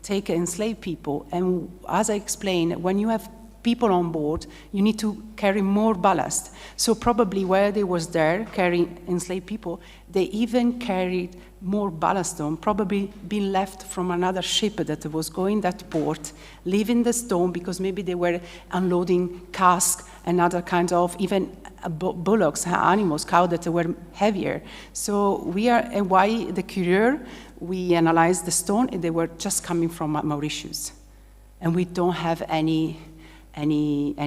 take enslaved people. And as I explained, when you have people on board, you need to carry more ballast. So probably where they was there carrying enslaved people, they even carried more ballast stone, probably been left from another ship that was going that port, leaving the stone because maybe they were unloading casks and other kinds of even bullocks, animals, cows that were heavier. So and why the courier, we analyzed the stone, and they were just coming from Mauritius. And we don't have any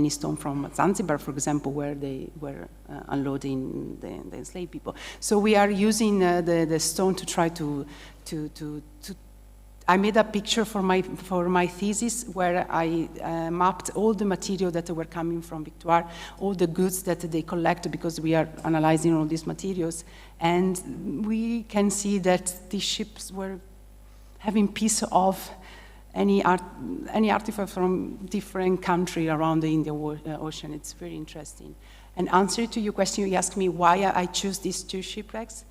stone from Zanzibar, for example, where they were unloading the enslaved people. So we are using the stone to try to I made a picture for my thesis where I mapped all the material that were coming from Victoire, all the goods that they collect, because we are analyzing all these materials, and we can see that these ships were having piece of any artifact from different country around the Indian Ocean. It's very interesting. And answer to your question, you asked me why I choose these two shipwrecks.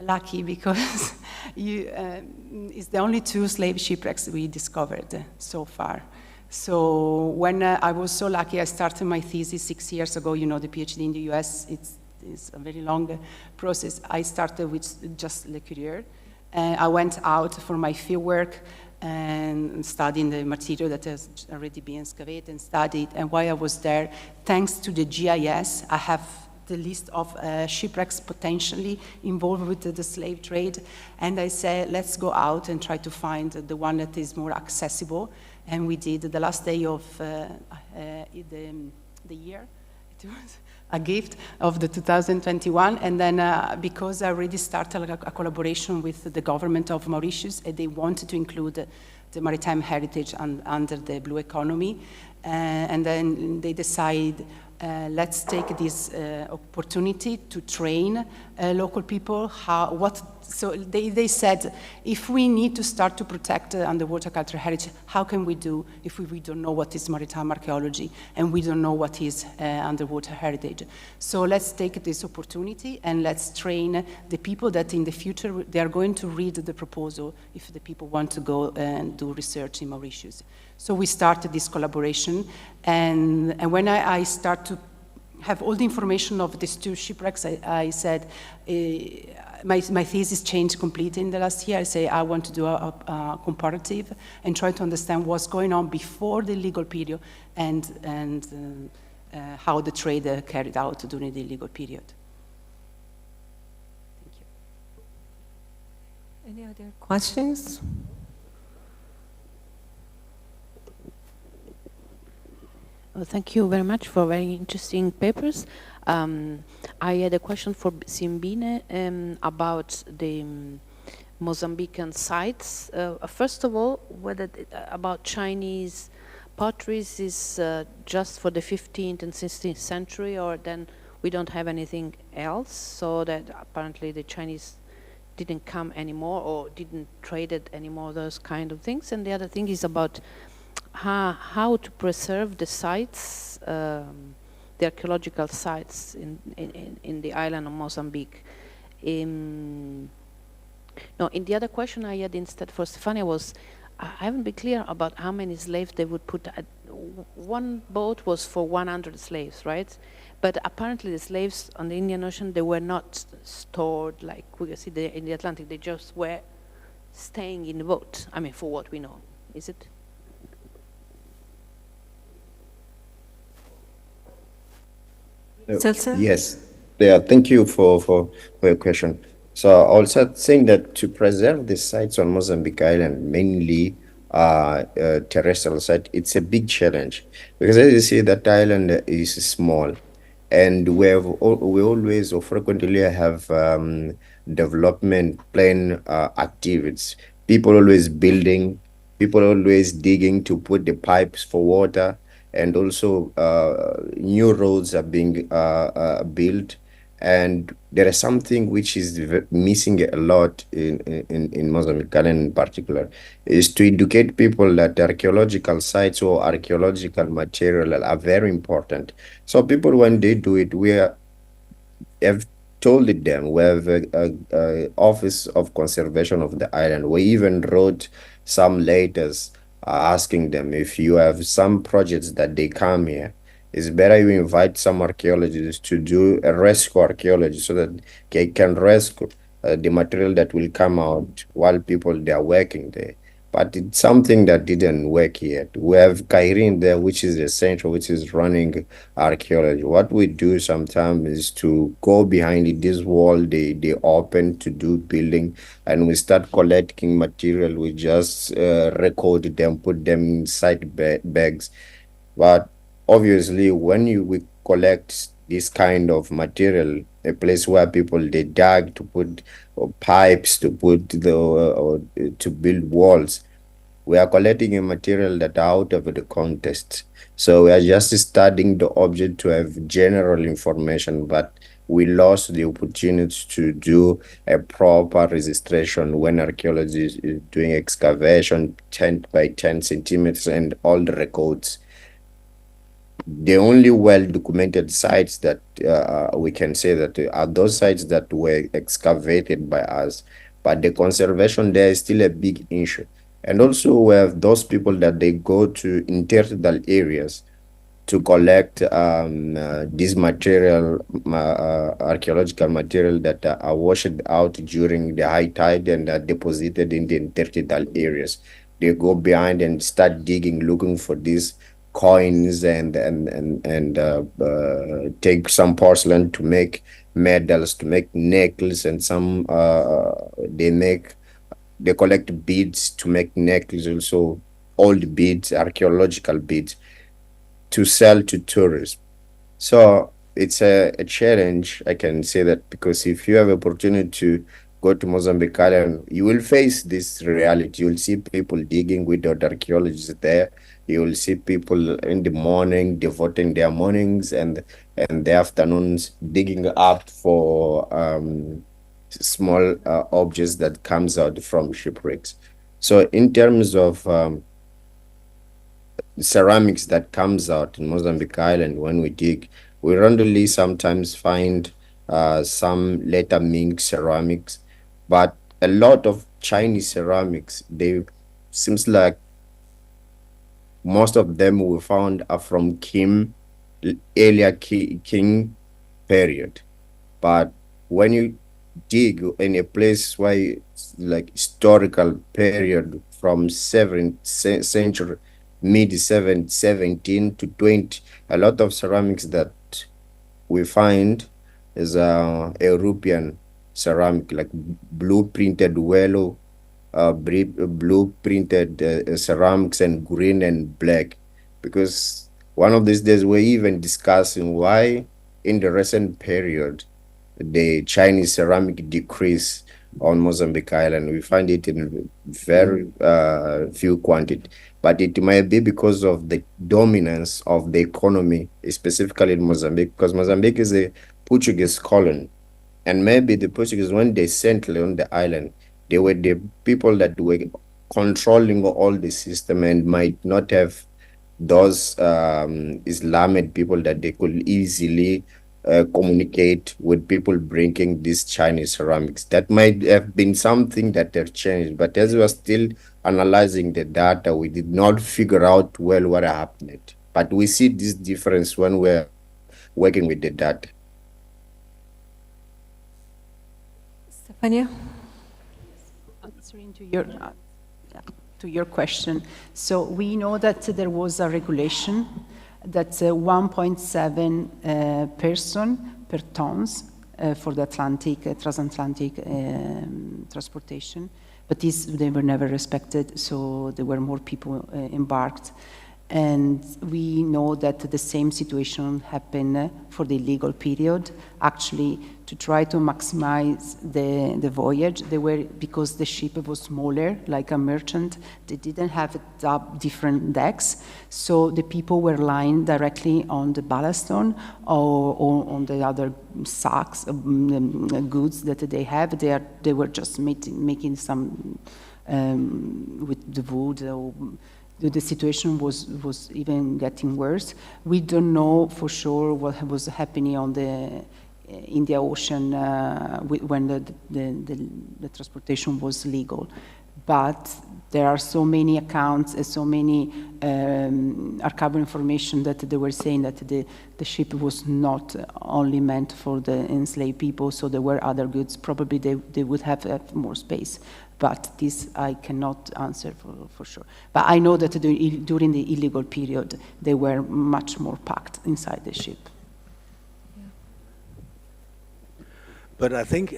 Lucky, because it's the only two slave shipwrecks we discovered so far. So when I was so lucky, I started my thesis 6 years ago. You know, the PhD in the US, it's a very long process. I started with just Le Courier. I went out for my fieldwork and studying the material that has already been excavated and studied. And while I was there, thanks to the GIS, I have the list of shipwrecks potentially involved with the slave trade. And I said, let's go out and try to find the one that is more accessible. And we did the last day of the year. It was a gift of the 2021, and then because I already started a collaboration with the government of Mauritius, and they wanted to include the maritime heritage under the blue economy, and then they decided, let's take this opportunity to train local people so they said, if we need to start to protect underwater cultural heritage, how can we do if we don't know what is maritime archaeology and we don't know what is underwater heritage? So let's take this opportunity and let's train the people that in the future they are going to read the proposal if the people want to go and do research in Mauritius. So we started this collaboration, and when I start to have all the information of these two shipwrecks, I said, my thesis changed completely in the last year. I say I want to do a comparative and try to understand what's going on before the legal period and how the trade carried out during the legal period. Thank you. Any other questions? Thank you very much for very interesting papers. I had a question for Simbine about the Mozambican sites. First of all, whether about Chinese potteries is just for the 15th and 16th century, or then we don't have anything else, so that apparently the Chinese didn't come anymore or didn't trade it anymore, those kind of things. And the other thing is about how to preserve the sites, the archaeological sites in the island of Mozambique. No, in the other question I had instead for Stefania was, I haven't been clear about how many slaves they would put. One boat was for 100 slaves, right? But apparently the slaves on the Indian Ocean, they were not stored like we see in the Atlantic. They just were staying in the boat. I mean, for what we know, is it? Yes. Yeah, thank you for your question. So also saying that to preserve the sites on Mozambique Island, mainly terrestrial site, it's a big challenge because as you see, that island is small, and we always or frequently have development plan activities. People always building, people always digging to put the pipes for water, and also new roads are being built. And there is something which is missing a lot in Mozambique in particular, is to educate people that archaeological sites or archaeological material are very important. So people, when they do it, have told them. We have a Office of Conservation of the Island. We even wrote some letters asking them, if you have some projects that they come here, it's better you invite some archaeologists to do a rescue archaeology so that they can rescue the material that will come out while people they are working there. But it's something that didn't work yet. We have Kairin there, which is essential, which is running archaeology. What we do sometimes is to go behind this wall they open to do building, and we start collecting material. We just record them, put them inside bags. But obviously, when we collect this kind of material, a place where people they dug to put pipes to put to build walls, we are collecting a material that are out of the context. So we are just studying the object to have general information, but we lost the opportunity to do a proper registration when archaeology is doing excavation 10 by 10 centimeters and all the records. The only well-documented sites that we can say that are those sites that were excavated by us, but the conservation there is still a big issue. And also we have those people that they go to intertidal areas to collect this material, archaeological material that are washed out during the high tide and are deposited in the intertidal areas. They go behind and start digging, looking for these coins and take some porcelain to make medals, to make necklaces, and some they collect beads to make necklaces, also old beads, archaeological beads, to sell to tourists. So it's a challenge, I can say that, because if you have opportunity to go to Mozambique Island, you will face this reality. You will see people digging without archaeologists there. You will see people in the morning devoting their mornings and the afternoons digging up for small objects that comes out from shipwrecks. So in terms of ceramics that comes out in Mozambique Island, when we dig, we randomly sometimes find some later Ming ceramics, but a lot of Chinese ceramics, they seems like most of them we found are from earlier King period. But when you dig in a place where it's like historical period from 7th century, mid 17 to 20, a lot of ceramics that we find is European ceramic, like blue printed willow, blue printed ceramics, and green and black, because one of these days we're even discussing why in the recent period the Chinese ceramic decrease on Mozambique Island. We find it in very few quantity, but it might be because of the dominance of the economy, specifically in Mozambique, because Mozambique is a Portuguese colony. And maybe the Portuguese, when they settled on the island, they were the people that were controlling all the system and might not have those Islamic people that they could easily communicate with people bringing these Chinese ceramics. That might have been something that have changed, but as we are still analyzing the data, we did not figure out well what happened. But we see this difference when we're working with the data. Stefania? Answering to your question. So we know that there was a regulation that 1.7 person per tons for the transatlantic transportation, but they were never respected, so there were more people embarked. And we know that the same situation happened for the illegal period. Actually, to try to maximize the voyage, because the ship was smaller, like a merchant, they didn't have different decks, so the people were lying directly on the ballast or on the other sacks, goods that they have. They were just making some with the wood. The situation was even getting worse. We don't know for sure what was happening on the Indian Ocean when the transportation was legal, but there are so many accounts and so many archival information that they were saying that the ship was not only meant for the enslaved people, so there were other goods. Probably they would have more space. But this I cannot answer for sure. But I know that during the illegal period, they were much more packed inside the ship. But I think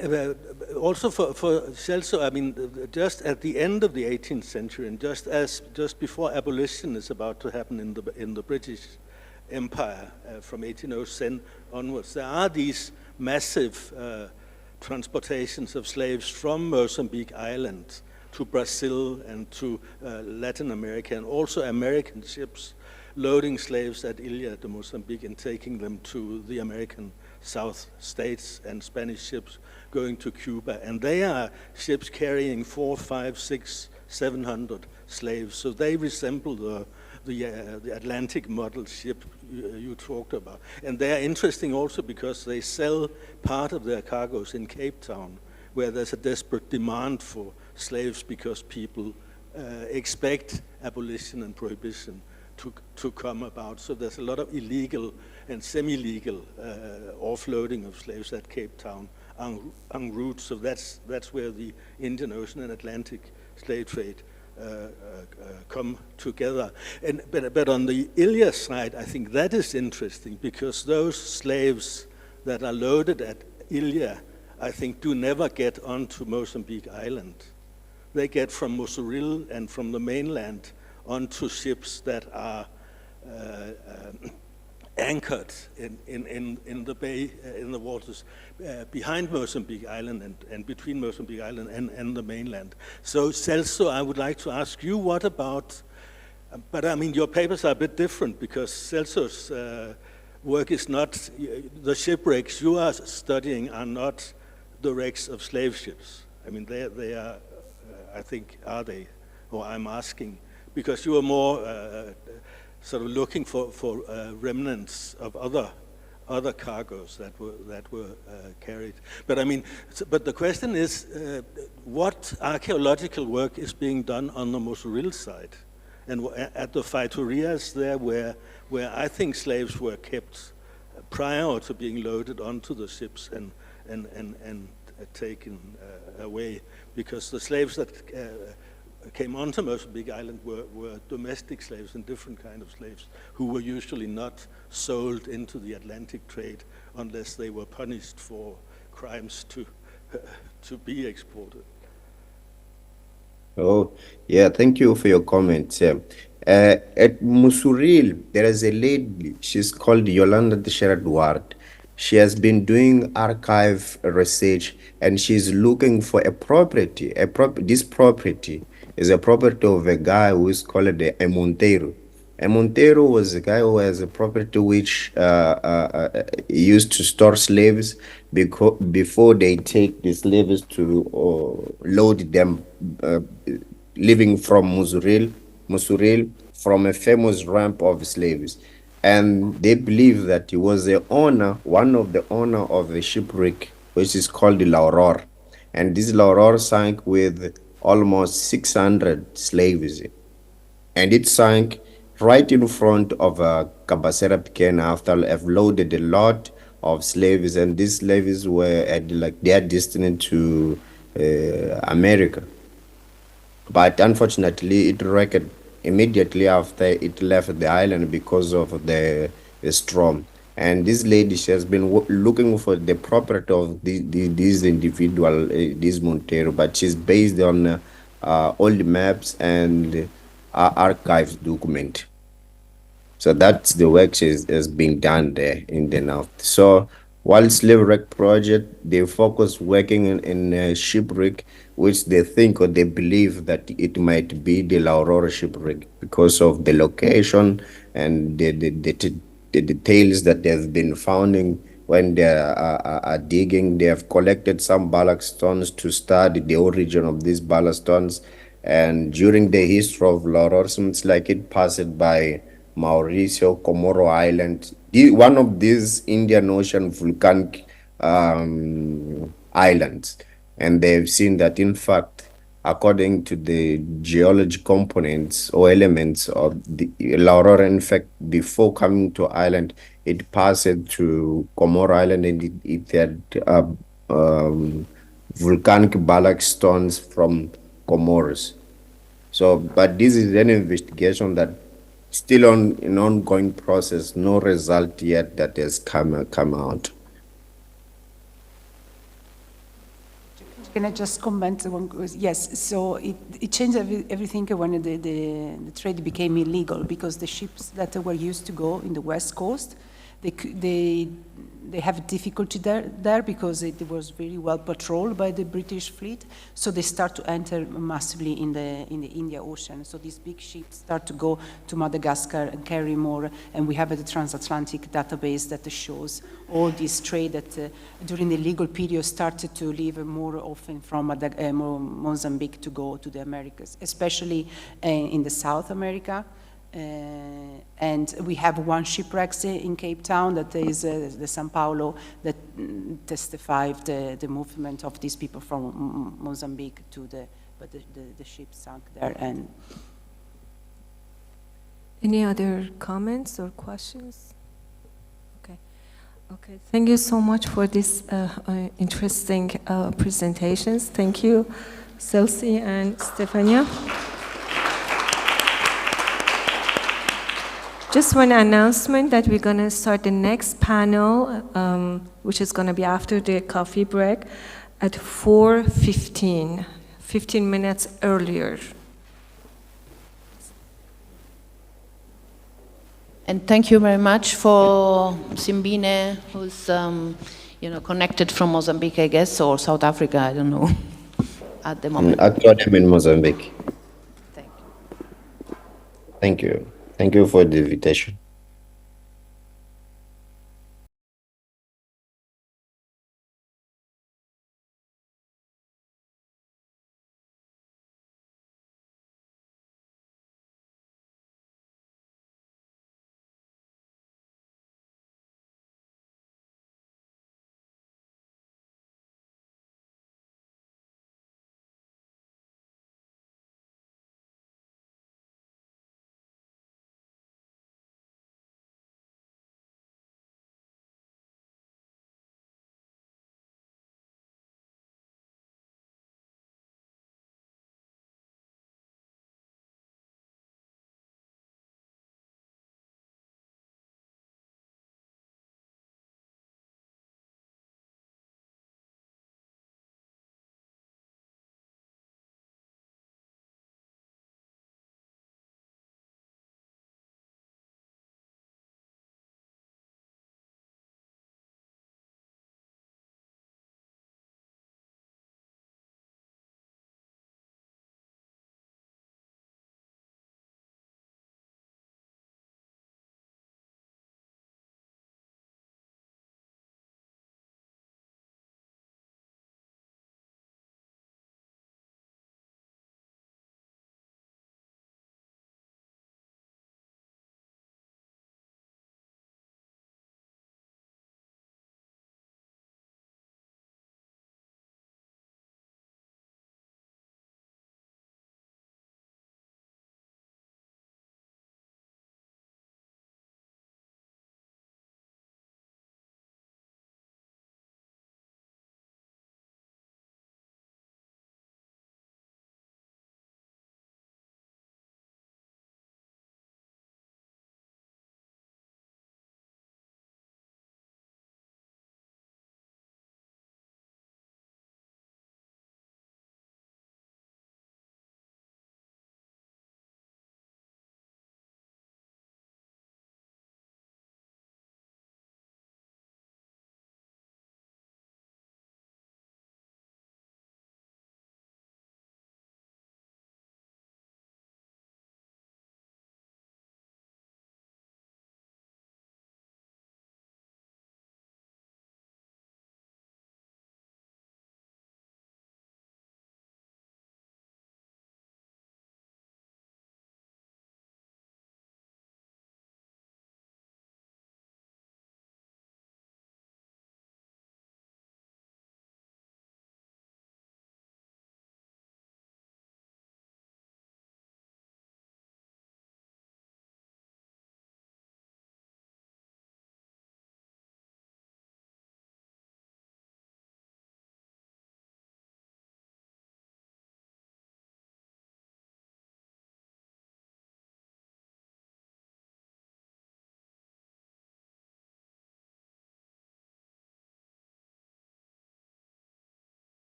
also for Celso, I mean, just at the end of the 18th century, and just before abolition is about to happen in the British Empire from 1807 onwards, there are these massive transportations of slaves from Mozambique Island to Brazil and to Latin America, and also American ships loading slaves at Ilha de Mozambique and taking them to the American South States, and Spanish ships going to Cuba. And they are ships carrying 400, 500, 600, 700 slaves. So they resemble the Atlantic model ship you talked about. And they are interesting also because they sell part of their cargoes in Cape Town, where there's a desperate demand for slaves because people expect abolition and prohibition to come about. So there's a lot of illegal and semi-legal offloading of slaves at Cape Town en route. So that's where the Indian Ocean and Atlantic slave trade come together. But on the Ilha side, I think that is interesting because those slaves that are loaded at Ilha, I think, do never get onto Mozambique Island. They get from Mossoril and from the mainland onto ships that are anchored in the bay, in the waters behind Mozambique Island and between Mozambique Island and the mainland. So Celso, I would like to ask you, what about, but I mean, your papers are a bit different because Celso's work is not, the shipwrecks you are studying are not the wrecks of slave ships. I mean, they are, I think, are they? Or I'm asking, because you are more sort of looking for remnants of other cargoes that were carried. But I mean, but the question is, what archaeological work is being done on the Mossoril side, and at the Faitorias there, where I think slaves were kept prior to being loaded onto the ships and taken away, because the slaves that came onto Mozambique Island were domestic slaves and different kind of slaves who were usually not sold into the Atlantic trade unless they were punished for crimes to be exported. Oh, yeah, thank you for your comments. At Musuril, there is a lady, she's called Yolanda Teixeira-Duarte. She has been doing archive research and she's looking for a property. This property is a property of a guy who is called a Monteiro. A Monteiro was a guy who has a property which used to store slaves before they take the slaves to load them, living from Musuril, from a famous ramp of slaves. And they believe that he was the owner, one of the owner of the shipwreck, which is called the Lauror. And this Lauror sank with almost 600 slaves, and it sank right in front of Cabacera Pequena after I've loaded a lot of slaves, and these slaves were at like they are destined to America. But unfortunately, it wrecked immediately after it left the island because of the storm. And this lady, she has been looking for the property of these individual, this Montero, but she's based on old maps and archives document. So that's the work is being done there in the north. So while slave wreck project, they focus working in a shipwreck, which they think or they believe that it might be the La Aurora shipwreck because of the location and the details that they've been finding when they are digging. They have collected some ballast stones to study the origin of these ballast stones. And during the history of La Aurora, it's like it passed by Mauricio, Comoro Island, one of these Indian Ocean volcanic islands. And they've seen that, in fact, according to the geology components or elements of the La Aurora, in fact, before coming to island, it passed to Comoro Island and it had volcanic ballast stones from Comoros. So, but this is an investigation that still on an ongoing process, no result yet that has come out. Can I just comment? Yes, so it changed everything when the trade became illegal because the ships that were used to go in the west coast, they have difficulty there because it was very well patrolled by the British fleet. So they start to enter massively in the Indian Ocean. So these big ships start to go to Madagascar and carry more. And we have a transatlantic database that shows all this trade that during the legal period started to leave more often from Mozambique to go to the Americas, especially in the South America. And we have one shipwreck in Cape Town that is the São Paulo that testified the movement of these people from Mozambique to but the ship sunk there. And any other comments or questions? Okay, thank you so much for this interesting presentations. Thank you, Celsi and Stefania. Just one announcement that we're going to start the next panel, which is going to be after the coffee break at 4:15, 15 minutes earlier. And thank you very much for Simbine, who's connected from Mozambique, I guess, or South Africa, I don't know, at the moment. Actually, I'm in Mozambique. Thank you. Thank you. Thank you for the invitation.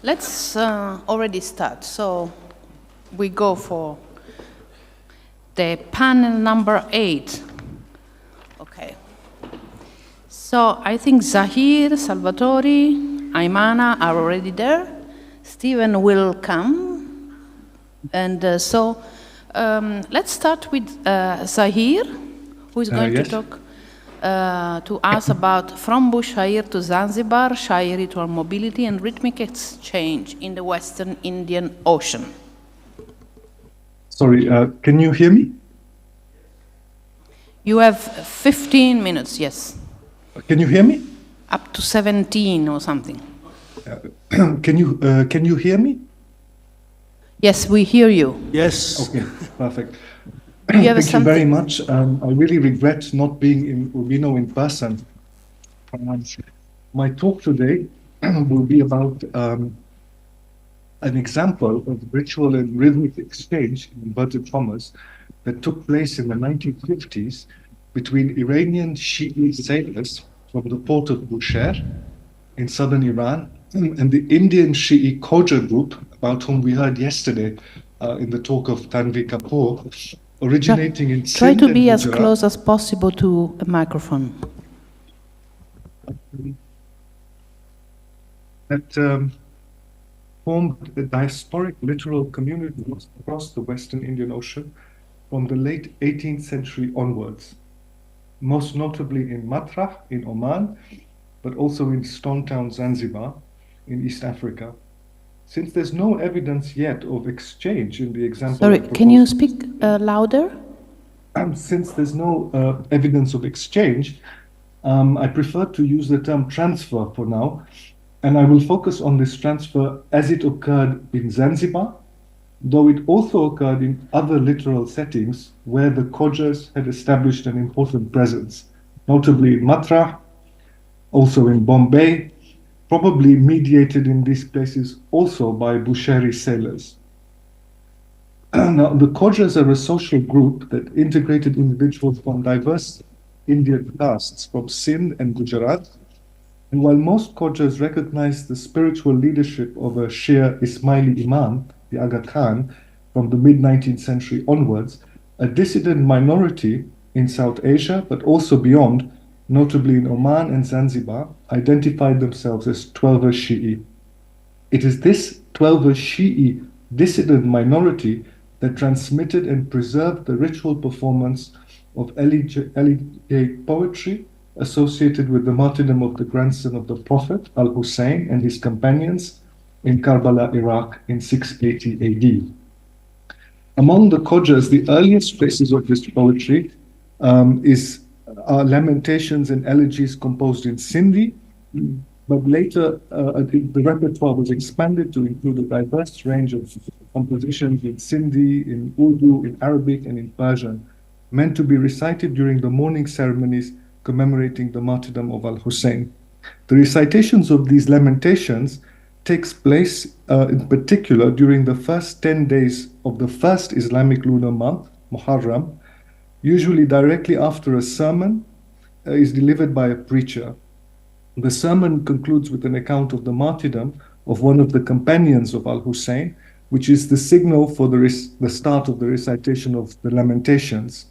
let's already start. So we go for the panel number 8. Okay. So I think Zahir, Salvatore, Aymana are already there. Stephen will come. And let's start with Zahir, who is going to talk to us about from Bushehr to Zanzibar, Shai ritual mobility and rhythmic exchange in the Western Indian Ocean. Sorry, can you hear me? You have 15 minutes, yes. Can you hear me? Up to 17 or something. Can you hear me? Yes, we hear you. Yes. Okay, perfect. You Thank you very much. I really regret not being in Urbino in person. My talk today will be about an example of ritual and rhythmic exchange, in inverted commas, that took place in the 1950s between Iranian Shi'i sailors from the port of Bushehr in southern Iran and the Indian Shi'i Khoja group, about whom we heard yesterday in the talk of Tanvi Kapoor, originating in Try Sindh to and be as Gujarat. close as possible to a microphone. That formed a diasporic littoral community across the Western Indian Ocean from the late 18th century onwards, most notably in Matrah in Oman, but also in Stone Town, Zanzibar, in East Africa. Since there's no evidence yet of exchange in the example. Sorry, can you speak louder? Since there's no evidence of exchange, I prefer to use the term transfer for now, and I will focus on this transfer as it occurred in Zanzibar, though it also occurred in other littoral settings where the Khojas had established an important presence, notably in Matrah, also in Bombay, probably mediated in these places also by Bushehri sailors. Now, the Khojas are a social group that integrated individuals from diverse Indian castes from Sindh and Gujarat. And while most Khojas recognize the spiritual leadership of a Shia Ismaili Imam, the Aga Khan, from the mid-19th century onwards, a dissident minority in South Asia, but also beyond, notably in Oman and Zanzibar, identified themselves as Twelver Shi'i. It is this Twelver Shi'i dissident minority that transmitted and preserved the ritual performance of elegiac poetry associated with the martyrdom of the grandson of the Prophet, Al-Hussein, and his companions in Karbala, Iraq in 680 AD. Among the Khojas, the earliest traces of this poetry are lamentations and elegies composed in Sindhi, but later the repertoire was expanded to include a diverse range of compositions in Sindhi, in Urdu, in Arabic, and in Persian, meant to be recited during the mourning ceremonies commemorating the martyrdom of Al-Hussein. The recitations of these lamentations takes place in particular during the first 10 days of the first Islamic lunar month, Muharram, usually directly after a sermon is delivered by a preacher. The sermon concludes with an account of the martyrdom of one of the companions of Al-Hussein, which is the signal for the start of the recitation of the lamentations.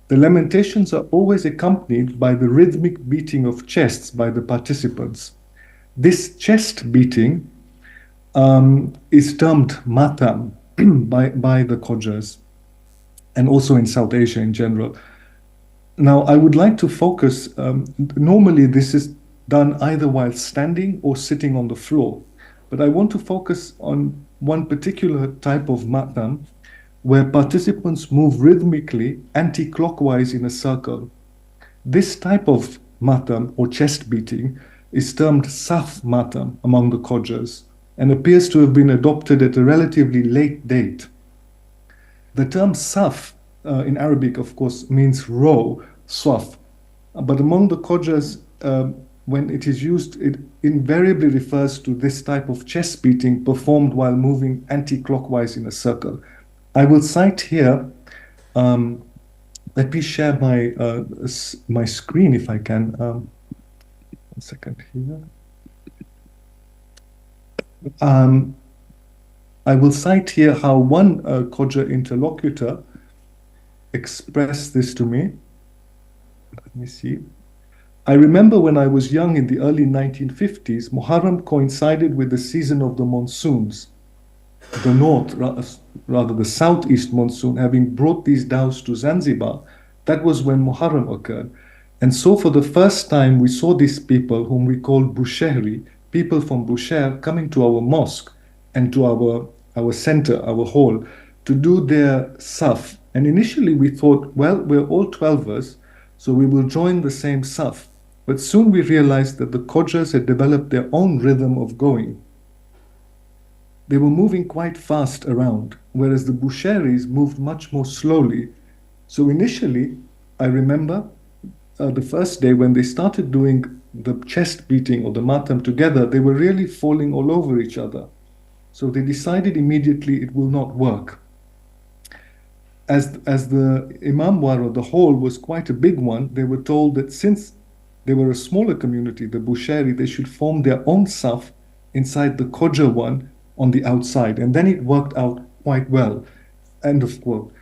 The lamentations are always accompanied by the rhythmic beating of chests by the participants. This chest beating is termed matam by the Khojas, and also in South Asia in general. Now, I would like to focus, normally this is done either while standing or sitting on the floor, but I want to focus on one particular type of matam, where participants move rhythmically anti-clockwise in a circle. This type of matam or chest beating is termed saf matam among the Khojas and appears to have been adopted at a relatively late date. The term saf in Arabic, of course, means row, swaf, but among the Khojas, when it is used, it invariably refers to this type of chest beating performed while moving anti-clockwise in a circle. I will cite here, let me share my screen if I can. 1 second here. I will cite here how one Khoja interlocutor expressed this to me. Let me see. I remember when I was young in the early 1950s, Muharram coincided with the season of the monsoons. The north, rather the southeast monsoon, having brought these dhows to Zanzibar, that was when Muharram occurred. And so for the first time, we saw these people whom we called Bushehri, people from Bushehr, coming to our mosque and to our center, our hall, to do their saf. And initially we thought, well, we're all 12ers, so we will join the same saf. But soon we realized that the Khojas had developed their own rhythm of going. They were moving quite fast around, whereas the Bushehris moved much more slowly. So initially, I remember the first day when they started doing the chest beating or the matam together, they were really falling all over each other. So they decided immediately it will not work. As the Imam War, or the hall, was quite a big one, they were told that since they were a smaller community, the Bushehri, they should form their own saf inside the Khoja one on the outside. And then it worked out quite well. End of quote.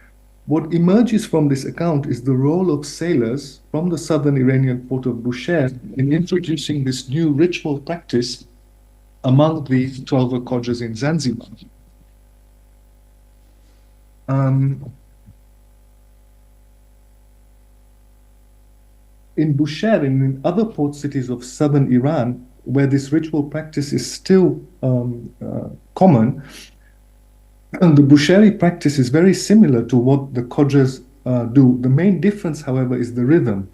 What emerges from this account is the role of sailors from the southern Iranian port of Bushehr in introducing this new ritual practice among the 12 Khojas in Zanzibar. In Bushehr and in other port cities of southern Iran, where this ritual practice is still common, and the Bushehri practice is very similar to what the Khojas do. The main difference, however, is the rhythm.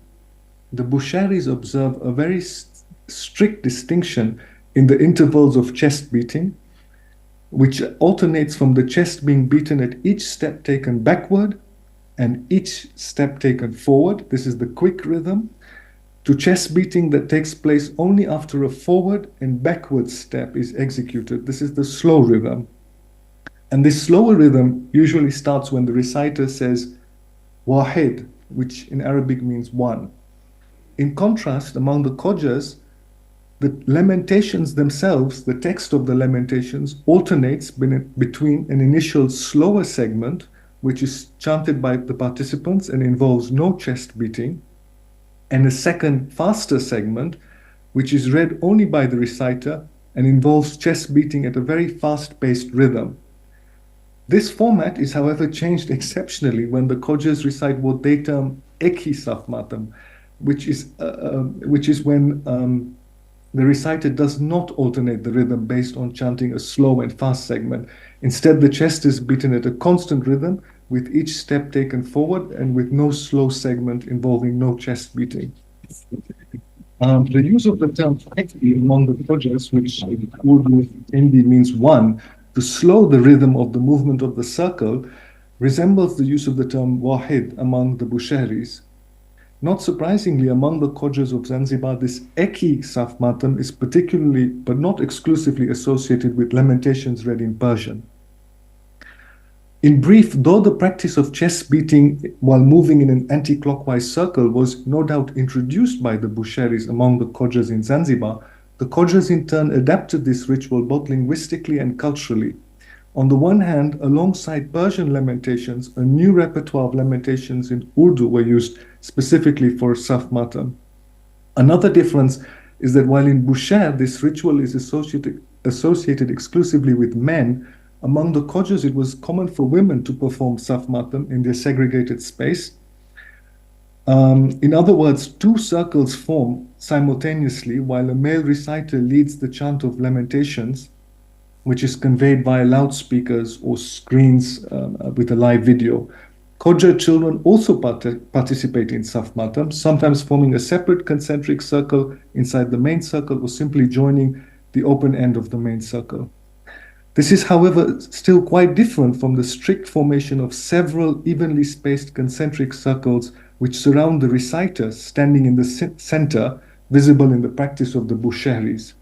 The Bushehris observe a very strict distinction in the intervals of chest beating, which alternates from the chest being beaten at each step taken backward and each step taken forward. This is the quick rhythm, to chest beating that takes place only after a forward and backward step is executed. This is the slow rhythm. And this slower rhythm usually starts when the reciter says wahid, which in Arabic means one. In contrast, among the Khojas, the lamentations themselves, the text of the lamentations, alternates between an initial slower segment, which is chanted by the participants and involves no chest beating, and a second faster segment, which is read only by the reciter and involves chest beating at a very fast-paced rhythm. This format is, however, changed exceptionally when the Khojas recite what they term eki safmatam, which is when the reciter does not alternate the rhythm based on chanting a slow and fast segment. Instead, the chest is beaten at a constant rhythm, with each step taken forward and with no slow segment involving no chest beating. The use of the term eki among the Khojas, which in Urdu Hindi means one, to slow the rhythm of the movement of the circle, resembles the use of the term wahid among the Bushehris. Not surprisingly, among the Khojas of Zanzibar, this eki safmatam is particularly, but not exclusively, associated with lamentations read in Persian. In brief, though the practice of chest beating while moving in an anti-clockwise circle was no doubt introduced by the Bushehris among the Khojas in Zanzibar, the Khojas in turn adapted this ritual both linguistically and culturally. On the one hand, alongside Persian lamentations, a new repertoire of lamentations in Urdu were used specifically for Saf Matam. Another difference is that while in Bushehr this ritual is associated exclusively with men, among the Khojas it was common for women to perform Saf Matam in their segregated space. In other words, two circles form simultaneously while a male reciter leads the chant of lamentations, which is conveyed via loudspeakers or screens with a live video. Khoja children also participate in Saf Matam, sometimes forming a separate concentric circle inside the main circle or simply joining the open end of the main circle. This is, however, still quite different from the strict formation of several evenly spaced concentric circles which surround the reciter standing in the center, visible in the practice of the Bushehris.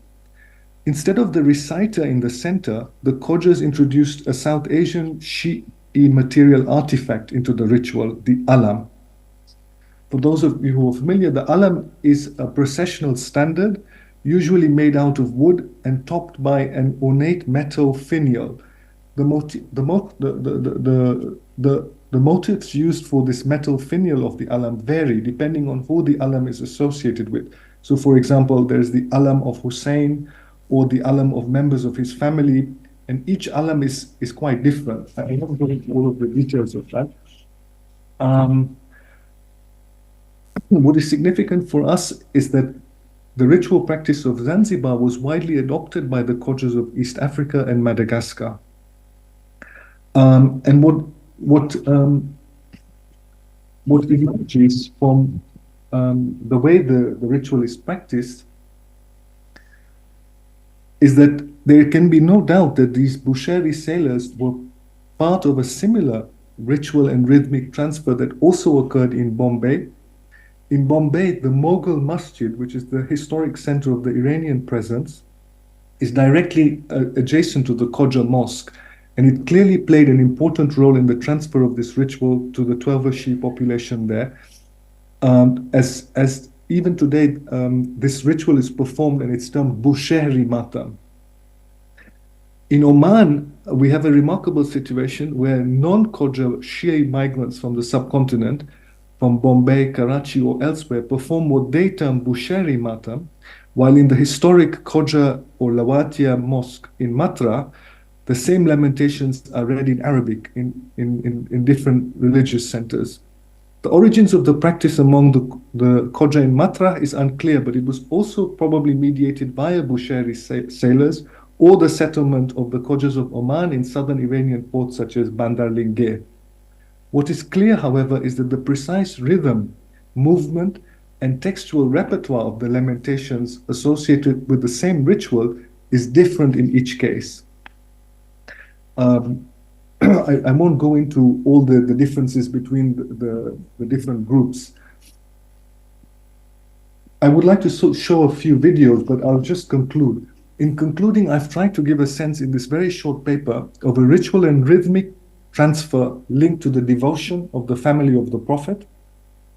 Instead of the reciter in the center, the Khojas introduced a South Asian Shi'i material artifact into the ritual, the alam. For those of you who are familiar, the alam is a processional standard usually made out of wood and topped by an ornate metal finial. The motifs used for this metal finial of the alam vary depending on who the alam is associated with. So, for example, there's the alam of Hussein or the alam of members of his family, and each alam is quite different. I won't go into all of the details of that. What is significant for us is that the ritual practice of Zanzibar was widely adopted by the Kodjas of East Africa and Madagascar. And what emerges from the way the ritual is practiced is that there can be no doubt that these Bushiri sailors were part of a similar ritual and rhythmic transfer that also occurred in Bombay. In Bombay, the Mughal Masjid, which is the historic center of the Iranian presence, is directly adjacent to the Khoja Mosque, and it clearly played an important role in the transfer of this ritual to the Twelver population there. As even today, this ritual is performed and it's termed Bushehri Matam. In Oman, we have a remarkable situation where non-Khoja Shia migrants from the subcontinent, from Bombay, Karachi, or elsewhere, perform what they term Bushehri Matam, while in the historic Khoja or Lawatia Mosque in Matra, the same lamentations are read in Arabic in different religious centers. The origins of the practice among the Khoja in Matra is unclear, but it was also probably mediated via Bushehri sailors or the settlement of the Khojas of Oman in southern Iranian ports such as Bandar Lingeh. What is clear, however, is that the precise rhythm, movement, and textual repertoire of the lamentations associated with the same ritual is different in each case. I won't go into all the differences between the different groups. I would like to show a few videos, but I'll just conclude. In concluding, I've tried to give a sense in this very short paper of a ritual and rhythmic transfer linked to the devotion of the family of the Prophet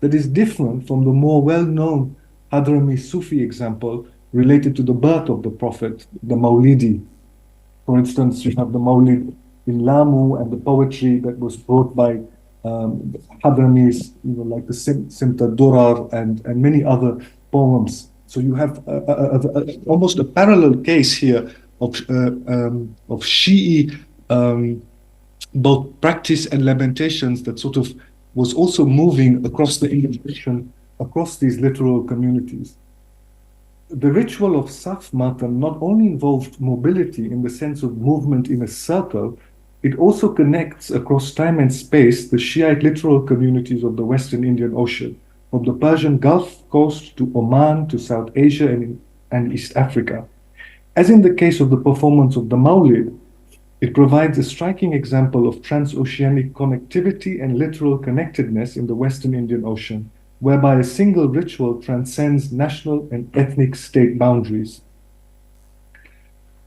that is different from the more well-known Hadrami Sufi example related to the birth of the Prophet, the Maulidi. For instance, you have the Maulid in Lamu and the poetry that was brought by Hadramis, like the Simta Durar and many other poems. So you have almost a parallel case here of Shi'i both practice and lamentations that sort of was also moving across the Indian nation, across these literal communities. The ritual of Saf Matam not only involved mobility in the sense of movement in a circle, it also connects across time and space the Shiite literal communities of the Western Indian Ocean, from the Persian Gulf Coast to Oman to South Asia and East Africa. As in the case of the performance of the Maulid, it provides a striking example of transoceanic connectivity and literal connectedness in the Western Indian Ocean, whereby a single ritual transcends national and ethnic state boundaries,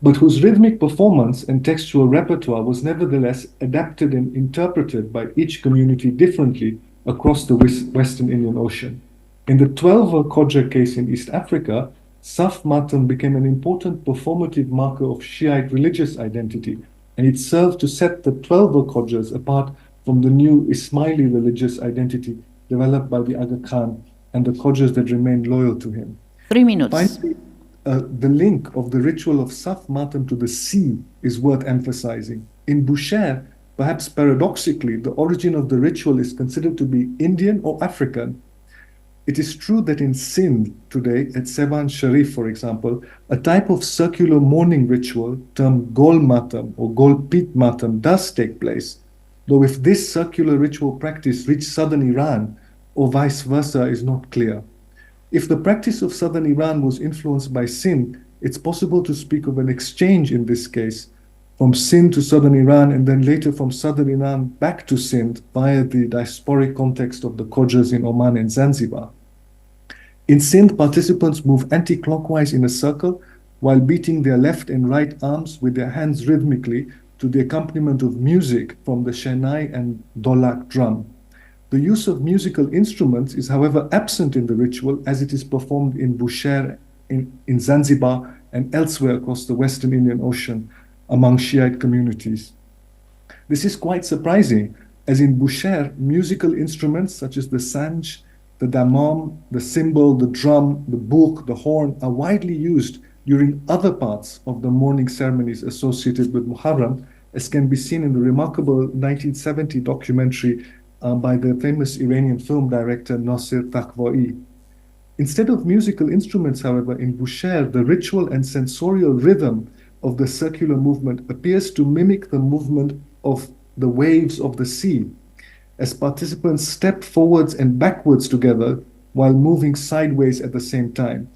but whose rhythmic performance and textual repertoire was nevertheless adapted and interpreted by each community differently across the Western Indian Ocean. In the Twelver Khoja case in East Africa, Saf Matam became an important performative marker of Shiite religious identity, and it served to set the Twelver Khojas apart from the new Ismaili religious identity developed by the Aga Khan and the Khojas that remained loyal to him. 3 minutes. Finally, the link of the ritual of Saf Matam to the sea is worth emphasizing. In Bushehr, perhaps paradoxically, the origin of the ritual is considered to be Indian or African. It is true that in Sindh today, at Sevan Sharif, for example, a type of circular mourning ritual termed Gol Matam or Gol Pit Matam does take place, though if this circular ritual practice reached southern Iran or vice versa is not clear. If the practice of southern Iran was influenced by Sindh, it's possible to speak of an exchange in this case, from Sindh to southern Iran and then later from southern Iran back to Sindh via the diasporic context of the Khojas in Oman and Zanzibar. In Sindh, participants move anti-clockwise in a circle while beating their left and right arms with their hands rhythmically to the accompaniment of music from the Shehnai and Dolak drum. The use of musical instruments is, however, absent in the ritual as it is performed in Bushehr in Zanzibar and elsewhere across the Western Indian Ocean among Shiite communities. This is quite surprising, as in Bushehr, musical instruments such as the sanj, the damam, the cymbal, the drum, the buk, the horn are widely used during other parts of the mourning ceremonies associated with Muharram, as can be seen in the remarkable 1970 documentary by the famous Iranian film director Nasir Takwai. Instead of musical instruments, however, in Bushehr, the ritual and sensorial rhythm of the circular movement appears to mimic the movement of the waves of the sea, as participants step forwards and backwards together while moving sideways at the same time.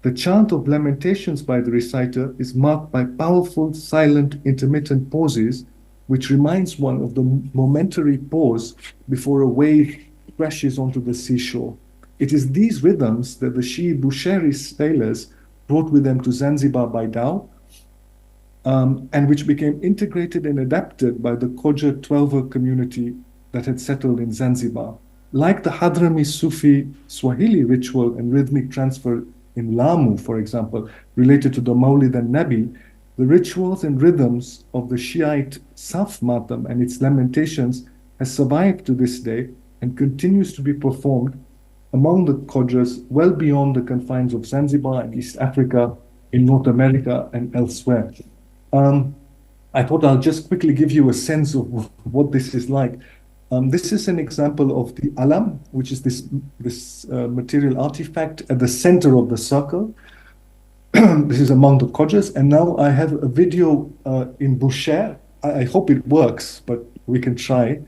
The chant of lamentations by the reciter is marked by powerful, silent, intermittent pauses, which reminds one of the momentary pause before a wave crashes onto the seashore. It is these rhythms that the Shi'i Bushehri sailors brought with them to Zanzibar by dhow, and which became integrated and adapted by the Khoja Twelver community that had settled in Zanzibar. Like the Hadrami Sufi Swahili ritual and rhythmic transfer in Lamu, for example, related to the Mawlid and Nabi, the rituals and rhythms of the Shiite Saf Matam and its lamentations has survived to this day and continues to be performed among the Khojas well beyond the confines of Zanzibar and East Africa, in North America and elsewhere. I thought I'll just quickly give you a sense of what this is like. This is an example of the alam, which is this material artifact at the center of the circle. This is among the Khojas. And now I have a video in Bushehr. I hope it works, but we can try.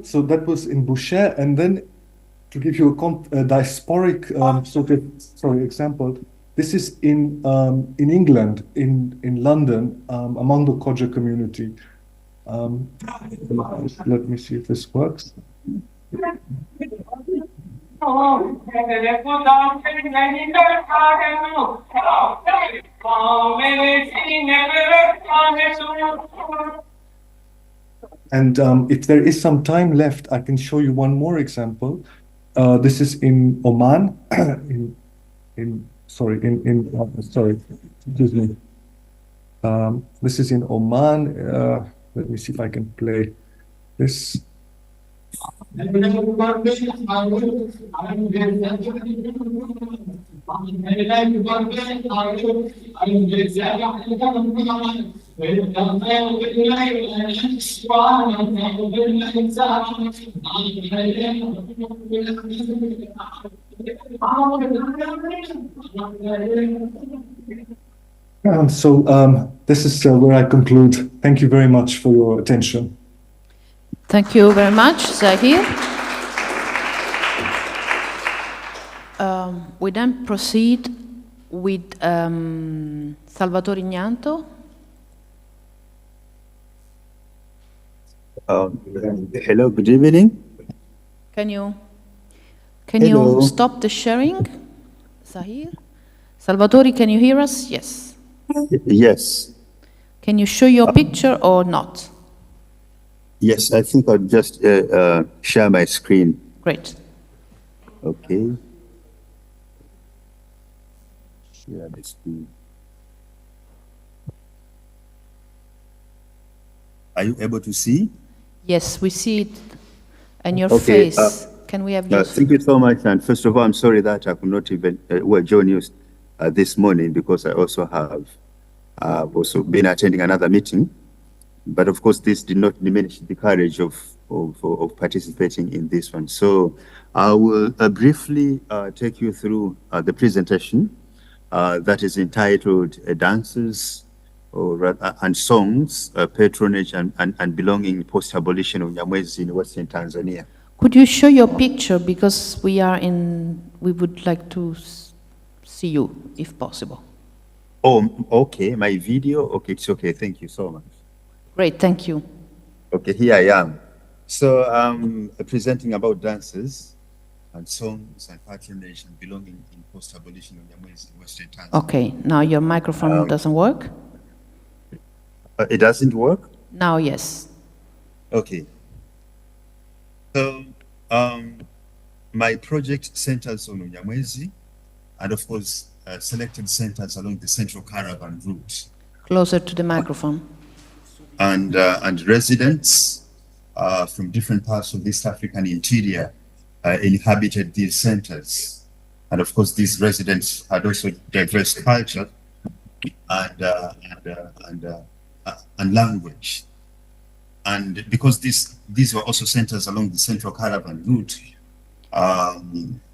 So that was in Bushehr, and then to give you a diasporic example, this is in England, in London, among the Khoja community. Let me see if this works. And if there is some time left, I can show you one more example. This is in Oman, excuse me. This is in Oman. Let me see if I can play this. This is where I conclude. Thank you very much for your attention. Thank you very much, Zahir. We then proceed with Salvatore Ignanto. Hello, good evening. Can you Hello. stop the sharing, Zahir? Salvatore, can you hear us? Yes. Yes. Can you show your picture or not? Yes, I think I'll just share my screen. Great. Okay. Share the screen. Are you able to see? Yes, we see it. And your Okay, face. Can we have your thank you so much. And first of all, I'm sorry that I could not even join you this morning because I also have also been attending another meeting. But of course, this did not diminish the courage of participating in this one. So I will briefly take you through the presentation that is entitled Dances and Songs, Patronage and Belonging Post-Abolition of Nyamwezi in Western Tanzania. Could you show your picture because we would like to see you if possible. Oh, okay, my video? Okay, it's okay, thank you so much. Great, thank you. Okay, here I am. So I'm presenting about dances and songs and patronage and belonging in post-abolition Nyamwezi Western Tanzania. Okay, now your microphone doesn't work? It doesn't work? Now, yes. Okay. So my project centers on Nyamwezi and of course selected centers along the Central Caravan route. Closer to the microphone. And residents from different parts of the East African interior inhabited these centers. And of course, these residents had also diverse culture and language. And because these were also centers along the Central Caravan route,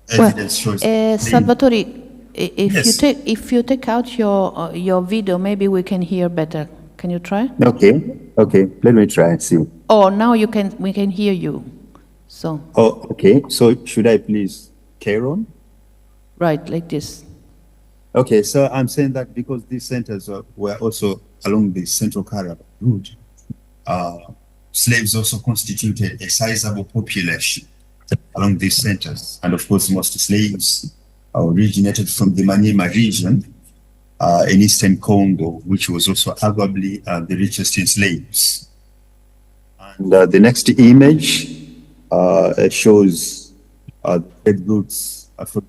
evidence shows. Salvatore, Yes. if you take out your video, maybe we can hear better. Can you try? Okay, let me try and see. Oh, now we can hear you. So. Oh, okay. So should I please carry on? Right, like this. Okay, so I'm saying that because these centers were also along the Central Caravan route, slaves also constituted a sizable population along these centers. And of course, most slaves originated from the Maniema region in Eastern Congo, which was also arguably the richest in slaves. And the next image shows trade routes for.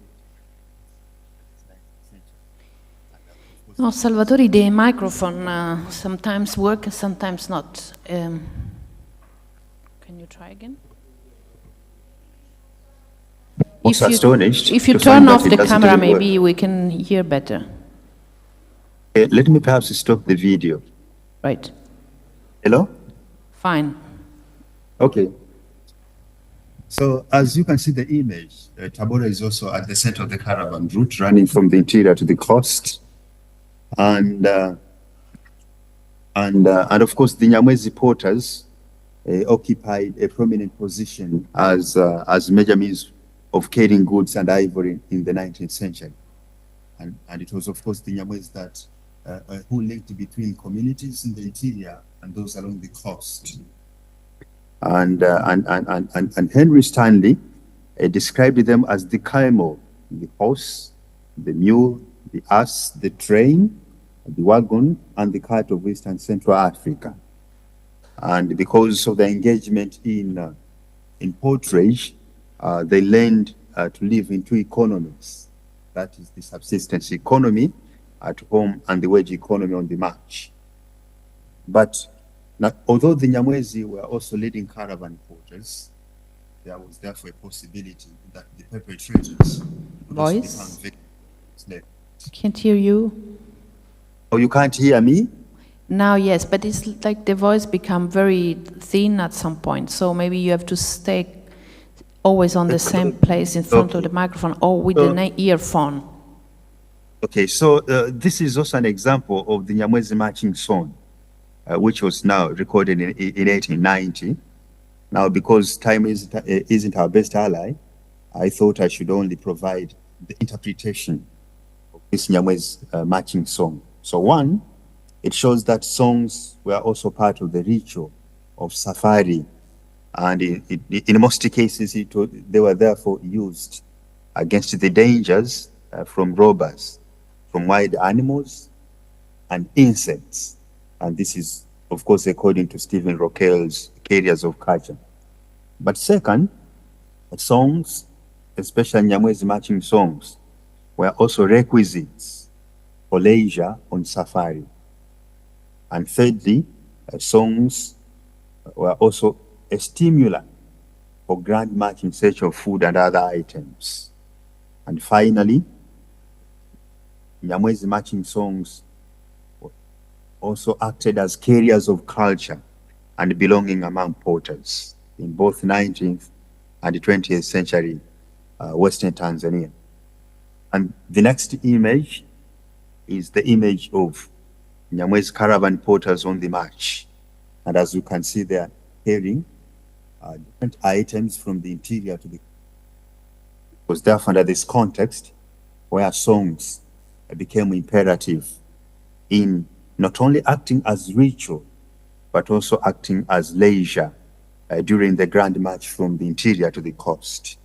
No, Salvatore, the microphone sometimes works, sometimes not. Can you try again? Also astonished. If you turn off the camera, maybe we can hear better. Let me perhaps stop the video. Right. Hello? Fine. Okay. So as you can see the image, Tabora is also at the center of the caravan route running from the interior to the coast. And of course the Nyamwezi porters occupied a prominent position as major means of carrying goods and ivory in the 19th century. And it was of course the Nyamwezi that who linked between communities in the interior and those along the coast. And Henry Stanley described them as the camel, the horse, the mule, the ass, the train, the wagon, and the cart of East and Central Africa. And because of their engagement in portrayage, they learned to live in two economies. That is the subsistence economy at home and the wage economy on the march. But now, although the Nyamwezi were also leading caravan porters, there was therefore a possibility that the perpetrators would also become victims. Can't hear you. Oh, you can't hear me? Now, yes, but it's like the voice become very thin at some point. So maybe you have to stay always on the same place in front of the microphone or with an earphone. Okay, so this is also an example of the Nyamwezi marching song, which was now recorded in 1890. Now, because time isn't our best ally, I thought I should only provide the interpretation of this Nyamwezi marching song. So one, it shows that songs were also part of the ritual of safari. And in most cases, they were therefore used against the dangers from robbers, from wild animals and insects. And this is, of course, according to Stephen Rockel's Carriers of Culture. But second, songs, especially Nyamwezi marching songs, were also requisites for leisure on safari. And thirdly, songs were also a stimulant for grand march in search of food and other items. And finally, Nyamwezi marching songs also acted as carriers of culture and belonging among porters in both 19th and 20th century Western Tanzania. And the next image is the image of Nyamwezi caravan porters on the march. And as you can see, they are carrying different items from the interior to the. It was therefore under this context where songs became imperative in not only acting as ritual, but also acting as leisure during the grand march from the interior to the coast.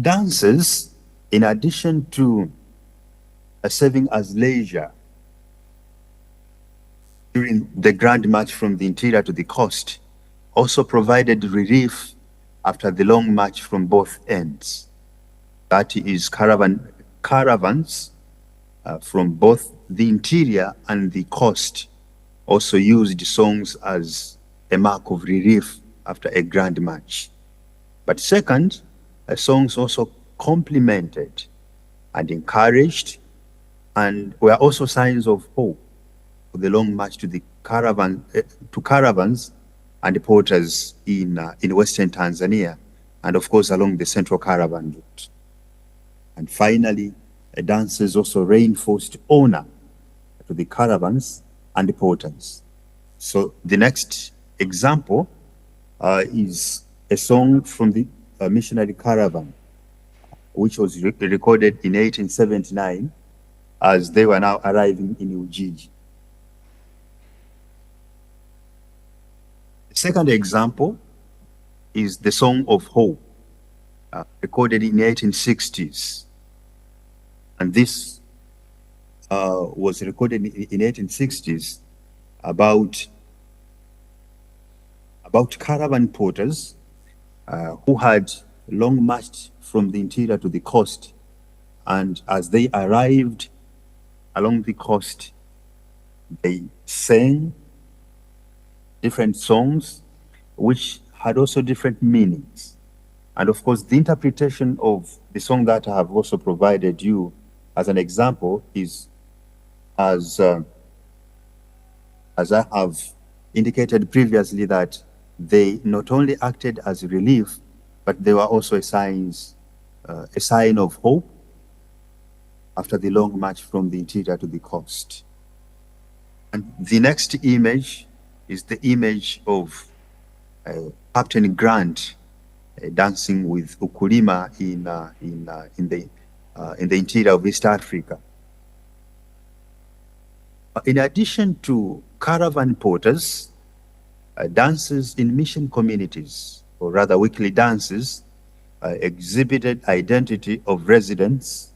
Dances, in addition to serving as leisure during the grand march from the interior to the coast, also provided relief after the long march from both ends. That is, caravans from both the interior and the coast also used songs as a mark of relief after a grand march. But second, songs also complemented and encouraged and were also signs of hope for the long march to the caravans and the porters in Western Tanzania, and of course along the central caravan route. And finally, dances also reinforced honor to the caravans and the porters. So the next example is a song from the missionary caravan, which was recorded in 1879 as they were now arriving in Ujiji. The second example is the Song of Hope, recorded in the 1860s. And this was recorded in 1860s about caravan porters who had long marched from the interior to the coast, and as they arrived along the coast, they sang different songs which had also different meanings. And of course, the interpretation of the song that I have also provided you as an example is as I have indicated previously, that they not only acted as relief, but they were also a sign of hope after the long march from the interior to the coast. And the next image is the image of Captain Grant dancing with ukulima in the interior of East Africa. In addition to caravan porters, dances in mission communities, or rather weekly dances, exhibited identity of residents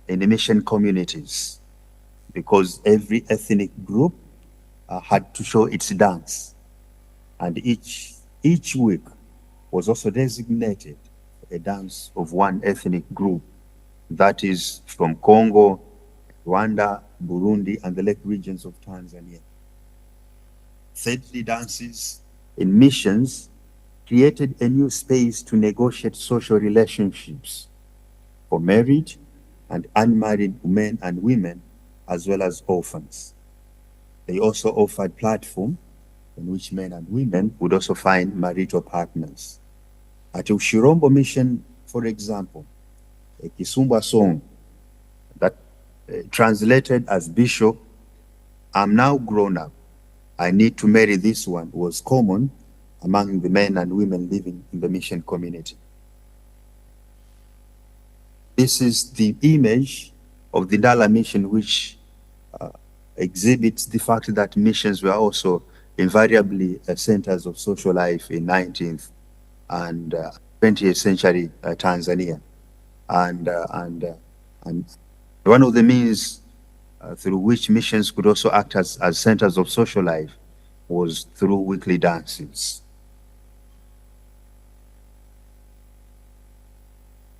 in the mission communities, because every ethnic group had to show its dance, and each week was also designated a dance of one ethnic group, that is from Congo, Rwanda, Burundi, and the lake regions of Tanzania. Thirdly, dances in missions created a new space to negotiate social relationships for married and unmarried men and women, as well as orphans. They also offered platform in which men and women would also find marital partners. At Ushirombo Mission, for example, a Kisumbwa song that translated as "Bishop, I'm now grown up, I need to marry this one," was common among the men and women living in the mission community. This is the image of the Ndala mission, which exhibits the fact that missions were also invariably centers of social life in 19th and 20th century Tanzania. And one of the means through which missions could also act as centers of social life was through weekly dances.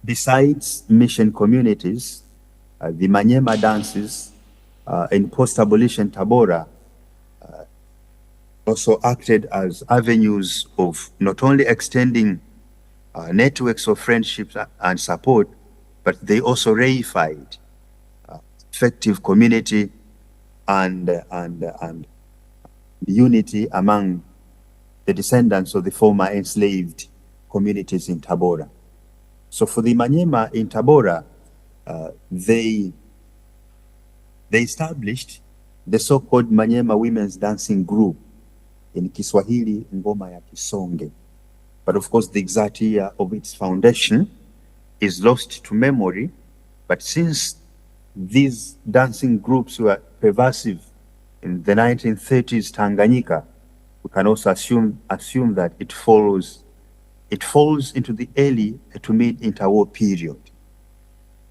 Besides mission communities, the Manyema dances in post-abolition Tabora also acted as avenues of not only extending networks of friendships and support, but they also reified effective community and unity among the descendants of the former enslaved communities in Tabora. So for the Manyema in Tabora, they established the so-called Manyema Women's Dancing Group, in Kiswahili, Ngoma ya Kisonge. But of course, the exact year of its foundation is lost to memory. But since these dancing groups were pervasive in the 1930s Tanganyika, we can also assume that it falls into the early to mid interwar period.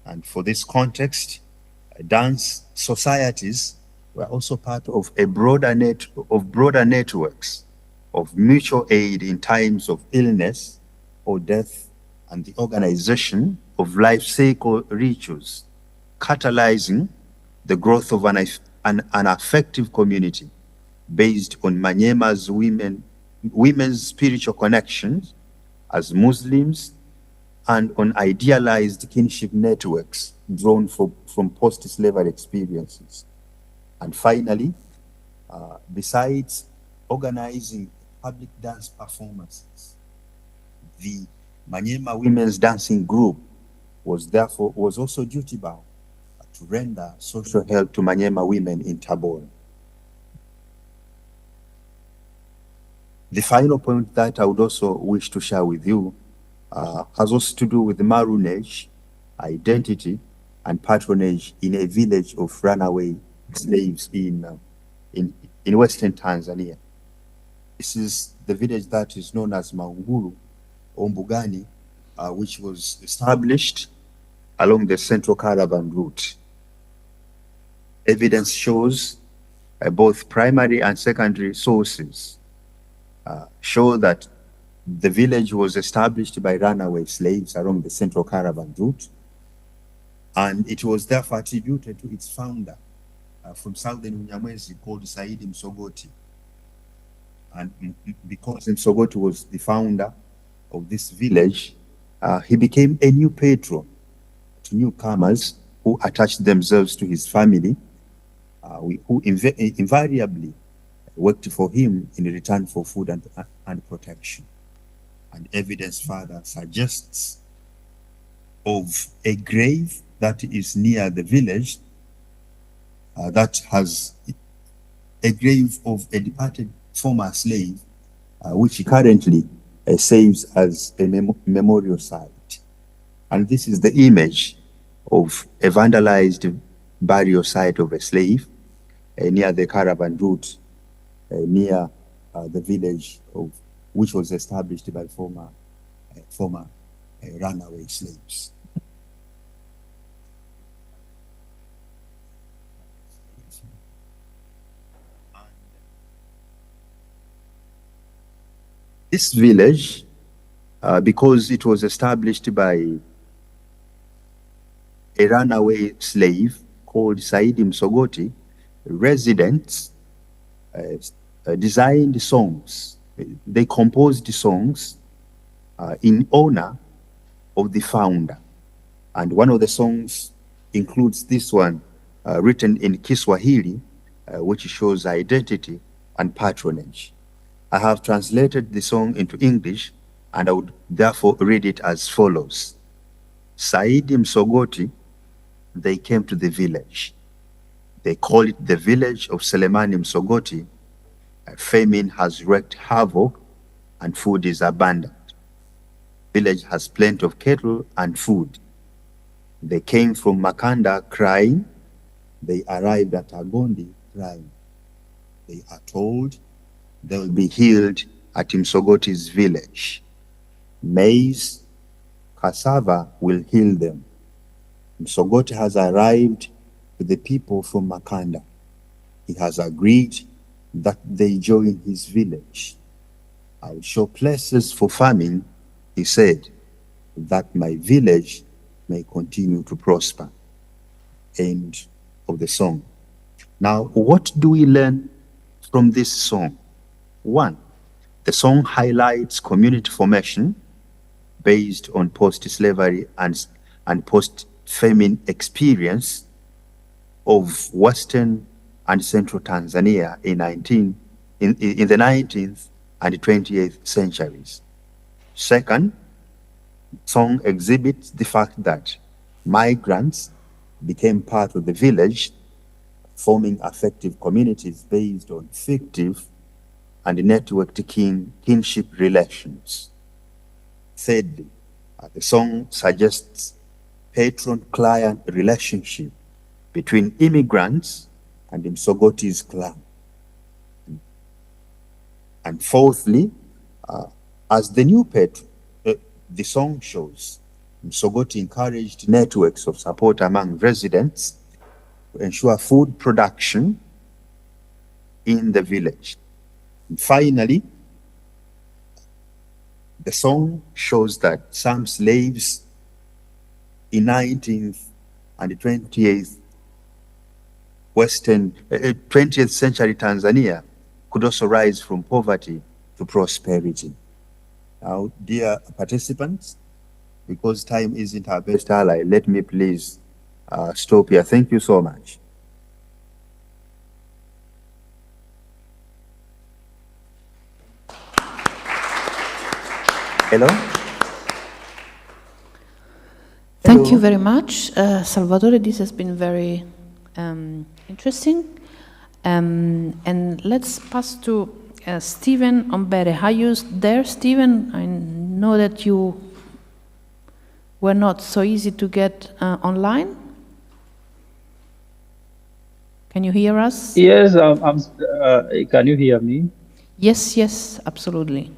And for this context, dance societies were also part of a broader networks of mutual aid in times of illness or death, and the organization of life cycle rituals, catalyzing the growth of an affective community based on Manyema's women's spiritual connections as Muslims, and on idealized kinship networks drawn from post-slavery experiences. And finally, besides organizing public dance performances, the Manyema Women's Dancing Group was also duty-bound to render social help to Manyema women in Tabora. The final point that I would also wish to share with you has also to do with the maroonage, identity, and patronage in a village of runaway slaves in western Tanzania. This is the village that is known as Maunguru or Mbugani, which was established along the Central Caravan route. Evidence shows both primary and secondary sources show that the village was established by runaway slaves along the Central Caravan route, and it was therefore attributed to its founder from southern Unyamwezi called Saidi Msogoti. And because Msogoti was the founder of this village, he became a new patron to newcomers who attached themselves to his family, who invariably worked for him in return for food and protection. And evidence further suggests of a grave that is near the village that has a grave of a departed former slave, which currently serves as a memorial site. And this is the image of a vandalized burial site of a slave near the caravan route, near the village of which was established by former runaway slaves. This village, because it was established by a runaway slave called Saidi Msogoti, residents designed songs. They composed songs in honor of the founder. And one of the songs includes this one, written in Kiswahili, which shows identity and patronage. I have translated the song into English, and I would therefore read it as follows. Saidi Msogoti, they came to the village. They call it the village of Selemani Msogoti. Famine has wreaked havoc and food is abundant. Village has plenty of cattle and food. They came from Makanda crying. They arrived at Agondi crying. They are told they will be healed at Msogoti's village. Maize, cassava will heal them. Msogoti has arrived with the people from Makanda. He has agreed that they join his village. I will show places for farming, he said, that my village may continue to prosper. End of the song. Now, what do we learn from this song? One, the song highlights community formation based on post-slavery and post-famine experience of Western and Central Tanzania in the 19th and 20th centuries. Second, song exhibits the fact that migrants became part of the village, forming affective communities based on fictive and networked kinship relations. Thirdly, the song suggests patron-client relationship between immigrants and Msogoti's clan. And fourthly, as the new patron, the song shows, Msogoti encouraged networks of support among residents to ensure food production in the village. And finally, the song shows that some slaves in 19th and 20th 20th century Tanzania could also rise from poverty to prosperity. Now, dear participants, because time isn't our best ally, let me please stop here. Thank you so much. Hello? Thank you very much, Salvatore. This has been very interesting. And let's pass to Stephen Ombere. Are you there, Stephen? I know that you were not so easy to get online. Can you hear us? Yes, can you hear me? Yes, yes, absolutely.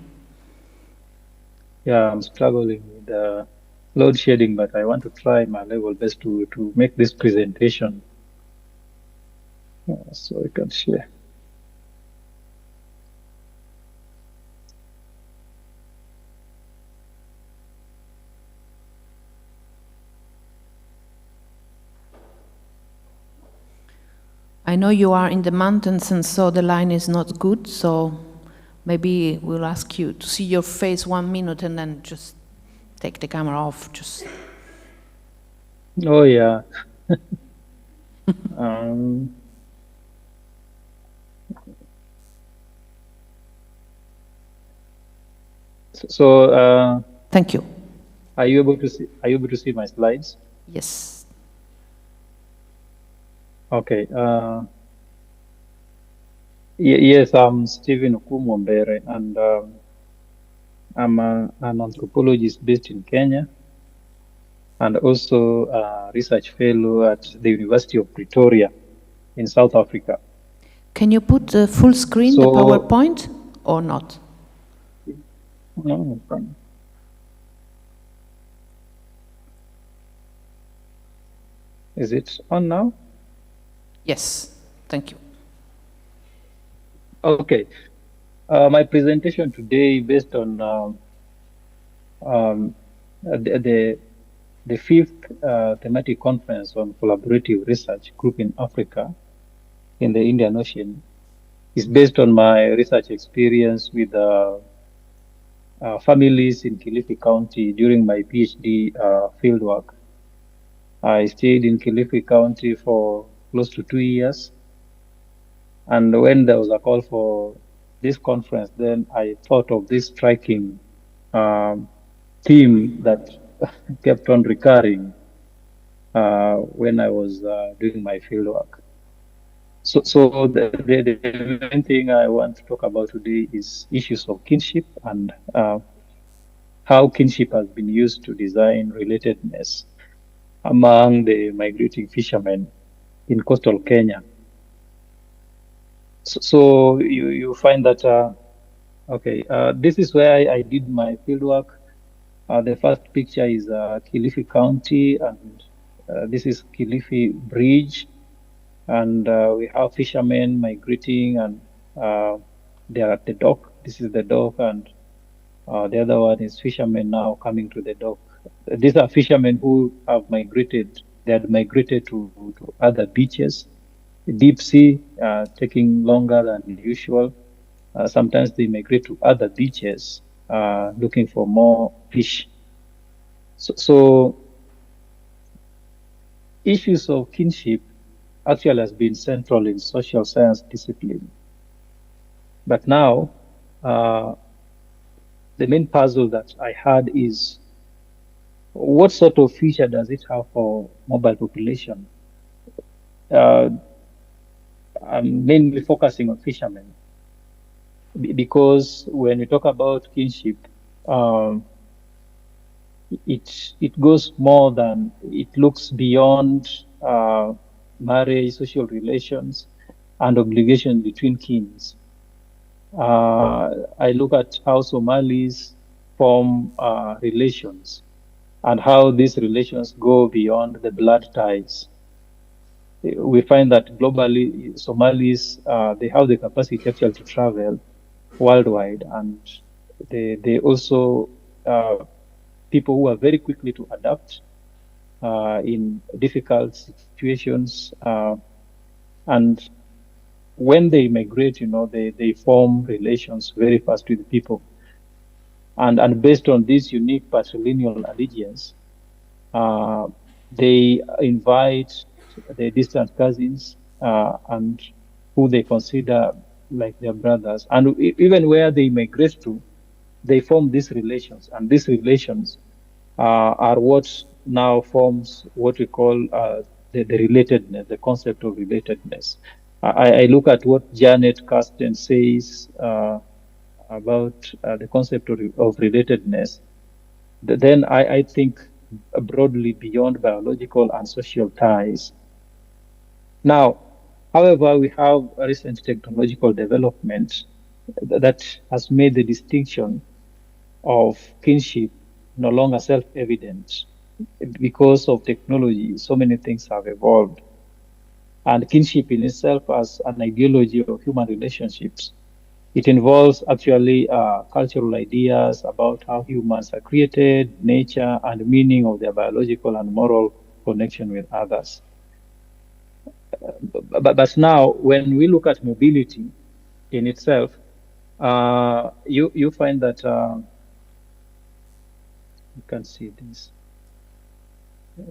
Yeah, I'm struggling with load shedding, but I want to try my level best to make this presentation so I can share. I know you are in the mountains and so the line is not good, so maybe we'll ask you to see your face 1 minute and then just take the camera off. Just. Oh yeah. Thank you. Are you able to see? Are you able to see my slides? Yes. Okay. Yes, I'm Stephen Okumombere, and I'm an anthropologist based in Kenya, and also a research fellow at the University of Pretoria in South Africa. Can you put the full screen, the PowerPoint, or not? No problem. Is it on now? Yes, thank you. Okay. My presentation today based on the fifth thematic conference on collaborative research group in Africa in the Indian Ocean is based on my research experience with families in Kilifi County during my PhD fieldwork. I stayed in Kilifi County for close to 2 years. And when there was a call for this conference, then I thought of this striking theme that kept on recurring when I was doing my fieldwork. So the main thing I want to talk about today is issues of kinship and how kinship has been used to design relatedness among the migrating fishermen in coastal Kenya. So you find that, this is where I did my fieldwork. The first picture is Kilifi County, and this is Kilifi Bridge. And we have fishermen migrating, and they are at the dock. This is the dock, and the other one is fishermen now coming to the dock. These are fishermen who have migrated. They had migrated to other beaches. Deep sea, taking longer than usual. Sometimes they migrate to other beaches, looking for more fish. So issues of kinship actually has been central in social science discipline. But now, the main puzzle that I had is, what sort of future does it have for mobile population? I'm mainly focusing on fishermen, because when we talk about kinship, it goes more than, it looks beyond marriage, social relations. and obligation between kings. I look at how Somalis form relations and how these relations go beyond the blood ties. We find that globally, Somalis, they have the capacity actually to travel worldwide, and they also people who are very quickly to adapt in difficult situations, and when they migrate, they form relations very fast with people. And based on this unique patrilineal allegiance, they invite their distant cousins and who they consider like their brothers. And even where they migrate to, they form these relations. And these relations are what now forms what we call the relatedness, the concept of relatedness. I look at what Janet Carsten says about the concept of relatedness. Then I think broadly beyond biological and social ties. Now, however, we have a recent technological development that has made the distinction of kinship no longer self-evident. Because of technology, so many things have evolved. And kinship in itself as an ideology of human relationships, it involves actually cultural ideas about how humans are created, nature, and meaning of their biological and moral connection with others. But now, when we look at mobility in itself, you find that you can see this.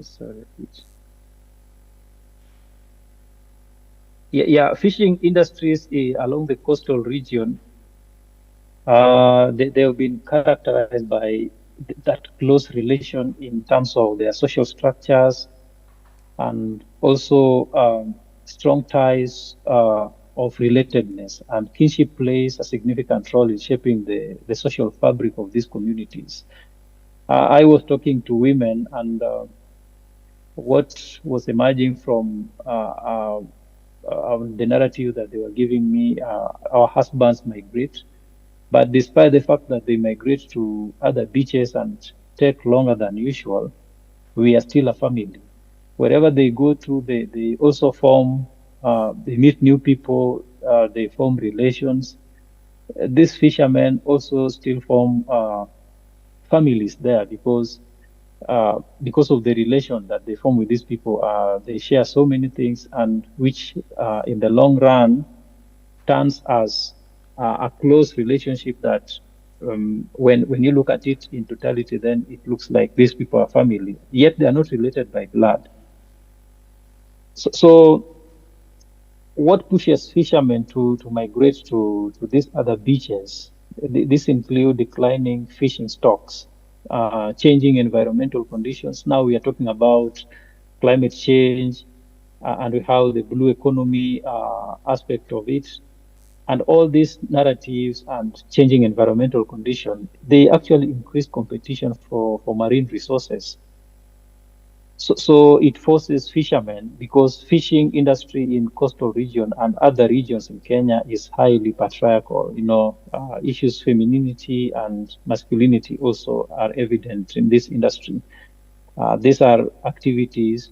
Sorry, please. Yeah, fishing industries along the coastal region, they have been characterized by that close relation in terms of their social structures and also strong ties of relatedness. And kinship plays a significant role in shaping the social fabric of these communities. I was talking to women, and what was emerging from the narrative that they were giving me, our husbands migrate, but despite the fact that they migrate to other beaches and take longer than usual, we are still a family. Wherever they go to, they also form, they meet new people, they form relations. These fishermen also still form families there because of the relation that they form with these people. They share so many things, and which in the long run turns as a close relationship that when you look at it in totality, then it looks like these people are family, yet they are not related by blood. So what pushes fishermen to migrate to these other beaches? This include declining fishing stocks, changing environmental conditions. Now we are talking about climate change, and we have the blue economy aspect of it. And all these narratives and changing environmental conditions, they actually increase competition for marine resources. So it forces fishermen, because fishing industry in coastal region and other regions in Kenya is highly patriarchal. Issues femininity and masculinity also are evident in this industry. These are activities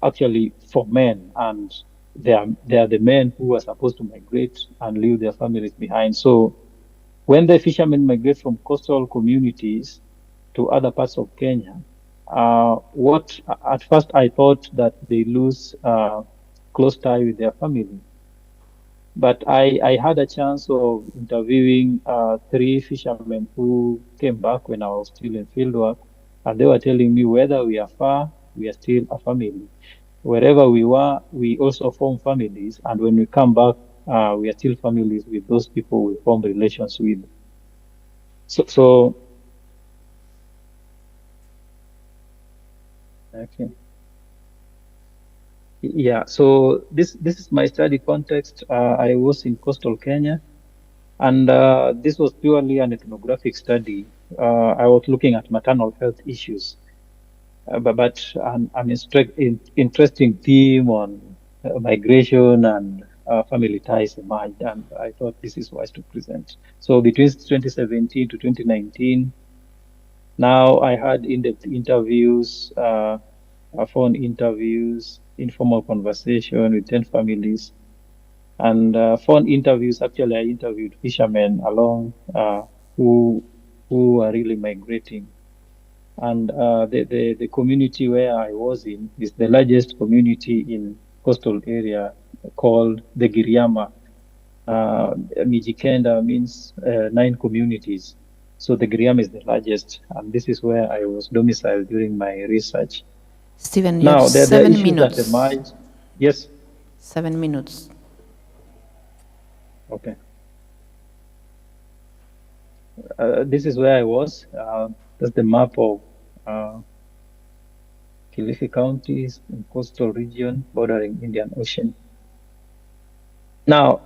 actually for men, and they are the men who are supposed to migrate and leave their families behind. So when the fishermen migrate from coastal communities to other parts of Kenya, what at first I thought that they lose close tie with their family. But I had a chance of interviewing 3 fishermen who came back when I was still in fieldwork, and they were telling me whether we are far, we are still a family. Wherever we were, we also form families, and when we come back, we are still families with those people we form relations with. So okay. Yeah, so this is my study context. I was in coastal Kenya, and this was purely an ethnographic study. I was looking at maternal health issues, but an interesting theme on migration and family ties emerged, and I thought this is wise to present. So between 2017 to 2019, now I had in-depth interviews, phone interviews, informal conversation with 10 families, and phone interviews. Actually, I interviewed fishermen along who are really migrating. And the community where I was in is the largest community in coastal area called the Giriama. Mijikenda means 9 communities. So the Giriama is the largest, and this is where I was domiciled during my research. Stephen, you Now, have there are 7 issues minutes. that emerge. Yes? 7 minutes. Okay. This is where I was. That's the map of Kilifi counties in coastal region bordering Indian Ocean. Now,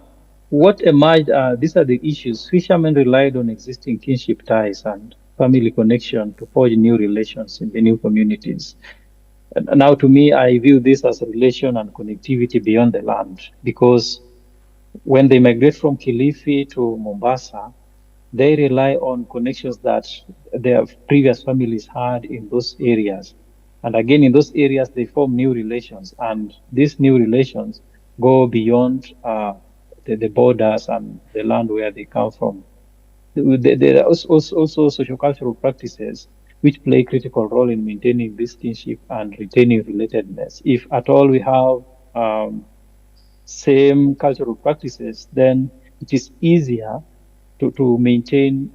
what emerged, these are the issues. Fishermen relied on existing kinship ties and family connection to forge new relations in the new communities. And now, to me, I view this as a relation and connectivity beyond the land, because when they migrate from Kilifi to Mombasa, they rely on connections that their previous families had in those areas. And again, in those areas, they form new relations, and these new relations go beyond the borders and the land where they come from. There are also sociocultural practices which play a critical role in maintaining this kinship and retaining relatedness. If at all we have same cultural practices, then it is easier to maintain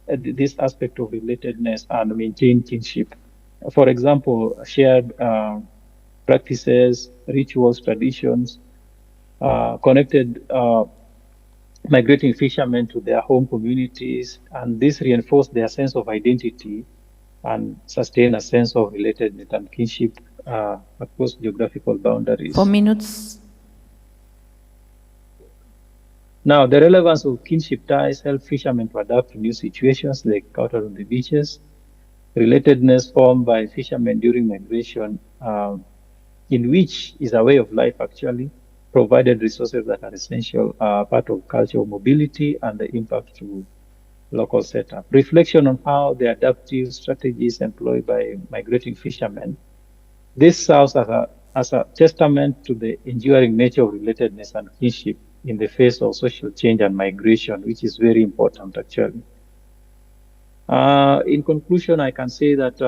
this aspect of relatedness and maintain kinship. For example, shared practices, rituals, traditions, connected migrating fishermen to their home communities, and this reinforce their sense of identity and sustain a sense of relatedness and kinship across geographical boundaries. 4 minutes. Now, the relevance of kinship ties help fishermen to adapt to new situations they encounter on the beaches. Relatedness formed by fishermen during migration, in which is a way of life actually, provided resources that are essential part of cultural mobility and the impact to local setup. Reflection on how the adaptive strategies employed by migrating fishermen. This serves as a testament to the enduring nature of relatedness and kinship in the face of social change and migration, which is very important actually. In conclusion, I can say that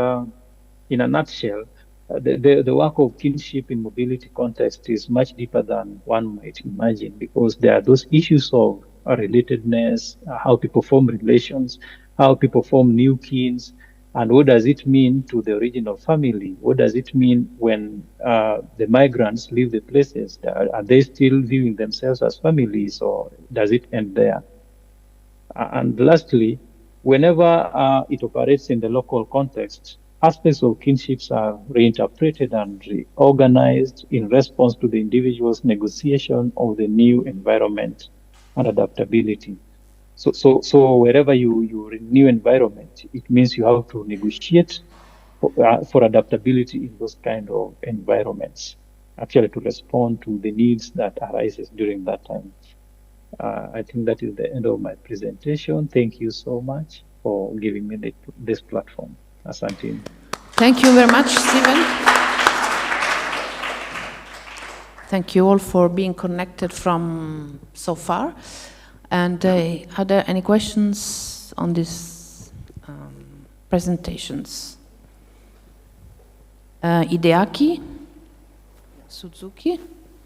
in a nutshell, the work of kinship in mobility context is much deeper than one might imagine, because there are those issues of relatedness, how people form relations, how people form new kins, and what does it mean to the original family? What does it mean when the migrants leave the places? Are they still viewing themselves as families, or does it end there? And lastly, whenever it operates in the local context, aspects of kinships are reinterpreted and reorganized in response to the individual's negotiation of the new environment and adaptability. So wherever you renew environment, it means you have to negotiate for adaptability in those kind of environments, actually to respond to the needs that arises during that time. I think that is the end of my presentation. Thank you so much for giving me this platform. Asante. Thank you very much, Stephen. Thank you all for being connected from so far. And are there any questions on these presentations? Hideaki? Suzuki?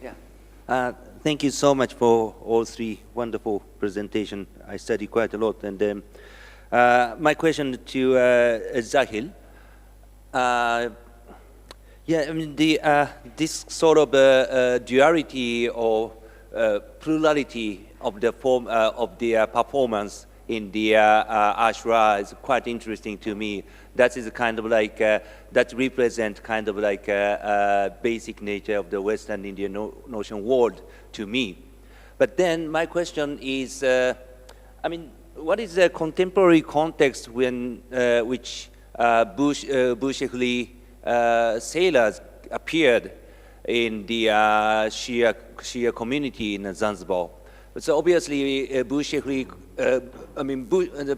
Yeah. Thank you so much for all 3 wonderful presentations. I studied quite a lot. And my question to Zahil. Yeah, I mean, this sort of duality or plurality of the form of the performance in the Ashura is quite interesting to me. That is kind of like that represent kind of like basic nature of the Western Indian Ocean world to me. But then my question is, I mean, what is the contemporary context when which bushically sailors appeared in the Shia community in Zanzibar. So obviously, the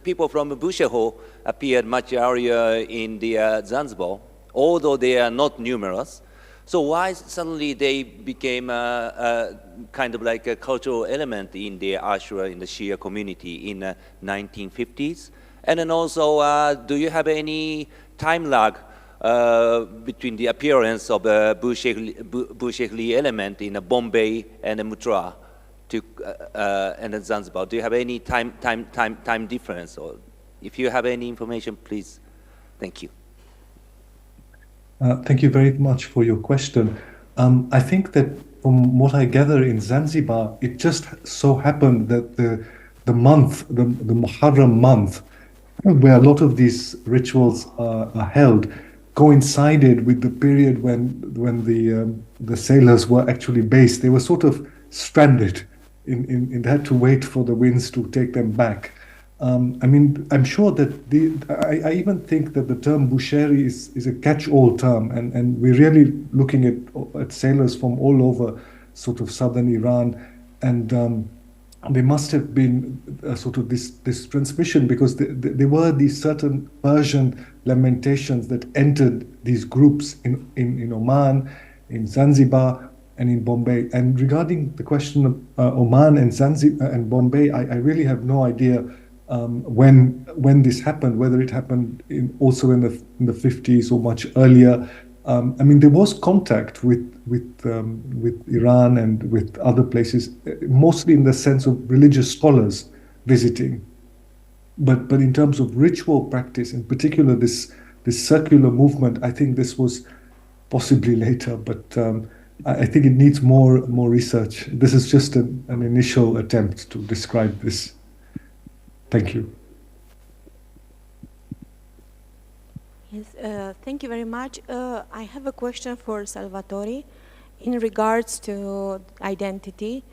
people from Bushehr appeared much earlier in the Zanzibar, although they are not numerous. So why suddenly they became kind of like a cultural element in the Ashura in the Shia community in the 1950s? And then also, do you have any time lag between the appearance of a Bushehr element in Bombay and Muttra and then Zanzibar? Do you have any time difference? Or if you have any information, please. Thank you. Thank you very much for your question. I think that from what I gather in Zanzibar, it just so happened that the Muharram month, where a lot of these rituals are held, coincided with the period when the sailors were actually based. They were sort of stranded. They had to wait for the winds to take them back. I mean, I'm sure that I even think that the term Busheri is a catch-all term, and we're really looking at sailors from all over sort of southern Iran, and there must have been sort of this transmission, because there were these certain Persian lamentations that entered these groups in Oman, in Zanzibar, and in Bombay. And regarding the question of Oman and Zanzibar and Bombay, I really have no idea when this happened, whether it happened also in the 50s or much earlier. I mean, there was contact with Iran and with other places, mostly in the sense of religious scholars visiting. But in terms of ritual practice, in particular this circular movement, I think this was possibly later. But I think it needs more research. This is just an initial attempt to describe this. Thank you. Yes, thank you very much. I have a question for Salvatore in regards to identity.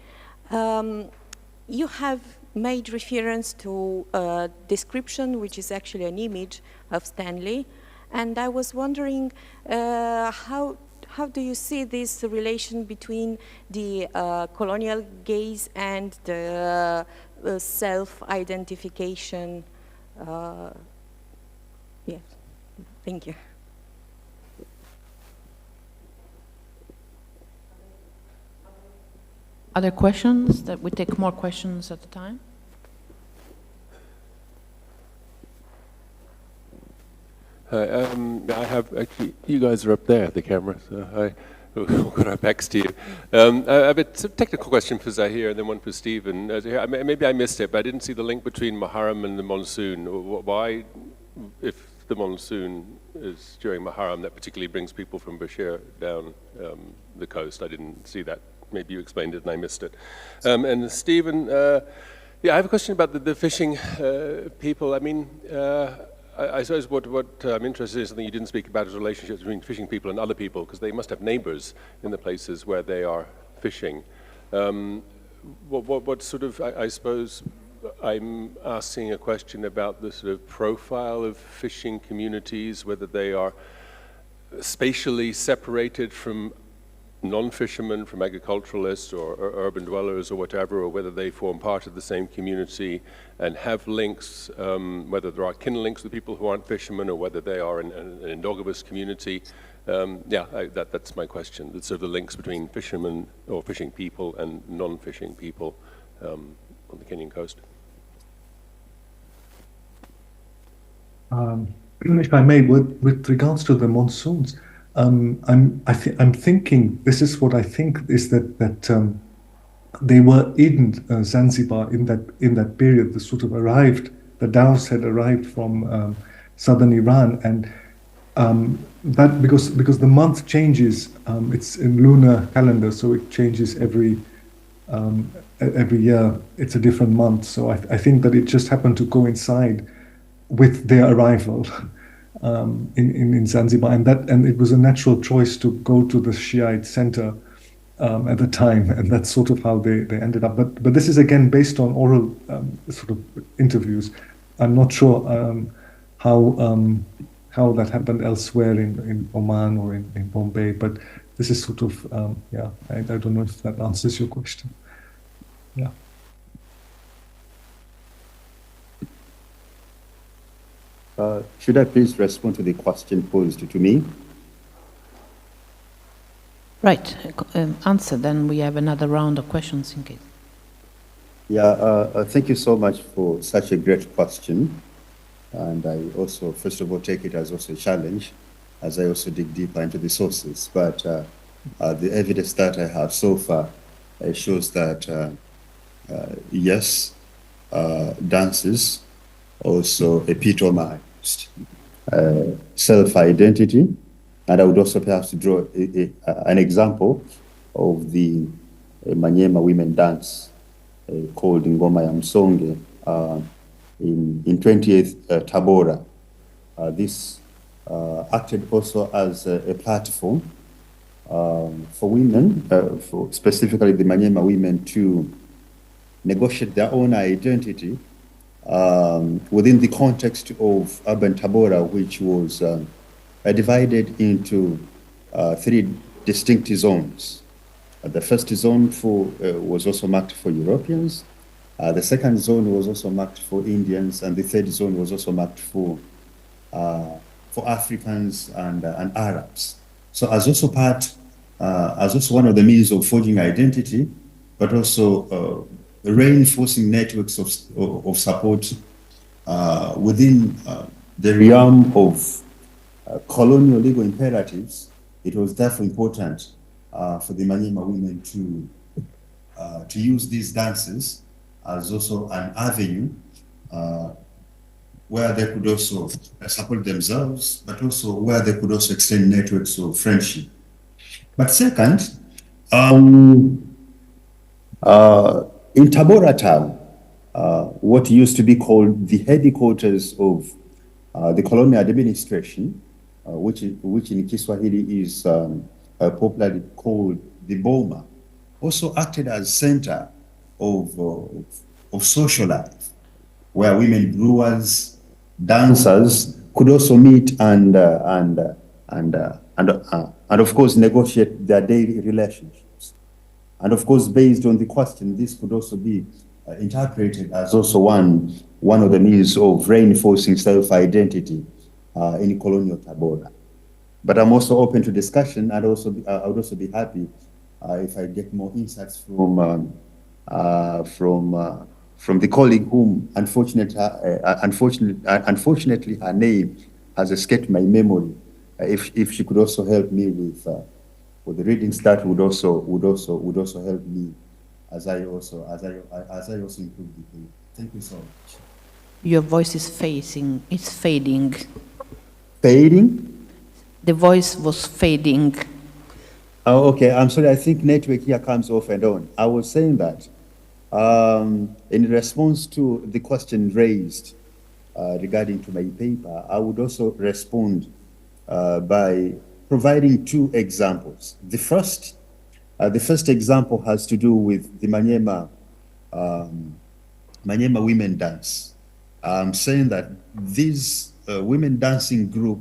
You have made reference to a description, which is actually an image of Stanley, and I was wondering how do you see this relation between the colonial gaze and the self-identification? Yes, thank you. Other questions? That we take more questions at a time. Hi, I have actually, you guys are up there at the camera, so we'll got our backs to you. I have a technical question for Zahir and then one for Stephen. Zahir, maybe I missed it, but I didn't see the link between Muharram and the monsoon. Why, if the monsoon is during Muharram, that particularly brings people from Bushehr down the coast? I didn't see that. Maybe you explained it and I missed it. And Stephen, yeah, I have a question about the fishing people. I mean, I suppose what I'm interested in, something you didn't speak about, is relationships between fishing people and other people, because they must have neighbors in the places where they are fishing. What sort of, I suppose I'm asking a question about the sort of profile of fishing communities, whether they are spatially separated from non-fishermen, from agriculturalists or urban dwellers or whatever, or whether they form part of the same community and have links, whether there are kin links with people who aren't fishermen, or whether they are an endogamous community. That's my question. It's sort of the links between fishermen or fishing people and non-fishing people on the Kenyan coast. If I may, with regards to the monsoons, I'm thinking, this is what I think, is that they were in Zanzibar in that period. They sort of arrived. The dhows had arrived from southern Iran, and that because the month changes. It's in lunar calendar, so it changes every year. It's a different month. So I think that it just happened to coincide with their arrival in Zanzibar, and it was a natural choice to go to the Shiite center at the time, and that's sort of how they ended up. But this is again based on oral sort of interviews. I'm not sure how that happened elsewhere in Oman or in Bombay, but this is sort of, yeah, I don't know if that answers your question. Yeah. Should I please respond to the question posed to me? Right, answer, then we have another round of questions in case. Yeah, thank you so much for such a great question. And I also, first of all, take it as also a challenge as I also dig deeper into the sources. But the evidence that I have so far shows that, yes, dances also epitomized self-identity. And I would also perhaps draw an example of the Manyema women dance called Ngoma ya Msonge in 28th Tabora. This acted also as a platform for women, for specifically the Manyema women, to negotiate their own identity within the context of urban Tabora, which was divided into 3 distinct zones. The first zone was also marked for Europeans. The second zone was also marked for Indians, and the third zone was also marked for Africans and Arabs. So as also one of the means of forging identity, but also reinforcing networks of support within the realm of colonial legal imperatives. It was therefore important for the Manyema women to use these dances as also an avenue where they could also support themselves, but also where they could also extend networks of friendship. But second, in Tabora town, what used to be called the headquarters of the colonial administration, which in Kiswahili is popularly called the Boma, also acted as center of social life, where women brewers, dancers could also meet and of course negotiate their daily relationships. And of course, based on the question, this could also be interpreted as also one of the means of reinforcing self-identity in colonial Tabora. But I'm also open to discussion, and I would also be happy if I get more insights from the colleague whom unfortunately her name has escaped my memory. If she could also help me with the readings, that would also help me as I also improve the thing. Thank you so much. Your voice is fading. Fading? The voice was fading. Oh, okay. I'm sorry. I think network here comes off and on. I was saying that in response to the question raised regarding to my paper, I would also respond by providing 2 examples. The first example has to do with the Manyema women dance. I'm saying that this women dancing group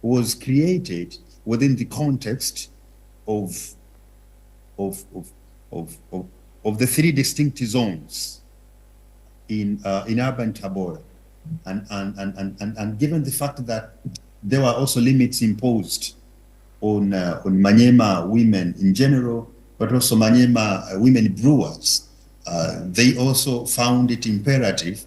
was created within the context of the 3 distinct zones in urban Tabora, and given the fact that there were also limits imposed on Manyema women in general, but also Manyema women brewers, they also found it imperative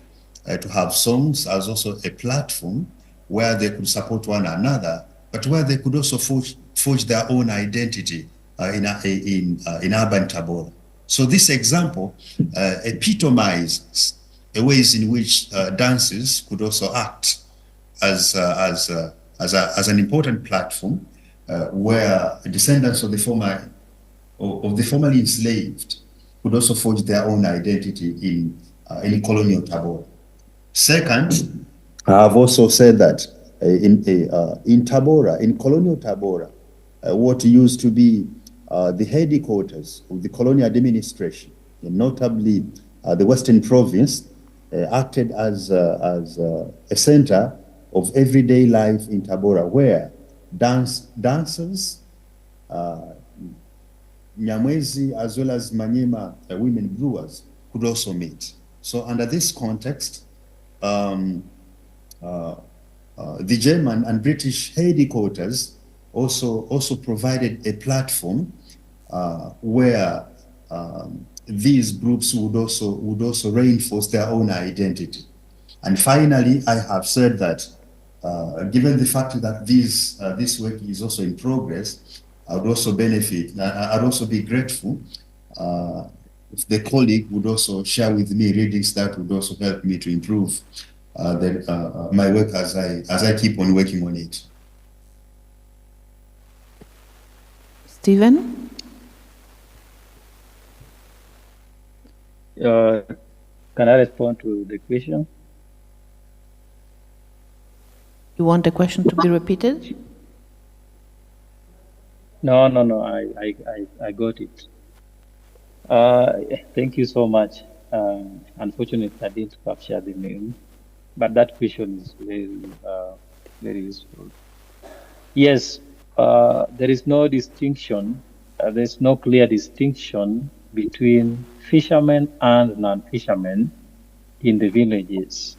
to have songs as also a platform where they could support one another, but where they could also forge their own identity in urban Tabora. So this example epitomizes the ways in which dances could also act as an important platform where descendants of the formerly enslaved could also forge their own identity in colonial Tabora. Second, I've also said that in Tabora, in colonial Tabora, what used to be the headquarters of the colonial administration, and notably the Western Province, acted as a center of everyday life in Tabora, where dancers Nyamwezi as well as Manyema women brewers could also meet. So under this context, the German and British headquarters also provided a platform where these groups would also reinforce their own identity. And finally, I have said that given the fact that this work is also in progress, I would also benefit, I'd also be grateful if the colleague would also share with me readings that would also help me to improve my work as I keep on working on it. Stephen? Can I respond to the question? You want the question to be repeated? No, I got it. Thank you so much. Unfortunately, I didn't capture the name, but that question is very useful. Yes, there is no distinction, there's no clear distinction between fishermen and non-fishermen in the villages.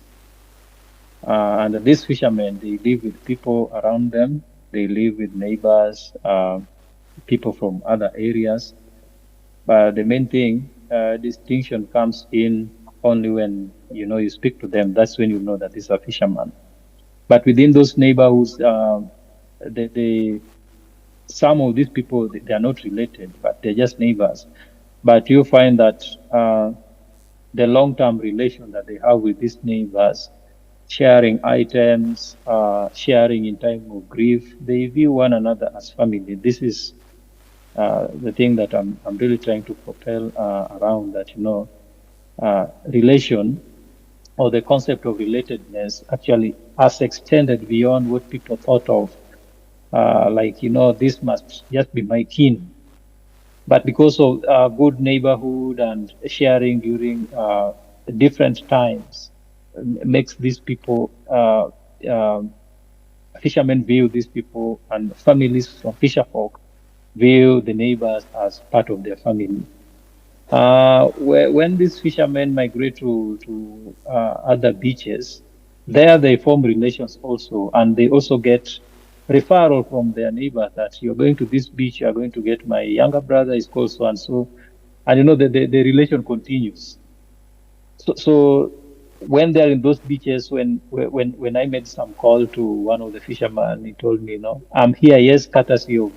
And these fishermen, they live with people around them, they live with neighbors, people from other areas. But the main thing, distinction comes in only when you speak to them. That's when you know that these are fishermen. But within those neighborhoods, some of these people, they are not related, but they're just neighbors. But you find that the long-term relation that they have with these neighbors, sharing items, sharing in time of grief, they view one another as family. This is the thing that I'm really trying to propel around, that relation, or the concept of relatedness, actually has extended beyond what people thought of. This must just be my kin. But because of good neighborhood and sharing during different times, makes these people, fishermen view these people, and families from fisherfolk view the neighbors as part of their family. When these fishermen migrate to other beaches, there they form relations also, and they also get referral from their neighbor that you're going to this beach, you're going to get my younger brother is called so and so, and the relation continues. So when they're in those beaches, when I made some call to one of the fishermen, he told me, I'm here, yes, courtesy of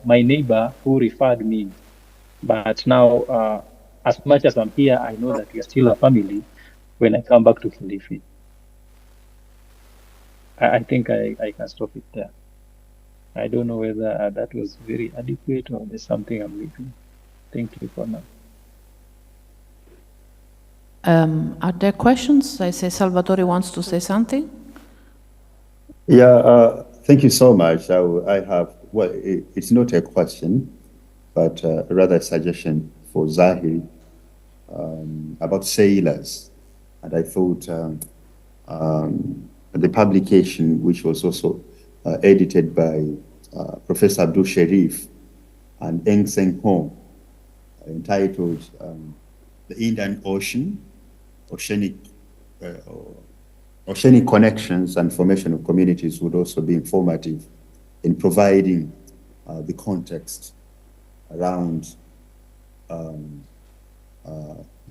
my neighbor who referred me. But now, as much as I'm here, I know that we are still a family when I come back to Kilifi. I think I can stop it there. I don't know whether that was very adequate or there's something I'm leaving. Thank you for now. Are there questions? I say Salvatore wants to say something. Yeah, thank you so much. I have, well, it's not a question, but rather a suggestion for Zahid about sailors. And I thought the publication, which was also edited by Professor Abdul Sharif and Eng Seng Hong, entitled The Indian Ocean, Oceanic Connections and Formation of Communities, would also be informative in providing the context around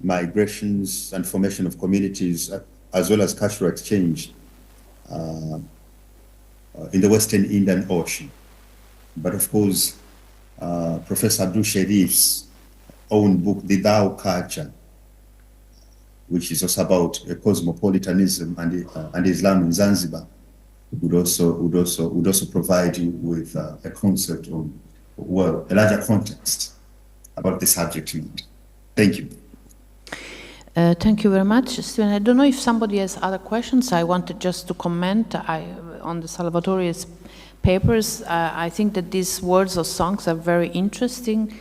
migrations and formation of communities, as well as cultural exchange in the Western Indian Ocean. But of course, Professor Abdul Sharif's own book, The Dao Culture, which is also about cosmopolitanism and Islam in Zanzibar, would also provide you with a concept of, well, a larger context about the subject matter. Thank you. Thank you very much, Stephen. I don't know if somebody has other questions. I wanted just to comment on the Salvatore's papers. I think that these words or songs are very interesting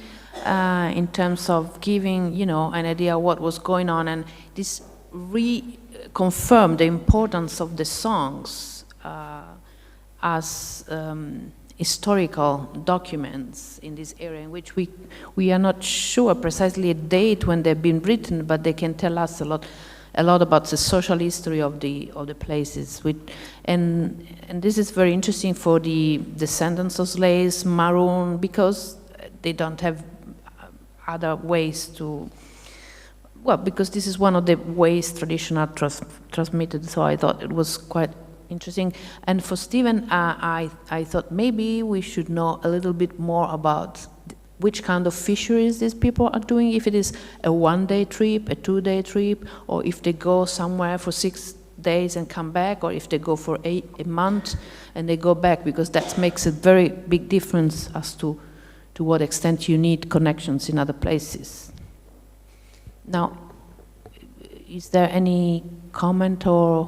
in terms of giving, an idea of what was going on, and this reconfirmed the importance of the songs as historical documents in this area in which we are not sure precisely a date when they've been written, but they can tell us a lot about the social history of the places. And this is very interesting for the descendants of slaves, Maroon, because they don't have other ways to, well, because this is one of the ways traditional transmitted, so I thought it was quite interesting. And for Stephen, I thought maybe we should know a little bit more about which kind of fisheries these people are doing, if it is a one-day trip, a two-day trip, or if they go somewhere for 6 days and come back, or if they go for a month and they go back, because that makes a very big difference as to what extent you need connections in other places. Now, is there any comment or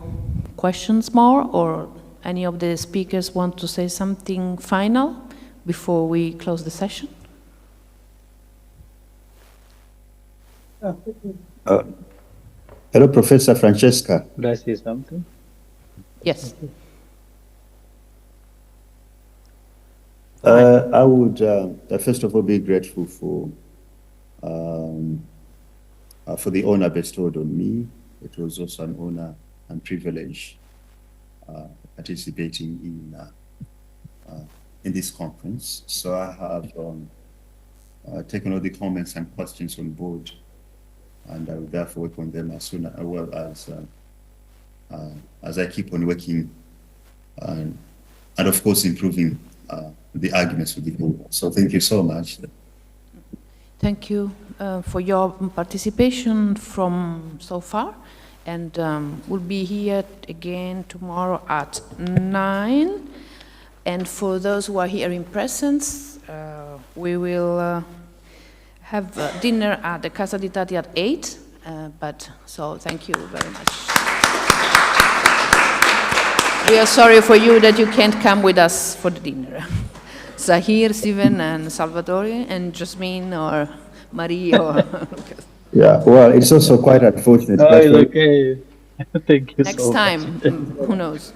questions more, or any of the speakers want to say something final before we close the session? Hello, Professor Francesca. Could I say something? Yes. I would first of all be grateful for the honor bestowed on me. It was also an honor and privilege participating in this conference. So I have taken all the comments and questions on board, and I will therefore work on them as soon as I keep on working and of course improving the arguments with the board. So thank you so much. Thank you for your participation from so far, and we'll be here again tomorrow at 9. And for those who are here in presence, we will have dinner at the Casa di Tati at 8. So thank you very much. We are sorry for you that you can't come with us for the dinner. Zahir, Steven, and Salvatore, and Jasmine, or Marie, or Lucas. Yeah, well, it's also quite unfortunate. Oh, it's okay. Thank you Next so time, much. who knows?